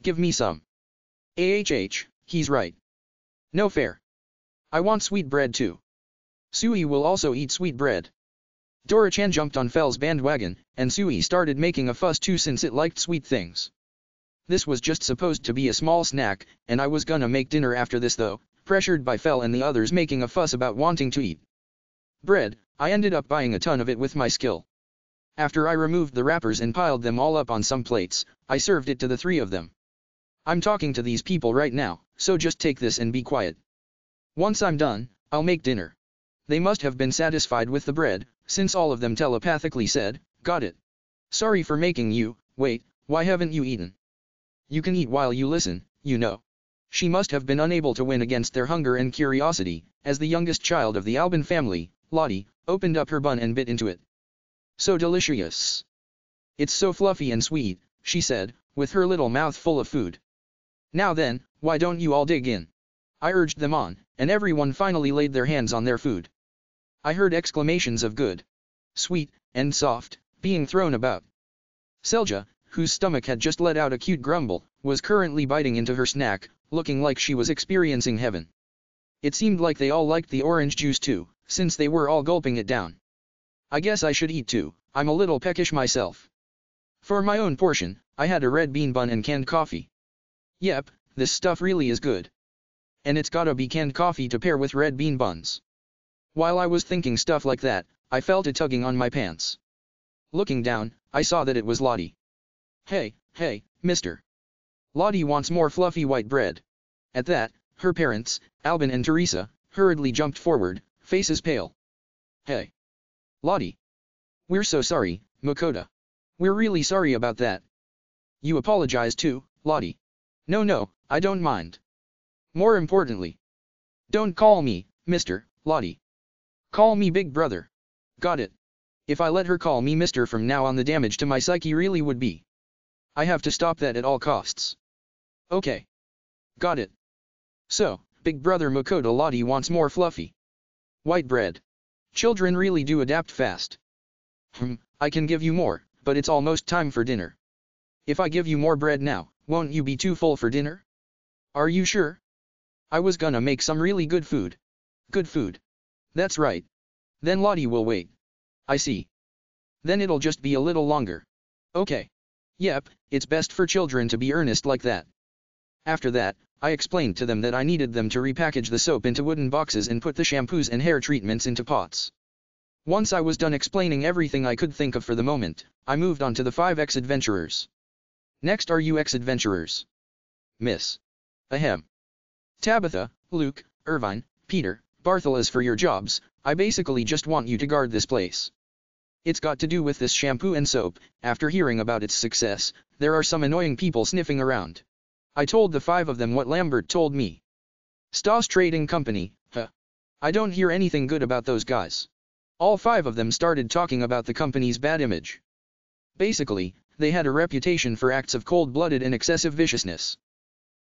Give me some. He's right. No fair. I want sweet bread too. Sui will also eat sweet bread. Dora-chan jumped on Fell's bandwagon, and Sui started making a fuss too since it liked sweet things. This was just supposed to be a small snack, and I was gonna make dinner after this though, pressured by Fell and the others making a fuss about wanting to eat bread. I ended up buying a ton of it with my skill. After I removed the wrappers and piled them all up on some plates, I served it to the three of them. I'm talking to these people right now, so just take this and be quiet. Once I'm done, I'll make dinner. They must have been satisfied with the bread, since all of them telepathically said, "Got it." Sorry for making you wait, why haven't you eaten? You can eat while you listen, you know. She must have been unable to win against their hunger and curiosity, as the youngest child of the Albin family, Lottie, opened up her bun and bit into it. So delicious. It's so fluffy and sweet, she said, with her little mouth full of food. Now then, why don't you all dig in? I urged them on, and everyone finally laid their hands on their food. I heard exclamations of good, sweet, and soft, being thrown about. Selja, whose stomach had just let out a cute grumble, was currently biting into her snack, looking like she was experiencing heaven. It seemed like they all liked the orange juice too, since they were all gulping it down. I guess I should eat too, I'm a little peckish myself. For my own portion, I had a red bean bun and canned coffee. Yep, this stuff really is good. And it's gotta be canned coffee to pair with red bean buns. While I was thinking stuff like that, I felt a tugging on my pants. Looking down, I saw that it was Lottie. Hey, mister. Lottie wants more fluffy white bread. At that, her parents, Albin and Teresa, hurriedly jumped forward, faces pale. Hey. Lottie. We're so sorry, Makoto. We're really sorry about that. You apologize too, Lottie. No, I don't mind. More importantly, don't call me, Mr. Lottie. Call me Big Brother. Got it? If I let her call me Mr. from now on, the damage to my psyche really would be. I have to stop that at all costs. Okay. Got it. So, Big Brother Makoto Lottie wants more fluffy white bread. Children really do adapt fast. I can give you more, but it's almost time for dinner. If I give you more bread now, won't you be too full for dinner? Are you sure? I was gonna make some really good food. Good food. That's right. Then Lottie will wait. I see. Then it'll just be a little longer. Okay. Yep, it's best for children to be earnest like that. After that, I explained to them that I needed them to repackage the soap into wooden boxes and put the shampoos and hair treatments into pots. Once I was done explaining everything I could think of for the moment, I moved on to the 5 ex-adventurers. Next are you ex-adventurers. Miss. Ahem. Tabitha, Luke, Irvine, Peter, Barthel. As for your jobs, I basically just want you to guard this place. It's got to do with this shampoo and soap. After hearing about its success, there are some annoying people sniffing around. I told the 5 of them what Lambert told me. Stas Trading Company, huh? I don't hear anything good about those guys. All 5 of them started talking about the company's bad image. Basically, they had a reputation for acts of cold-blooded and excessive viciousness.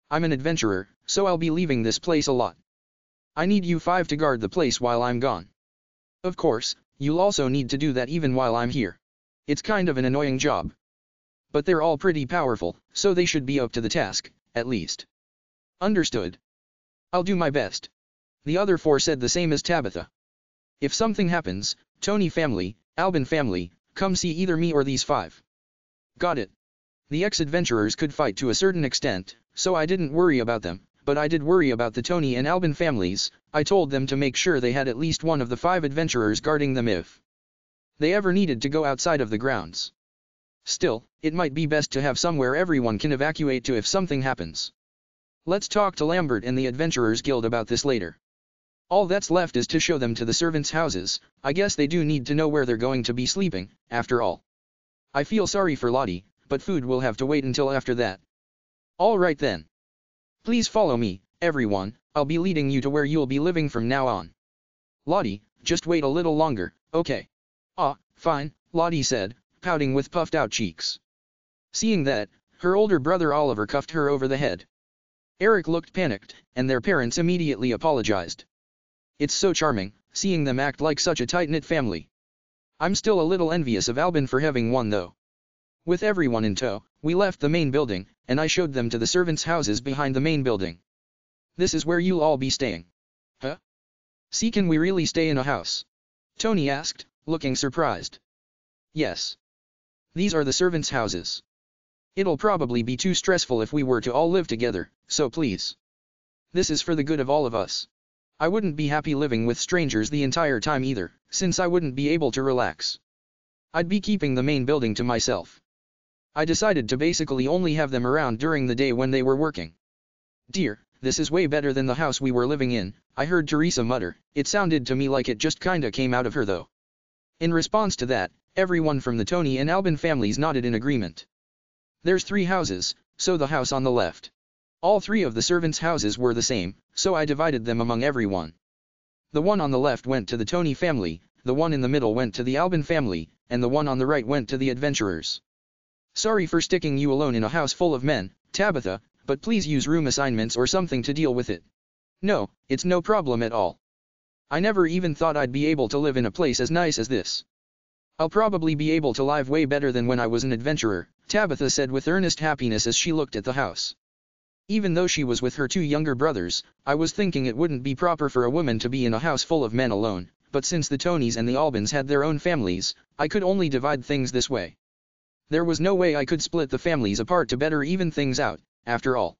I'm an adventurer, so I'll be leaving this place a lot. I need you 5 to guard the place while I'm gone. Of course, you'll also need to do that even while I'm here. It's kind of an annoying job. But they're all pretty powerful, so they should be up to the task, at least. Understood. I'll do my best. The other 4 said the same as Tabitha. If something happens, Tony family, Albin family, come see either me or these 5. Got it. The ex-adventurers could fight to a certain extent, so I didn't worry about them, but I did worry about the Tony and Albin families. I told them to make sure they had at least one of the 5 adventurers guarding them if they ever needed to go outside of the grounds. Still, it might be best to have somewhere everyone can evacuate to if something happens. Let's talk to Lambert and the Adventurers Guild about this later. All that's left is to show them to the servants' houses. I guess they do need to know where they're going to be sleeping, after all. I feel sorry for Lottie, but food will have to wait until after that. All right then. Please follow me, everyone. I'll be leading you to where you'll be living from now on. Lottie, just wait a little longer, okay? Ah, fine, Lottie said, pouting with puffed-out cheeks. Seeing that, her older brother Oliver cuffed her over the head. Eric looked panicked, and their parents immediately apologized. It's so charming, seeing them act like such a tight-knit family. I'm still a little envious of Albin for having one though. With everyone in tow, we left the main building, and I showed them to the servants' houses behind the main building. This is where you'll all be staying. Huh? See, can we really stay in a house? Tony asked, looking surprised. Yes. These are the servants' houses. It'll probably be too stressful if we were to all live together, so please. This is for the good of all of us. I wouldn't be happy living with strangers the entire time either, since I wouldn't be able to relax. I'd be keeping the main building to myself. I decided to basically only have them around during the day when they were working. Dear, this is way better than the house we were living in, I heard Teresa mutter. It sounded to me like it just kinda came out of her though. In response to that, everyone from the Tony and Albin families nodded in agreement. There's 3 houses, so the house on the left. All 3 of the servants' houses were the same, so I divided them among everyone. The one on the left went to the Tony family, the one in the middle went to the Albin family, and the one on the right went to the adventurers. Sorry for sticking you alone in a house full of men, Tabitha, but please use room assignments or something to deal with it. No, it's no problem at all. I never even thought I'd be able to live in a place as nice as this. I'll probably be able to live way better than when I was an adventurer, Tabitha said with earnest happiness as she looked at the house. Even though she was with her 2 younger brothers, I was thinking it wouldn't be proper for a woman to be in a house full of men alone, but since the Tonys and the Albins had their own families, I could only divide things this way. There was no way I could split the families apart to better even things out, after all.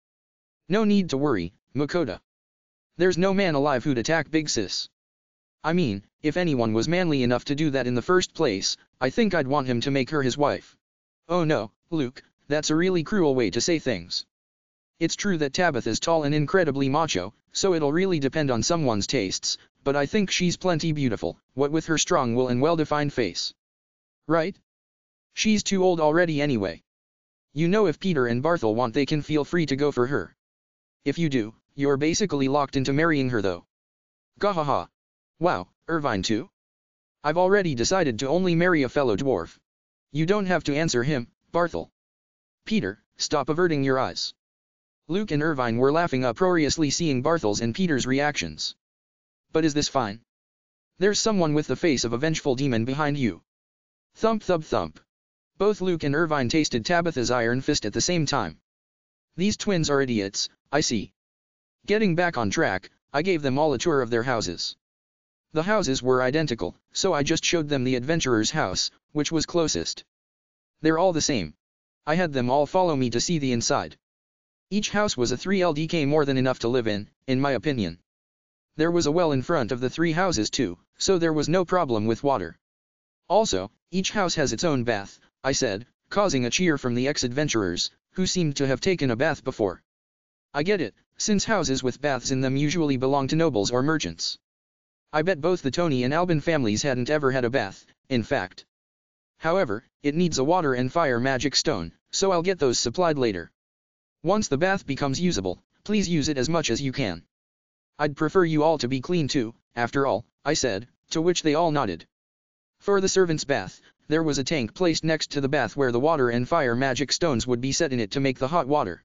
No need to worry, Makoto. There's no man alive who'd attack Big Sis. I mean, if anyone was manly enough to do that in the first place, I think I'd want him to make her his wife. Oh no, Luke, that's a really cruel way to say things. It's true that Tabitha's tall and incredibly macho, so it'll really depend on someone's tastes, but I think she's plenty beautiful, what with her strong will and well-defined face. Right? She's too old already anyway. You know, if Peter and Barthel want, they can feel free to go for her. If you do, you're basically locked into marrying her though. Gahaha. Wow, Irvine too? I've already decided to only marry a fellow dwarf. You don't have to answer him, Barthel. Peter, stop averting your eyes. Luke and Irvine were laughing uproariously, seeing Barthel's and Peter's reactions. But is this fine? There's someone with the face of a vengeful demon behind you. Thump thump thump. Both Luke and Irvine tasted Tabitha's iron fist at the same time. These twins are idiots, I see. Getting back on track, I gave them all a tour of their houses. The houses were identical, so I just showed them the adventurer's house, which was closest. They're all the same. I had them all follow me to see the inside. Each house was a 3LDK, more than enough to live in my opinion. There was a well in front of the 3 houses too, so there was no problem with water. Also, each house has its own bath, I said, causing a cheer from the ex-adventurers, who seemed to have taken a bath before. I get it, since houses with baths in them usually belong to nobles or merchants. I bet both the Tony and Albin families hadn't ever had a bath, in fact. However, it needs a water and fire magic stone, so I'll get those supplied later. Once the bath becomes usable, please use it as much as you can. I'd prefer you all to be clean too, after all, I said, to which they all nodded. For the servant's bath, there was a tank placed next to the bath where the water and fire magic stones would be set in it to make the hot water.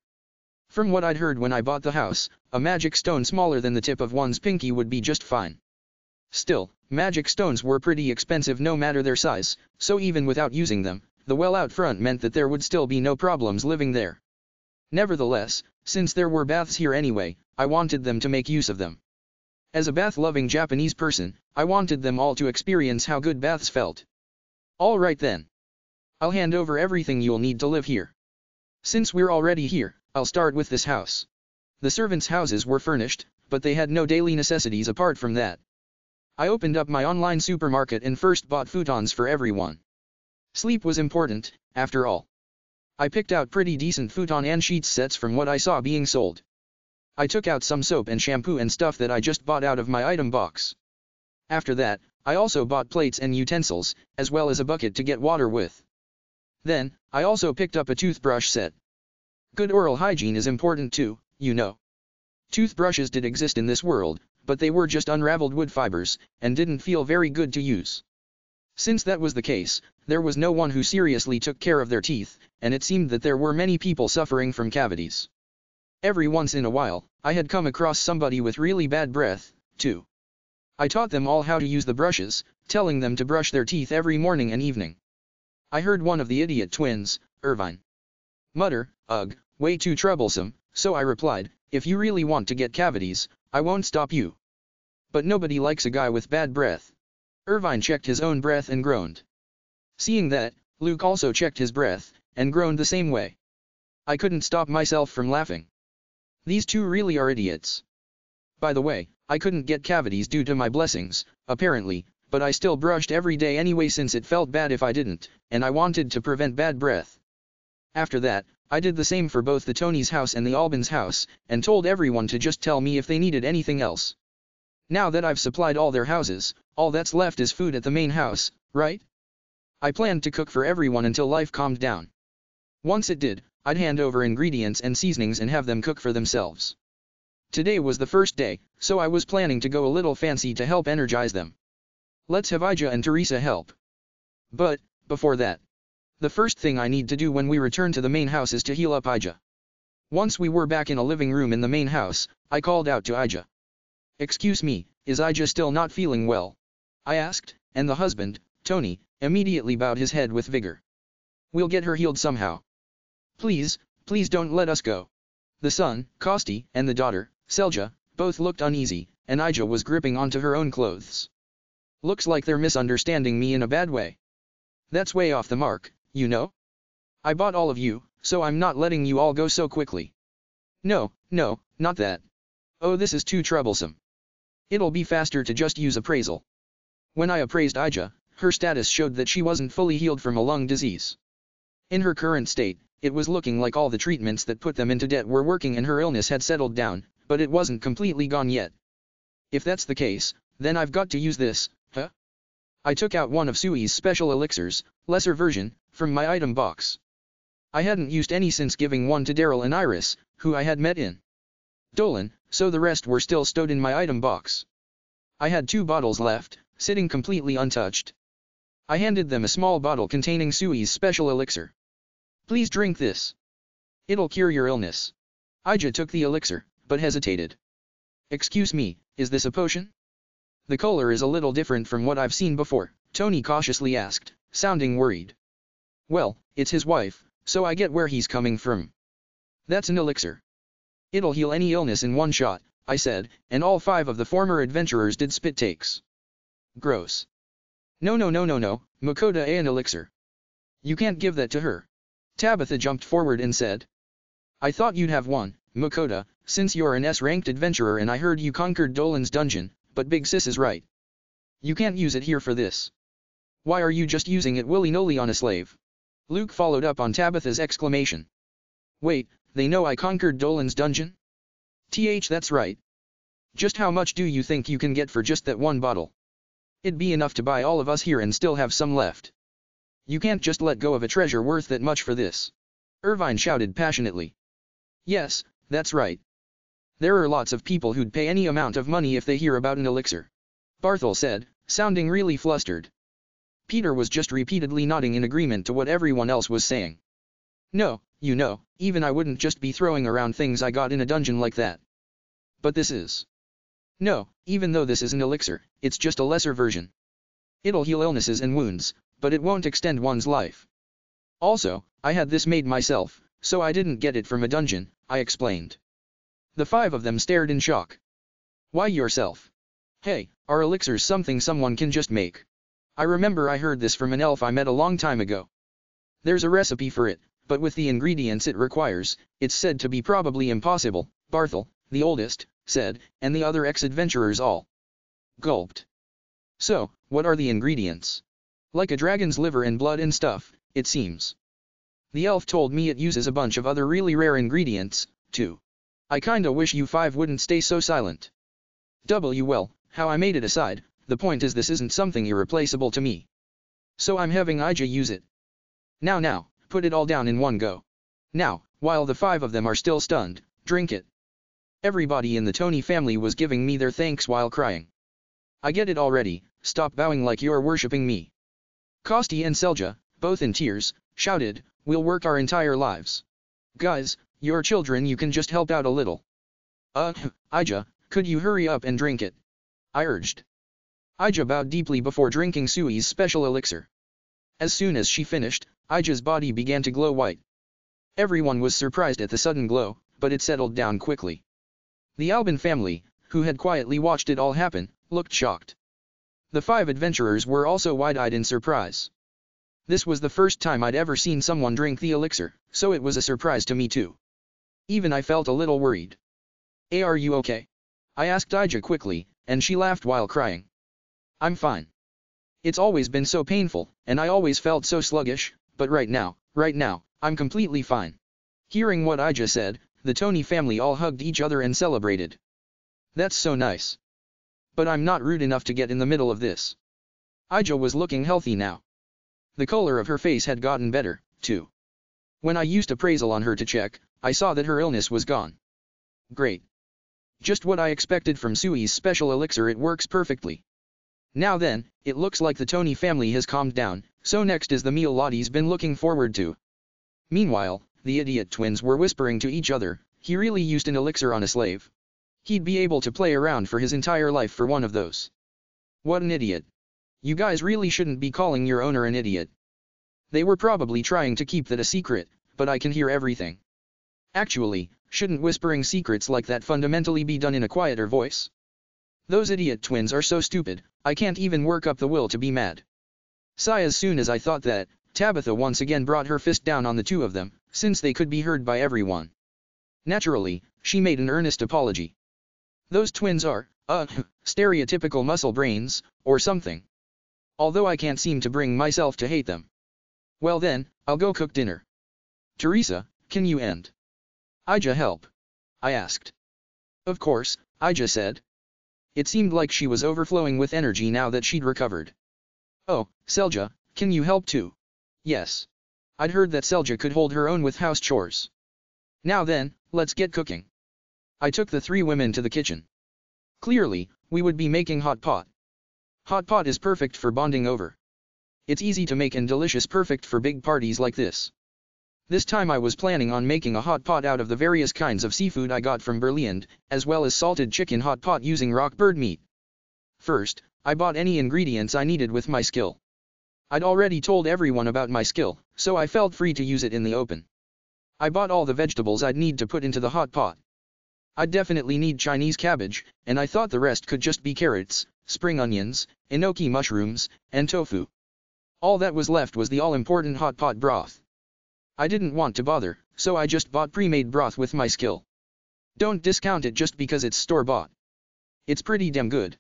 From what I'd heard when I bought the house, a magic stone smaller than the tip of one's pinky would be just fine. Still, magic stones were pretty expensive no matter their size, so even without using them, the well out front meant that there would still be no problems living there. Nevertheless, since there were baths here anyway, I wanted them to make use of them. As a bath-loving Japanese person, I wanted them all to experience how good baths felt. Alright then. I'll hand over everything you'll need to live here. Since we're already here, I'll start with this house. The servants' houses were furnished, but they had no daily necessities apart from that. I opened up my online supermarket and first bought futons for everyone. Sleep was important, after all. I picked out pretty decent futon and sheets sets from what I saw being sold. I took out some soap and shampoo and stuff that I just bought out of my item box. After that, I also bought plates and utensils, as well as a bucket to get water with. Then, I also picked up a toothbrush set. Good oral hygiene is important too, you know. Toothbrushes did exist in this world, but they were just unraveled wood fibers, and didn't feel very good to use. Since that was the case, there was no one who seriously took care of their teeth, and it seemed that there were many people suffering from cavities. Every once in a while, I had come across somebody with really bad breath, too. I taught them all how to use the brushes, telling them to brush their teeth every morning and evening. I heard one of the idiot twins, Irvine, mutter, "Ugh, way too troublesome," so I replied, "If you really want to get cavities, I won't stop you. But nobody likes a guy with bad breath." Irvine checked his own breath and groaned. Seeing that, Luke also checked his breath, and groaned the same way. I couldn't stop myself from laughing. These two really are idiots. By the way, I couldn't get cavities due to my blessings, apparently, but I still brushed every day anyway since it felt bad if I didn't, and I wanted to prevent bad breath. After that, I did the same for both the Tony's house and the Albans house, and told everyone to just tell me if they needed anything else. Now that I've supplied all their houses, all that's left is food at the main house, right? I planned to cook for everyone until life calmed down. Once it did, I'd hand over ingredients and seasonings and have them cook for themselves. Today was the first day, so I was planning to go a little fancy to help energize them. Let's have Ija and Teresa help. But, before that, the first thing I need to do when we return to the main house is to heal up Ija. Once we were back in a living room in the main house, I called out to Ija. "Excuse me, is Ija still not feeling well?" I asked, and the husband, Tony, immediately bowed his head with vigor. "We'll get her healed somehow. Please, please don't let us go." The son, Kosti, and the daughter, Selja, both looked uneasy, and Ija was gripping onto her own clothes. Looks like they're misunderstanding me in a bad way. That's way off the mark, you know? I bought all of you, so I'm not letting you all go so quickly. No, not that. Oh, this is too troublesome. It'll be faster to just use appraisal. When I appraised Ija, her status showed that she wasn't fully healed from a lung disease. In her current state, it was looking like all the treatments that put them into debt were working and her illness had settled down, but it wasn't completely gone yet. If that's the case, then I've got to use this, huh? I took out one of Sui's special elixirs, lesser version, from my item box. I hadn't used any since giving one to Daryl and Iris, who I had met in Dolan, so the rest were still stowed in my item box. I had 2 bottles left, sitting completely untouched. I handed them a small bottle containing Sui's special elixir. Please drink this. It'll cure your illness. Ija took the elixir, but hesitated. Excuse me, is this a potion? The color is a little different from what I've seen before, Tony cautiously asked, sounding worried. Well, it's his wife, so I get where he's coming from. That's an elixir. It'll heal any illness in one shot, I said, and all 5 of the former adventurers did spit takes. Gross. No, Makoto an elixir. You can't give that to her. Tabitha jumped forward and said. I thought you'd have one, Makoto, since you're an S-ranked adventurer and I heard you conquered Dolan's dungeon, but Big Sis is right. You can't use it here for this. Why are you just using it willy-nilly on a slave? Luke followed up on Tabitha's exclamation. Wait, they know I conquered Dolan's dungeon? That's right. Just how much do you think you can get for just that one bottle? It'd be enough to buy all of us here and still have some left. You can't just let go of a treasure worth that much for this. Irvine shouted passionately. Yes, that's right. There are lots of people who'd pay any amount of money if they hear about an elixir. Barthel said, sounding really flustered. Peter was just repeatedly nodding in agreement to what everyone else was saying. No, even I wouldn't just be throwing around things I got in a dungeon like that. But this is. No, even though this is an elixir, it's just a lesser version. It'll heal illnesses and wounds, but it won't extend one's life. Also, I had this made myself, so I didn't get it from a dungeon, I explained. The 5 of them stared in shock. Why yourself? Hey, are elixirs something someone can just make? I remember I heard this from an elf I met a long time ago. There's a recipe for it, but with the ingredients it requires, it's said to be probably impossible, Barthel, the oldest, said, and the other ex-adventurers all gulped. So, what are the ingredients? Like a dragon's liver and blood and stuff, it seems. The elf told me it uses a bunch of other really rare ingredients, too. I kinda wish you 5 wouldn't stay so silent. Well, how I made it aside, the point is this isn't something irreplaceable to me. So I'm having Ija use it. Now, put it all down in one go. Now, while the 5 of them are still stunned, drink it. Everybody in the Tony family was giving me their thanks while crying. I get it already, stop bowing like you're worshipping me. Kosti and Selja, both in tears, shouted, we'll work our entire lives. Guys, you're children, you can just help out a little. Ija, could you hurry up and drink it? I urged. Ija bowed deeply before drinking Sui's special elixir. As soon as she finished, Ija's body began to glow white. Everyone was surprised at the sudden glow, but it settled down quickly. The Alban family, who had quietly watched it all happen, looked shocked. The 5 adventurers were also wide-eyed in surprise. This was the first time I'd ever seen someone drink the elixir, so it was a surprise to me too. Even I felt a little worried. "Hey, are you okay?" I asked Ija quickly, and she laughed while crying. "I'm fine. It's always been so painful, and I always felt so sluggish, but right now, I'm completely fine." Hearing what Ija said, the Tony family all hugged each other and celebrated. "That's so nice. But I'm not rude enough to get in the middle of this." Ija was looking healthy now. The color of her face had gotten better, too. When I used appraisal on her to check, I saw that her illness was gone. Great. Just what I expected from Sui's special elixir. It works perfectly. Now then, it looks like the Tony family has calmed down, so next is the meal Lottie's been looking forward to. Meanwhile, the idiot twins were whispering to each other, "He really used an elixir on a slave. He'd be able to play around for his entire life for one of those. What an idiot. You guys really shouldn't be calling your owner an idiot." They were probably trying to keep that a secret, but I can hear everything. Actually, shouldn't whispering secrets like that fundamentally be done in a quieter voice? Those idiot twins are so stupid, I can't even work up the will to be mad. Sigh. As soon as I thought that, Tabitha once again brought her fist down on the two of them, since they could be heard by everyone. Naturally, she made an earnest apology. "Those twins are, stereotypical muscle brains, or something. Although I can't seem to bring myself to hate them. Well then, I'll go cook dinner. Teresa, can you and Ija help?" I asked. "Of course," Ija said. It seemed like she was overflowing with energy now that she'd recovered. "Oh, Selja, can you help too?" "Yes. I'd heard that Selja could hold her own with house chores. Now then, let's get cooking." I took the 3 women to the kitchen. Clearly, we would be making hot pot. Hot pot is perfect for bonding over. It's easy to make and delicious, perfect for big parties like this. This time I was planning on making a hot pot out of the various kinds of seafood I got from Berlin, as well as salted chicken hot pot using rock bird meat. First, I bought any ingredients I needed with my skill. I'd already told everyone about my skill, so I felt free to use it in the open. I bought all the vegetables I'd need to put into the hot pot. I'd definitely need Chinese cabbage, and I thought the rest could just be carrots, spring onions, enoki mushrooms, and tofu. All that was left was the all-important hot pot broth. I didn't want to bother, so I just bought pre-made broth with my skill. Don't discount it just because it's store-bought. It's pretty damn good.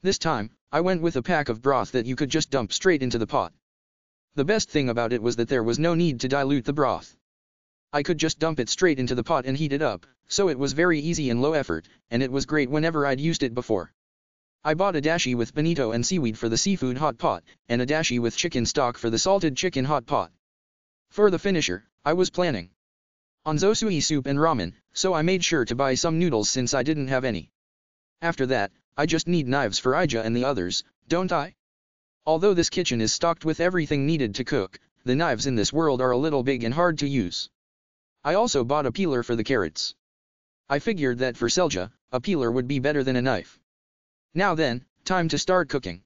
This time, I went with a pack of broth that you could just dump straight into the pot. The best thing about it was that there was no need to dilute the broth. I could just dump it straight into the pot and heat it up, so it was very easy and low effort, and it was great whenever I'd used it before. I bought a dashi with bonito and seaweed for the seafood hot pot, and a dashi with chicken stock for the salted chicken hot pot. For the finisher, I was planning on zosui soup and ramen, so I made sure to buy some noodles since I didn't have any. After that, I just need knives for Ija and the others, don't I? Although this kitchen is stocked with everything needed to cook, the knives in this world are a little big and hard to use. I also bought a peeler for the carrots. I figured that for Selja, a peeler would be better than a knife. Now then, time to start cooking.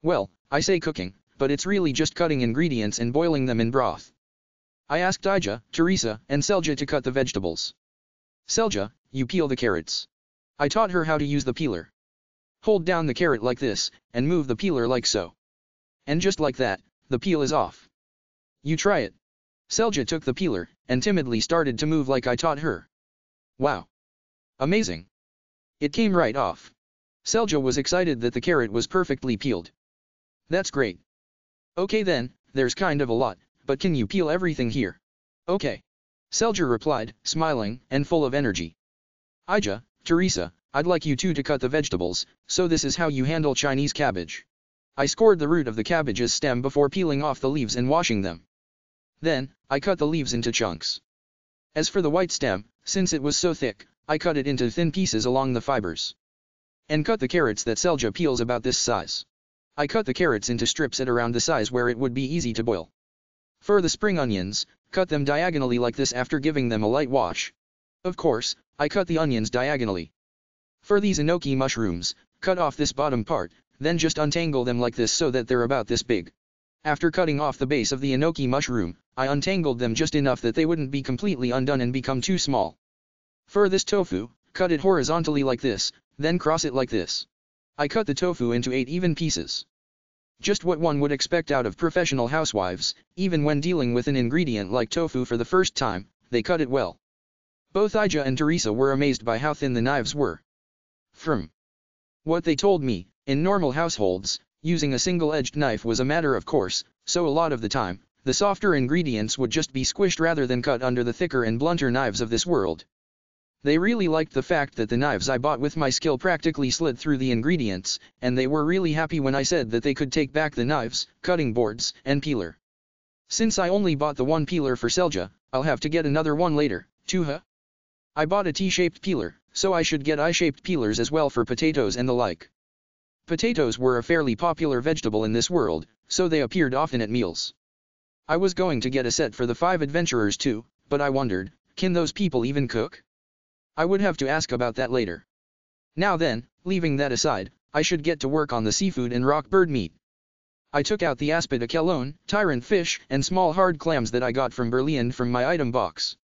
Well, I say cooking, but it's really just cutting ingredients and boiling them in broth. I asked Ija, Teresa, and Selja to cut the vegetables. "Selja, you peel the carrots." I taught her how to use the peeler. Hold down the carrot like this, and move the peeler like so. And just like that, the peel is off. "You try it." Selja took the peeler, and timidly started to move like I taught her. Wow! Amazing! It came right off. Selja was excited that the carrot was perfectly peeled. "That's great. Okay then, there's kind of a lot, but can you peel everything here?" "Okay." Selja replied, smiling, and full of energy. "Ija, Teresa, I'd like you two to cut the vegetables, so this is how you handle Chinese cabbage." I scored the root of the cabbage's stem before peeling off the leaves and washing them. Then, I cut the leaves into chunks. As for the white stem, since it was so thick, I cut it into thin pieces along the fibers. And cut the carrots that Selja peels about this size. I cut the carrots into strips at around the size where it would be easy to boil. For the spring onions, cut them diagonally like this after giving them a light wash. Of course, I cut the onions diagonally. For these enoki mushrooms, cut off this bottom part, then just untangle them like this so that they're about this big. After cutting off the base of the enoki mushroom, I untangled them just enough that they wouldn't be completely undone and become too small. For this tofu, cut it horizontally like this, then cross it like this. I cut the tofu into 8 even pieces. Just what one would expect out of professional housewives, even when dealing with an ingredient like tofu for the first time, they cut it well. Both Ija and Teresa were amazed by how thin the knives were. From what they told me, in normal households, using a single-edged knife was a matter of course, so a lot of the time, the softer ingredients would just be squished rather than cut under the thicker and blunter knives of this world. They really liked the fact that the knives I bought with my skill practically slid through the ingredients, and they were really happy when I said that they could take back the knives, cutting boards, and peeler. Since I only bought the one peeler for Selja, I'll have to get another one later, too huh? I bought a T-shaped peeler, so I should get I-shaped peelers as well for potatoes and the like. Potatoes were a fairly popular vegetable in this world, so they appeared often at meals. I was going to get a set for the 5 adventurers too, but I wondered, can those people even cook? I would have to ask about that later. Now then, leaving that aside, I should get to work on the seafood and rock bird meat. I took out the aspidicalone, tyrant fish, and small hard clams that I got from Berlin from my item box.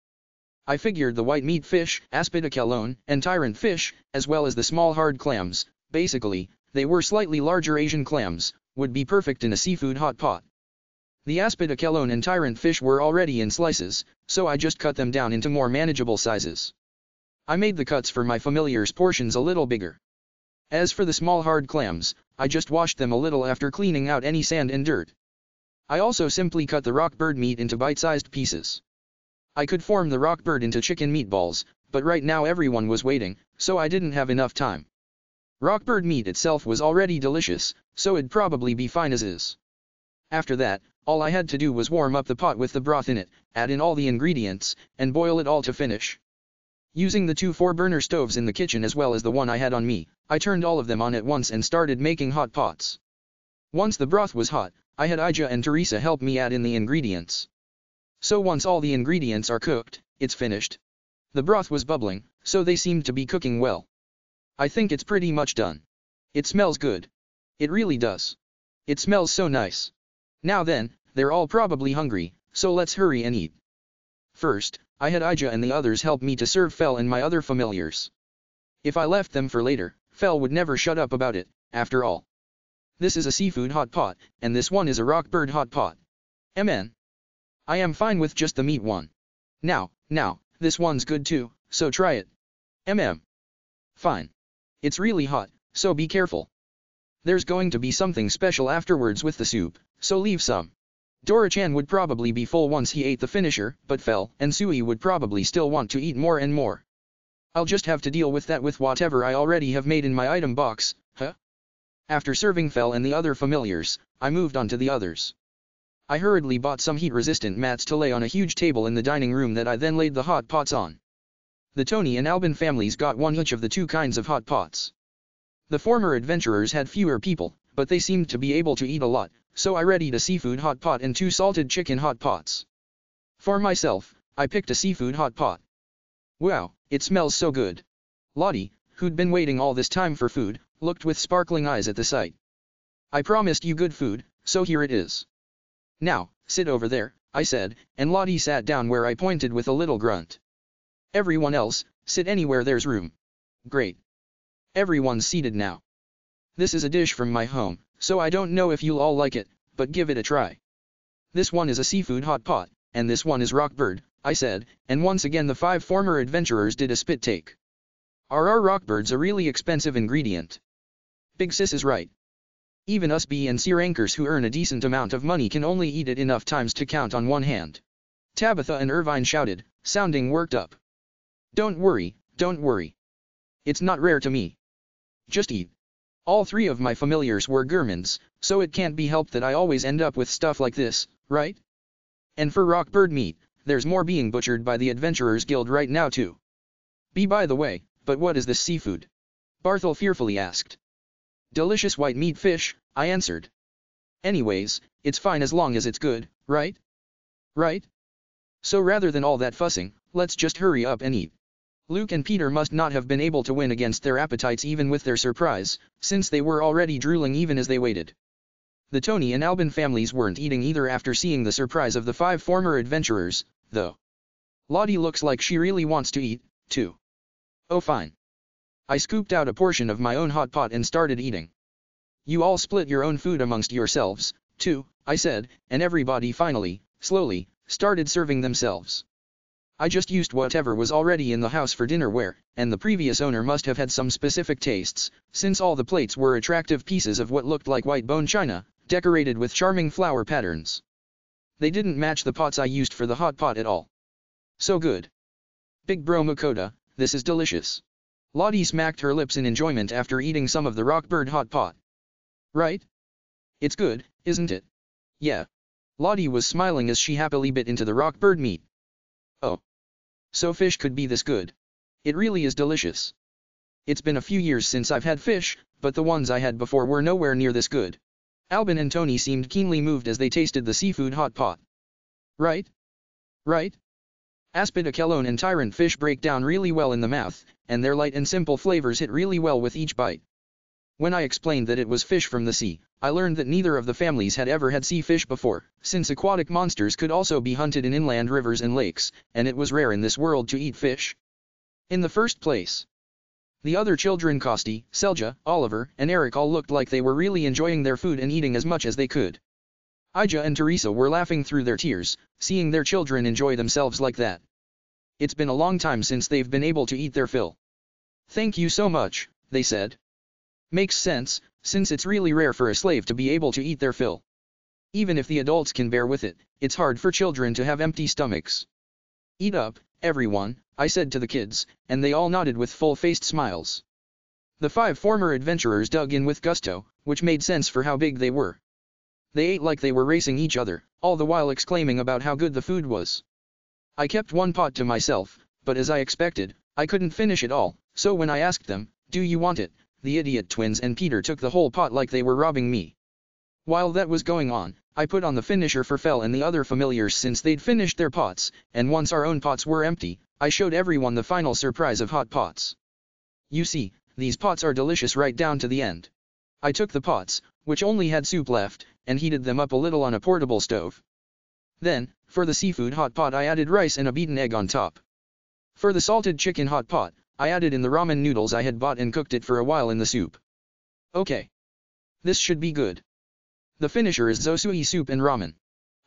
I figured the white meat fish, aspidicalone, and tyrant fish, as well as the small hard clams, basically, they were slightly larger Asian clams, would be perfect in a seafood hot pot. The aspidicalone and tyrant fish were already in slices, so I just cut them down into more manageable sizes. I made the cuts for my familiar's portions a little bigger. As for the small hard clams, I just washed them a little after cleaning out any sand and dirt. I also simply cut the rock bird meat into bite-sized pieces. I could form the rock bird into chicken meatballs, but right now everyone was waiting, so I didn't have enough time. Rock bird meat itself was already delicious, so it'd probably be fine as is. After that, all I had to do was warm up the pot with the broth in it, add in all the ingredients, and boil it all to finish. Using the 2 4-burner stoves in the kitchen as well as the one I had on me, I turned all of them on at once and started making hot pots. Once the broth was hot, I had Ija and Teresa help me add in the ingredients. So once all the ingredients are cooked, it's finished. The broth was bubbling, so they seemed to be cooking well. I think it's pretty much done. It smells good. It really does. It smells so nice. Now then, they're all probably hungry, so let's hurry and eat. First, I had Ija and the others help me to serve Fel and my other familiars. If I left them for later, Fel would never shut up about it, after all. This is a seafood hot pot, and this one is a rock bird hot pot. Amen. I am fine with just the meat one. Now, this one's good too, so try it. Fine. It's really hot, so be careful. There's going to be something special afterwards with the soup, so leave some. Dora-chan would probably be full once he ate the finisher, but Fel and Sui would probably still want to eat more and more. I'll just have to deal with that with whatever I already have made in my item box, huh? After serving Fel and the other familiars, I moved on to the others. I hurriedly bought some heat-resistant mats to lay on a huge table in the dining room that I then laid the hot pots on. The Tony and Albin families got one each of the 2 kinds of hot pots. The former adventurers had fewer people, but they seemed to be able to eat a lot, so I readied a seafood hot pot and 2 salted chicken hot pots. For myself, I picked a seafood hot pot. Wow, it smells so good. Lottie, who'd been waiting all this time for food, looked with sparkling eyes at the sight. I promised you good food, so here it is. Now, sit over there, I said, and Lottie sat down where I pointed with a little grunt. Everyone else, sit anywhere there's room. Great. Everyone's seated now. This is a dish from my home, so I don't know if you'll all like it, but give it a try. This one is a seafood hot pot, and this one is rock bird, I said, and once again the 5 former adventurers did a spit take. Are rock birds a really expensive ingredient? Big Sis is right. Even us B and C rankers who earn a decent amount of money can only eat it enough times to count on one hand. Tabitha and Irvine shouted, sounding worked up. Don't worry. It's not rare to me. Just eat. All 3 of my familiars were gourmands, so it can't be helped that I always end up with stuff like this, right? And for rock bird meat, there's more being butchered by the Adventurers Guild right now too. By the way, but what is this seafood? Barthel fearfully asked. Delicious white meat fish, I answered. Anyways, it's fine as long as it's good, right? Right? So rather than all that fussing, let's just hurry up and eat. Luke and Peter must not have been able to win against their appetites even with their surprise, since they were already drooling even as they waited. The Tony and Albin families weren't eating either after seeing the surprise of the 5 former adventurers, though. Lottie looks like she really wants to eat, too. Oh fine. I scooped out a portion of my own hot pot and started eating. You all split your own food amongst yourselves, too, I said, and everybody finally, slowly, started serving themselves. I just used whatever was already in the house for dinnerware, and the previous owner must have had some specific tastes, since all the plates were attractive pieces of what looked like white bone china, decorated with charming flower patterns. They didn't match the pots I used for the hot pot at all. So good. Big bro Makoto, this is delicious. Lottie smacked her lips in enjoyment after eating some of the rockbird hot pot. Right? It's good, isn't it? Yeah. Lottie was smiling as she happily bit into the rockbird meat. Oh. So fish could be this good. It really is delicious. It's been a few years since I've had fish, but the ones I had before were nowhere near this good. Albin and Tony seemed keenly moved as they tasted the seafood hot pot. Right? Right? Aspidicelone and tyrant fish break down really well in the mouth, and their light and simple flavors hit really well with each bite. When I explained that it was fish from the sea, I learned that neither of the families had ever had sea fish before, since aquatic monsters could also be hunted in inland rivers and lakes, and it was rare in this world to eat fish. In the first place. The other children Kosti, Selja, Oliver, and Eric all looked like they were really enjoying their food and eating as much as they could. Ija and Teresa were laughing through their tears, seeing their children enjoy themselves like that. It's been a long time since they've been able to eat their fill. Thank you so much, they said. Makes sense, since it's really rare for a slave to be able to eat their fill. Even if the adults can bear with it, it's hard for children to have empty stomachs. Eat up, everyone, I said to the kids, and they all nodded with full-faced smiles. The 5 former adventurers dug in with gusto, which made sense for how big they were. They ate like they were racing each other, all the while exclaiming about how good the food was. I kept one pot to myself, but as I expected, I couldn't finish it all, so when I asked them, "Do you want it?" the idiot twins and Peter took the whole pot like they were robbing me. While that was going on, I put on the finisher for Fel and the other familiars since they'd finished their pots, and once our own pots were empty, I showed everyone the final surprise of hot pots. You see, these pots are delicious right down to the end. I took the pots, which only had soup left, and heated them up a little on a portable stove. Then, for the seafood hot pot I added rice and a beaten egg on top. For the salted chicken hot pot, I added in the ramen noodles I had bought and cooked it for a while in the soup. Okay. This should be good. The finisher is zosui soup and ramen.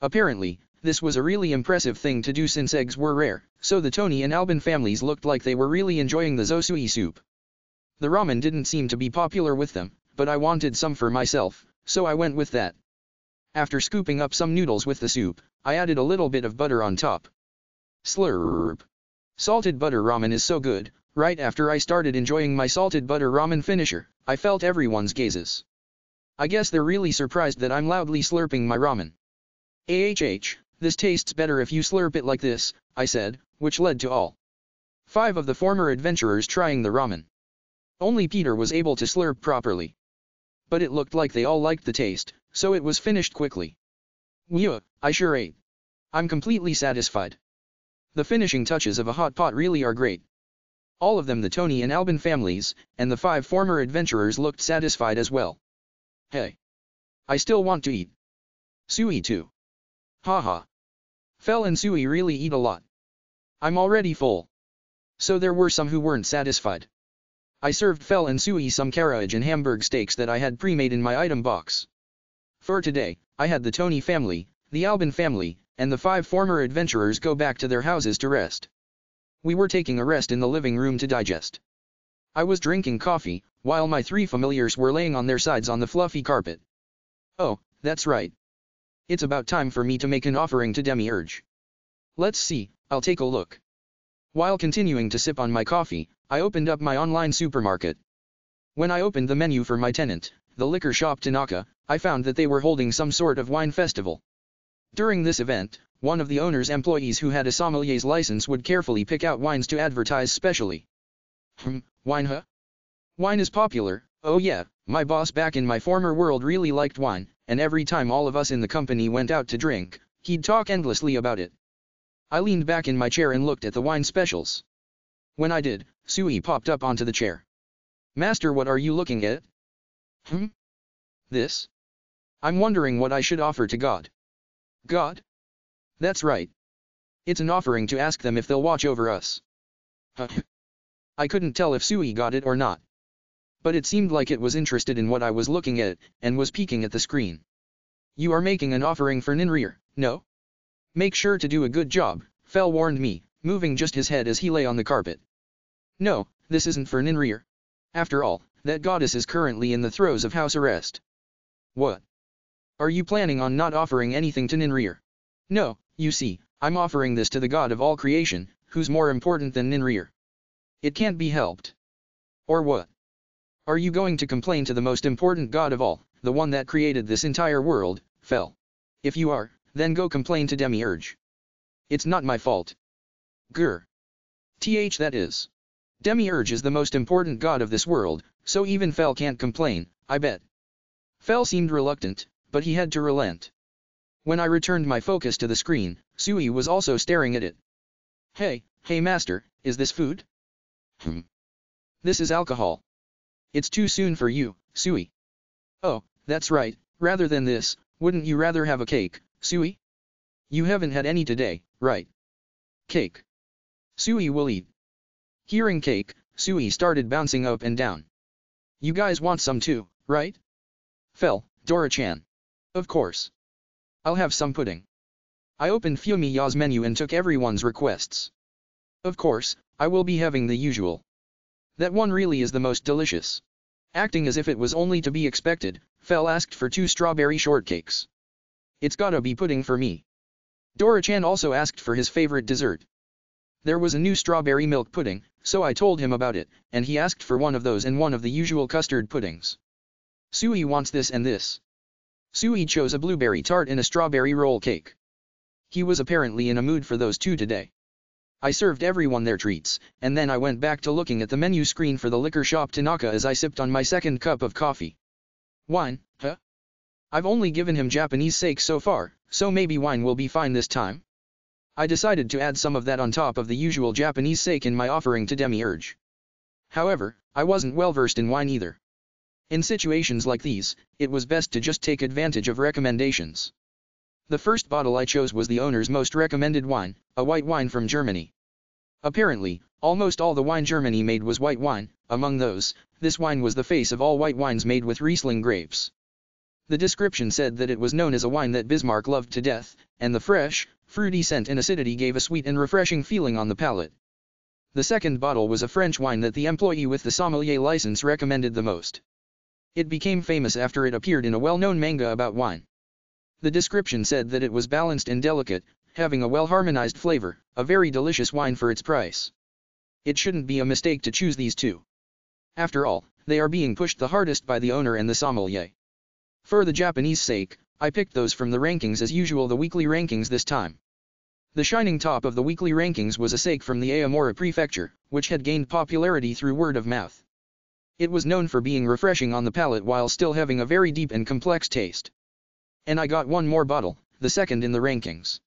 Apparently, this was a really impressive thing to do since eggs were rare, so the Tony and Albin families looked like they were really enjoying the zosui soup. The ramen didn't seem to be popular with them, but I wanted some for myself, so I went with that. After scooping up some noodles with the soup, I added a little bit of butter on top. Slurp. Salted butter ramen is so good. Right after I started enjoying my salted butter ramen finisher, I felt everyone's gazes. I guess they're really surprised that I'm loudly slurping my ramen. This tastes better if you slurp it like this, I said, which led to all 5 of the former adventurers trying the ramen. Only Peter was able to slurp properly. But it looked like they all liked the taste, so it was finished quickly. Yeah, I sure ate. I'm completely satisfied. The finishing touches of a hot pot really are great. All of them, the Tony and Albin families, and the 5 former adventurers, looked satisfied as well. Hey. I still want to eat. Sui too. Haha. Fel and Sui really eat a lot. I'm already full. So there were some who weren't satisfied. I served Fel and Sui some karaage and Hamburg steaks that I had pre-made in my item box. For today, I had the Tony family, the Albin family, and the 5 former adventurers go back to their houses to rest. We were taking a rest in the living room to digest. I was drinking coffee, while my 3 familiars were laying on their sides on the fluffy carpet. Oh, that's right. It's about time for me to make an offering to Demiurge. Let's see, I'll take a look. While continuing to sip on my coffee, I opened up my online supermarket. When I opened the menu for my tenant, the liquor shop Tanaka, I found that they were holding some sort of wine festival. During this event, one of the owner's employees who had a sommelier's license would carefully pick out wines to advertise specially. Wine huh? Wine is popular, oh yeah, my boss back in my former world really liked wine, and every time all of us in the company went out to drink, he'd talk endlessly about it. I leaned back in my chair and looked at the wine specials. When I did, Sui popped up onto the chair. Master, what are you looking at? This? I'm wondering what I should offer to God. God? That's right. It's an offering to ask them if they'll watch over us. I I couldn't tell if Sui got it or not. But it seemed like it was interested in what I was looking at, and was peeking at the screen. You are making an offering for Ninrir, no? Make sure to do a good job, Fel warned me, moving just his head as he lay on the carpet. No, this isn't for Ninrir. After all, that goddess is currently in the throes of house arrest. What? Are you planning on not offering anything to Ninrir? No, you see, I'm offering this to the god of all creation, who's more important than Ninrir. It can't be helped. Or what? Are you going to complain to the most important god of all, the one that created this entire world, Fel? If you are, then go complain to Demiurge. It's not my fault. Grr. That is. Demiurge is the most important god of this world, so even Fel can't complain, I bet. Fel seemed reluctant, but he had to relent. When I returned my focus to the screen, Sui was also staring at it. Hey master, is this food? This is alcohol. It's too soon for you, Sui. Oh, that's right, rather than this, wouldn't you rather have a cake, Sui? You haven't had any today, right? Cake. Sui will eat. Hearing cake, Sui started bouncing up and down. You guys want some too, right? Fel, Dora-chan. Of course. I'll have some pudding. I opened Fumiya's menu and took everyone's requests. Of course, I will be having the usual. That one really is the most delicious. Acting as if it was only to be expected, Fel asked for 2 strawberry shortcakes. It's gotta be pudding for me. Dora-chan also asked for his favorite dessert. There was a new strawberry milk pudding, so I told him about it, and he asked for one of those and one of the usual custard puddings. Sui wants this and this. Sui chose a blueberry tart and a strawberry roll cake. He was apparently in a mood for those 2 today. I served everyone their treats, and then I went back to looking at the menu screen for the liquor shop Tanaka as I sipped on my second cup of coffee. Wine, huh? I've only given him Japanese sake so far, so maybe wine will be fine this time? I decided to add some of that on top of the usual Japanese sake in my offering to Demiurge. However, I wasn't well versed in wine either. In situations like these, it was best to just take advantage of recommendations. The first bottle I chose was the owner's most recommended wine, a white wine from Germany. Apparently, almost all the wine Germany made was white wine. Among those, this wine was the face of all white wines made with Riesling grapes. The description said that it was known as a wine that Bismarck loved to death, and the fresh, fruity scent and acidity gave a sweet and refreshing feeling on the palate. The second bottle was a French wine that the employee with the sommelier license recommended the most. It became famous after it appeared in a well-known manga about wine. The description said that it was balanced and delicate, having a well-harmonized flavor, a very delicious wine for its price. It shouldn't be a mistake to choose these 2. After all, they are being pushed the hardest by the owner and the sommelier. For the Japanese sake, I picked those from the rankings as usual, the weekly rankings this time. The shining top of the weekly rankings was a sake from the Aomori Prefecture, which had gained popularity through word of mouth. It was known for being refreshing on the palate while still having a very deep and complex taste. And I got one more bottle, the second in the rankings.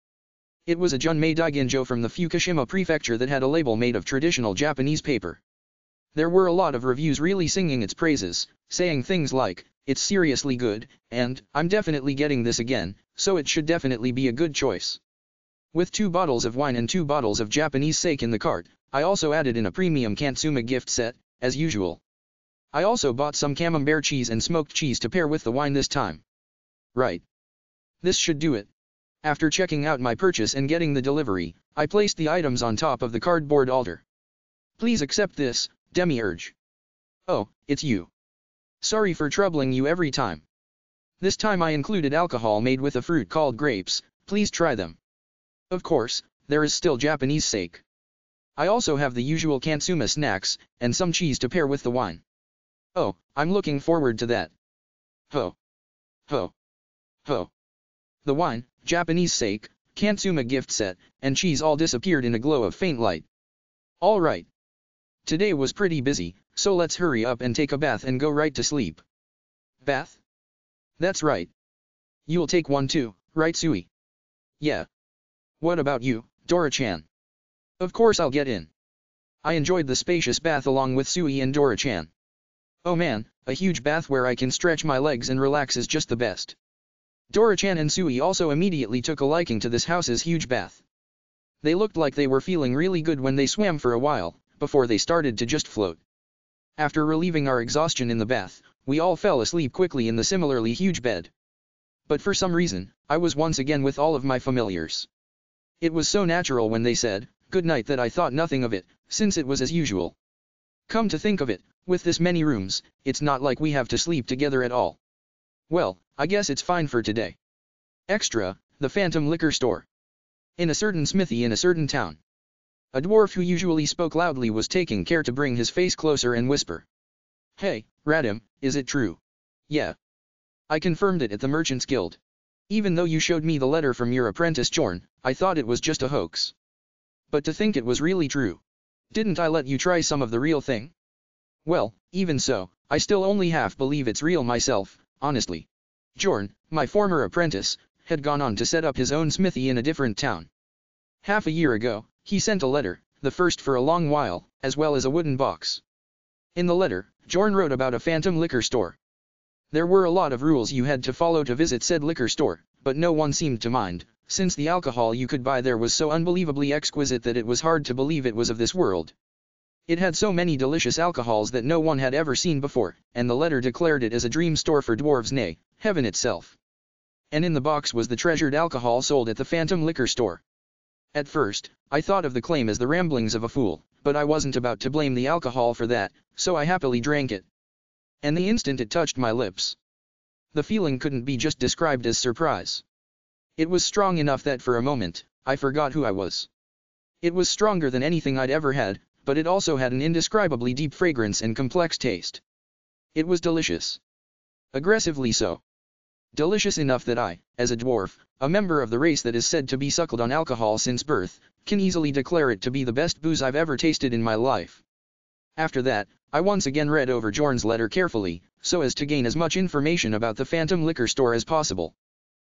It was a Junmei Daiginjo from the Fukushima Prefecture that had a label made of traditional Japanese paper. There were a lot of reviews really singing its praises, saying things like, "It's seriously good," and "I'm definitely getting this again, so it should definitely be a good choice." With 2 bottles of wine and 2 bottles of Japanese sake in the cart, I also added in a premium Katsuma gift set, as usual. I also bought some camembert cheese and smoked cheese to pair with the wine this time. Right. This should do it. After checking out my purchase and getting the delivery, I placed the items on top of the cardboard altar. Please accept this, Demiurge. Oh, it's you. Sorry for troubling you every time. This time I included alcohol made with a fruit called grapes, please try them. Of course, there is still Japanese sake. I also have the usual Katsuma snacks, and some cheese to pair with the wine. Oh, I'm looking forward to that. Ho. Ho. Ho. The wine, Japanese sake, Katsuma gift set, and cheese all disappeared in a glow of faint light. Alright. Today was pretty busy, so let's hurry up and take a bath and go right to sleep. Bath? That's right. You'll take one too, right Sui? Yeah. What about you, Dora-chan? Of course I'll get in. I enjoyed the spacious bath along with Sui and Dora-chan. Oh man, a huge bath where I can stretch my legs and relax is just the best. Dora-chan and Sui also immediately took a liking to this house's huge bath. They looked like they were feeling really good when they swam for a while, before they started to just float. After relieving our exhaustion in the bath, we all fell asleep quickly in the similarly huge bed. But for some reason, I was once again with all of my familiars. It was so natural when they said, "Good night," that I thought nothing of it, since it was as usual. Come to think of it, with this many rooms, it's not like we have to sleep together at all. Well, I guess it's fine for today. Extra, the Phantom Liquor Store. In a certain smithy in a certain town. A dwarf who usually spoke loudly was taking care to bring his face closer and whisper. "Hey, Radim, is it true?" "Yeah. I confirmed it at the Merchants Guild. Even though you showed me the letter from your apprentice Jorn, I thought it was just a hoax. But to think it was really true. Didn't I let you try some of the real thing? Well, even so, I still only half believe it's real myself, honestly." Jorn, my former apprentice, had gone on to set up his own smithy in a different town. Half a year ago, he sent a letter, the first for a long while, as well as a wooden box. In the letter, Jorn wrote about a phantom liquor store. There were a lot of rules you had to follow to visit said liquor store, but no one seemed to mind, since the alcohol you could buy there was so unbelievably exquisite that it was hard to believe it was of this world. It had so many delicious alcohols that no one had ever seen before, and the letter declared it as a dream store for dwarves, nay, heaven itself. And in the box was the treasured alcohol sold at the Phantom Liquor Store. At first, I thought of the claim as the ramblings of a fool, but I wasn't about to blame the alcohol for that, so I happily drank it. And the instant it touched my lips, the feeling couldn't be just described as surprise. It was strong enough that for a moment, I forgot who I was. It was stronger than anything I'd ever had, but it also had an indescribably deep fragrance and complex taste. It was delicious. Aggressively so. Delicious enough that I, as a dwarf, a member of the race that is said to be suckled on alcohol since birth, can easily declare it to be the best booze I've ever tasted in my life. After that, I once again read over Jorn's letter carefully, so as to gain as much information about the Phantom Liquor Store as possible.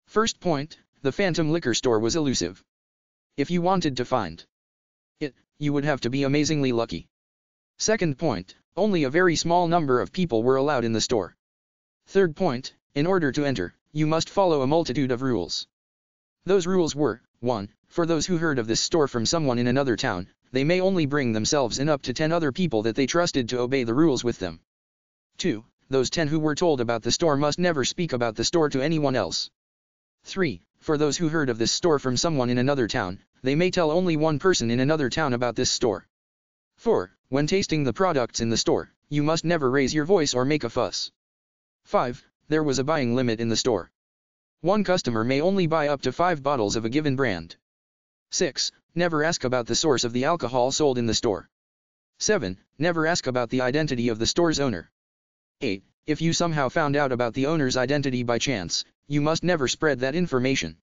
First point, the Phantom Liquor Store was elusive. If you wanted to find it, you would have to be amazingly lucky. Second point, only a very small number of people were allowed in the store. Third point, in order to enter, you must follow a multitude of rules. Those rules were, 1. For those who heard of this store from someone in another town, they may only bring themselves and up to 10 other people that they trusted to obey the rules with them. 2. Those 10 who were told about the store must never speak about the store to anyone else. 3. For those who heard of this store from someone in another town, they may tell only one person in another town about this store. 4. When tasting the products in the store, you must never raise your voice or make a fuss. 5. There was a buying limit in the store. One customer may only buy up to 5 bottles of a given brand. 6. Never ask about the source of the alcohol sold in the store. 7. Never ask about the identity of the store's owner. 8. If you somehow found out about the owner's identity by chance, you must never spread that information.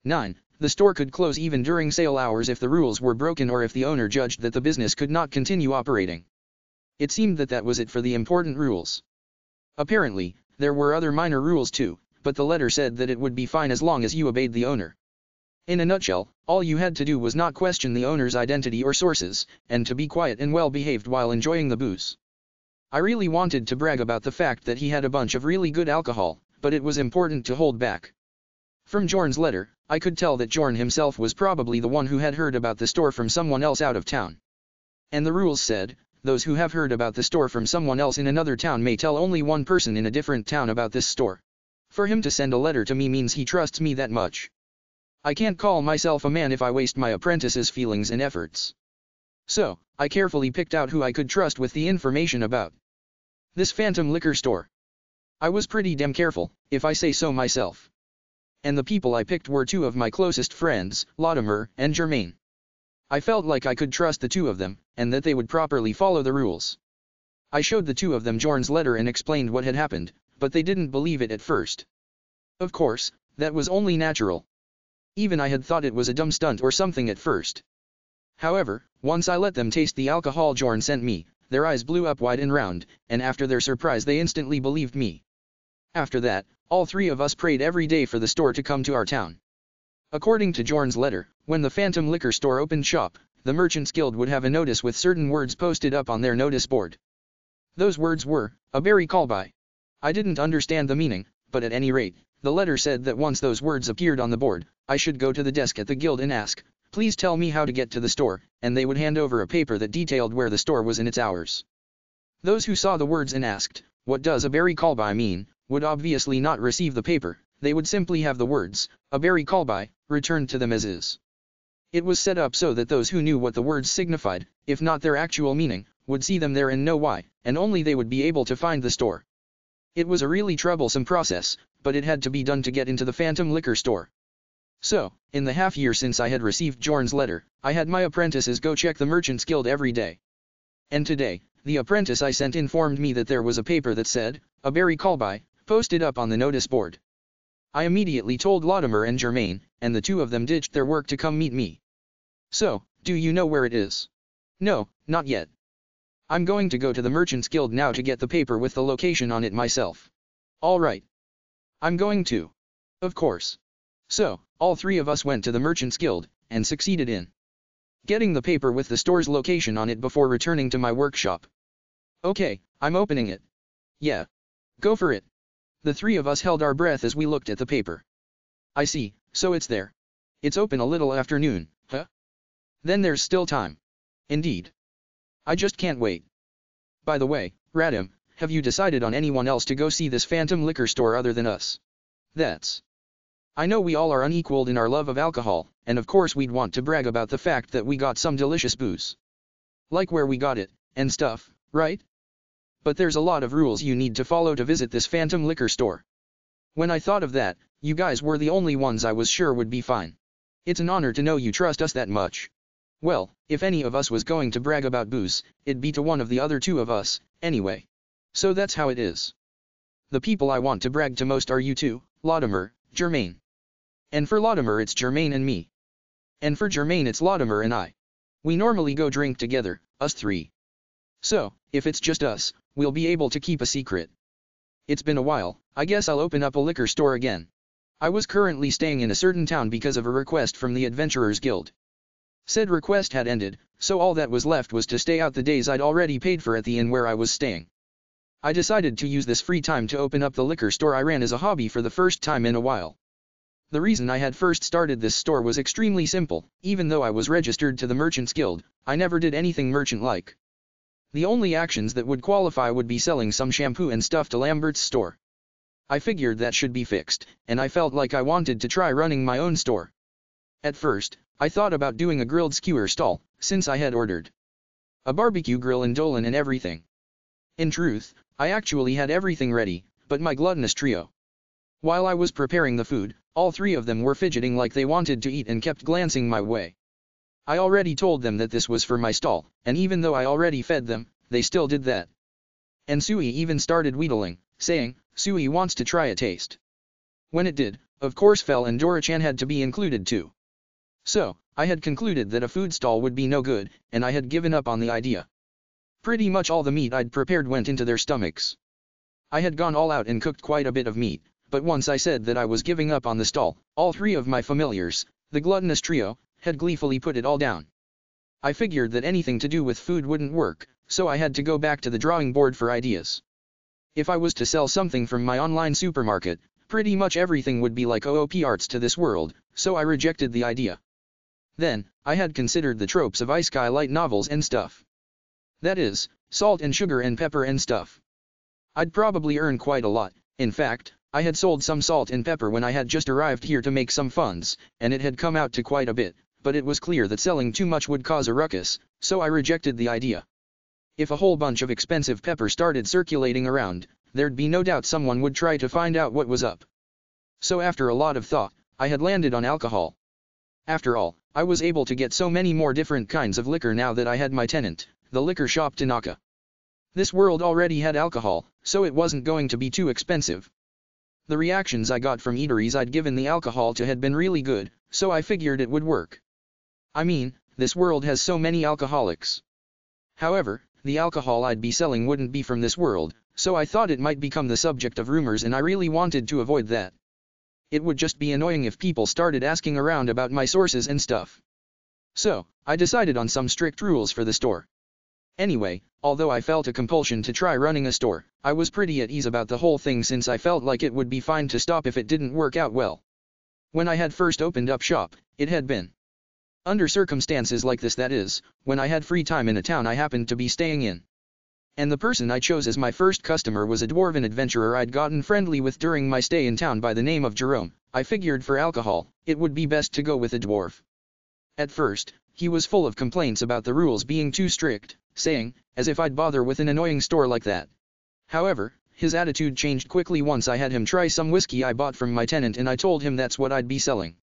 9. The store could close even during sale hours if the rules were broken or if the owner judged that the business could not continue operating. It seemed that that was it for the important rules. Apparently, there were other minor rules too, but the letter said that it would be fine as long as you obeyed the owner. In a nutshell, all you had to do was not question the owner's identity or sources, and to be quiet and well behaved while enjoying the booze. I really wanted to brag about the fact that he had a bunch of really good alcohol, but it was important to hold back. From Jorn's letter, I could tell that Jorn himself was probably the one who had heard about the store from someone else out of town. And the rules said, those who have heard about the store from someone else in another town may tell only one person in a different town about this store. For him to send a letter to me means he trusts me that much. I can't call myself a man if I waste my apprentice's feelings and efforts. So, I carefully picked out who I could trust with the information about this Phantom Liquor Store. I was pretty damn careful, if I say so myself. And the people I picked were 2 of my closest friends, Latimer and Germain. I felt like I could trust the 2 of them, and that they would properly follow the rules. I showed the 2 of them Jorn's letter and explained what had happened, but they didn't believe it at first. Of course, that was only natural. Even I had thought it was a dumb stunt or something at first. However, once I let them taste the alcohol Jorn sent me, their eyes blew up wide and round, and after their surprise they instantly believed me. After that, all 3 of us prayed every day for the store to come to our town. According to Jorn's letter, when the Phantom Liquor Store opened shop, the Merchants Guild would have a notice with certain words posted up on their notice board. Those words were, "A berry call by." I didn't understand the meaning, but at any rate, the letter said that once those words appeared on the board, I should go to the desk at the guild and ask, please tell me how to get to the store, and they would hand over a paper that detailed where the store was and its hours. Those who saw the words and asked, "What does a berry call by mean?" would obviously not receive the paper, they would simply have the words, "a berry call by," returned to them as is. It was set up so that those who knew what the words signified, if not their actual meaning, would see them there and know why, and only they would be able to find the store. It was a really troublesome process, but it had to be done to get into the Phantom Liquor store. So, in the half year since I had received Jorn's letter, I had my apprentices go check the Merchant's Guild every day. And today, the apprentice I sent informed me that there was a paper that said, "A berry call by," posted up on the notice board. I immediately told Latimer and Germain, and the two of them ditched their work to come meet me. "So, do you know where it is?" "No, not yet. I'm going to go to the Merchant's Guild now to get the paper with the location on it myself." "All right. I'm going to." "Of course." So, all three of us went to the Merchant's Guild, and succeeded in getting the paper with the store's location on it before returning to my workshop. "Okay, I'm opening it." "Yeah. Go for it." The three of us held our breath as we looked at the paper. "I see, so it's there. It's open a little afternoon, huh? Then there's still time." "Indeed. I just can't wait. By the way, Radim, have you decided on anyone else to go see this Phantom Liquor store other than us?" "That's... I know we all are unequaled in our love of alcohol, and of course we'd want to brag about the fact that we got some delicious booze. Like where we got it, and stuff, right? But there's a lot of rules you need to follow to visit this Phantom Liquor store. When I thought of that, you guys were the only ones I was sure would be fine. It's an honor to know you trust us that much. Well, if any of us was going to brag about booze, it'd be to one of the other two of us, anyway. So that's how it is. The people I want to brag to most are you two, Latimer, Germain. And for Latimer it's Germain and me. And for Germain it's Latimer and I. We normally go drink together, us three. So, if it's just us, we'll be able to keep a secret. It's been a while, I guess I'll open up a liquor store again. I was currently staying in a certain town because of a request from the Adventurers Guild. Said request had ended, so all that was left was to stay out the days I'd already paid for at the inn where I was staying. I decided to use this free time to open up the liquor store I ran as a hobby for the first time in a while. The reason I had first started this store was extremely simple. Even though I was registered to the Merchant's Guild, I never did anything merchant-like. The only actions that would qualify would be selling some shampoo and stuff to Lambert's store. I figured that should be fixed, and I felt like I wanted to try running my own store. At first, I thought about doing a grilled skewer stall, since I had ordered a barbecue grill and Dolan and everything. In truth, I actually had everything ready, but my gluttonous trio. While I was preparing the food, all three of them were fidgeting like they wanted to eat and kept glancing my way. I already told them that this was for my stall, and even though I already fed them, they still did that. And Sui even started wheedling, saying, "Sui wants to try a taste." When it did, of course Fel and Dora-chan had to be included too. So, I had concluded that a food stall would be no good, and I had given up on the idea. Pretty much all the meat I'd prepared went into their stomachs. I had gone all out and cooked quite a bit of meat, but once I said that I was giving up on the stall, all three of my familiars, the gluttonous trio, had gleefully put it all down. I figured that anything to do with food wouldn't work, so I had to go back to the drawing board for ideas. If I was to sell something from my online supermarket, pretty much everything would be like OOP arts to this world, so I rejected the idea. Then, I had considered the tropes of Isekai light novels and stuff. That is, salt and sugar and pepper and stuff. I'd probably earn quite a lot. In fact, I had sold some salt and pepper when I had just arrived here to make some funds, and it had come out to quite a bit, but it was clear that selling too much would cause a ruckus, so I rejected the idea. If a whole bunch of expensive pepper started circulating around, there'd be no doubt someone would try to find out what was up. So after a lot of thought, I had landed on alcohol. After all, I was able to get so many more different kinds of liquor now that I had my tenant, the liquor shop Tanaka. This world already had alcohol, so it wasn't going to be too expensive. The reactions I got from eateries I'd given the alcohol to had been really good, so I figured it would work. I mean, this world has so many alcoholics. However, the alcohol I'd be selling wouldn't be from this world, so I thought it might become the subject of rumors and I really wanted to avoid that. It would just be annoying if people started asking around about my sources and stuff. So, I decided on some strict rules for the store. Anyway, although I felt a compulsion to try running a store, I was pretty at ease about the whole thing since I felt like it would be fine to stop if it didn't work out well. When I had first opened up shop, it had been Under circumstances like this, that is, when I had free time in a town I happened to be staying in. And the person I chose as my first customer was a dwarven adventurer I'd gotten friendly with during my stay in town by the name of Jerome. I figured for alcohol, it would be best to go with a dwarf. At first, he was full of complaints about the rules being too strict, saying, as if I'd bother with an annoying store like that. However, his attitude changed quickly once I had him try some whiskey I bought from my tenant and I told him that's what I'd be selling.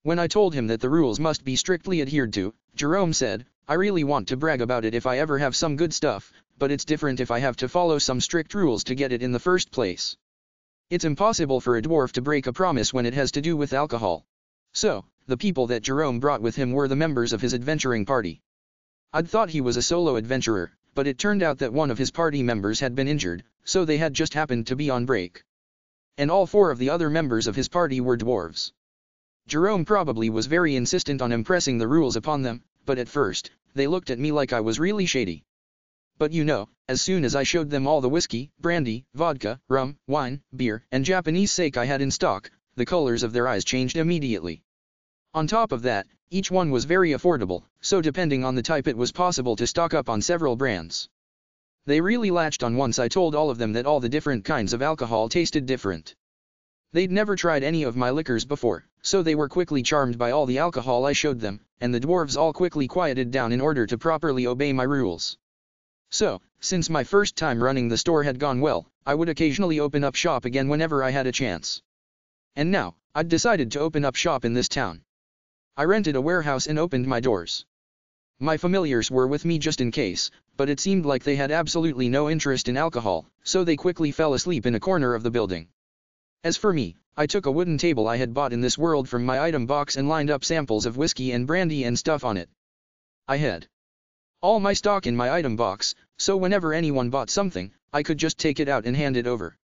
When I told him that the rules must be strictly adhered to, Jerome said, I really want to brag about it if I ever have some good stuff, but it's different if I have to follow some strict rules to get it in the first place. It's impossible for a dwarf to break a promise when it has to do with alcohol. So, the people that Jerome brought with him were the members of his adventuring party. I'd thought he was a solo adventurer, but it turned out that one of his party members had been injured, so they had just happened to be on break. And all 4 of the other members of his party were dwarves. Jerome probably was very insistent on impressing the rules upon them, but at first, they looked at me like I was really shady. But you know, as soon as I showed them all the whiskey, brandy, vodka, rum, wine, beer, and Japanese sake I had in stock, the colors of their eyes changed immediately. On top of that, each one was very affordable, so depending on the type it was possible to stock up on several brands. They really latched on once I told all of them that all the different kinds of alcohol tasted different. They'd never tried any of my liquors before, so they were quickly charmed by all the alcohol I showed them, and the dwarves all quickly quieted down in order to properly obey my rules. So, since my first time running the store had gone well, I would occasionally open up shop again whenever I had a chance. And now, I'd decided to open up shop in this town. I rented a warehouse and opened my doors. My familiars were with me just in case, but it seemed like they had absolutely no interest in alcohol, so they quickly fell asleep in a corner of the building. As for me, I took a wooden table I had bought in this world from my item box and lined up samples of whiskey and brandy and stuff on it. I had all my stock in my item box, so whenever anyone bought something, I could just take it out and hand it over.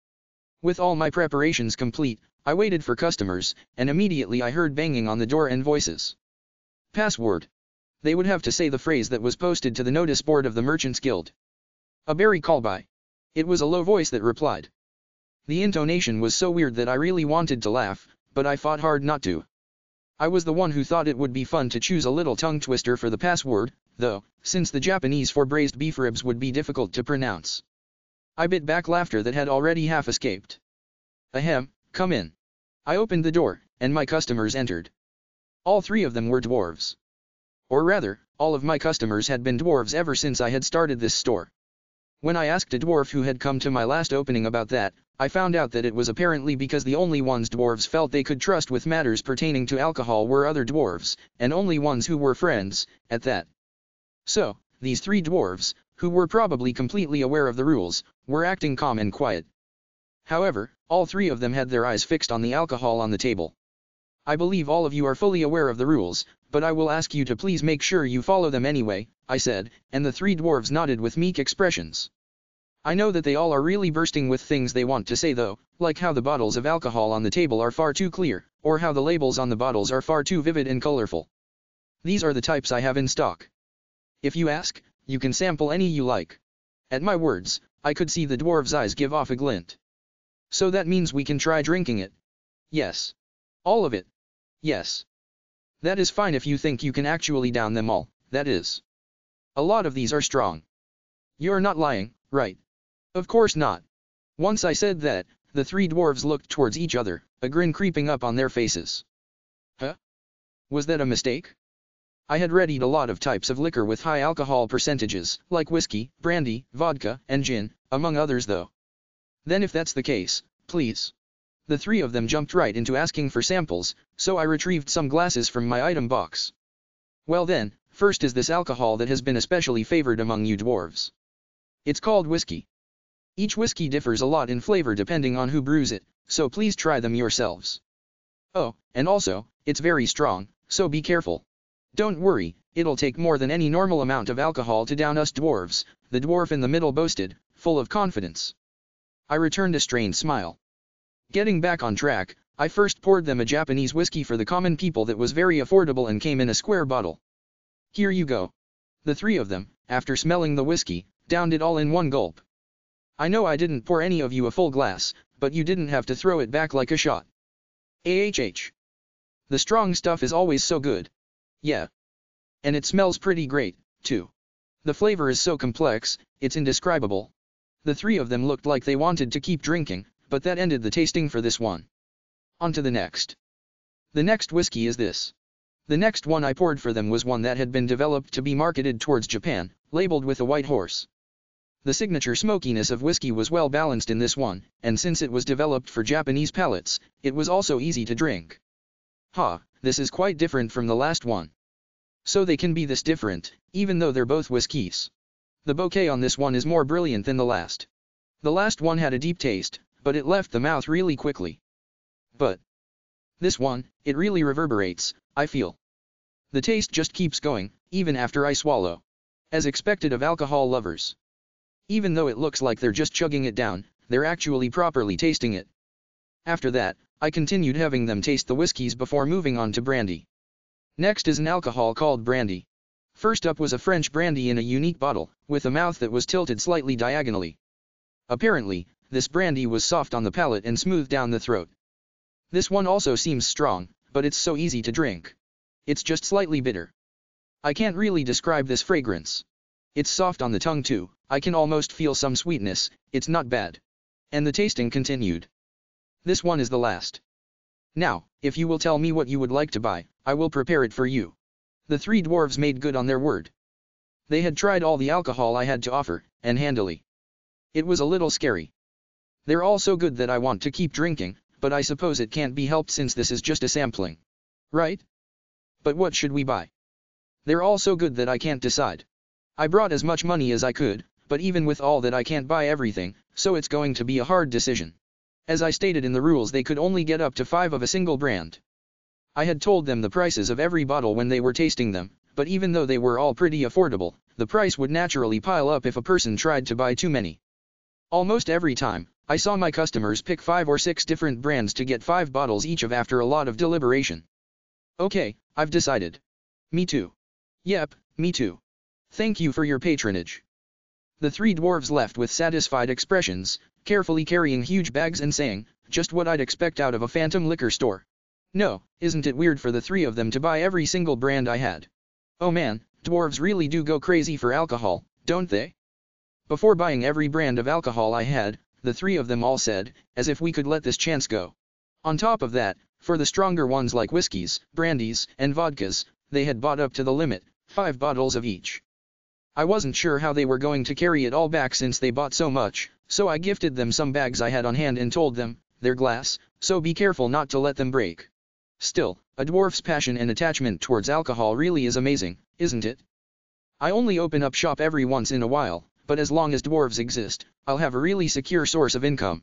With all my preparations complete, I waited for customers, and immediately I heard banging on the door and voices. Password. They would have to say the phrase that was posted to the notice board of the Merchants Guild. A berry call by. It was a low voice that replied. The intonation was so weird that I really wanted to laugh, but I fought hard not to. I was the one who thought it would be fun to choose a little tongue twister for the password, though, since the Japanese for braised beef ribs would be difficult to pronounce. I bit back laughter that had already half escaped. Ahem, come in. I opened the door, and my customers entered. All 3 of them were dwarves. Or rather, all of my customers had been dwarves ever since I had started this store. When I asked a dwarf who had come to my last opening about that, I found out that it was apparently because the only ones dwarves felt they could trust with matters pertaining to alcohol were other dwarves, and only ones who were friends, at that. So, these 3 dwarves, who were probably completely aware of the rules, were acting calm and quiet. However, all 3 of them had their eyes fixed on the alcohol on the table. I believe all of you are fully aware of the rules, but I will ask you to please make sure you follow them anyway, I said, and the 3 dwarves nodded with meek expressions. I know that they all are really bursting with things they want to say though, like how the bottles of alcohol on the table are far too clear, or how the labels on the bottles are far too vivid and colorful. These are the types I have in stock. If you ask, you can sample any you like. At my words, I could see the dwarves' eyes give off a glint. So that means we can try drinking it. Yes. All of it. Yes. That is fine if you think you can actually down them all, that is. A lot of these are strong. You're not lying, right? Of course not. Once I said that, the 3 dwarves looked towards each other, a grin creeping up on their faces. Huh? Was that a mistake? I had readied a lot of types of liquor with high alcohol percentages, like whiskey, brandy, vodka, and gin, among others though. Then if that's the case, please. The 3 of them jumped right into asking for samples, so I retrieved some glasses from my item box. Well then, first is this alcohol that has been especially favored among you dwarves. It's called whiskey. Each whiskey differs a lot in flavor depending on who brews it, so please try them yourselves. Oh, and also, it's very strong, so be careful. Don't worry, it'll take more than any normal amount of alcohol to down us dwarves, the dwarf in the middle boasted, full of confidence. I returned a strained smile. Getting back on track, I first poured them a Japanese whiskey for the common people that was very affordable and came in a square bottle. Here you go. The 3 of them, after smelling the whiskey, downed it all in one gulp. I know I didn't pour any of you a full glass, but you didn't have to throw it back like a shot. The strong stuff is always so good. Yeah. And it smells pretty great, too. The flavor is so complex, it's indescribable. The three of them looked like they wanted to keep drinking, but that ended the tasting for this one. On to the next. The next whiskey is this. The next one I poured for them was one that had been developed to be marketed towards Japan, labeled with a white horse. The signature smokiness of whiskey was well balanced in this one, and since it was developed for Japanese palates, it was also easy to drink. This is quite different from the last one. So they can be this different, even though they're both whiskeys. The bouquet on this one is more brilliant than the last. The last one had a deep taste, but it left the mouth really quickly. But this one, it really reverberates, I feel. The taste just keeps going, even after I swallow. As expected of alcohol lovers. Even though it looks like they're just chugging it down, they're actually properly tasting it. After that, I continued having them taste the whiskeys before moving on to brandy. Next is an alcohol called brandy. First up was a French brandy in a unique bottle, with a mouth that was tilted slightly diagonally. Apparently, this brandy was soft on the palate and smooth down the throat. This one also seems strong, but it's so easy to drink. It's just slightly bitter. I can't really describe this fragrance. It's soft on the tongue too, I can almost feel some sweetness, it's not bad. And the tasting continued. This one is the last. Now, if you will tell me what you would like to buy, I will prepare it for you. The three dwarves made good on their word. They had tried all the alcohol I had to offer, and handily. It was a little scary. They're all so good that I want to keep drinking, but I suppose it can't be helped since this is just a sampling. Right? But what should we buy? They're all so good that I can't decide. I brought as much money as I could, but even with all that I can't buy everything, so it's going to be a hard decision. As I stated in the rules, they could only get up to 5 of a single brand. I had told them the prices of every bottle when they were tasting them, but even though they were all pretty affordable, the price would naturally pile up if a person tried to buy too many. Almost every time, I saw my customers pick 5 or 6 different brands to get 5 bottles each of after a lot of deliberation. Okay, I've decided. Me too. Yep, me too. Thank you for your patronage. The three dwarves left with satisfied expressions, carefully carrying huge bags and saying, just what I'd expect out of a phantom liquor store. No, isn't it weird for the three of them to buy every single brand I had? Oh man, dwarves really do go crazy for alcohol, don't they? Before buying every brand of alcohol I had, the three of them all said, as if we could let this chance go. On top of that, for the stronger ones like whiskeys, brandies, and vodkas, they had bought up to the limit, 5 bottles of each. I wasn't sure how they were going to carry it all back since they bought so much, so I gifted them some bags I had on hand and told them, they're glass, so be careful not to let them break. Still, a dwarf's passion and attachment towards alcohol really is amazing, isn't it? I only open up shop every once in a while, but as long as dwarves exist, I'll have a really secure source of income.